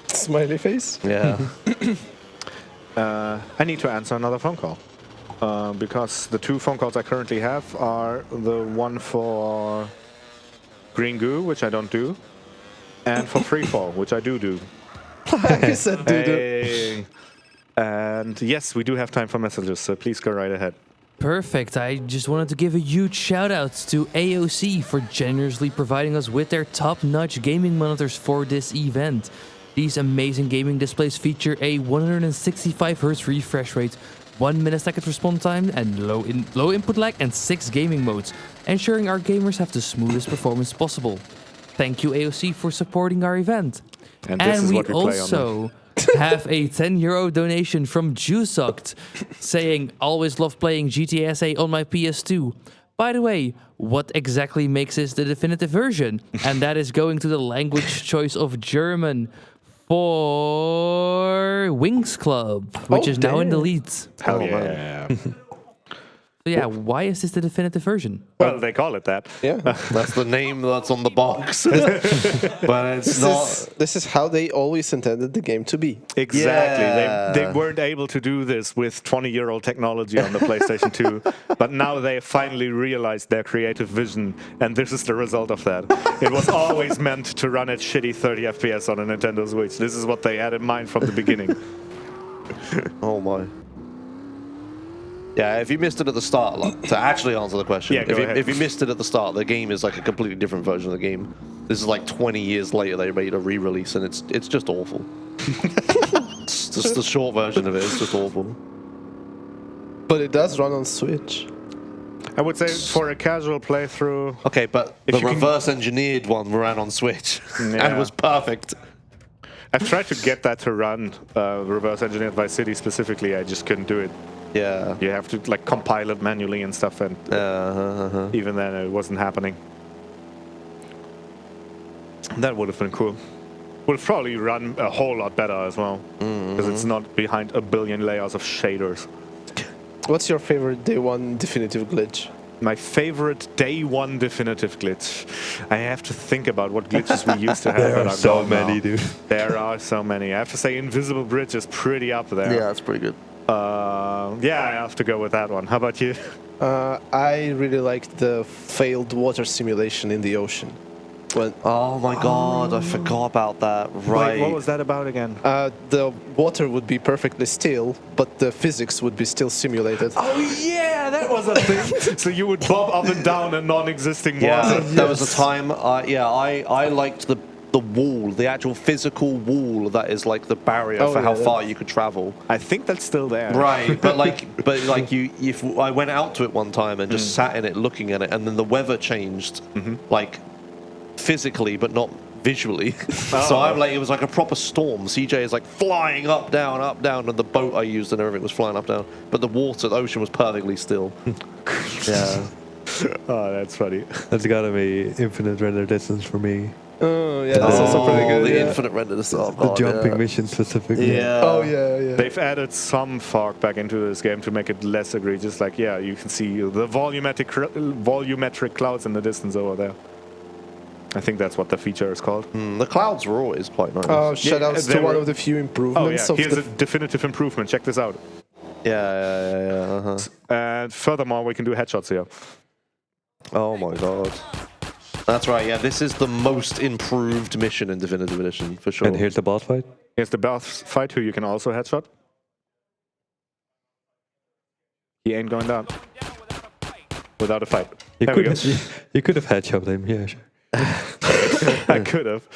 Smiley face. Yeah. I need to answer another phone call. Because the two phone calls I currently have are the one for Green Goo, which I don't do, and for Freefall, which I do. I said do. Hey. And yes, we do have time for messages, so please go right ahead. Perfect. I just wanted to give a huge shout out to AOC for generously providing us with their top-notch gaming monitors for this event. These amazing gaming displays feature a 165Hz refresh rate, 1 millisecond response time, and low input lag, and 6 gaming modes, ensuring our gamers have the smoothest performance possible. Thank you, AOC, for supporting our event. And this is what we play also have a €10 donation from Jusoct saying, always love playing GTA SA on my PS2. By the way, what exactly makes this the definitive version? And that is going to the language choice of German for Wings Club, which is now in the lead. Hell yeah. So yeah, why is this the definitive version? Well, they call it that. Yeah. That's the name that's on the box. But it's not... This is how they always intended the game to be. Exactly. Yeah. They weren't able to do this with 20-year-old technology on the PlayStation 2, but now they finally realized their creative vision, and this is the result of that. It was always meant to run at shitty 30 FPS on a Nintendo Switch. This is what they had in mind from the beginning. Oh my. Yeah, if you missed it at the start, like, to actually answer the question, if you missed it at the start, the game is like a completely different version of the game. This is like 20 years later they made a re-release, and it's just awful. It's just the short version of it. It's just awful. But it does run on Switch. I would say for a casual playthrough... Okay, but the reverse-engineered one ran on Switch, and was perfect. I've tried to get that to run, reverse-engineered Vice City specifically. I just couldn't do it. Yeah. You have to like compile it manually and stuff, and even then it wasn't happening. That would have been cool. Would have probably run a whole lot better as well, because it's not behind a billion layers of shaders. What's your favorite day one definitive glitch? My favorite day one definitive glitch. I have to think about what glitches we used to have. There are so many, dude. There are so many. I have to say Invisible Bridge is pretty up there. Yeah, that's pretty good. Yeah, I have to go with that one. How about you? I really liked the failed water simulation in the ocean. Oh my god, I forgot about that. Right. Wait, what was that about again? The water would be perfectly still, but the physics would be still simulated. Oh yeah, that was a thing. So you would bob up and down a non-existing water. Yeah, there was a time. I liked the wall, the actual physical wall that is like the barrier for how far you could travel. I think that's still there. Right, but if I went out to it one time and just sat in it looking at it, and then the weather changed, like physically, but not visually. So I'm like, it was like a proper storm. CJ is like flying up, down, and the boat I used and everything was flying up, down. But the ocean was perfectly still. Yeah. Oh, that's funny. That's gotta be infinite render distance for me. Oh, yeah, that's also pretty good. The infinite render distance. The jumping mission specifically. Yeah. Oh, yeah. They've added some fog back into this game to make it less egregious. Like, yeah, you can see the volumetric clouds in the distance over there. I think that's what the feature is called. The clouds were always quite nice. Oh, shoutouts to one of the few improvements. Oh, yeah. Here's a definitive improvement. Check this out. Yeah. And furthermore, we can do headshots here. Oh my god. That's right, yeah, this is the most improved mission in Definitive Edition, for sure. And here's the boss fight. Here's the boss fight, who you can also headshot. He ain't going down. Without a fight. You could have headshot him, yeah, sure. I could have.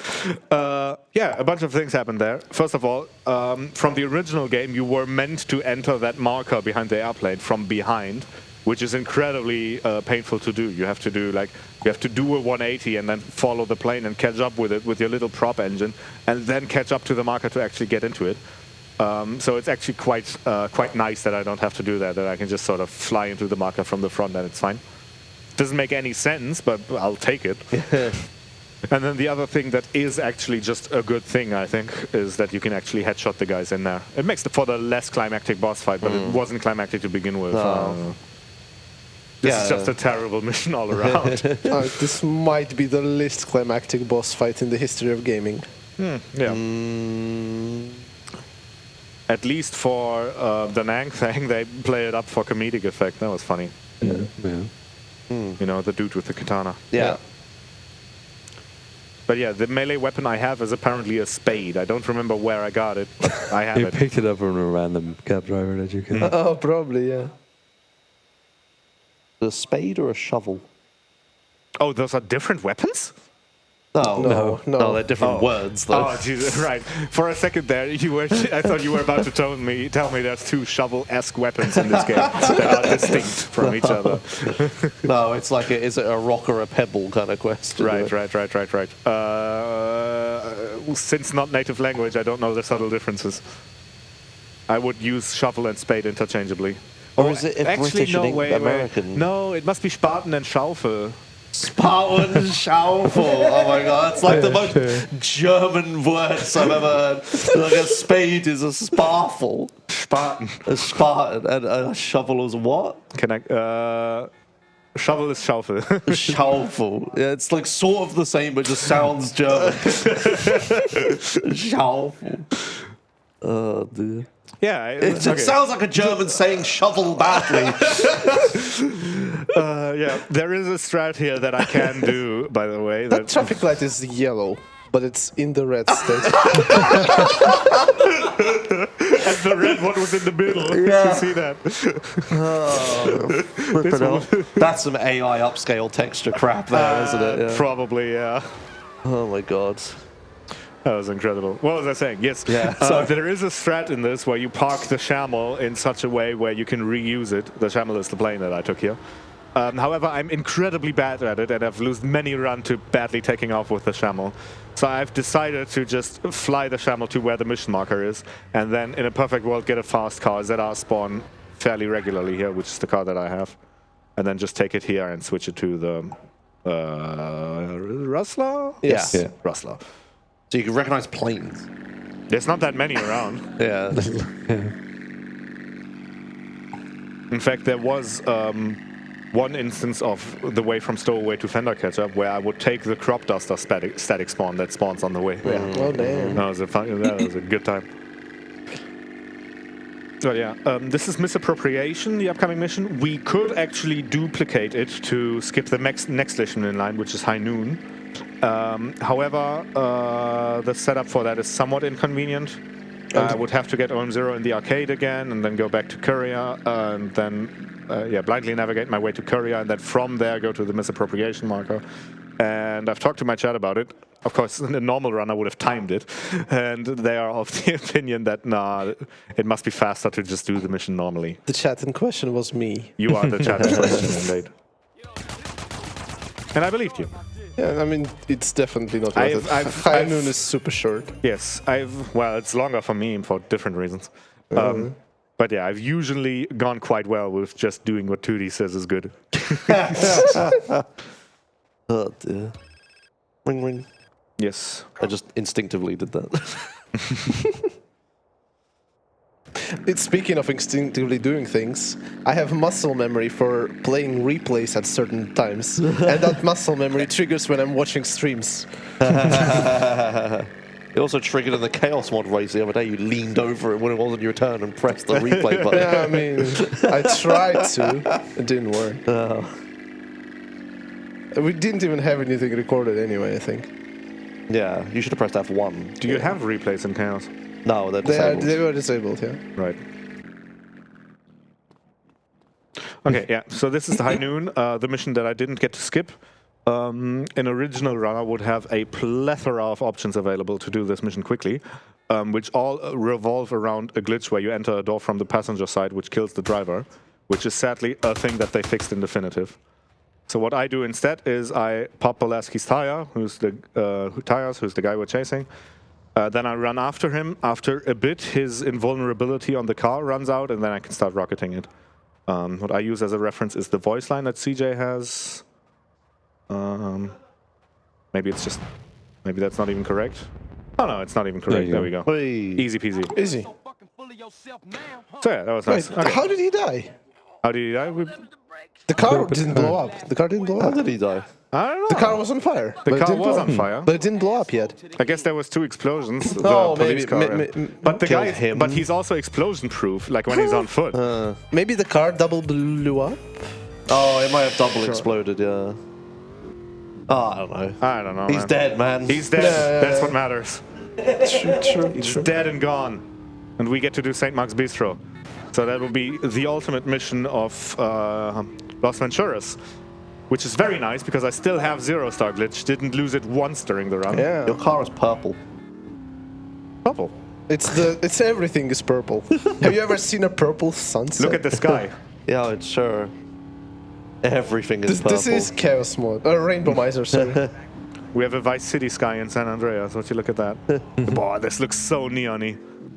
Yeah, a bunch of things happened there. First of all, from the original game, you were meant to enter that marker behind the airplane from behind, which is incredibly painful to do. You have to do a 180 and then follow the plane and catch up with it with your little prop engine, and then catch up to the marker to actually get into it. So it's actually quite nice that I don't have to do that. That I can just sort of fly into the marker from the front and it's fine. Doesn't make any sense, but I'll take it. And then the other thing that is actually just a good thing, I think, is that you can actually headshot the guys in there. It makes for the less climactic boss fight, but it wasn't climactic to begin with. This is just a terrible mission all around. This might be the least climactic boss fight in the history of gaming. At least for the Nang thing, they play it up for comedic effect. That was funny. You know, the dude with the katana. Yeah. But yeah, the melee weapon I have is apparently a spade. I don't remember where I got it, but I have You it. picked it up from a random cab driver that you can... Oh, probably, yeah. A spade or a shovel? Oh, those are different weapons? No, they're different words, though. Oh, Jesus, right. For a second there, I thought you were about to tell me there's two shovel-esque weapons in this game that are distinct from each other. No, it's like, is it a rock or a pebble kind of question? Right. Since not native language, I don't know the subtle differences. I would use shovel and spade interchangeably. Or is it actually, British and American? No, it must be Spaten and Schaufel. Spartan Schaufel. Oh my god, it's like the most German words I've ever heard. Like a spade is a sparfel. Spaten. A Spartan. And a shovel is what? Shovel is Schaufel. Schaufel. Yeah, it's like sort of the same, but just sounds German. Schaufel. Oh, dear. Yeah, it just sounds like a German saying shovel badly. Yeah, there is a strat here that I can do, by the way. That traffic light is yellow, but it's in the red state. And the red one was in the middle. Yeah. You see that? That's some AI upscale texture crap there, isn't it? Yeah. Probably, yeah. Oh my god. That was incredible. What was I saying? Yes. Yeah. So there is a strat in this where you park the Shamel in such a way where you can reuse it. The Shamel is the plane that I took here. However, I'm incredibly bad at it, and I've lost many runs to badly taking off with the Shamel. So I've decided to just fly the Shamel to where the mission marker is, and then in a perfect world get a fast car, ZR spawn fairly regularly here, which is the car that I have, and then just take it here and switch it to the Rustler? Yes. Yeah, Rustler. So you can recognize planes. There's not that many around. Yeah. In fact, there was one instance of the way from Stowaway to Fender Catch-Up where I would take the crop duster static spawn that spawns on the way. Yeah. Oh, damn. That was a good time. So yeah, this is Misappropriation, the upcoming mission. We could actually duplicate it to skip the next mission in line, which is High Noon. However, the setup for that is somewhat inconvenient. I would have to get OM0 in the arcade again, and then go back to Courier, and then blindly navigate my way to Courier, and then from there go to the Misappropriation marker. And I've talked to my chat about it. Of course, a normal runner would have timed it, and they are of the opinion that, nah, it must be faster to just do the mission normally. The chat in question was me. You are the chat in question, indeed. And I believed you. Yeah, I mean, it's definitely not worth it. High noon is super short. Yes, well, it's longer for me for different reasons. But yeah, I've usually gone quite well with just doing what 2D says is good. Oh dear. Ring ring. Yes. I just instinctively did that. Speaking of instinctively doing things, I have muscle memory for playing replays at certain times. And that muscle memory triggers when I'm watching streams. It also triggered in the Chaos Mod race the other day. You leaned over it when it wasn't your turn and pressed the replay button. Yeah, I mean, I tried to. It didn't work. We didn't even have anything recorded anyway, I think. Yeah, you should have pressed F1. Do you have replays in Chaos? No, they're disabled. They were disabled, yeah. Right. Okay, yeah. So this is the High Noon, the mission that I didn't get to skip. An original runner would have a plethora of options available to do this mission quickly, which all revolve around a glitch where you enter a door from the passenger side, which kills the driver, which is sadly a thing that they fixed in Definitive. So what I do instead is I pop Pulaski's tire, who's the guy we're chasing. Then I run after him. After a bit, his invulnerability on the car runs out, and then I can start rocketing it. What I use as a reference is the voice line that CJ has. Maybe that's not even correct. Oh no, it's not even correct. There we go. Hey. Easy peasy. Easy. So yeah, that was nice. Wait, Okay. how did he die? How did he die? The car didn't blow up. The car didn't blow How up. did he die? I don't know. The car was on fire. The but it car didn't was blow on up. fire. But it didn't blow up yet. I guess there was 2 explosions. The Oh, police maybe. car. But the guy, Killed him. but he's also explosion-proof, like when he's on foot. Maybe the car double blew up? Oh, it might have double exploded, yeah. Oh, I don't know. I don't know. He's man. dead, man. He's dead. Yeah. That's what matters. True. He's dead and gone. And we get to do St. Mark's Bistro. So that will be the ultimate mission of Los Venturas, which is very nice because I still have 0-star glitch. Didn't lose it once during the run. Yeah. Your car is purple. Purple. It's everything is purple. Have you ever seen a purple sunset? Look at the sky. Yeah, it's sure. Everything is purple. This is Chaos Mode. Rainbow Miser, sorry. We have a Vice City sky in San Andreas. Would you look at that? Boy, this looks so neon-y.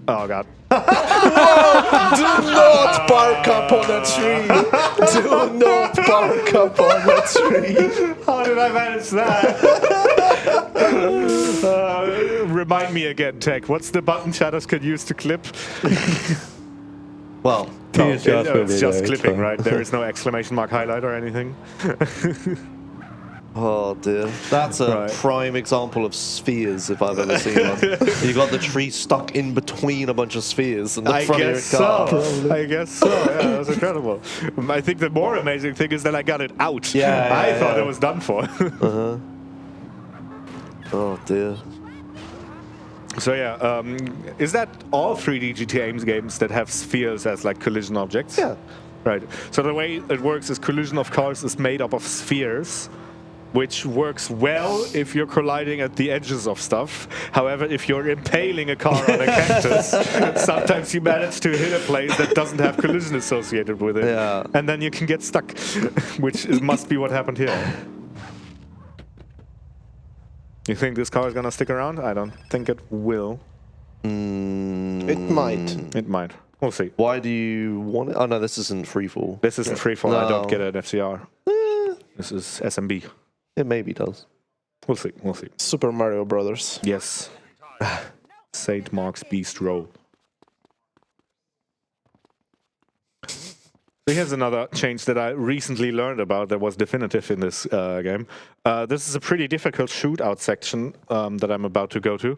Oh, God. Do not park up on a tree. Do not park up on a tree. How did I manage that? Remind me again, Tech. What's the button shadows could use to clip? Well, It's just clipping, right? There is no exclamation mark highlight or anything. oh dear. That's a prime example of spheres if I've ever seen one. You got the tree stuck in between a bunch of spheres in the front of your car. I guess so. Yeah, that was incredible. I think the more amazing thing is that I got it out. Yeah, I thought it was done for. Oh dear. So yeah, is that all 3D GTA games that have spheres as like collision objects? Yeah. Right. So the way it works is collision, of course, is made up of spheres, which works well if you're colliding at the edges of stuff. However, if you're impaling a car on a cactus, sometimes you manage to hit a place that doesn't have collision associated with it. Yeah. And then you can get stuck, which must be what happened here. You think this car is going to stick around? I don't think it will. It might. It might. We'll see. Why do you want it? Oh no, this isn't freefall. This isn't freefall. I don't No. get an FCR. This is SMB. It maybe does. We'll see. We'll see. Super Mario Brothers. Yes. St. Mark's Bistro. So here's another change that I recently learned about that was definitive in this game. This is a pretty difficult shootout section that I'm about to go to,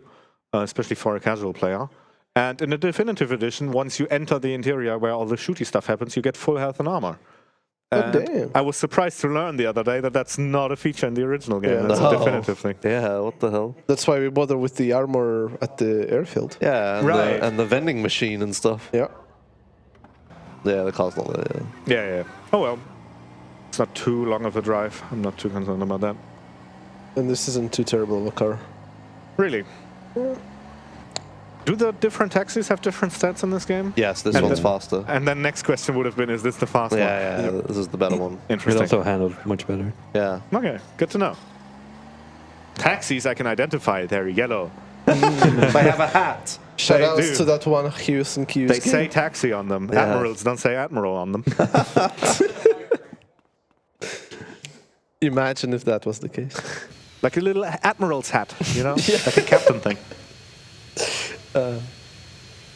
especially for a casual player. And in the definitive edition, once you enter the interior where all the shooty stuff happens, you get full health and armor. And damn. I was surprised to learn the other day that that's not a feature in the original game. Yeah. That's No. a definitive thing. Yeah, what the hell? That's why we bother with the armor at the airfield. Yeah, and, Right. and the vending machine and stuff. Yeah. Yeah, the car's not there. Yeah. Yeah. Oh well. It's not too long of a drive. I'm not too concerned about that. And this isn't too terrible of a car. Really? Do the different taxis have different stats in this game? Yes, this one's faster. And then next question would have been, is this the fast one? Yeah, this is the better one. It Interesting. also handled much better. Yeah. Okay, good to know. Taxis I can identify, they're yellow. They have a hat. Shout They outs do. to that one Hughes and Hughes. They say taxi on them. Yeah. Admirals don't say admiral on them. Imagine if that was the case. Like a little admiral's hat, you know? Like a captain thing.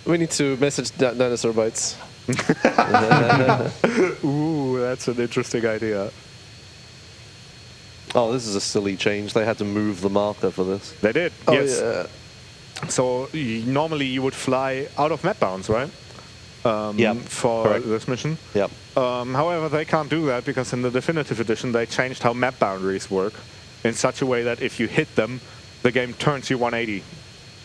We need to message Dinosaur Bites. Ooh, that's an interesting idea. Oh, this is a silly change. They had to move the marker for this. They did, Oh, yes. yeah. So normally you would fly out of map bounds, right? Yep, For correct. this mission. Yep. However, they can't do that because in the definitive edition they changed how map boundaries work in such a way that if you hit them, the game turns you 180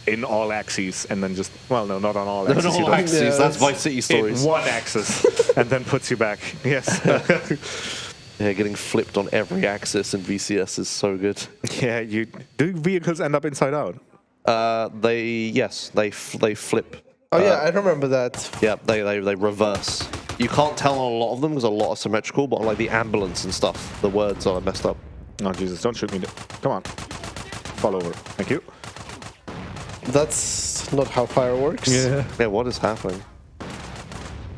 in all axes and then just, well, no, not on all axes. you don't- axes, That's Vice City in stories. one axis and then puts you back. Yes. Yeah, getting flipped on every axis in VCS is so good. Yeah, do vehicles end up inside out? They flip. Oh yeah, I remember that. Yeah, they reverse. You can't tell on a lot of them because a lot are symmetrical, but on like the ambulance and stuff, the words are messed up. Oh Jesus, don't shoot me. Come on. Fall over. Thank you. That's not how fire works. Yeah. Yeah, what is happening?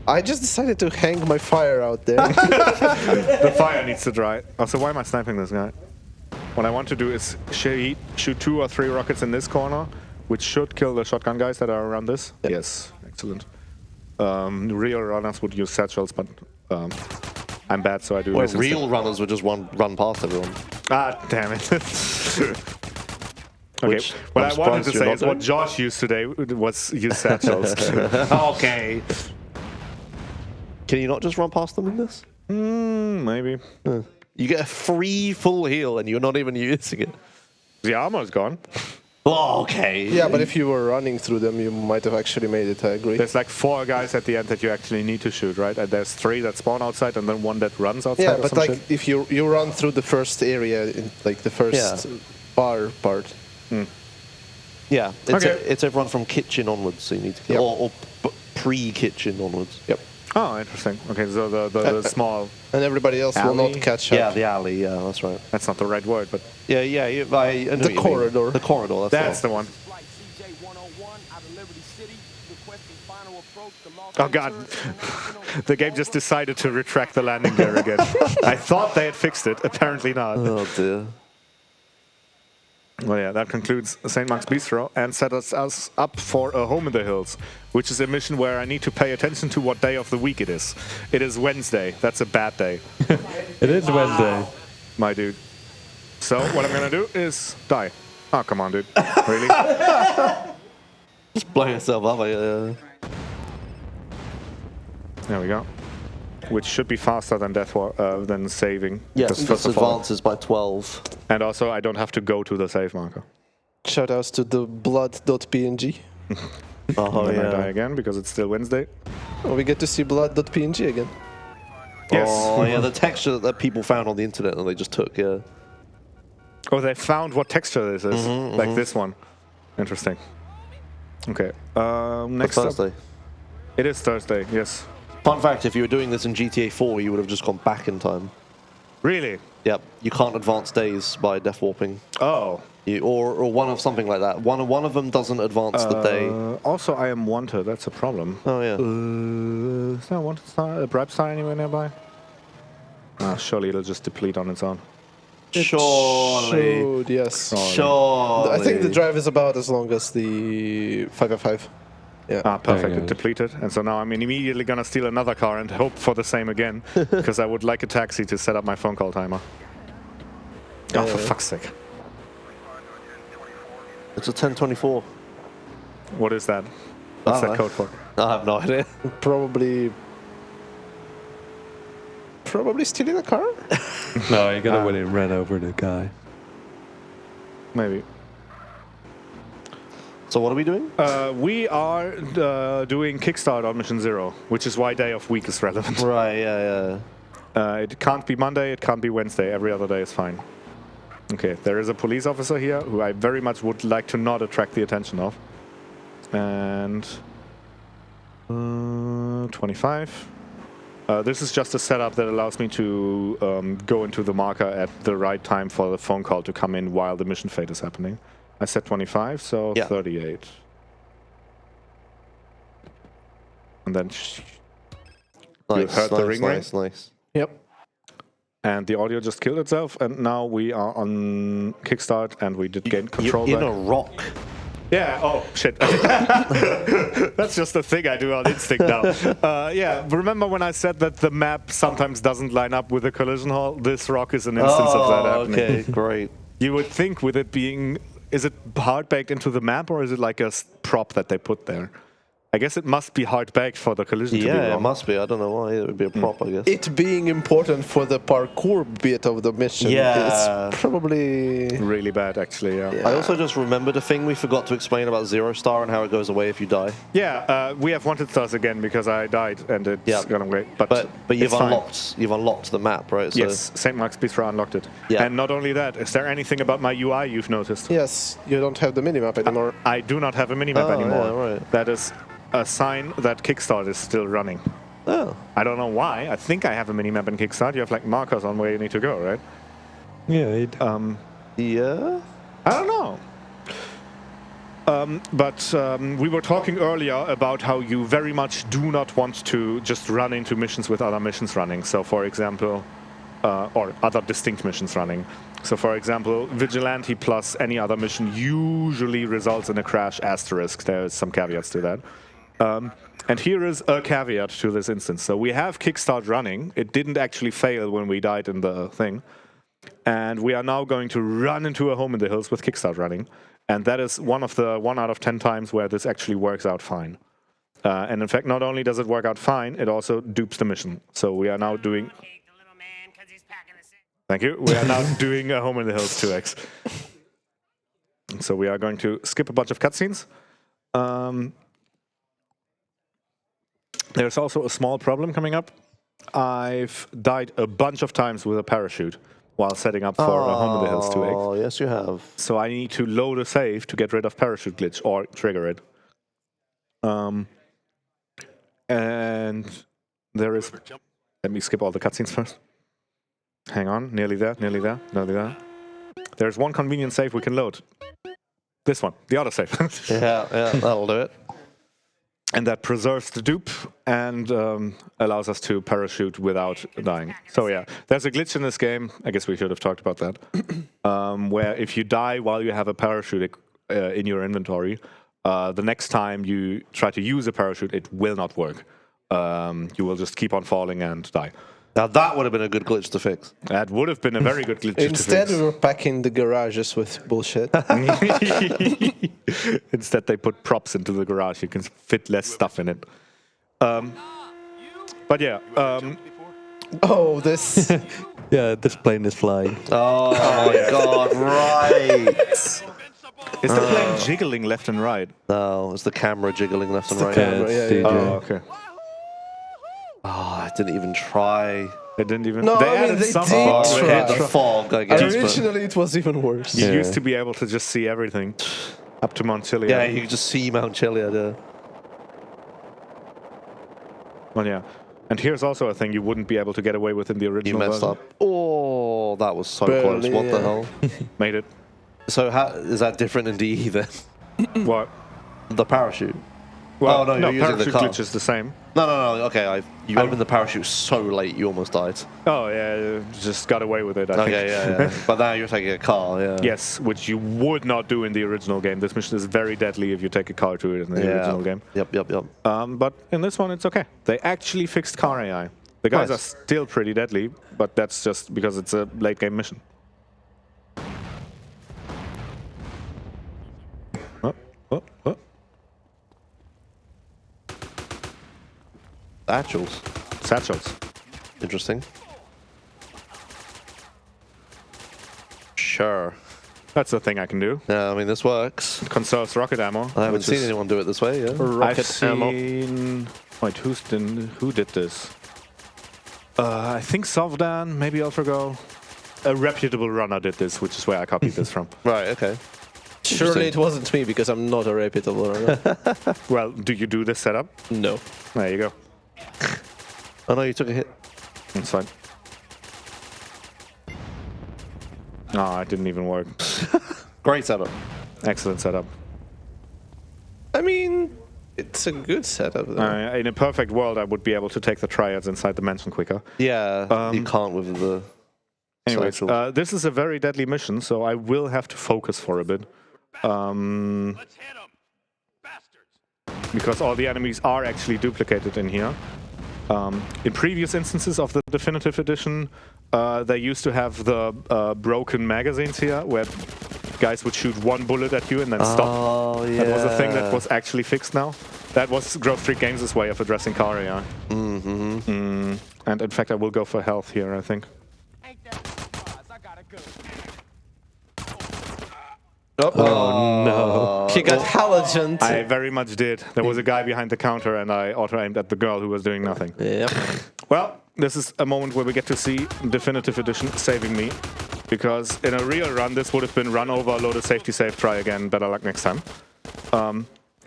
I just decided to hang my fire out there. The fire needs to dry. Also, why am I sniping this guy? What I want to do is shoot 2 or 3 rockets in this corner, which should kill the shotgun guys that are around this. Yep. Yes, excellent. Real runners would use satchels, but I'm bad, so I do Well, this real instead. runners would just run past everyone. Ah, damn it. Okay, Which what I'm I wanted to surprised you're say not is what doing. Josh used today was use satchels. Okay. Can you not just run past them in this? Maybe. You get a free full heal and you're not even using it. The armor's gone. Oh, okay. Yeah, but if you were running through them, you might have actually made it, I agree. There's like 4 guys at the end that you actually need to shoot, right? And there's 3 that spawn outside and then 1 that runs outside. Yeah, or but some like shit. if you run through the first area, in, like the first bar part. Yeah, Okay. it's everyone from kitchen onwards, so you need to kill. Or pre-kitchen onwards. Yep. Oh, interesting. Okay, so the small... And everybody else will Alley? not catch up. Yeah, the alley, yeah, that's right. That's not the right word, but Yeah, I know what you mean. corridor. The corridor, that's the one. Flight CJ-101 out of Liberty City, requesting final approach to Los Oh god, the game just decided to retract the landing gear again. I thought they had fixed it, apparently not. Oh, dear. Well, yeah, that concludes St. Mark's Bistro and sets us up for a Home in the Hills, which is a mission where I need to pay attention to what day of the week it is. It is Wednesday. That's a bad day, It is Wednesday. my dude. So what I'm gonna do is die. Oh, come on, dude. Really? Just blow yourself up. There we go. Which should be faster than than saving. Yes, Because this first of all- advances by 12. And also, I don't have to go to the save marker. Shout outs to the blood.png. Oh, Then I die again because it's still Wednesday. Oh, we get to see blood.png again. Yes. Oh, yeah, the texture that people found on the internet and they just took, yeah. Oh, they found what texture this is. Like this one. Interesting. Okay. Next up. Thursday. It is Thursday, yes. Fun fact, if you were doing this in GTA 4, you would have just gone back in time. Really? Yep, you can't advance days by death warping. Oh. Or one of something like that. One of them doesn't advance the day. Also, I am wanted. That's a problem. Oh, yeah. Is there a wanted star, a bribe star anywhere nearby? Ah, surely it'll just deplete on its own. Surely. Should, yes. Surely. I think the drive is about as long as the 5x5. Yeah. Ah, perfect. There you It go. depleted. And so now I'm immediately going to steal another car and hope for the same again. Because I would like a taxi to set up my phone call timer. Oh, for fuck's sake. It's a 1024. What is that? What's that code for? I have no idea. Probably stealing a car? No, you gotta win and run over the guy. Maybe. So what are we doing? We are doing Kickstart on Mission 0, which is why day of week is relevant. Right, yeah. It can't be Monday, it can't be Wednesday. Every other day is fine. Okay, there is a police officer here who I very much would like to not attract the attention of. And 25. This is just a setup that allows me to go into the marker at the right time for the phone call to come in while the mission fate is happening. I said 25, so 38. And then you heard the ring ring. Nice. Yep. And the audio just killed itself, and now we are on kickstart, and we did gain control You're in back. a rock. Yeah, oh, shit. That's just a thing I do on instinct now. Yeah, remember when I said that the map sometimes doesn't line up with the collision hall? This rock is an instance of that happening. Okay, great. You would think with it being... Is it hard baked into the map, or is it like a prop that they put there? I guess it must be hard baked for the collision to be wrong. Yeah, it must be. I don't know why. It would be a prop, I guess. It being important for the parkour bit of the mission is probably... Really bad, actually, yeah. I also just remembered a thing we forgot to explain about Zero Star and how it goes away if you die. Yeah, we have wanted stars again because I died and it's gone away. But you've unlocked the map, right? So yes, St. Mark's Bistro unlocked it. Yeah. And not only that, is there anything about my UI you've noticed? Yes, you don't have the minimap anymore. I do not have a minimap anymore. Yeah, right. That is a sign that Kickstart is still running. Oh. I don't know why. I think I have a minimap in Kickstart. You have like markers on where you need to go, right? Yeah. Yeah? I don't know. But we were talking earlier about how you very much do not want to just run into missions with other missions running. So, for example, or other distinct missions running. So, for example, Vigilante plus any other mission usually results in a crash asterisk. There's some caveats to that. And here is a caveat to this instance. So we have Kickstart running. It didn't actually fail when we died in the thing. And we are now going to run into a home in the hills with Kickstart running. And that is one of the 1 out of 10 times where this actually works out fine. And in fact, not only does it work out fine, it also dupes the mission. So we are now doing... Thank you. We are now doing a Home in the Hills 2x. So we are going to skip a bunch of cutscenes. There's also a small problem coming up. I've died a bunch of times with a parachute while setting up for a Home in the Hills 2x. Oh, yes, you have. So I need to load a save to get rid of parachute glitch or trigger it. And there is... Let me skip all the cutscenes first. Hang on, nearly there, nearly there, nearly there. There's one convenient save we can load. This one, the auto save. Yeah, that'll do it. And that preserves the dupe and allows us to parachute without dying. So yeah, there's a glitch in this game, I guess we should have talked about that, where if you die while you have a parachute in your inventory, the next time you try to use a parachute, it will not work. You will just keep on falling and die. Now that would have been a good glitch to fix. That would have been a very good glitch to fix. Instead, we were packing the garages with bullshit. Instead, they put props into the garage. You can fit less stuff in it. But yeah. Oh, this... Yeah, this plane is flying. Oh my god, right. Is the plane jiggling left and right? No, it's the camera jiggling left and right. Yeah. Oh, okay. Oh, I didn't even try. They didn't even... No, they I mean, added they some did fog. try. Okay, the fog, I guess. Originally, it was even worse. You used to be able to just see everything up to Mount Chiliad. Yeah, you could just see Mount Chiliad. Well, yeah. And here's also a thing you wouldn't be able to get away with in the You original messed version. up. Oh, that was so Barely, close. What the yeah. hell? Made it. So how is that different in DE then? What? The parachute? Well, Oh, no, you're using the parachute car. glitch is the same. No. Okay, you opened the parachute so late you almost died. Oh, yeah, just got away with it, I think. Okay, yeah. But now you're taking a car, yeah. Yes, which you would not do in the original game. This mission is very deadly if you take a car to it in the original game. Yep. But in this one, it's okay. They actually fixed car AI. The guys Nice. are still pretty deadly, but that's just because it's a late game mission. Oh. Satchels. Interesting. Sure. That's the thing I can do. Yeah, I mean, this works. Conserves rocket ammo. I haven't which seen is- anyone do it this way, yeah. I've seen... Wait, who did this? I think Sovdan, maybe AlphaGo. a reputable runner did this, which is where I copied this from. Right, okay. Surely it wasn't me because I'm not a reputable runner. Well, do you do this setup? No. There you go. Oh no, you took a hit. That's fine. Oh, it didn't even work. Great setup. Excellent setup. I mean, it's a good setup, though. In a perfect world, I would be able to take the triads inside the mansion quicker. Yeah, you can't with the... Anyways, this is a very deadly mission, so I will have to focus for a bit. Let's hit 'em. Bastards. Because all the enemies are actually duplicated in here. In previous instances of the Definitive Edition, they used to have the broken magazines here, where guys would shoot one bullet at you and then stop. Oh, yeah. That was a thing that was actually fixed now. That was Grove Street Games' way of addressing car AI. And in fact, I will go for health here, I think. Ain't that a surprise? I gotta go. Oh, no. He got halogened. I very much did. There was a guy behind the counter and I auto-aimed at the girl who was doing nothing. Yep. Well, this is a moment where we get to see Definitive Edition saving me. Because in a real run, this would have been run over, load a safety save, try again, better luck next time.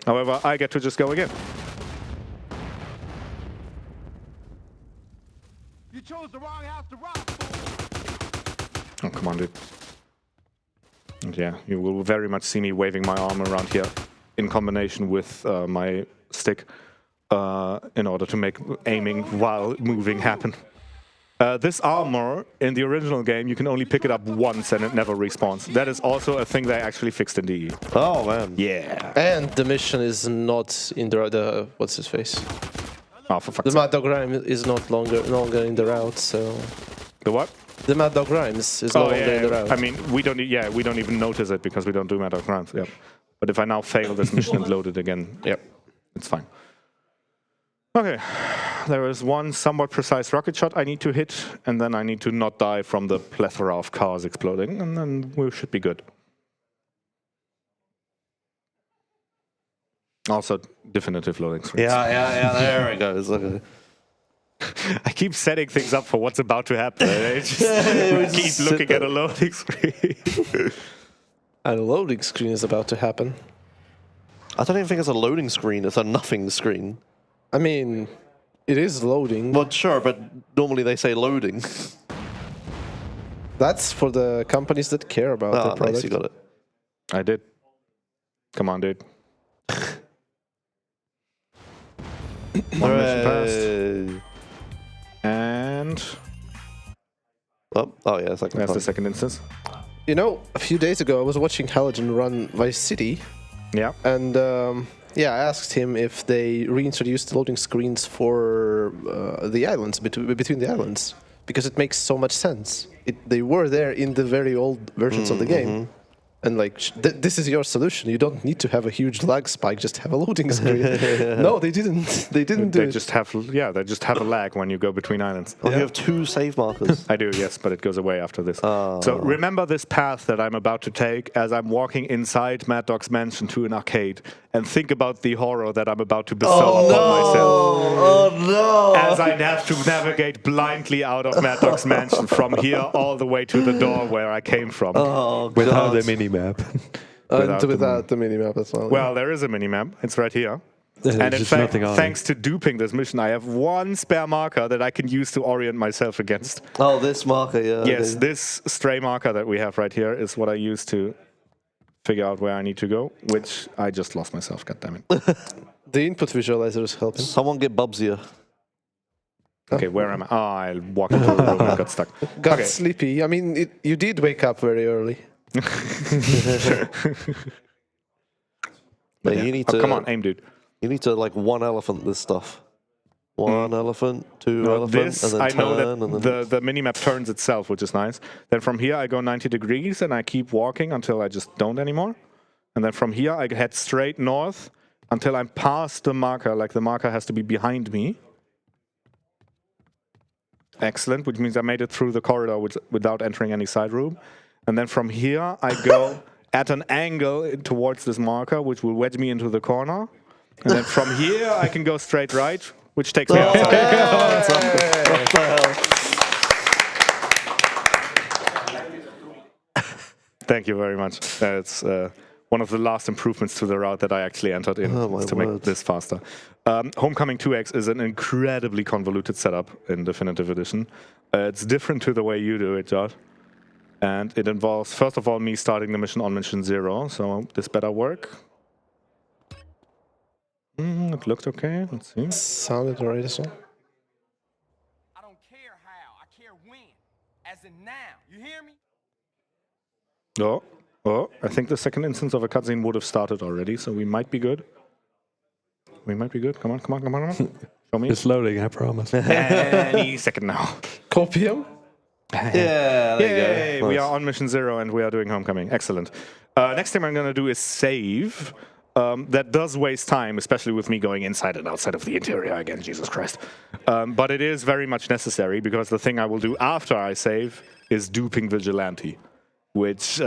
However, I get to just go again. You chose the wrong house to rob. Oh, come on, dude. And yeah, you will very much see me waving my arm around here in combination with my stick in order to make aiming while moving happen. This armor, in the original game, you can only pick it up once and it never respawns. That is also a thing they actually fixed in DE. Oh, man. Yeah. And the mission is not in the what's his face? Oh, for fuck's The sake. Mad Dog Rhyme is not longer in the route, so... The what? The Mad Dog Rhymes is no longer in the route. I mean, we don't even notice it because we don't do Mad Dog Rhymes. Yep. But if I now fail this mission and load it again, yep, it's fine. Okay, there is one somewhat precise rocket shot I need to hit, and then I need to not die from the plethora of cars exploding, and then we should be good. Also, definitive loading screens. Yeah, there it goes. Okay. I keep setting things up for what's about to happen. I just keep looking at a loading screen. A loading screen is about to happen. I don't even think it's a loading screen, it's a nothing screen. I mean, it is loading. Well, sure, but normally they say loading. That's for the companies that care about their product. Nice, you got it. I did. Come on, dude. One mission passed. And... Oh yeah, that's the second instance. You know, a few days ago I was watching Halogen run Vice City. Yeah. And yeah, I asked him if they reintroduced loading screens for the islands, between the islands. Because it makes so much sense. They were there in the very old versions of the game. And like, this is your solution. You don't need to have a huge lag spike, just have a loading screen. No, they didn't. They didn't do it. They just have a lag when you go between islands. Oh, you have 2 save markers. I do, yes, but it goes away after this. So remember this path that I'm about to take as I'm walking inside Mad Dog's mansion to an arcade, and think about the horror that I'm about to bestow upon myself. Oh no! As I have to navigate blindly out of Mad Dog's mansion from here all the way to the door where I came from. Oh, without the mini-map. Without the mini-map as well. Well, there is a mini-map. It's right here. There's And in just fact, nothing on thanks to duping this mission, I have one spare marker that I can use to orient myself against. Oh, this marker, yeah. Yes, okay. this stray marker that we have right here is what I use to figure out where I need to go, which I just lost myself, goddammit. The input visualizer is helping. Someone get Bubsier. Okay, where am I? Oh, I walked into a room and got stuck. Got sleepy. I mean, you did wake up very early. Man, you need to, come on, aim, dude. You need to, like, one elephant this stuff. One elephant, two elephants, This, and then I turn, know and that then... the minimap turns itself, which is nice. Then from here, I go 90 degrees, and I keep walking until I just don't anymore. And then from here, I head straight north until I'm past the marker, like the marker has to be behind me. Excellent, which means I made it through the corridor without entering any side room. And then from here, I go at an angle towards this marker, which will wedge me into the corner. And then from here, I can go straight right, which takes me outside. Thank you very much. It's one of the last improvements to the route that I actually entered in to make this faster. Homecoming 2X is an incredibly convoluted setup in Definitive Edition. It's different to the way you do it, Josh. And it involves, first of all, me starting the mission on mission 0. So this better work. It looked okay. Let's see. Sounded alright as well. I don't care how, I care when. As in now. You hear me? Oh, I think the second instance of a cutscene would have started already, so we might be good. We might be good. Come on. Show me. It's loading, I promise. Any second now. Copium? Yeah, there you go. We are on mission 0 and we are doing Homecoming. Excellent. Next thing I'm going to do is save. That does waste time, especially with me going inside and outside of the interior again, Jesus Christ. But it is very much necessary because the thing I will do after I save is duping Vigilante, which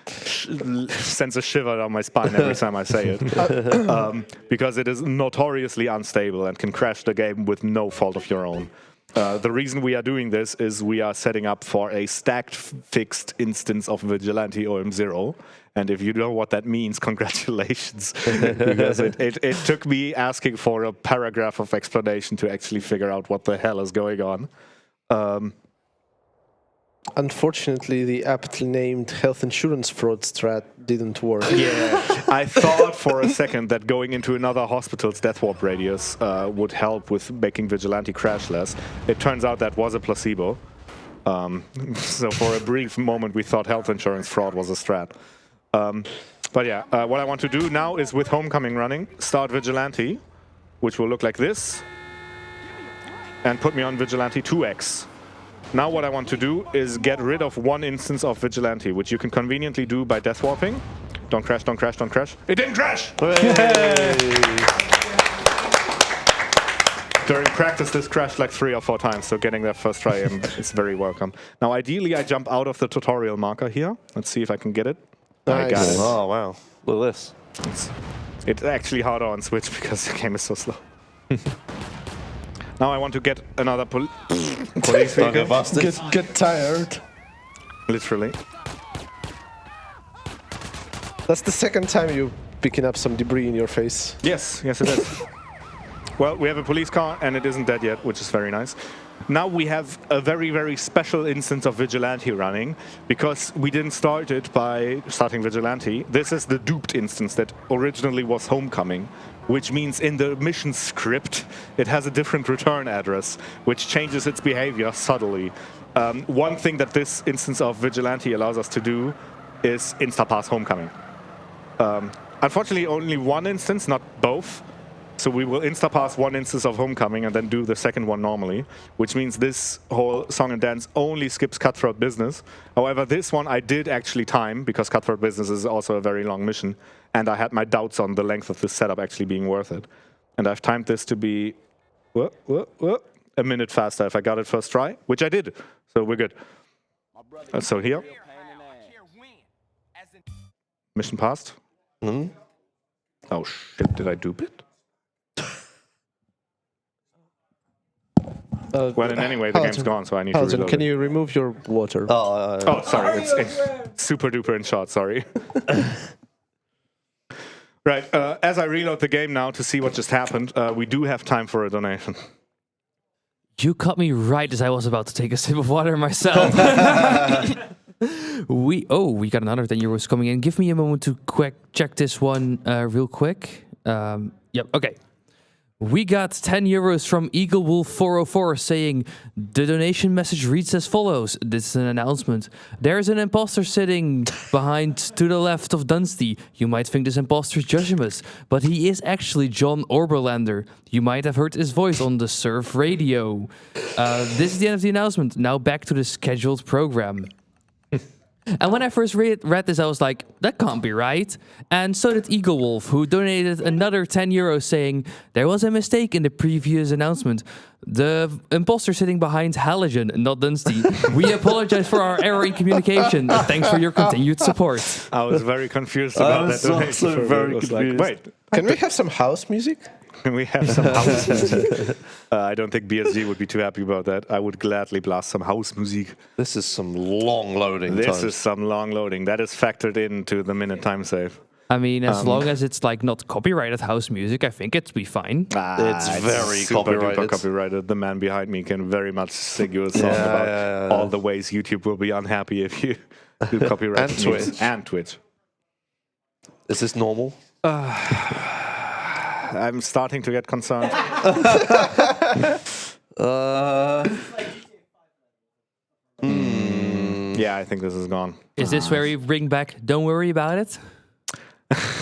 sends a shiver down my spine every time I say it. Because it is notoriously unstable and can crash the game with no fault of your own. The reason we are doing this is we are setting up for a stacked fixed instance of Vigilante OM0. And if you know what that means, congratulations. Because it took me asking for a paragraph of explanation to actually figure out what the hell is going on. Unfortunately, the aptly named health insurance fraud strat didn't work. Yeah, I thought for a second that going into another hospital's death warp radius would help with making Vigilante crash less. It turns out that was a placebo. So for a brief moment, we thought health insurance fraud was a strat. But yeah, what I want to do now is with Homecoming running, start Vigilante, which will look like this, and put me on Vigilante 2X. Now what I want to do is get rid of one instance of Vigilante, which you can conveniently do by death warping. Don't crash, don't crash, don't crash. It didn't crash! During practice, this crashed like 3 or 4 times, so getting that first try is very welcome. Now, ideally, I jump out of the tutorial marker here. Let's see if I can get it. Nice. I got it. Oh, wow. Look at this. It's actually harder on Switch because the game is so slow. Now I want to get another police vehicle. Get tired. Literally. That's the second time you're picking up some debris in your face. Yes, it is. Well, we have a police car and it isn't dead yet, which is very nice. Now we have a very, very special instance of Vigilante running because we didn't start it by starting Vigilante. This is the duped instance that originally was Homecoming, which means in the mission script, it has a different return address, which changes its behavior subtly. One thing that this instance of Vigilante allows us to do is instapass Homecoming. Unfortunately, only one instance, not both. So we will instapass one instance of Homecoming and then do the second one normally, which means this whole song and dance only skips Cutthroat Business. However, this one I did actually time, because Cutthroat Business is also a very long mission, and I had my doubts on the length of this setup actually being worth it. And I've timed this to be a minute faster if I got it first try, which I did, so we're good. So here, mission passed. Oh shit, did I dupe it? Well, in any way, the game's gone, so I need to reload can it. you remove your water? Oh, sorry, it's super duper in short, sorry. Right, as I reload the game now to see what just happened, we do have time for a donation. You caught me right as I was about to take a sip of water myself. We got another 10 euros coming in. Give me a moment to check this one real quick. Yep, okay. We got 10 euros from Eagle Wolf 404 saying, the donation message reads as follows. This is an announcement. There is an imposter sitting behind to the left of Dunsty. You might think this imposter is Joshimus, but he is actually John Oberlander. You might have heard his voice on the Surf Radio. This is the end of the announcement. Now back to the scheduled program. And when I first read this, I was like, that can't be right. And so did Eagle Wolf, who donated another 10 euros saying, there was a mistake in the previous announcement. The imposter sitting behind Halogen, not Dunsty. We apologize for our error in communication. Thanks for your continued support. I was very confused about that donation. Also very confused. Wait. Can we have some house music? We have some house music. I don't think BSG would be too happy about that. I would gladly blast some house music. This is some long loading. This is some long loading. That is factored into the minute time save. I mean, as long as it's like not copyrighted house music, I think it'd be fine. It's very copyrighted. The man behind me can very much sing you a song about all the ways YouTube will be unhappy if you do copyright. And Twitch. Is this normal? I'm starting to get concerned. Yeah, I think this is gone. Is this where we bring back Don't Worry About It?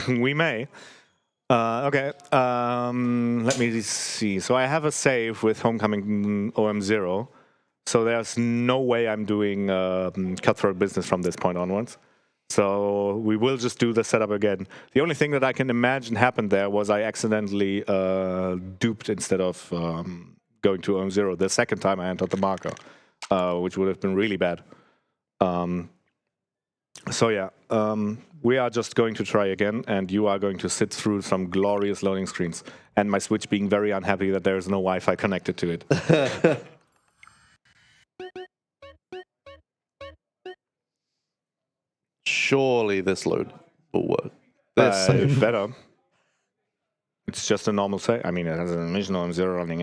We may. Okay. Let me see. So I have a save with Homecoming OM0. So there's no way I'm doing cutthroat business from this point onwards. So we will just do the setup again. The only thing that I can imagine happened there was I accidentally duped instead of going to OM0 the second time I entered the marker, which would have been really bad. So yeah, we are just going to try again, and you are going to sit through some glorious loading screens, and my Switch being very unhappy that there is no Wi-Fi connected to it. Surely this load will work. Better. It's just a normal save. I mean, it has an mission on zero running.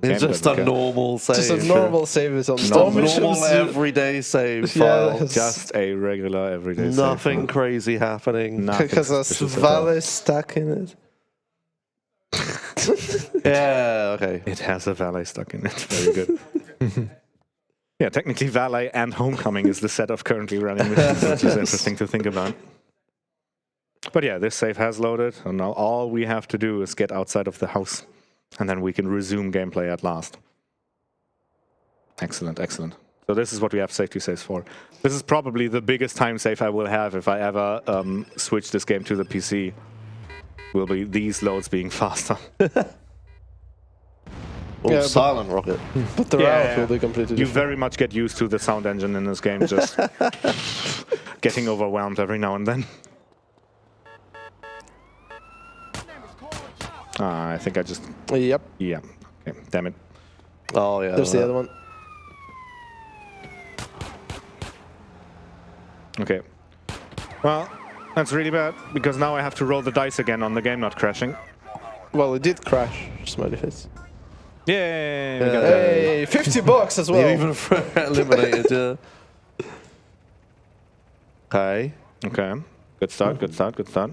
It's just a normal save. Just a normal save is on normal everyday save file. Just a regular everyday save. Nothing crazy happening. Because a Valet stuck in it. Yeah, okay. It has a Valet stuck in it. Very good. Yeah, technically Valet and Homecoming is the setup currently running missions, which is interesting to think about. But yeah, this save has loaded, and now all we have to do is get outside of the house, and then we can resume gameplay at last. Excellent, excellent. So this is what we have safety saves for. This is probably the biggest time save I will have if I ever switch this game to the PC. Will be these loads being faster. Yeah, silent rocket. But the route will be completely different. You very much get used to the sound engine in this game, just getting overwhelmed every now and then. I think I just... Yep. Yeah. Okay, damn it. Oh, yeah. There's the other one. Okay. Well, that's really bad, because now I have to roll the dice again on the game not crashing. Well, it did crash. Smiley face. Yay! Hey, $50 as well. You even eliminated. Okay. Okay. Good start, good start, good start.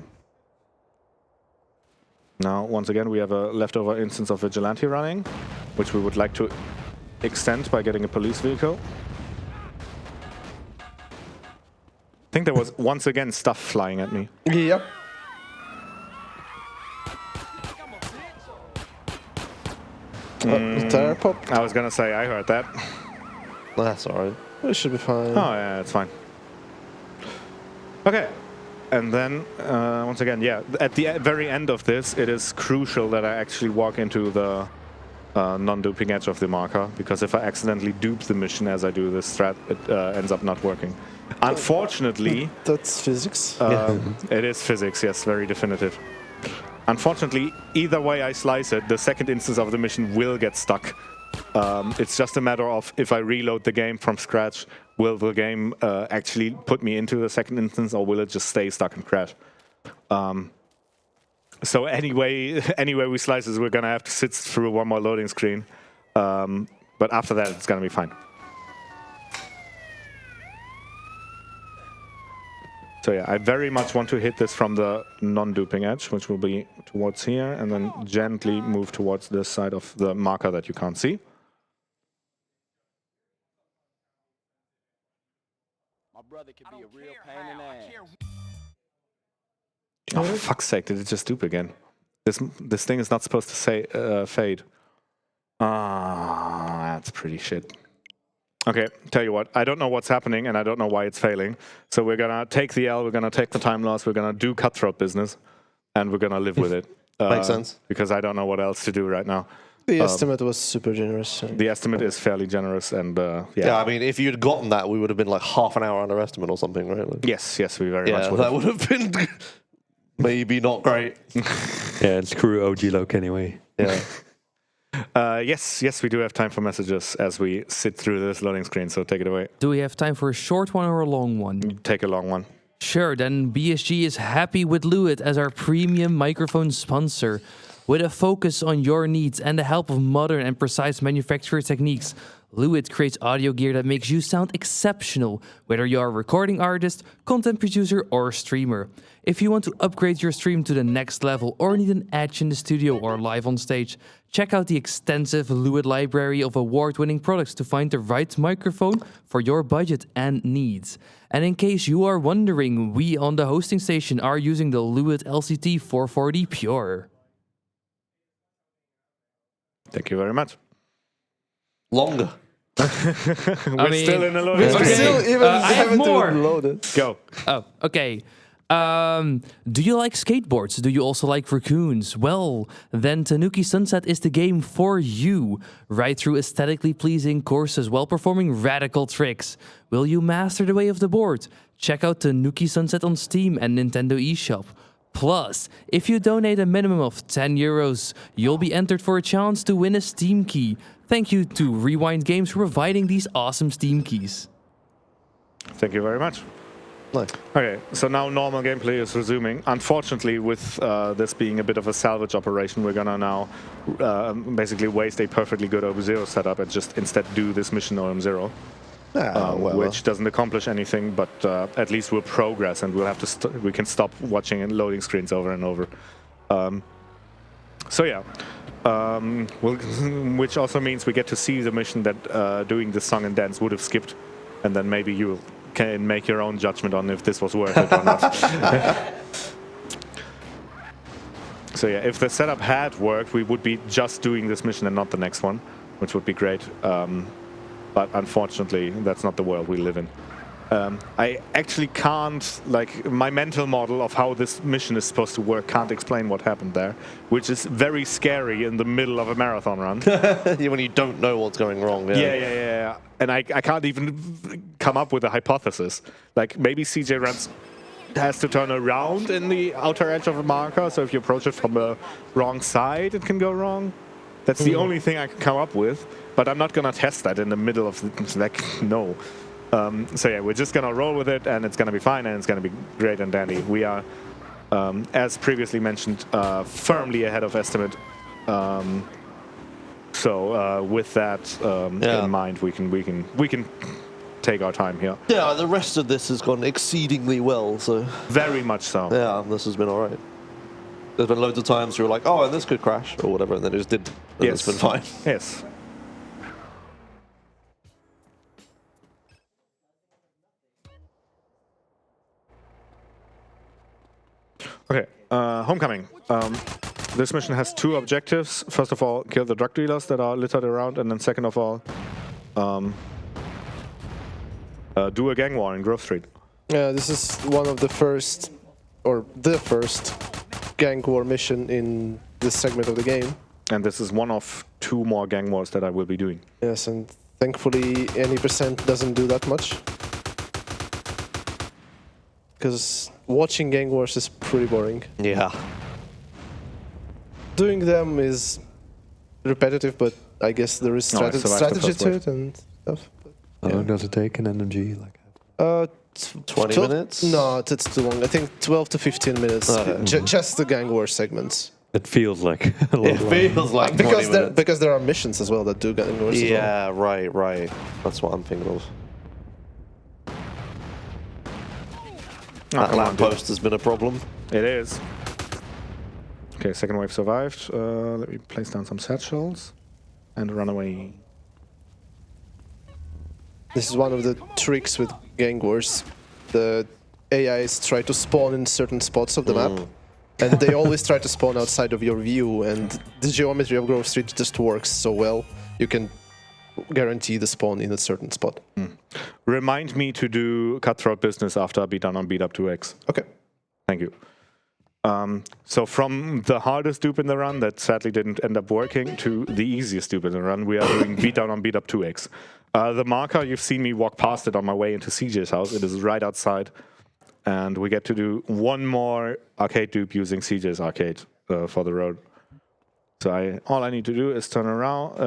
Now, once again, we have a leftover instance of Vigilante running, which we would like to extend by getting a police vehicle. I think there was, once again, stuff flying at me. Yep. Tire pop. I was gonna say, I heard that. That's alright. It should be fine. Oh, yeah, it's fine. Okay. And then, once again, yeah, at the very end of this, it is crucial that I actually walk into the non-duping edge of the marker, because if I accidentally dupe the mission as I do this strat, it ends up not working. Unfortunately... That's physics. It is physics, yes, very definitive. Unfortunately, either way I slice it, the second instance of the mission will get stuck. It's just a matter of if I reload the game from scratch, will the game actually put me into the second instance, or will it just stay stuck and crash? So anyway we slice this, we're gonna have to sit through one more loading screen. But after that, it's gonna be fine. So yeah, I very much want to hit this from the non-duping edge, which will be towards here, and then gently move towards this side of the marker that you can't see. My brother could be a real pain in the ass. Oh, for fuck's sake, did it just dupe again? This thing is not supposed to say fade. Ah, that's pretty shit. Okay, tell you what, I don't know what's happening, and I don't know why it's failing. So we're gonna take the L, we're gonna take the time loss, we're gonna do cutthroat business, and we're gonna live with it. Makes sense. Because I don't know what else to do right now. The estimate was super generous. The estimate is fairly generous, and yeah, I mean, if you'd gotten that, we would have been like half an hour under estimate or something, right? Like, yes, we very much would. That would have been maybe not great. Yeah, and screw OG Loke anyway. Yeah. Yes, we do have time for messages as we sit through this loading screen, so take it away. Do we have time for a short one or a long one? Take a long one. Sure, then BSG is happy with Lewitt as our premium microphone sponsor. With a focus on your needs and the help of modern and precise manufacturer techniques, Lewitt creates audio gear that makes you sound exceptional, whether you are a recording artist, content producer, or streamer. If you want to upgrade your stream to the next level or need an edge in the studio or live on stage, check out the extensive Lewitt library of award-winning products to find the right microphone for your budget and needs. And in case you are wondering, we on the hosting station are using the Lewitt LCT 440 Pure. Thank you very much. Longer. We're still in the loading Okay. screen. I have more. Loaded. Go. Oh, okay. Do you like skateboards? Do you also like raccoons? Well, then Tanuki Sunset is the game for you. Ride through aesthetically pleasing courses while performing radical tricks. Will you master the way of the board? Check out Tanuki Sunset on Steam and Nintendo eShop. Plus, if you donate a minimum of €10, you'll be entered for a chance to win a Steam key. Thank you to Rewind Games for providing these awesome Steam keys. Thank you very much. Nice. Okay, so now normal gameplay is resuming. Unfortunately, with this being a bit of a salvage operation, we're gonna now basically waste a perfectly good OM0 setup and just instead do this mission OM0. Which doesn't accomplish anything, but at least we'll progress, and we'll have to we can stop watching and loading screens over and over. So yeah, which also means we get to see the mission that doing the song and dance would have skipped, and then maybe you can make your own judgment on if this was worth it or not. So yeah, if the setup had worked, we would be just doing this mission and not the next one, which would be great. But unfortunately, that's not the world we live in. I actually can't, like, my mental model of how this mission is supposed to work can't explain what happened there, which is very scary in the middle of a marathon run. When you don't know what's going wrong. Yeah. And I can't even come up with a hypothesis. Like, maybe CJ runs has to turn around in the outer edge of a marker, so if you approach it from the wrong side, it can go wrong. That's the only thing I can come up with, but I'm not gonna test that in the middle of the, like, no. So yeah, we're just gonna roll with it, and it's gonna be fine, and it's gonna be great and dandy. We are, as previously mentioned, firmly ahead of estimate. So with that in mind, we can take our time here. Yeah, the rest of this has gone exceedingly well, so. Very much so. Yeah, this has been all right. There's been loads of times where you're like, oh, and this could crash, or whatever, and then it just did. And it's been fine. Yes. Okay, Homecoming. This mission has two objectives. First of all, kill the drug dealers that are littered around, and then second of all, do a gang war in Grove Street. Yeah, this is one of the first, or the first, gang war mission in this segment of the game. And this is one of two more gang wars that I will be doing. Yes, and thankfully any percent doesn't do that much. Because watching gang wars is pretty boring. Yeah. Doing them is repetitive, but I guess there is strategy to it and stuff. How long does it take an MG? Like 20 minutes? No, it's too long. I think 12 to 15 minutes. Just the gang war segments. It feels like a lot. It feels like 20 minutes. Because there are missions as well that do gang wars. Yeah, right. That's what I'm thinking of. That lamppost has been a problem. It is. Okay, second wave survived. Let me place down some satchels and run away. This is one of the tricks with gang wars. The AIs try to spawn in certain spots of the map, and they always try to spawn outside of your view, and the geometry of Grove Street just works so well. You can guarantee the spawn in a certain spot. Remind me to do Cutthroat Business after I beat down on Beat Up 2X. Okay. Thank you. So from the hardest dupe in the run that sadly didn't end up working to the easiest dupe in the run, we are doing Beat Down on Beat Up 2X. The marker, you've seen me walk past it on my way into CJ's house. It is right outside and we get to do one more arcade dupe using CJ's arcade for the road. So all I need to do is turn around,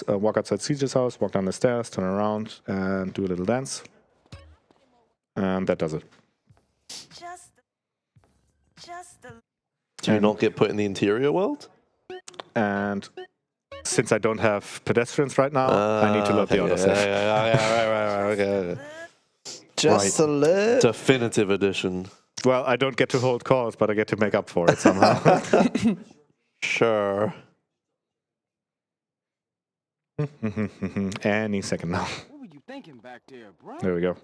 walk outside CJ's house, walk down the stairs, turn around, and do a little dance. And that does it. Do you not get put in the interior world? And since I don't have pedestrians right now, I need to load the autosave. Okay. Just a little. Definitive edition. Well, I don't get to hold calls, but I get to make up for it somehow. Sure. Any second now. What were you thinking back there, bro? There we go.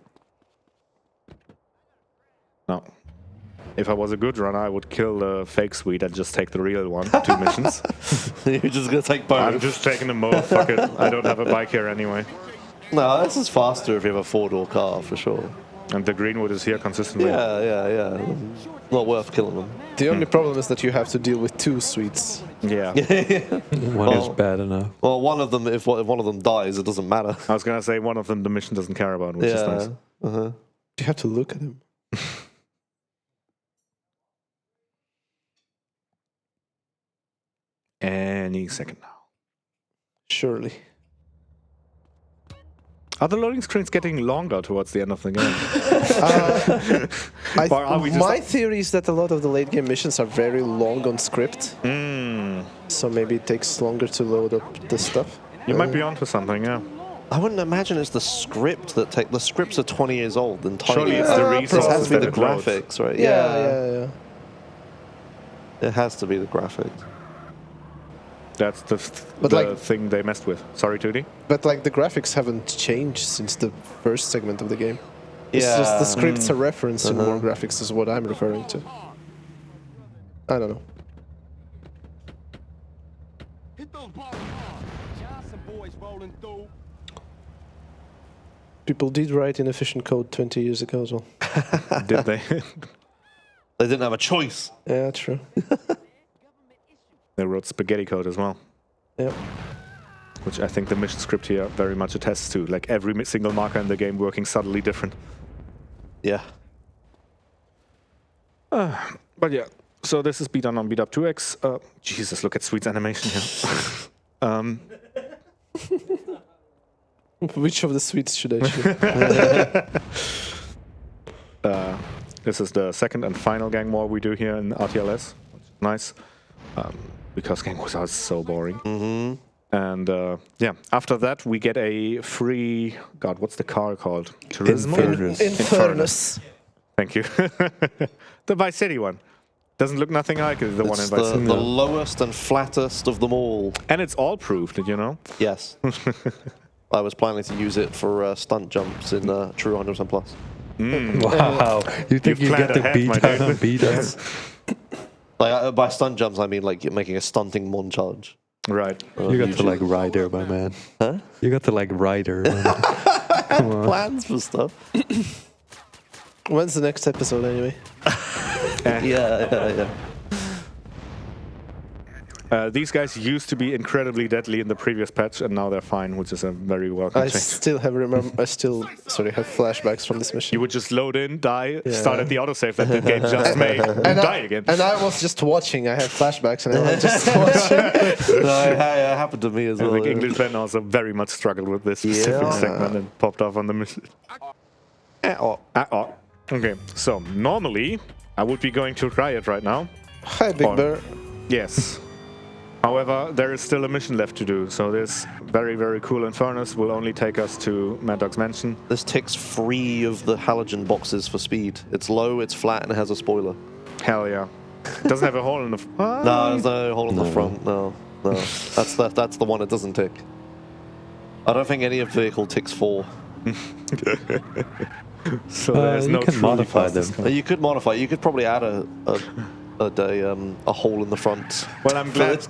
No. If I was a good runner, I would kill the fake suite and just take the real one. 2 missions. You're just gonna take both. I'm just taking the mode. Fuck it. I don't have a bike here anyway. No, this is faster if you have a 4-door car for sure. And the Greenwood is here consistently. Yeah. Not worth killing them. The only problem is that you have to deal with 2 suites. Yeah. One is bad enough. Well, one of them, if one of them dies, it doesn't matter. I was gonna say one of them the mission doesn't care about, which is nice. You have to look at him. Any second now. Surely. Are the loading screens getting longer towards the end of the game? My theory is that a lot of the late game missions are very long on script. So maybe it takes longer to load up the stuff. You might be onto something, yeah. I wouldn't imagine it's the script that the scripts are 20 years old and tiny. Surely it's the It has resources to be that the it loads. graphics, right? Yeah. It has to be the graphics. That's the thing they messed with. Sorry, 2D? But like the graphics haven't changed since the first segment of the game. It's just the scripts are referenced in more graphics is what I'm referring to. I don't know. Hit those balls hard. Johnson boys rolling through. People did write inefficient code 20 years ago as well. Did they? They didn't have a choice. Yeah, true. They wrote spaghetti code as well. Yep. Which I think the mission script here very much attests to. Like every single marker in the game working subtly different. Yeah. But yeah, so this is beat on beat up 2x. Jesus, look at Sweet's animation here. Which of the suites should I choose? This is the second and final gang war we do here in RTLS. Which is nice. Because gang wars are so boring. And yeah, after that we get a free... God, what's the car called? Infernus. Thank you. The Vice City one. Doesn't look nothing like it, the one in Vice City. The lowest and flattest of them all. And it's all proof, did you know? Yes. I was planning to use it for stunt jumps in True 100% Plus. Wow. You think you get the beat down on beat us? Like, by stunt jumps, I mean like you're making a stunting montage. Right. You got to like rider, my man. Huh? You got to like rider. Plans for stuff. When's the next episode anyway? Yeah. These guys used to be incredibly deadly in the previous patch, and now they're fine, which is a very welcome I change. still have have flashbacks from this mission. You would just load in, die, start at the autosave that the game just made, and die again. And I was just watching. I had flashbacks, and I was just watching. It happened to me as well. I think English Ben also very much struggled with this specific segment and popped off on the mission. Okay, so normally I would be going to Riot right now. Hi, Big Bear. Yes. However, there is still a mission left to do, so this very, very cool Infernus will only take us to Mad Dog's mansion. This ticks free of the halogen boxes for speed. It's low, it's flat, and it has a spoiler. Hell yeah. It doesn't have a hole in the... No, there's no hole in the front. No. That's the one it doesn't tick. I don't think any vehicle ticks 4. So there's no you can modify them. You could modify. You could probably add a hole in the front. Well, I'm glad.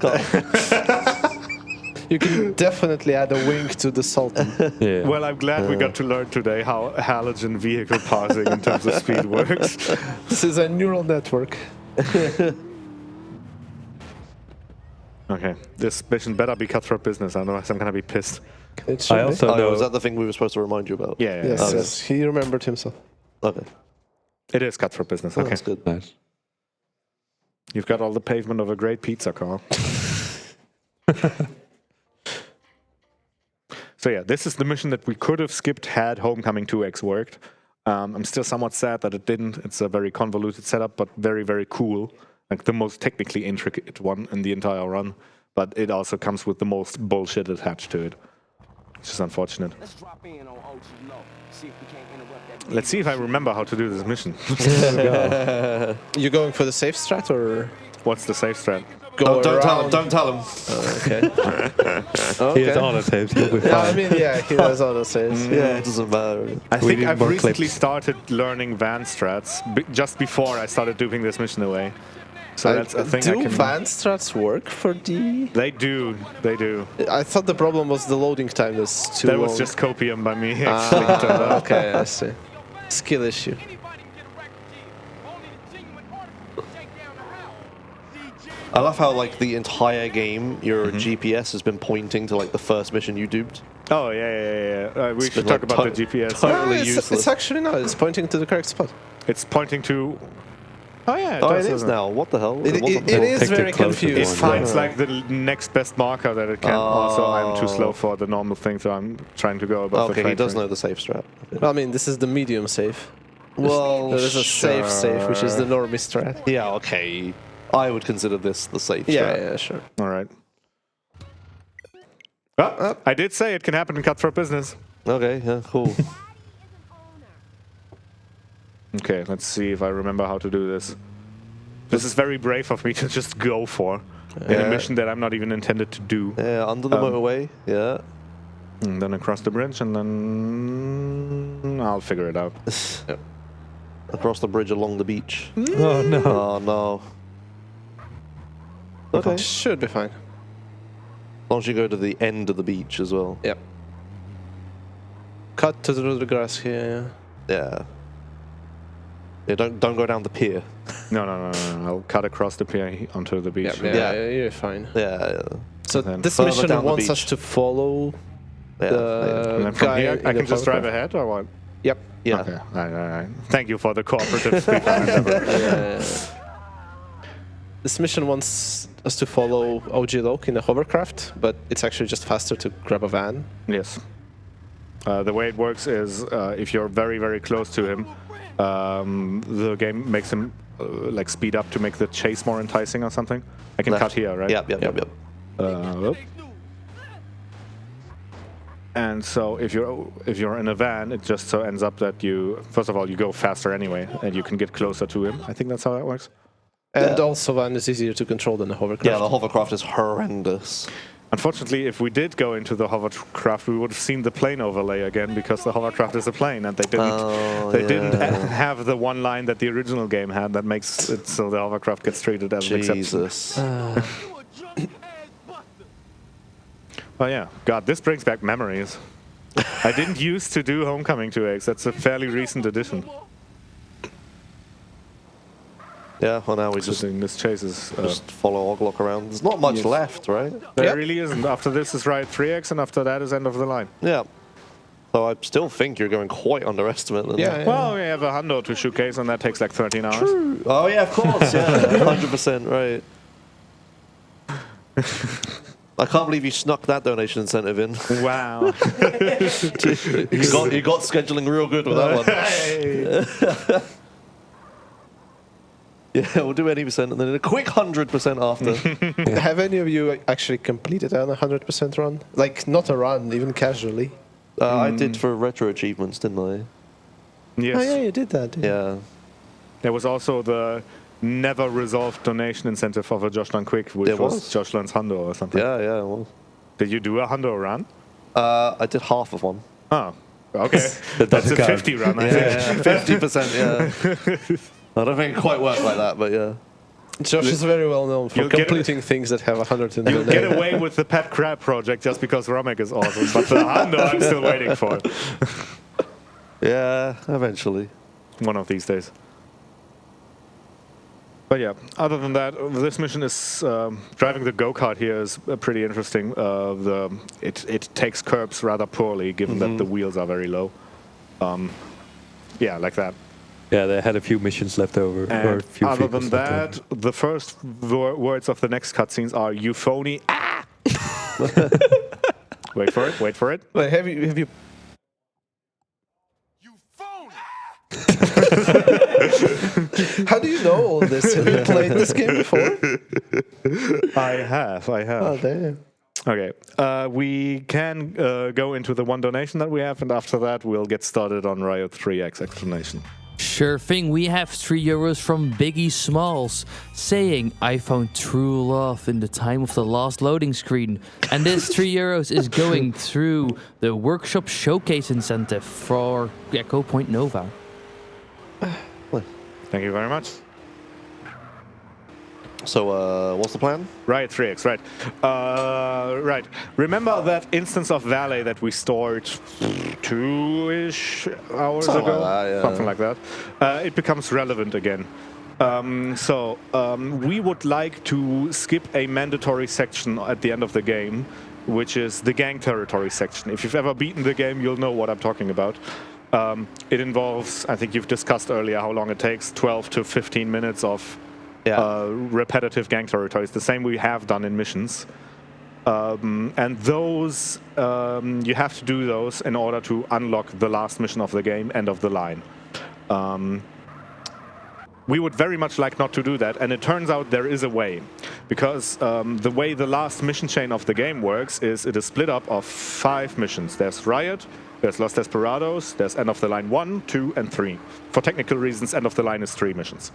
You can definitely add a wing to the Sultan. Yeah. Well, I'm glad we got to learn today how halogen vehicle parsing in terms of speed works. This is a neural network. Okay, this mission better be cutthroat business, otherwise I'm gonna be pissed. It should I also Oh, know. was that the thing we were supposed to remind you about? Yeah. Yes, Okay. yes, he remembered himself. Okay. It is cut for business. Oh, Okay. that's good. Nice. You've got all the pavement of a great pizza, Carl. So yeah, this is the mission that we could have skipped had Homecoming 2X worked. I'm still somewhat sad that it didn't. It's a very convoluted setup, but very, very cool. Like the most technically intricate one in the entire run. But it also comes with the most bullshit attached to it. It's just unfortunate. Let's drop in on OG Low. See if we can't interrupt that. Let's see if I remember how to do this mission. You going for the safe strat or What's the safe strat? go Don't tell him. around? Don't tell him. Okay. He has auto saves. He'll be fine. Yeah, I mean, yeah, he has auto saves. Yeah, it doesn't matter. I think need I've more recently clips. started learning van strats just before I started doing this mission away. So that's a thing I Do can. van strats work for the? They do. They do. I thought the problem was the loading time was too That long. was just copium by me. Actually, it turned out. Okay, I see. Skill issue. I love how like the entire game, your GPS has been pointing to like the first mission you duped. Oh yeah. We should been, talk like, about the GPS. totally it's useless. actually not. It's pointing to the correct spot. It's pointing to. Oh yeah. Oh, does, it is doesn't now. What the hell? It wasn't is before. Take the very closest It confused. one. finds like the next best marker that it can. Also, I'm too slow for the normal thing, so I'm trying to go above the Okay, he train does train. know the safe strat. Well, I mean, this is the medium safe. Well, There is a safe, which is the normie strat. Yeah, okay. I would consider this the safe Yeah, strat. yeah, sure. All right. I did say it can happen in cutthroat business. Okay, yeah, cool. Okay, let's see if I remember how to do this. This is very brave of me to just go for in a mission that I'm not even intended to do. Yeah, under the motorway, yeah. And then across the bridge, and then I'll figure it out. Across the bridge along the beach. Oh no. Oh, no. Okay. As Should be fine. long as you go to the end of the beach as well. Yep. Cut to the grass here. Yeah. Yeah, don't go down the pier. No. I'll cut across the pier onto the beach. Yeah, you're fine. Yeah. So then this further mission down the wants us beach. to follow Yeah. the And then from guy here, in I the can just drive hovercraft. ahead, or what? Yep. Yeah. Okay. All right. Thank you for the cooperative speedrun endeavor. This mission wants us to follow OG Loke in a hovercraft, but it's actually just faster to grab a van. Yes. The way it works is if you're very, very close to him, the game makes him like speed up to make the chase more enticing or something. I can Left. cut here, right? Yep. Whoop. And so if you're in a van, it just so ends up that you first of all you go faster anyway, and you can get closer to him. I think that's how that works. And also van is easier to control than a hovercraft. Yeah, the hovercraft is horrendous. Unfortunately, if we did go into the hovercraft, we would have seen the plane overlay again because the hovercraft is a plane, and they didn't have the one line that the original game had that makes it so the hovercraft gets treated as an exception. Jesus. Oh yeah, God, this brings back memories. I didn't used to do Homecoming 2X. That's a fairly recent addition. Yeah, well now we just This chase is. follow Oglock around. There's not much Yes. left, right? There really isn't. After this is Ride 3X, and after that is end of the line. Yeah. So I still think you're going quite underestimate. Yeah. Well, we have a hundo to showcase, and that takes like 13 hours. True. Oh yeah, of course. Yeah, 100% right. I can't believe you snuck that donation incentive in. Wow. you got scheduling real good with that one. Hey. Yeah, we'll do 80% and then a quick 100% after. Have any of you actually completed an 100% run? Like, not a run, even casually? I did for retro achievements, didn't I? Yes. Oh, yeah, you did that. didn't you? Yeah. There was also the never resolved donation incentive of a Joshlan Quick, which There was was. Joshlan's hundo or something. Yeah, well. Did you do a hundo run? I did half of one. Oh, okay. That's a 50 run, I think. 50%, yeah. I don't think it quite worked like that, but yeah. Josh is very well known for You'll get completing things that have 100 in You'll the get name. away with the Pet Crab project just because Romek is awesome, but the hundo I'm still waiting for. Yeah, eventually. One of these days. But yeah, other than that, this mission is driving the go-kart here is pretty interesting. It takes curbs rather poorly, given that the wheels are very low. Yeah, like that. Yeah, they had a few missions left over. Or a And few other than features left that, over. the first words of the next cutscenes are euphony. Ah! Wait for it. Wait for it. Wait, have you? You phony! How do you know all this? Have you played this game before? I have. Oh damn. Okay. We can go into the one donation that we have, and after that, we'll get started on Riot 3X explanation. Sure thing. We have €3 from Biggie Smalls saying, I found true love in the time of the last loading screen. And this €3 is going through the workshop showcase incentive for Echo Point Nova. Thank you very much. So, what's the plan? Riot 3X, right. Right. Remember that instance of Valet that we stored 2-ish hours Something ago? like that, yeah. Something like that. It becomes relevant again. We would like to skip a mandatory section at the end of the game, which is the gang territory section. If you've ever beaten the game, you'll know what I'm talking about. It involves, I think you've discussed earlier how long it takes, 12 to 15 minutes of repetitive gang territories, the same we have done in missions. And those, you have to do those in order to unlock the last mission of the game, end of the line. We would very much like not to do that, and it turns out there is a way. Because the way the last mission chain of the game works is it is split up of 5 missions. There's Riot, there's Los Desperados, there's End of the Line 1, 2, and 3. For technical reasons, End of the Line is 3 missions.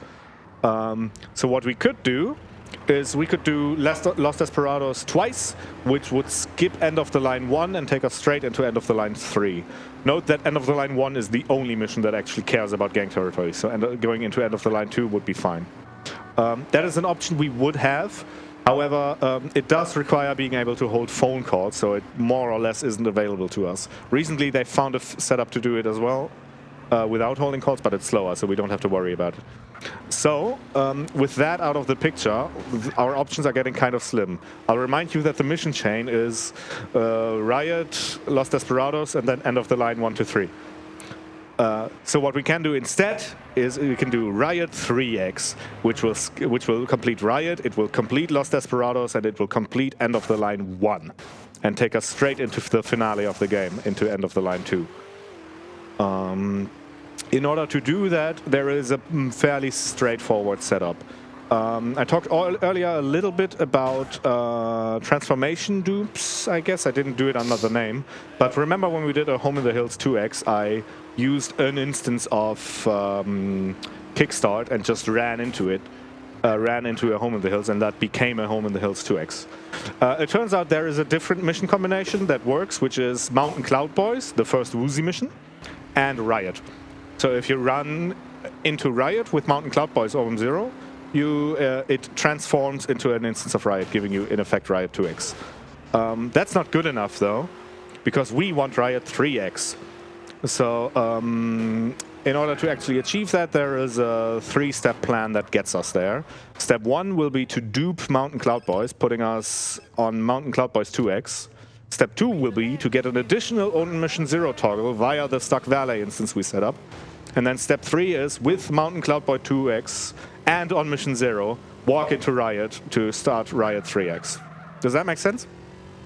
So what we could do is we could do Los Desperados twice, which would skip End of the Line 1 and take us straight into End of the Line 3. Note that End of the Line 1 is the only mission that actually cares about gang territory, so going into End of the Line 2 would be fine. That is an option we would have. However, it does require being able to hold phone calls, so it more or less isn't available to us. Recently, they found a setup to do it as well, without holding calls, but it's slower, so we don't have to worry about it. So, with that out of the picture, our options are getting kind of slim. I'll remind you that the mission chain is Riot, Los Desperados, and then End of the Line 1 to 3. So what we can do instead is we can do Riot 3X, which will complete Riot, it will complete Los Desperados, and it will complete End of the Line 1, and take us straight into the finale of the game, into End of the Line 2. In order to do that, there is a fairly straightforward setup. I talked earlier a little bit about transformation dupes, I guess. I didn't do it under the name. But remember when we did a Home in the Hills 2X, I used an instance of Kickstart and just ran into it. Ran into a Home in the Hills, and that became a Home in the Hills 2X. It turns out there is a different mission combination that works, which is Mountain Cloud Boys, the first Woozy mission, and Riot. So if you run into Riot with Mountain Cloud Boys OM0, it transforms into an instance of Riot, giving you, in effect, Riot 2X. That's not good enough, though, because we want Riot 3X. So in order to actually achieve that, there is a 3-step plan that gets us there. Step 1 will be to dupe Mountain Cloud Boys, putting us on Mountain Cloud Boys 2X. Step 2 will be to get an additional On Mission 0 toggle via the Stuck Valet instance we set up. And then step 3 is, with Mountain Cloud Boy 2X and On Mission 0, walk into Riot to start Riot 3X. Does that make sense?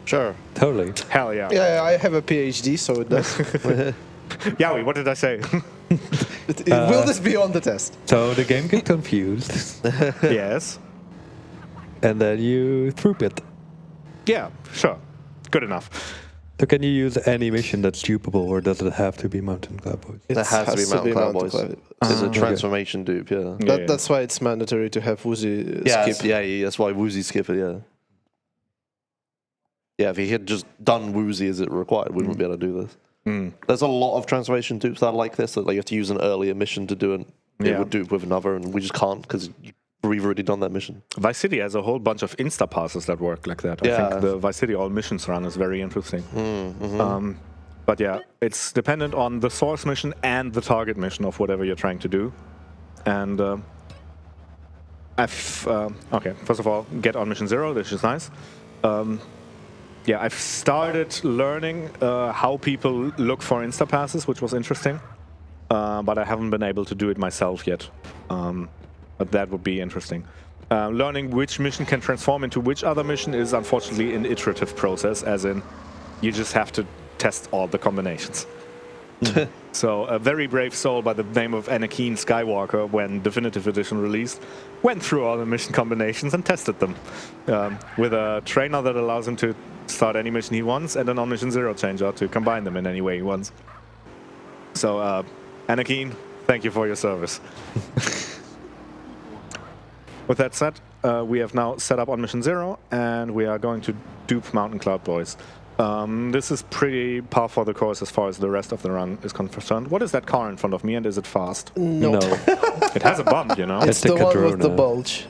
Sure. Totally. Hell yeah. Yeah, I have a PhD, so it does. Yowie, what did I say? Will this be on the test? So the game gets confused, Yes. and then you troop it. Yeah, sure. Good enough. So can you use any mission that's dupable, or does it have to be Mountain Cloud Boys? That has to be Mountain Cloud Boys. It's a transformation dupe, yeah. That's why it's mandatory to have Woozy skip. Yeah, that's why Woozy skip it, yeah. Yeah, if he had just done Woozy as it required, we wouldn't be able to do this. There's a lot of transformation dupes that are like this, that like you have to use an earlier mission to do it. It would dupe with another, and we just can't because we've already done that mission. Vice City has a whole bunch of insta passes that work like that. I think the Vice City all missions run is very interesting. But yeah, it's dependent on the source mission and the target mission of whatever you're trying to do. And okay, first of all, get on Mission 0, which is nice. Yeah, I've started learning how people look for insta passes, which was interesting. but I haven't been able to do it myself yet. But that would be interesting. Learning which mission can transform into which other mission is unfortunately an iterative process, as in you just have to test all the combinations. So a very brave soul by the name of Anakin Skywalker, when Definitive Edition released, went through all the mission combinations and tested them with a trainer that allows him to start any mission he wants and an on-mission zero changer to combine them in any way he wants. So Anakin, thank you for your service. With that said, we have now set up on mission 0, and we are going to dupe Mountain Cloud Boys. This is pretty par for the course as far as the rest of the run is concerned. What is that car in front of me, and is it fast? No. It has a bump, you know? It's the one with the bulge.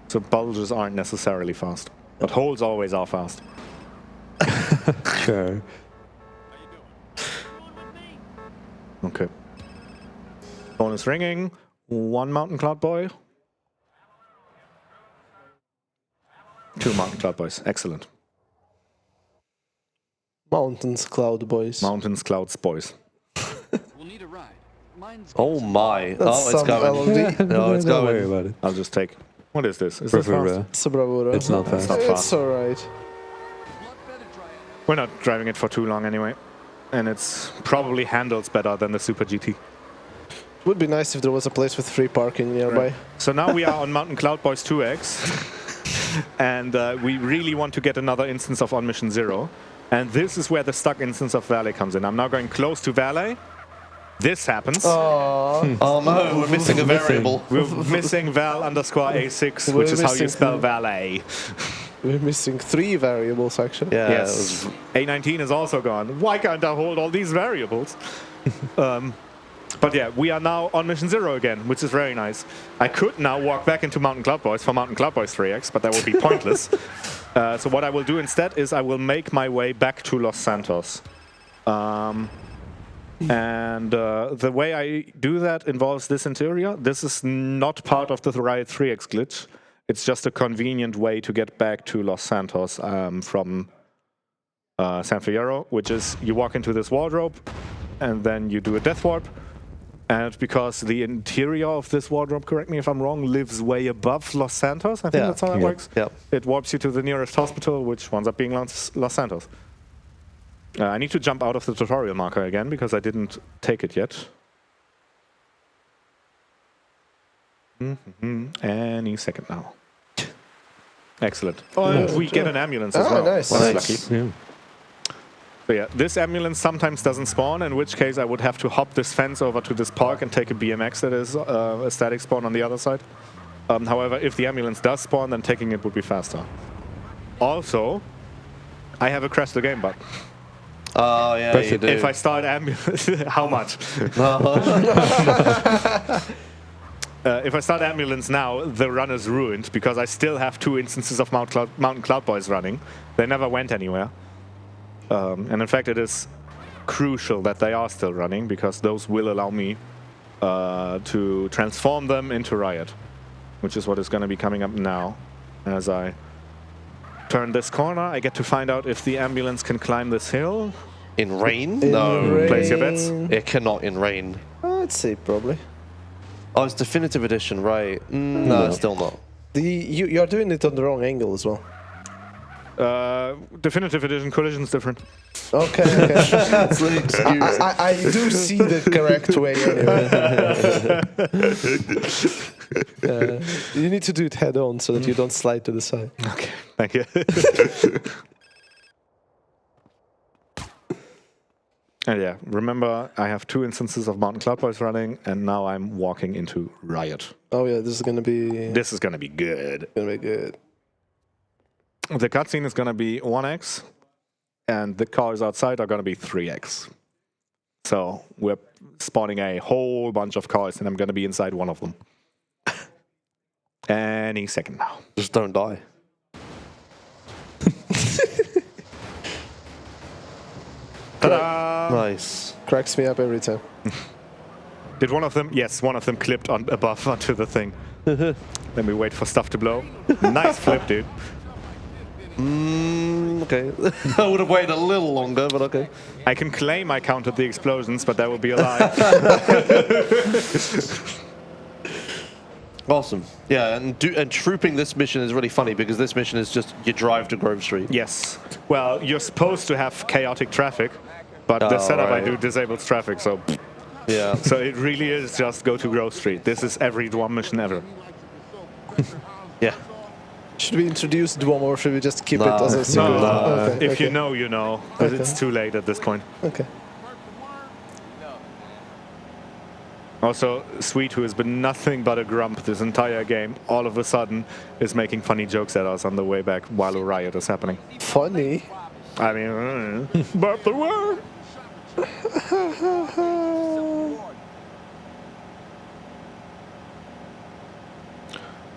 So bulges aren't necessarily fast, but holes always are fast. Sure. Okay. Phone is ringing. 1 Mountain Cloud Boy. 2 Mountain Cloud Boys. Excellent. Mountains Cloud Boys. Mountains Clouds Boys. We'll need a ride. Mine's Oh my. That's Oh, it's some going. LOD. No, it's Don't worry going. about it. I'll just take... What is this? Is this fast? It's a Bravura. It's not fast. not It's fast. alright. We're not driving it for too long anyway. And it's probably handles better than the Super GT. It would be nice if there was a place with free parking nearby. Right. So now we are on Mountain Cloud Boys 2X. And we really want to get another instance of On Mission 0. And this is where the stuck instance of Valet comes in. I'm now going close to Valet. This happens. Oh, Oh no, we're missing a variable. We're missing val_A6, which is how you spell Valet. we're missing 3 variables actually. Yeah. Yes. A19 is also gone. Why can't I hold all these variables? But yeah, we are now on Mission 0 again, which is very nice. I could now walk back into Mountain Cloud Boys for Mountain Cloud Boys 3X, but that would be pointless. So what I will do instead is I will make my way back to Los Santos. The way I do that involves this interior. This is not part of the Riot 3X glitch. It's just a convenient way to get back to Los Santos from San Fierro, which is you walk into this wardrobe and then you do a death warp. And because the interior of this wardrobe, correct me if I'm wrong, lives way above Los Santos, I think that's how that works. Yep. It warps you to the nearest hospital, which winds up being Los Santos. I need to jump out of the tutorial marker again, because I didn't take it yet. Any second now. Excellent. Oh, and we get an ambulance as well. Nice. Well, Nice. that's lucky. Yeah. So yeah, this ambulance sometimes doesn't spawn, in which case I would have to hop this fence over to this park and take a BMX that is a static spawn on the other side. However, if the ambulance does spawn, then taking it would be faster. Also, I have a crash the game button. Oh yeah, you do. If I start ambulance, how much? If I start ambulance now, the run is ruined because I still have 2 instances of Mountain Cloud Boys running. They never went anywhere. And in fact, it is crucial that they are still running, because those will allow me to transform them into Riot, which is what is going to be coming up now. As I turn this corner, I get to find out if the ambulance can climb this hill. In rain? In No. rain. Place your bets. It cannot in rain. I'd say probably. Oh, it's Definitive Edition, right? No, still not. You're doing it on the wrong angle as well. Definitive Edition collision's different. Okay. That's the excuse. I do see the correct way anyway. You need to do it head on so that you don't slide to the side. Okay, thank you. And yeah, remember, I have 2 instances of Mountain Cloud Boys running, and now I'm walking into Riot. Oh yeah, this is gonna be good. gonna be good. The cutscene is gonna be 1x, and the cars outside are gonna be 3x. So we're spawning a whole bunch of cars, and I'm gonna be inside one of them. Any second now. Just don't die. Ta-da! Nice. Cracks me up every time. Did one of them? Yes, one of them clipped on above onto the thing. Then we wait for stuff to blow. Nice flip, dude. Okay. I would have waited a little longer, but okay. I can claim I counted the explosions, but that would be a lie. Awesome. Yeah, and trooping this mission is really funny because this mission is just you drive to Grove Street. Yes. Well, you're supposed to have chaotic traffic, but the setup I do disables traffic, so... Yeah. So it really is just go to Grove Street. This is every Dwarf mission ever. Yeah. Should we introduce Dwarf or should we just keep it as a secret? Okay, if you know, you know. But it's too late at this point. Okay. Also, Sweet, who has been nothing but a grump this entire game, all of a sudden is making funny jokes at us on the way back while a riot is happening. Funny? I mean, but the worm!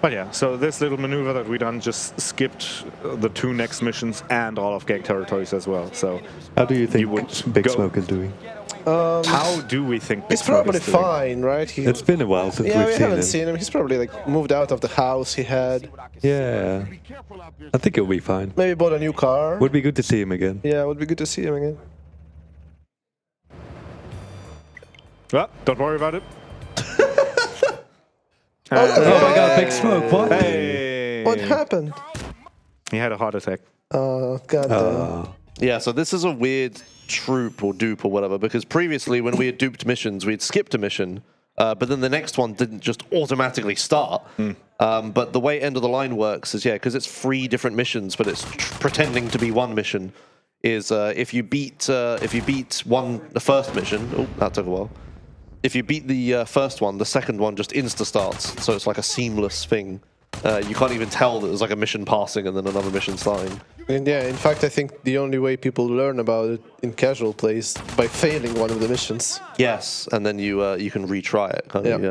But yeah, so this little maneuver that we done just skipped the 2 next missions and all of gang territories as well. So how do you think Big go. Smoke is doing? How do we think Big He's Smoke probably is doing? fine, right? It's been a while since we we've haven't seen him. seen him. He's probably like moved out of the house he had. Yeah, I think he'll be fine. Maybe bought a new car. Would be good to see him again. Yeah, it would be good to see him again. Well, don't worry about it. Oh my God, Big Smoke! What? Hey. What happened? He had a heart attack. Oh, God. Yeah, so this is a weird troop or dupe or whatever, because previously when we had duped missions, we'd skipped a mission, but then the next one didn't just automatically start. But the way End of the Line works is, because it's 3 different missions, but it's pretending to be one mission, is if you beat the first mission, oh, that took a while. If you beat the first one, the second one just insta-starts, so it's like a seamless thing. You can't even tell that there's like a mission passing and then another mission starting. And yeah, in fact, I think the only way people learn about it in casual play is by failing one of the missions. Yes, and then you can retry it. Kind of,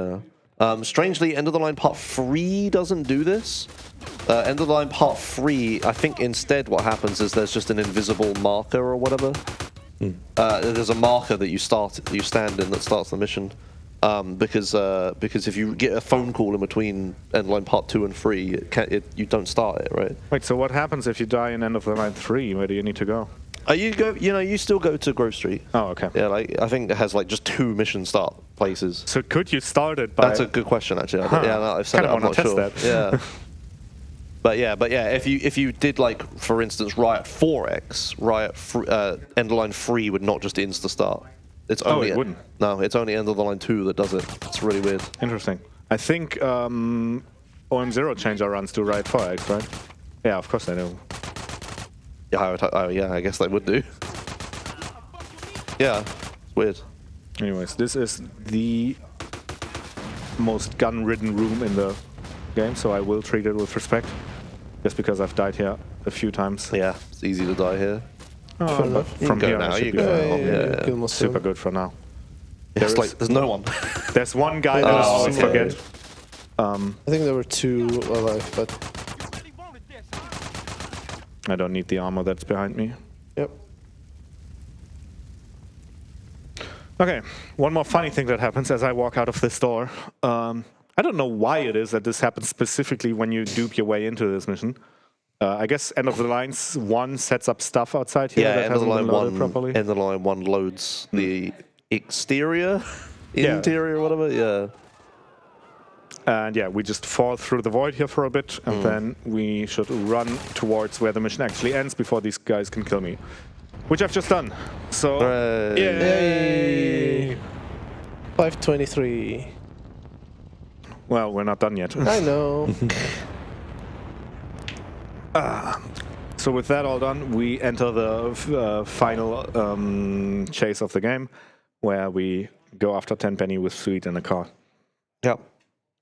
yeah. Strangely, End of the Line Part 3 doesn't do this. End of the Line Part 3, I think instead what happens is there's just an invisible marker or whatever. There's a marker that you stand in that starts the mission. Because if you get a phone call in between End of the Line Part 2 and 3, you don't start it, right? Wait, so what happens if you die in End of the Line 3? Where do you need to go? You still go to Grove Street. Oh, okay. Yeah, I think it has like just 2 mission start places. So could you start it by... That's a good question, actually. I've said Kind of want to test that. Yeah. But yeah, if you did like, for instance, Riot 4X, End of the Line 3 would not just insta start. It's only it wouldn't. No, it's only End of the Line 2 that does it. It's really weird. Interesting. I think OM0 changed our runs to Riot 4X, right? Yeah, of course I know. Yeah, I guess they would do. Yeah, it's weird. Anyways, this is the most gun-ridden room in the game, so I will treat it with respect. Just because I've died here a few times. Yeah, it's easy to die here. But from here now, I should you be go. fine. Super good for now. There's no one. There's one guy that I always forget. I think there were 2 alive, but... I don't need the armor that's behind me. Yep. Okay, one more funny thing that happens as I walk out of this door. I don't know why it is that this happens specifically when you dupe your way into this mission. I guess End of the Line 1 sets up stuff outside here that End of the hasn't been Line loaded 1 properly. End of the Line 1 loads the exterior, interior, whatever, yeah. And yeah, we just fall through the void here for a bit, and then we should run towards where the mission actually ends before these guys can kill me. Which I've just done. So, yay! 523. Well, we're not done yet. I know. So with that all done, we enter the final chase of the game, where we go after Tenpenny with Sweet in a car. Yep.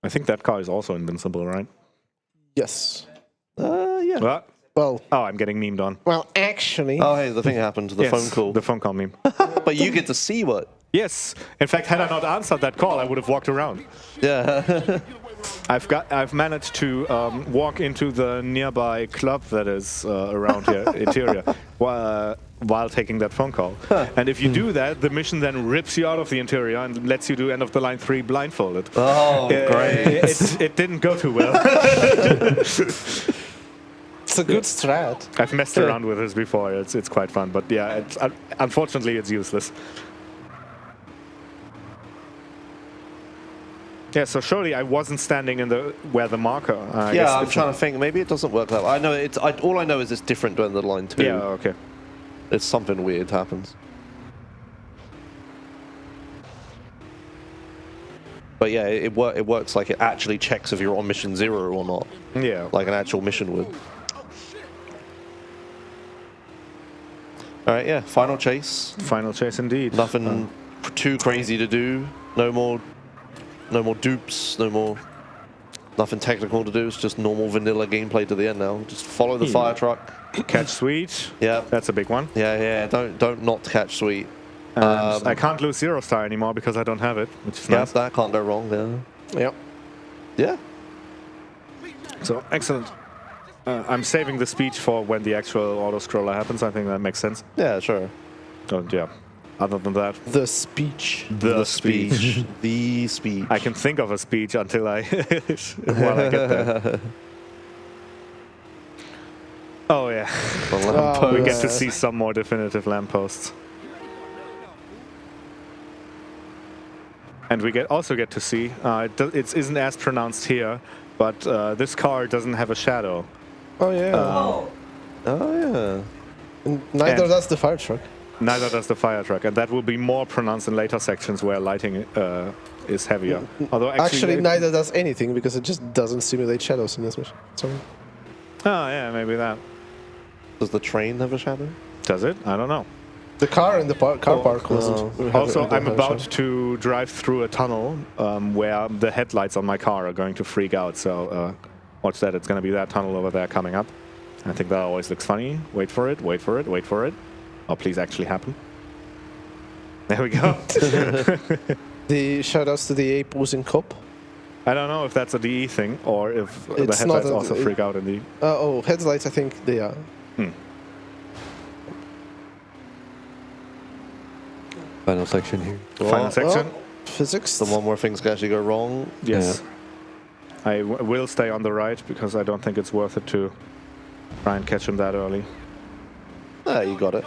I think that car is also invincible, right? Yes. Yeah. What? Well... Oh, I'm getting memed on. Well, actually... Oh, hey, the thing happened, the phone call. The phone call meme. But you get to see what? Yes. In fact, had I not answered that call, I would have walked around. Yeah. I've managed to walk into the nearby club that is around here, interior, while taking that phone call. And if you do that, the mission then rips you out of the interior and lets you do End of the Line 3 blindfolded. Oh, great. It didn't go too well. It's a good strat. I've messed around with this before. It's quite fun, but yeah, unfortunately it's useless. Yeah, so surely I wasn't standing in where the marker. Yeah, I'm trying to think. Maybe it doesn't work that way. I know it's. All I know is it's different during the line 2. Yeah, okay. It's something weird happens. But yeah, it works like it actually checks if you're on mission 0 or not. Yeah. Like an actual mission would. Alright, yeah, final chase. Final chase indeed. Nothing too crazy to do. No more dupes, nothing technical to do. It's just normal vanilla gameplay to the end now. Just follow the fire truck. Catch sweet. Yeah. That's a big one. Yeah, don't not catch sweet. I can't lose 0 star anymore because I don't have it, which is nice. That can't go wrong there. Yep. Yeah. So, excellent. I'm saving the speech for when the actual auto-scroller happens. I think that makes sense. Yeah, sure. Yeah. Other than that... The speech. The speech. The speech. I can think of a speech until I... while I get there. Oh, yeah. We get to see some more definitive lampposts. And we also get to see, it isn't as pronounced here, but this car doesn't have a shadow. Oh, yeah. Oh, yeah. And neither does the fire truck. Neither does the fire truck, and that will be more pronounced in later sections where lighting is heavier. Although actually neither does anything because it just doesn't simulate shadows in this mission. Sorry. Oh, yeah, maybe that. Does the train have a shadow? Does it? I don't know. The car in the car park wasn't. Also, I'm about to drive through a tunnel where the headlights on my car are going to freak out. So watch that. It's going to be that tunnel over there coming up. I think that always looks funny. Wait for it, wait for it, wait for it. Oh, please actually happen. There we go. The shoutouts to the ape was in cop. I don't know if that's a DE thing or if the headlights also freak out in the... oh, headlights, I think they are. Final section here. Final section. Physics. The one where things can actually go wrong. Yes. Yeah. I will stay on the right because I don't think it's worth it to try and catch him that early. Ah, you got it.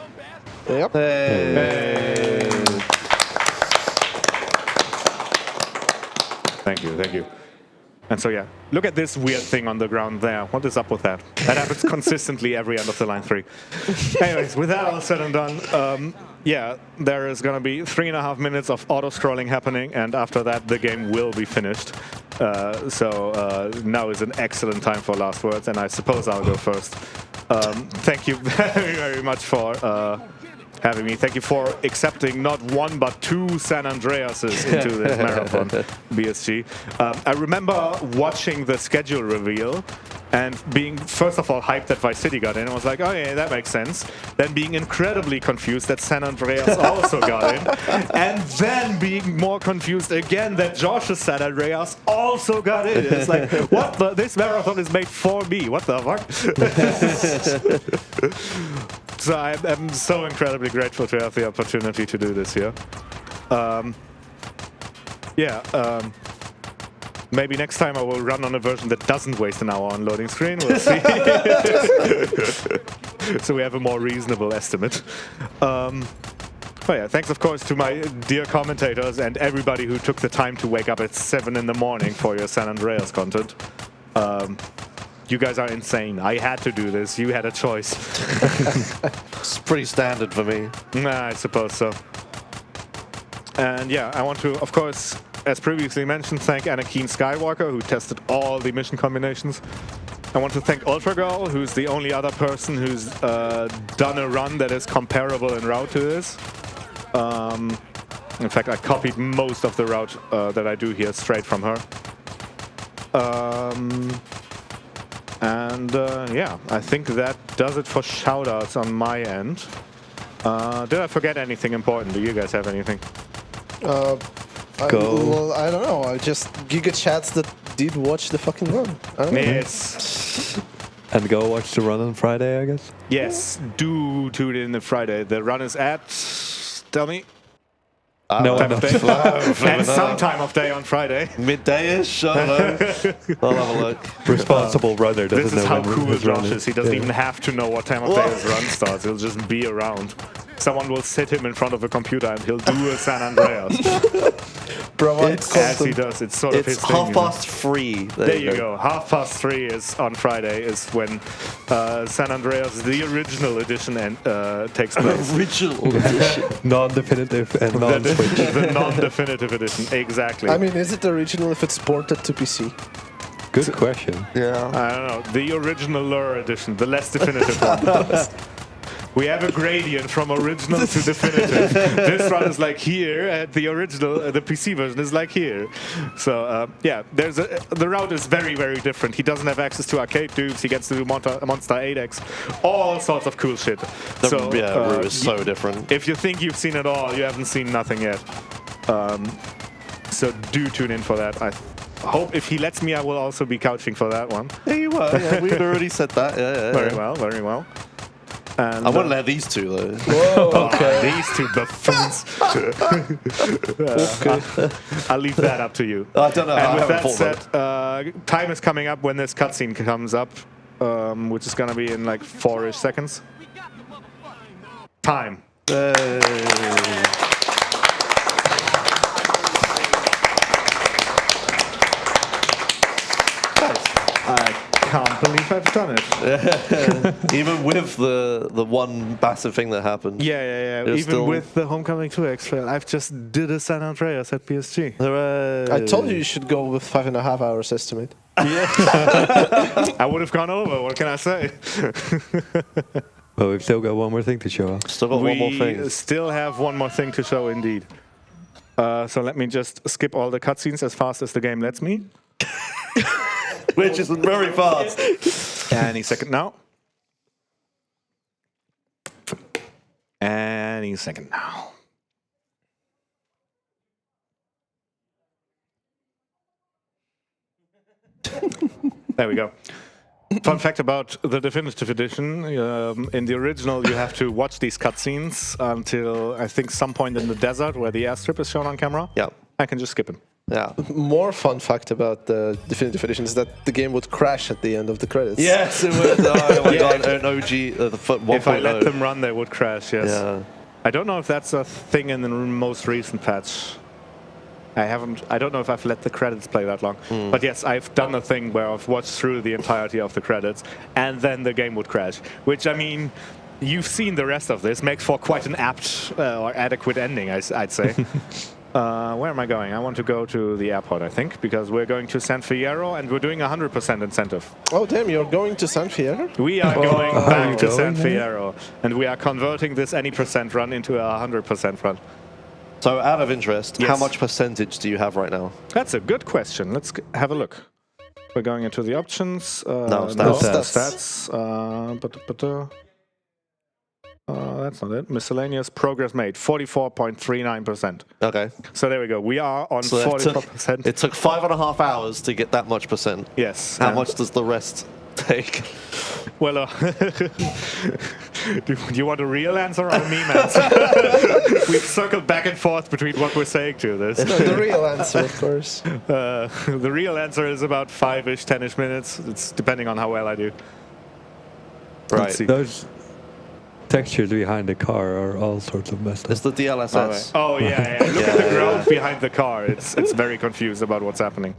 Yep. Hey. Thank you, thank you. And so, yeah, look at this weird thing on the ground there. What is up with that? That happens consistently every end of the line 3. Anyways, with that all said and done, yeah, there is going to be 3.5 minutes of auto-scrolling happening, and after that, the game will be finished. So now is an excellent time for last words, and I suppose I'll go first. Thank you very, very much for having me. Thank you for accepting not 1 but 2 San Andreases into this marathon, BSG. I remember watching the schedule reveal and being, first of all, hyped that Vice City got in. I was like, oh yeah, that makes sense. Then being incredibly confused that San Andreas also got in. And then being more confused again that Josh's San Andreas also got in. It's like, what the? This marathon is made for me. What the fuck? So I'm so incredibly grateful to have the opportunity to do this here. Maybe next time I will run on a version that doesn't waste an hour on loading screen. We'll see. So we have a more reasonable estimate. But yeah, thanks of course to my dear commentators and everybody who took the time to wake up at 7 in the morning for your San Andreas content. You guys are insane. I had to do this. You had a choice. It's pretty standard for me. Nah, I suppose so. And yeah, I want to, of course, as previously mentioned, thank Anakin Skywalker, who tested all the mission combinations. I want to thank Ultra Girl, who's the only other person who's done a run that is comparable in route to this. In fact, I copied most of the route that I do here straight from her. Yeah, I think that does it for shoutouts on my end. Did I forget anything important? Do you guys have anything? Go. Well, I don't know. Just Giga Chats that did watch the fucking run. I don't know. Yes. And go watch the run on Friday, I guess? Yes, do tune in on Friday. The run is at... Tell me. No, time no. of day. And some time of day on Friday. Midday-ish, I don't know. I'll have a look. Responsible runner doesn't This is know how when cool his run Josh is. He doesn't even have to know what time of day his run starts. He'll just be around. Someone will sit him in front of a computer and he'll do a San Andreas. As he does. It's sort of his thing. It's 3:30. There you go. 3:30 is on Friday is when San Andreas, the original edition, takes place. Original edition. Non-definitive and non-switch. The non-definitive edition, exactly. I mean, is it original if it's ported to PC? Good question. Yeah. I don't know. The original Lure edition, the less definitive one. We have a gradient from original to definitive. This run is like here, and the original, the PC version is like here. So yeah, the route is very, very different. He doesn't have access to arcade dudes. He gets to do Monster 8X, all sorts of cool shit. The route is so different. If you think you've seen it all, you haven't seen nothing yet. So do tune in for that. I hope if he lets me, I will also be couching for that one. Yeah, you were. Yeah, we'd already said that. Yeah. Very well, very well. And, I wouldn't let these two though. Whoa, okay. These two buffoons. I'll leave that up to you. I don't know. And with that said, time is coming up when this cutscene comes up, which is going to be in like 4-ish seconds. Time. I can't believe I've done it. Even with the one massive thing that happened. Yeah. Even with the Homecoming 2X trail, I've just did a San Andreas at BSG. Hooray. I told you should go with 5.5 hours estimate. Yeah. I would have gone over, what can I say? Well, we've still got one more thing to show off. Still got one more thing. We still have one more thing to show, indeed. So let me just skip all the cutscenes as fast as the game lets me. Which isn't very fast. Any second now. Any second now. There we go. Fun fact about the definitive edition, in the original you have to watch these cutscenes until I think some point in the desert where the airstrip is shown on camera. Yeah. I can just skip them. Yeah. More fun fact about the definitive edition is that the game would crash at the end of the credits. Yes, it would. Oh my god, an OG, the foot 1.0. If I let them run, they would crash, yes. Yeah. I don't know if that's a thing in the most recent patch. I don't know if I've let the credits play that long. But yes, I've done a thing where I've watched through the entirety of the credits, and then the game would crash. Which, I mean, you've seen the rest of this, makes for quite an apt or adequate ending, I'd say. Where am I going? I want to go to the airport, I think, because we're going to San Fierro, and we're doing 100% incentive. Oh, damn, you're going to San Fierro? We are going back to San Fierro, and we are converting this any percent run into a 100% run. So, out of interest, Yes. how much percentage do you have right now? That's a good question. Let's have a look. We're going into the options. Stats. That's not it. Miscellaneous progress made, 44.39%. Okay. So there we go. We are on So 44%. it took 5.5 hours to get that much percent. Yes. How much does the rest take? Well, do you want a real answer or a meme answer? We've circled back and forth between what we're saying to this. No, the real answer, of course. The real answer is about 5-ish, 10-ish minutes. It's depending on how well I do. Right. Let's see. Those textures behind the car are all sorts of messed up. It's the DLSS. Oh, yeah. Look at the ground behind the car. It's very confused about what's happening.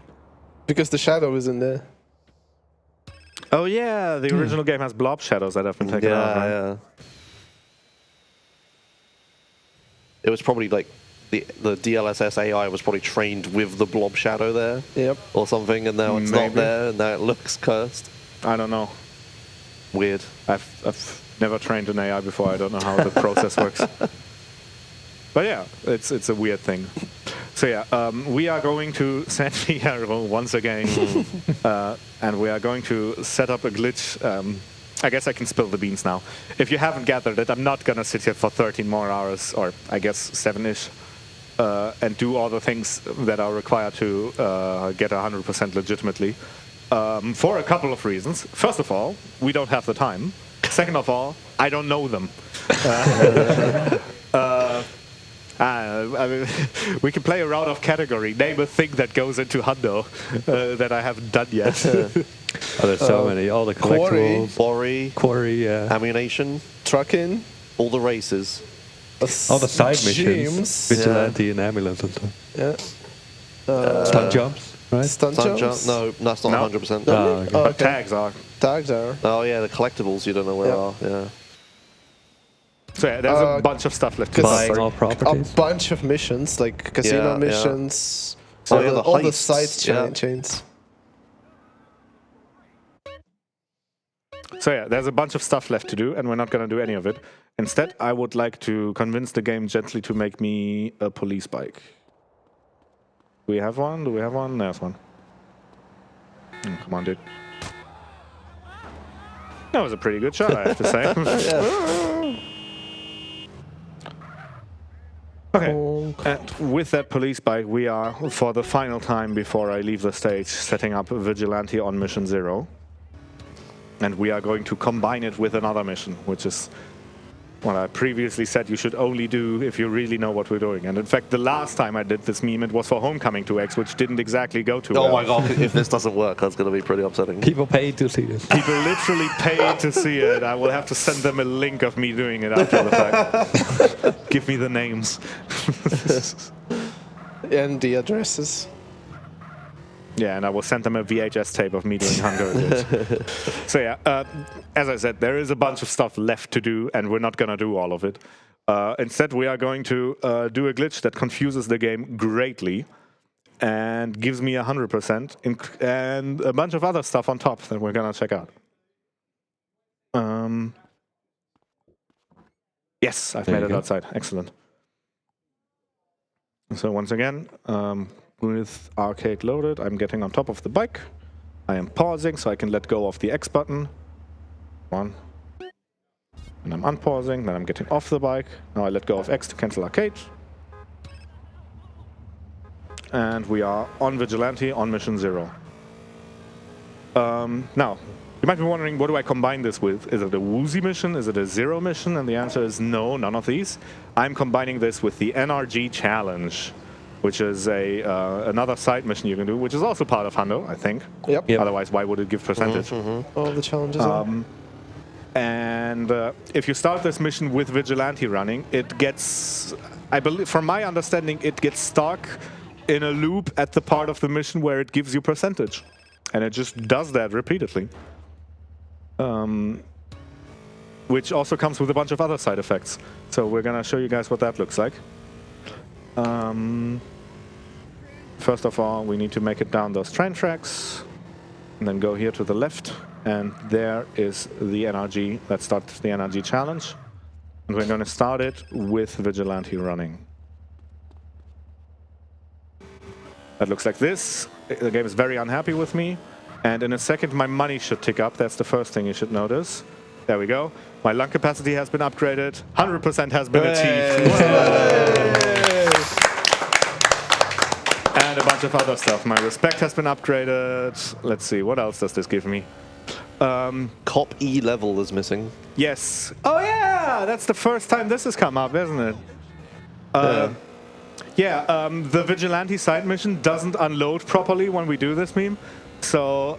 Because the shadow is in there. Oh, yeah. The original game has blob shadows that have been taken out. Right? Yeah. It was probably like the DLSS AI was probably trained with the blob shadow there. Yep. Or something, and now it's not there, and now it looks cursed. I don't know. Weird. I've never trained an AI before. I don't know how the process works. But yeah, it's a weird thing. So yeah, we are going to San Fierro once again, and we are going to set up a glitch. I guess I can spill the beans now. If you haven't gathered it, I'm not going to sit here for 13 more hours, or I guess 7-ish, and do all the things that are required to get 100% legitimately. For a couple of reasons. First of all, we don't have the time. Second of all, I don't know them. I mean, we can play a round of category. Name a thing that goes into Hundo that I haven't done yet. There's so many. All the collectibles. Quarry, yeah. ammunition, Trucking. all the races. All the side missions. Gyms. Vigilante and ambulance and stuff. Yeah. Stunt jumps, right? Stunt jumps? No, that's not No. 100%. Oh, okay. Oh, But tags are. Tags are. Oh yeah, the collectibles you don't know where are. Yeah. So yeah, there's a bunch of stuff left to Buying do. all A properties. bunch of missions, like casino Yeah, missions. Oh, yeah, the all the heists, side chains. So yeah, there's a bunch of stuff left to do, and we're not going to do any of it. Instead, I would like to convince the game gently to make me a police bike. Do we have one? Do we have one? There's one. Come on, dude. That was a pretty good shot, I have to say. Okay, and with that police bike, we are, for the final time before I leave the stage, setting up Vigilante on Mission 0. And we are going to combine it with another mission, which is what I previously said you should only do if you really know what we're doing. And in fact, the last time I did this meme, it was for Homecoming 2X, which didn't exactly go too well. Oh my god, if this doesn't work, that's going to be pretty upsetting. People pay to see this. People literally paid to see it. I will have to send them a link of me doing it after the fact. Give me the names. And the addresses. Yeah, and I will send them a VHS tape of me doing hunger. So yeah, as I said, there is a bunch of stuff left to do, and we're not going to do all of it. Instead, we are going to do a glitch that confuses the game greatly and gives me 100% and a bunch of other stuff on top that we're going to check out. Yes, I've made it outside. Excellent. So once again, with arcade loaded, I'm getting on top of the bike. I am pausing so I can let go of the X button. One. And I'm unpausing, then I'm getting off the bike. Now I let go of X to cancel arcade. And we are on Vigilante on Mission 0. Now, you might be wondering, what do I combine this with? Is it a woozy mission? Is it a zero mission? And the answer is no, none of these. I'm combining this with the NRG Challenge, which is another side mission you can do, which is also part of Hundo, I think. Yep. Otherwise, why would it give percentage? All the challenges are. And if you start this mission with Vigilante running, it gets, I believe, from my understanding, it gets stuck in a loop at the part of the mission where it gives you percentage. And it just does that repeatedly. Which also comes with a bunch of other side effects. So we're going to show you guys what that looks like. First of all, we need to make it down those train tracks. And then go here to the left. And there is the NRG. That starts the NRG challenge. And we're going to start it with Vigilante running. That looks like this. The game is very unhappy with me. And in a second, my money should tick up. That's the first thing you should notice. There we go. My lung capacity has been upgraded. 100% has been achieved. And a bunch of other stuff. My respect has been upgraded. Let's see, what else does this give me? Cop E level is missing. Yes. Oh yeah, that's the first time this has come up, isn't it? The Vigilante side mission doesn't unload properly when we do this meme. So,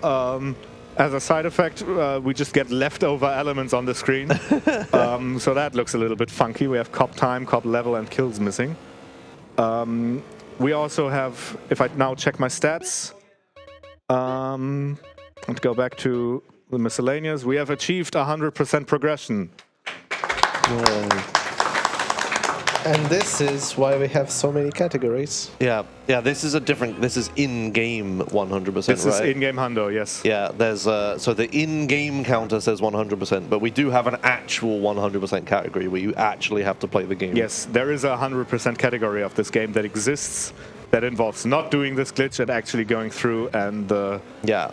as a side effect, we just get leftover elements on the screen. So that looks a little bit funky. We have cop time, cop level, and kills missing. We also have, if I now check my stats, and go back to the miscellaneous, we have achieved 100% progression. And this is why we have so many categories. Yeah, this is this is in-game 100%, This right? is in-game hundo, yes. Yeah, there's, so the in-game counter says 100%, but we do have an actual 100% category where you actually have to play the game. Yes, there is a 100% category of this game that exists that involves not doing this glitch and actually going through and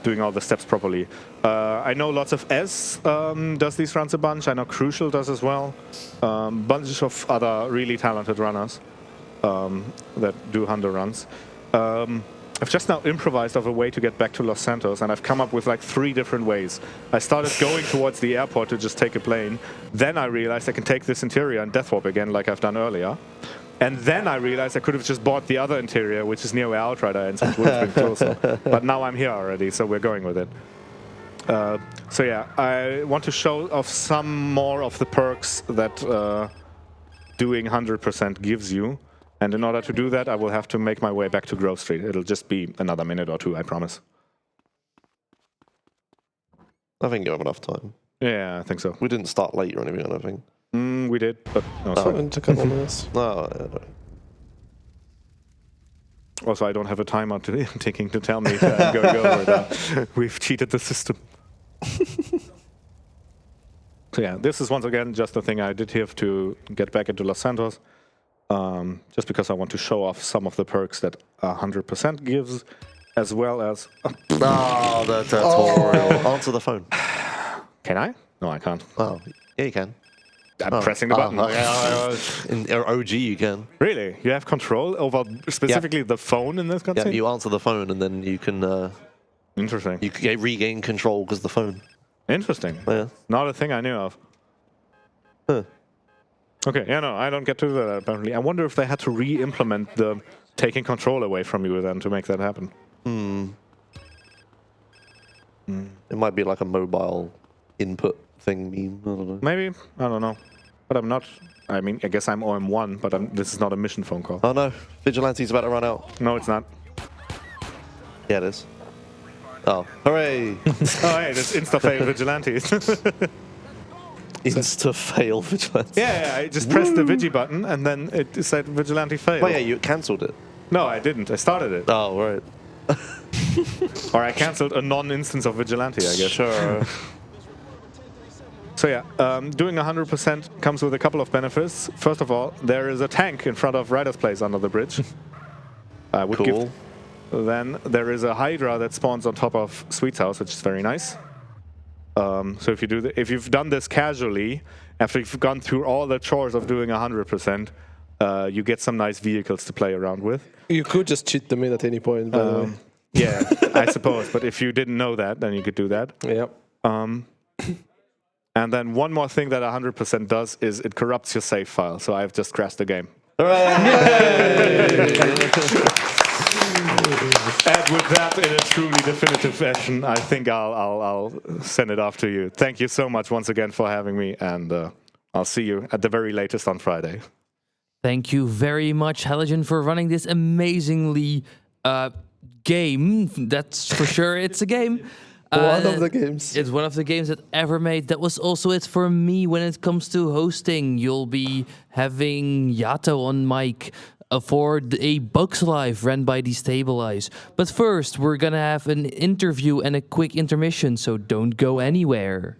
doing all the steps properly. I know lots of S does these runs a bunch. I know Crucial does as well. Bunch of other really talented runners that do hundo runs. I've just now improvised of a way to get back to Los Santos, and I've come up with like 3 different ways. I started going towards the airport to just take a plane. Then I realized I can take this interior and death warp again like I've done earlier. And then I realized I could have just bought the other interior, which is near Outrider, and so it would have been closer. But now I'm here already, so we're going with it. So yeah, I want to show off some more of the perks that doing 100% gives you. And in order to do that, I will have to make my way back to Grove Street. It'll just be another minute or two, I promise. I think you have enough time. Yeah, I think so. We didn't start late or anything, I don't think. We did, but no, Oh, it took a couple minutes. No, Also, I don't have a timer ticking to tell me that I'm going over that. We've cheated the system. So yeah, this is once again just a thing I did here to get back into Los Santos. Just because I want to show off some of the perks that 100% gives, as well as... Oh, the tutorial. Answer the phone. Can I? No, I can't. Oh, yeah, you can. I'm pressing the button. In OG, you can. Really? You have control over specifically the phone in this cutscene? Yeah, you answer the phone and then you can... Interesting. You can regain control because the phone. Interesting. Yeah. Not a thing I knew of. Huh. Okay, yeah, no, I don't get to do that apparently. I wonder if they had to re-implement the taking control away from you then to make that happen. It might be like a mobile input thing meme. I don't know. Maybe, I don't know. But I'm not, I mean, I guess I'm OM1, but this is not a mission phone call. Oh no, Vigilante's about to run out. No, it's not. Yeah, it is. Oh, hooray! Oh, hey, that's insta-fail Vigilantes. Insta-fail Vigilante. Yeah, I just pressed the Vigi button and then it said Vigilante failed. Oh yeah, you cancelled it. No, I didn't. I started it. Oh, right. Or I cancelled a non-instance of Vigilante, I guess. Sure. So yeah, doing 100% comes with a couple of benefits. First of all, there is a tank in front of Ryder's Place under the bridge. Cool. Then there is a Hydra that spawns on top of Sweet's house, which is very nice. So if you've done this casually, after you've gone through all the chores of doing 100%, you get some nice vehicles to play around with. You could just cheat them in at any point, by the way. Yeah, I suppose. But if you didn't know that, then you could do that. Yep. And then one more thing that 100% does is it corrupts your save file. So I've just crashed the game. And with that, in a truly definitive fashion, I think I'll send it off to you. Thank you so much once again for having me, and I'll see you at the very latest on Friday. Thank you very much, Halogen, for running this amazingly game. That's for sure. It's a game. One of the games. It's one of the games that ever made. That was also it for me when it comes to hosting. You'll be having Yato on mic for a Bugs Live ran by Destabilize. But first, we're gonna have an interview and a quick intermission, so don't go anywhere.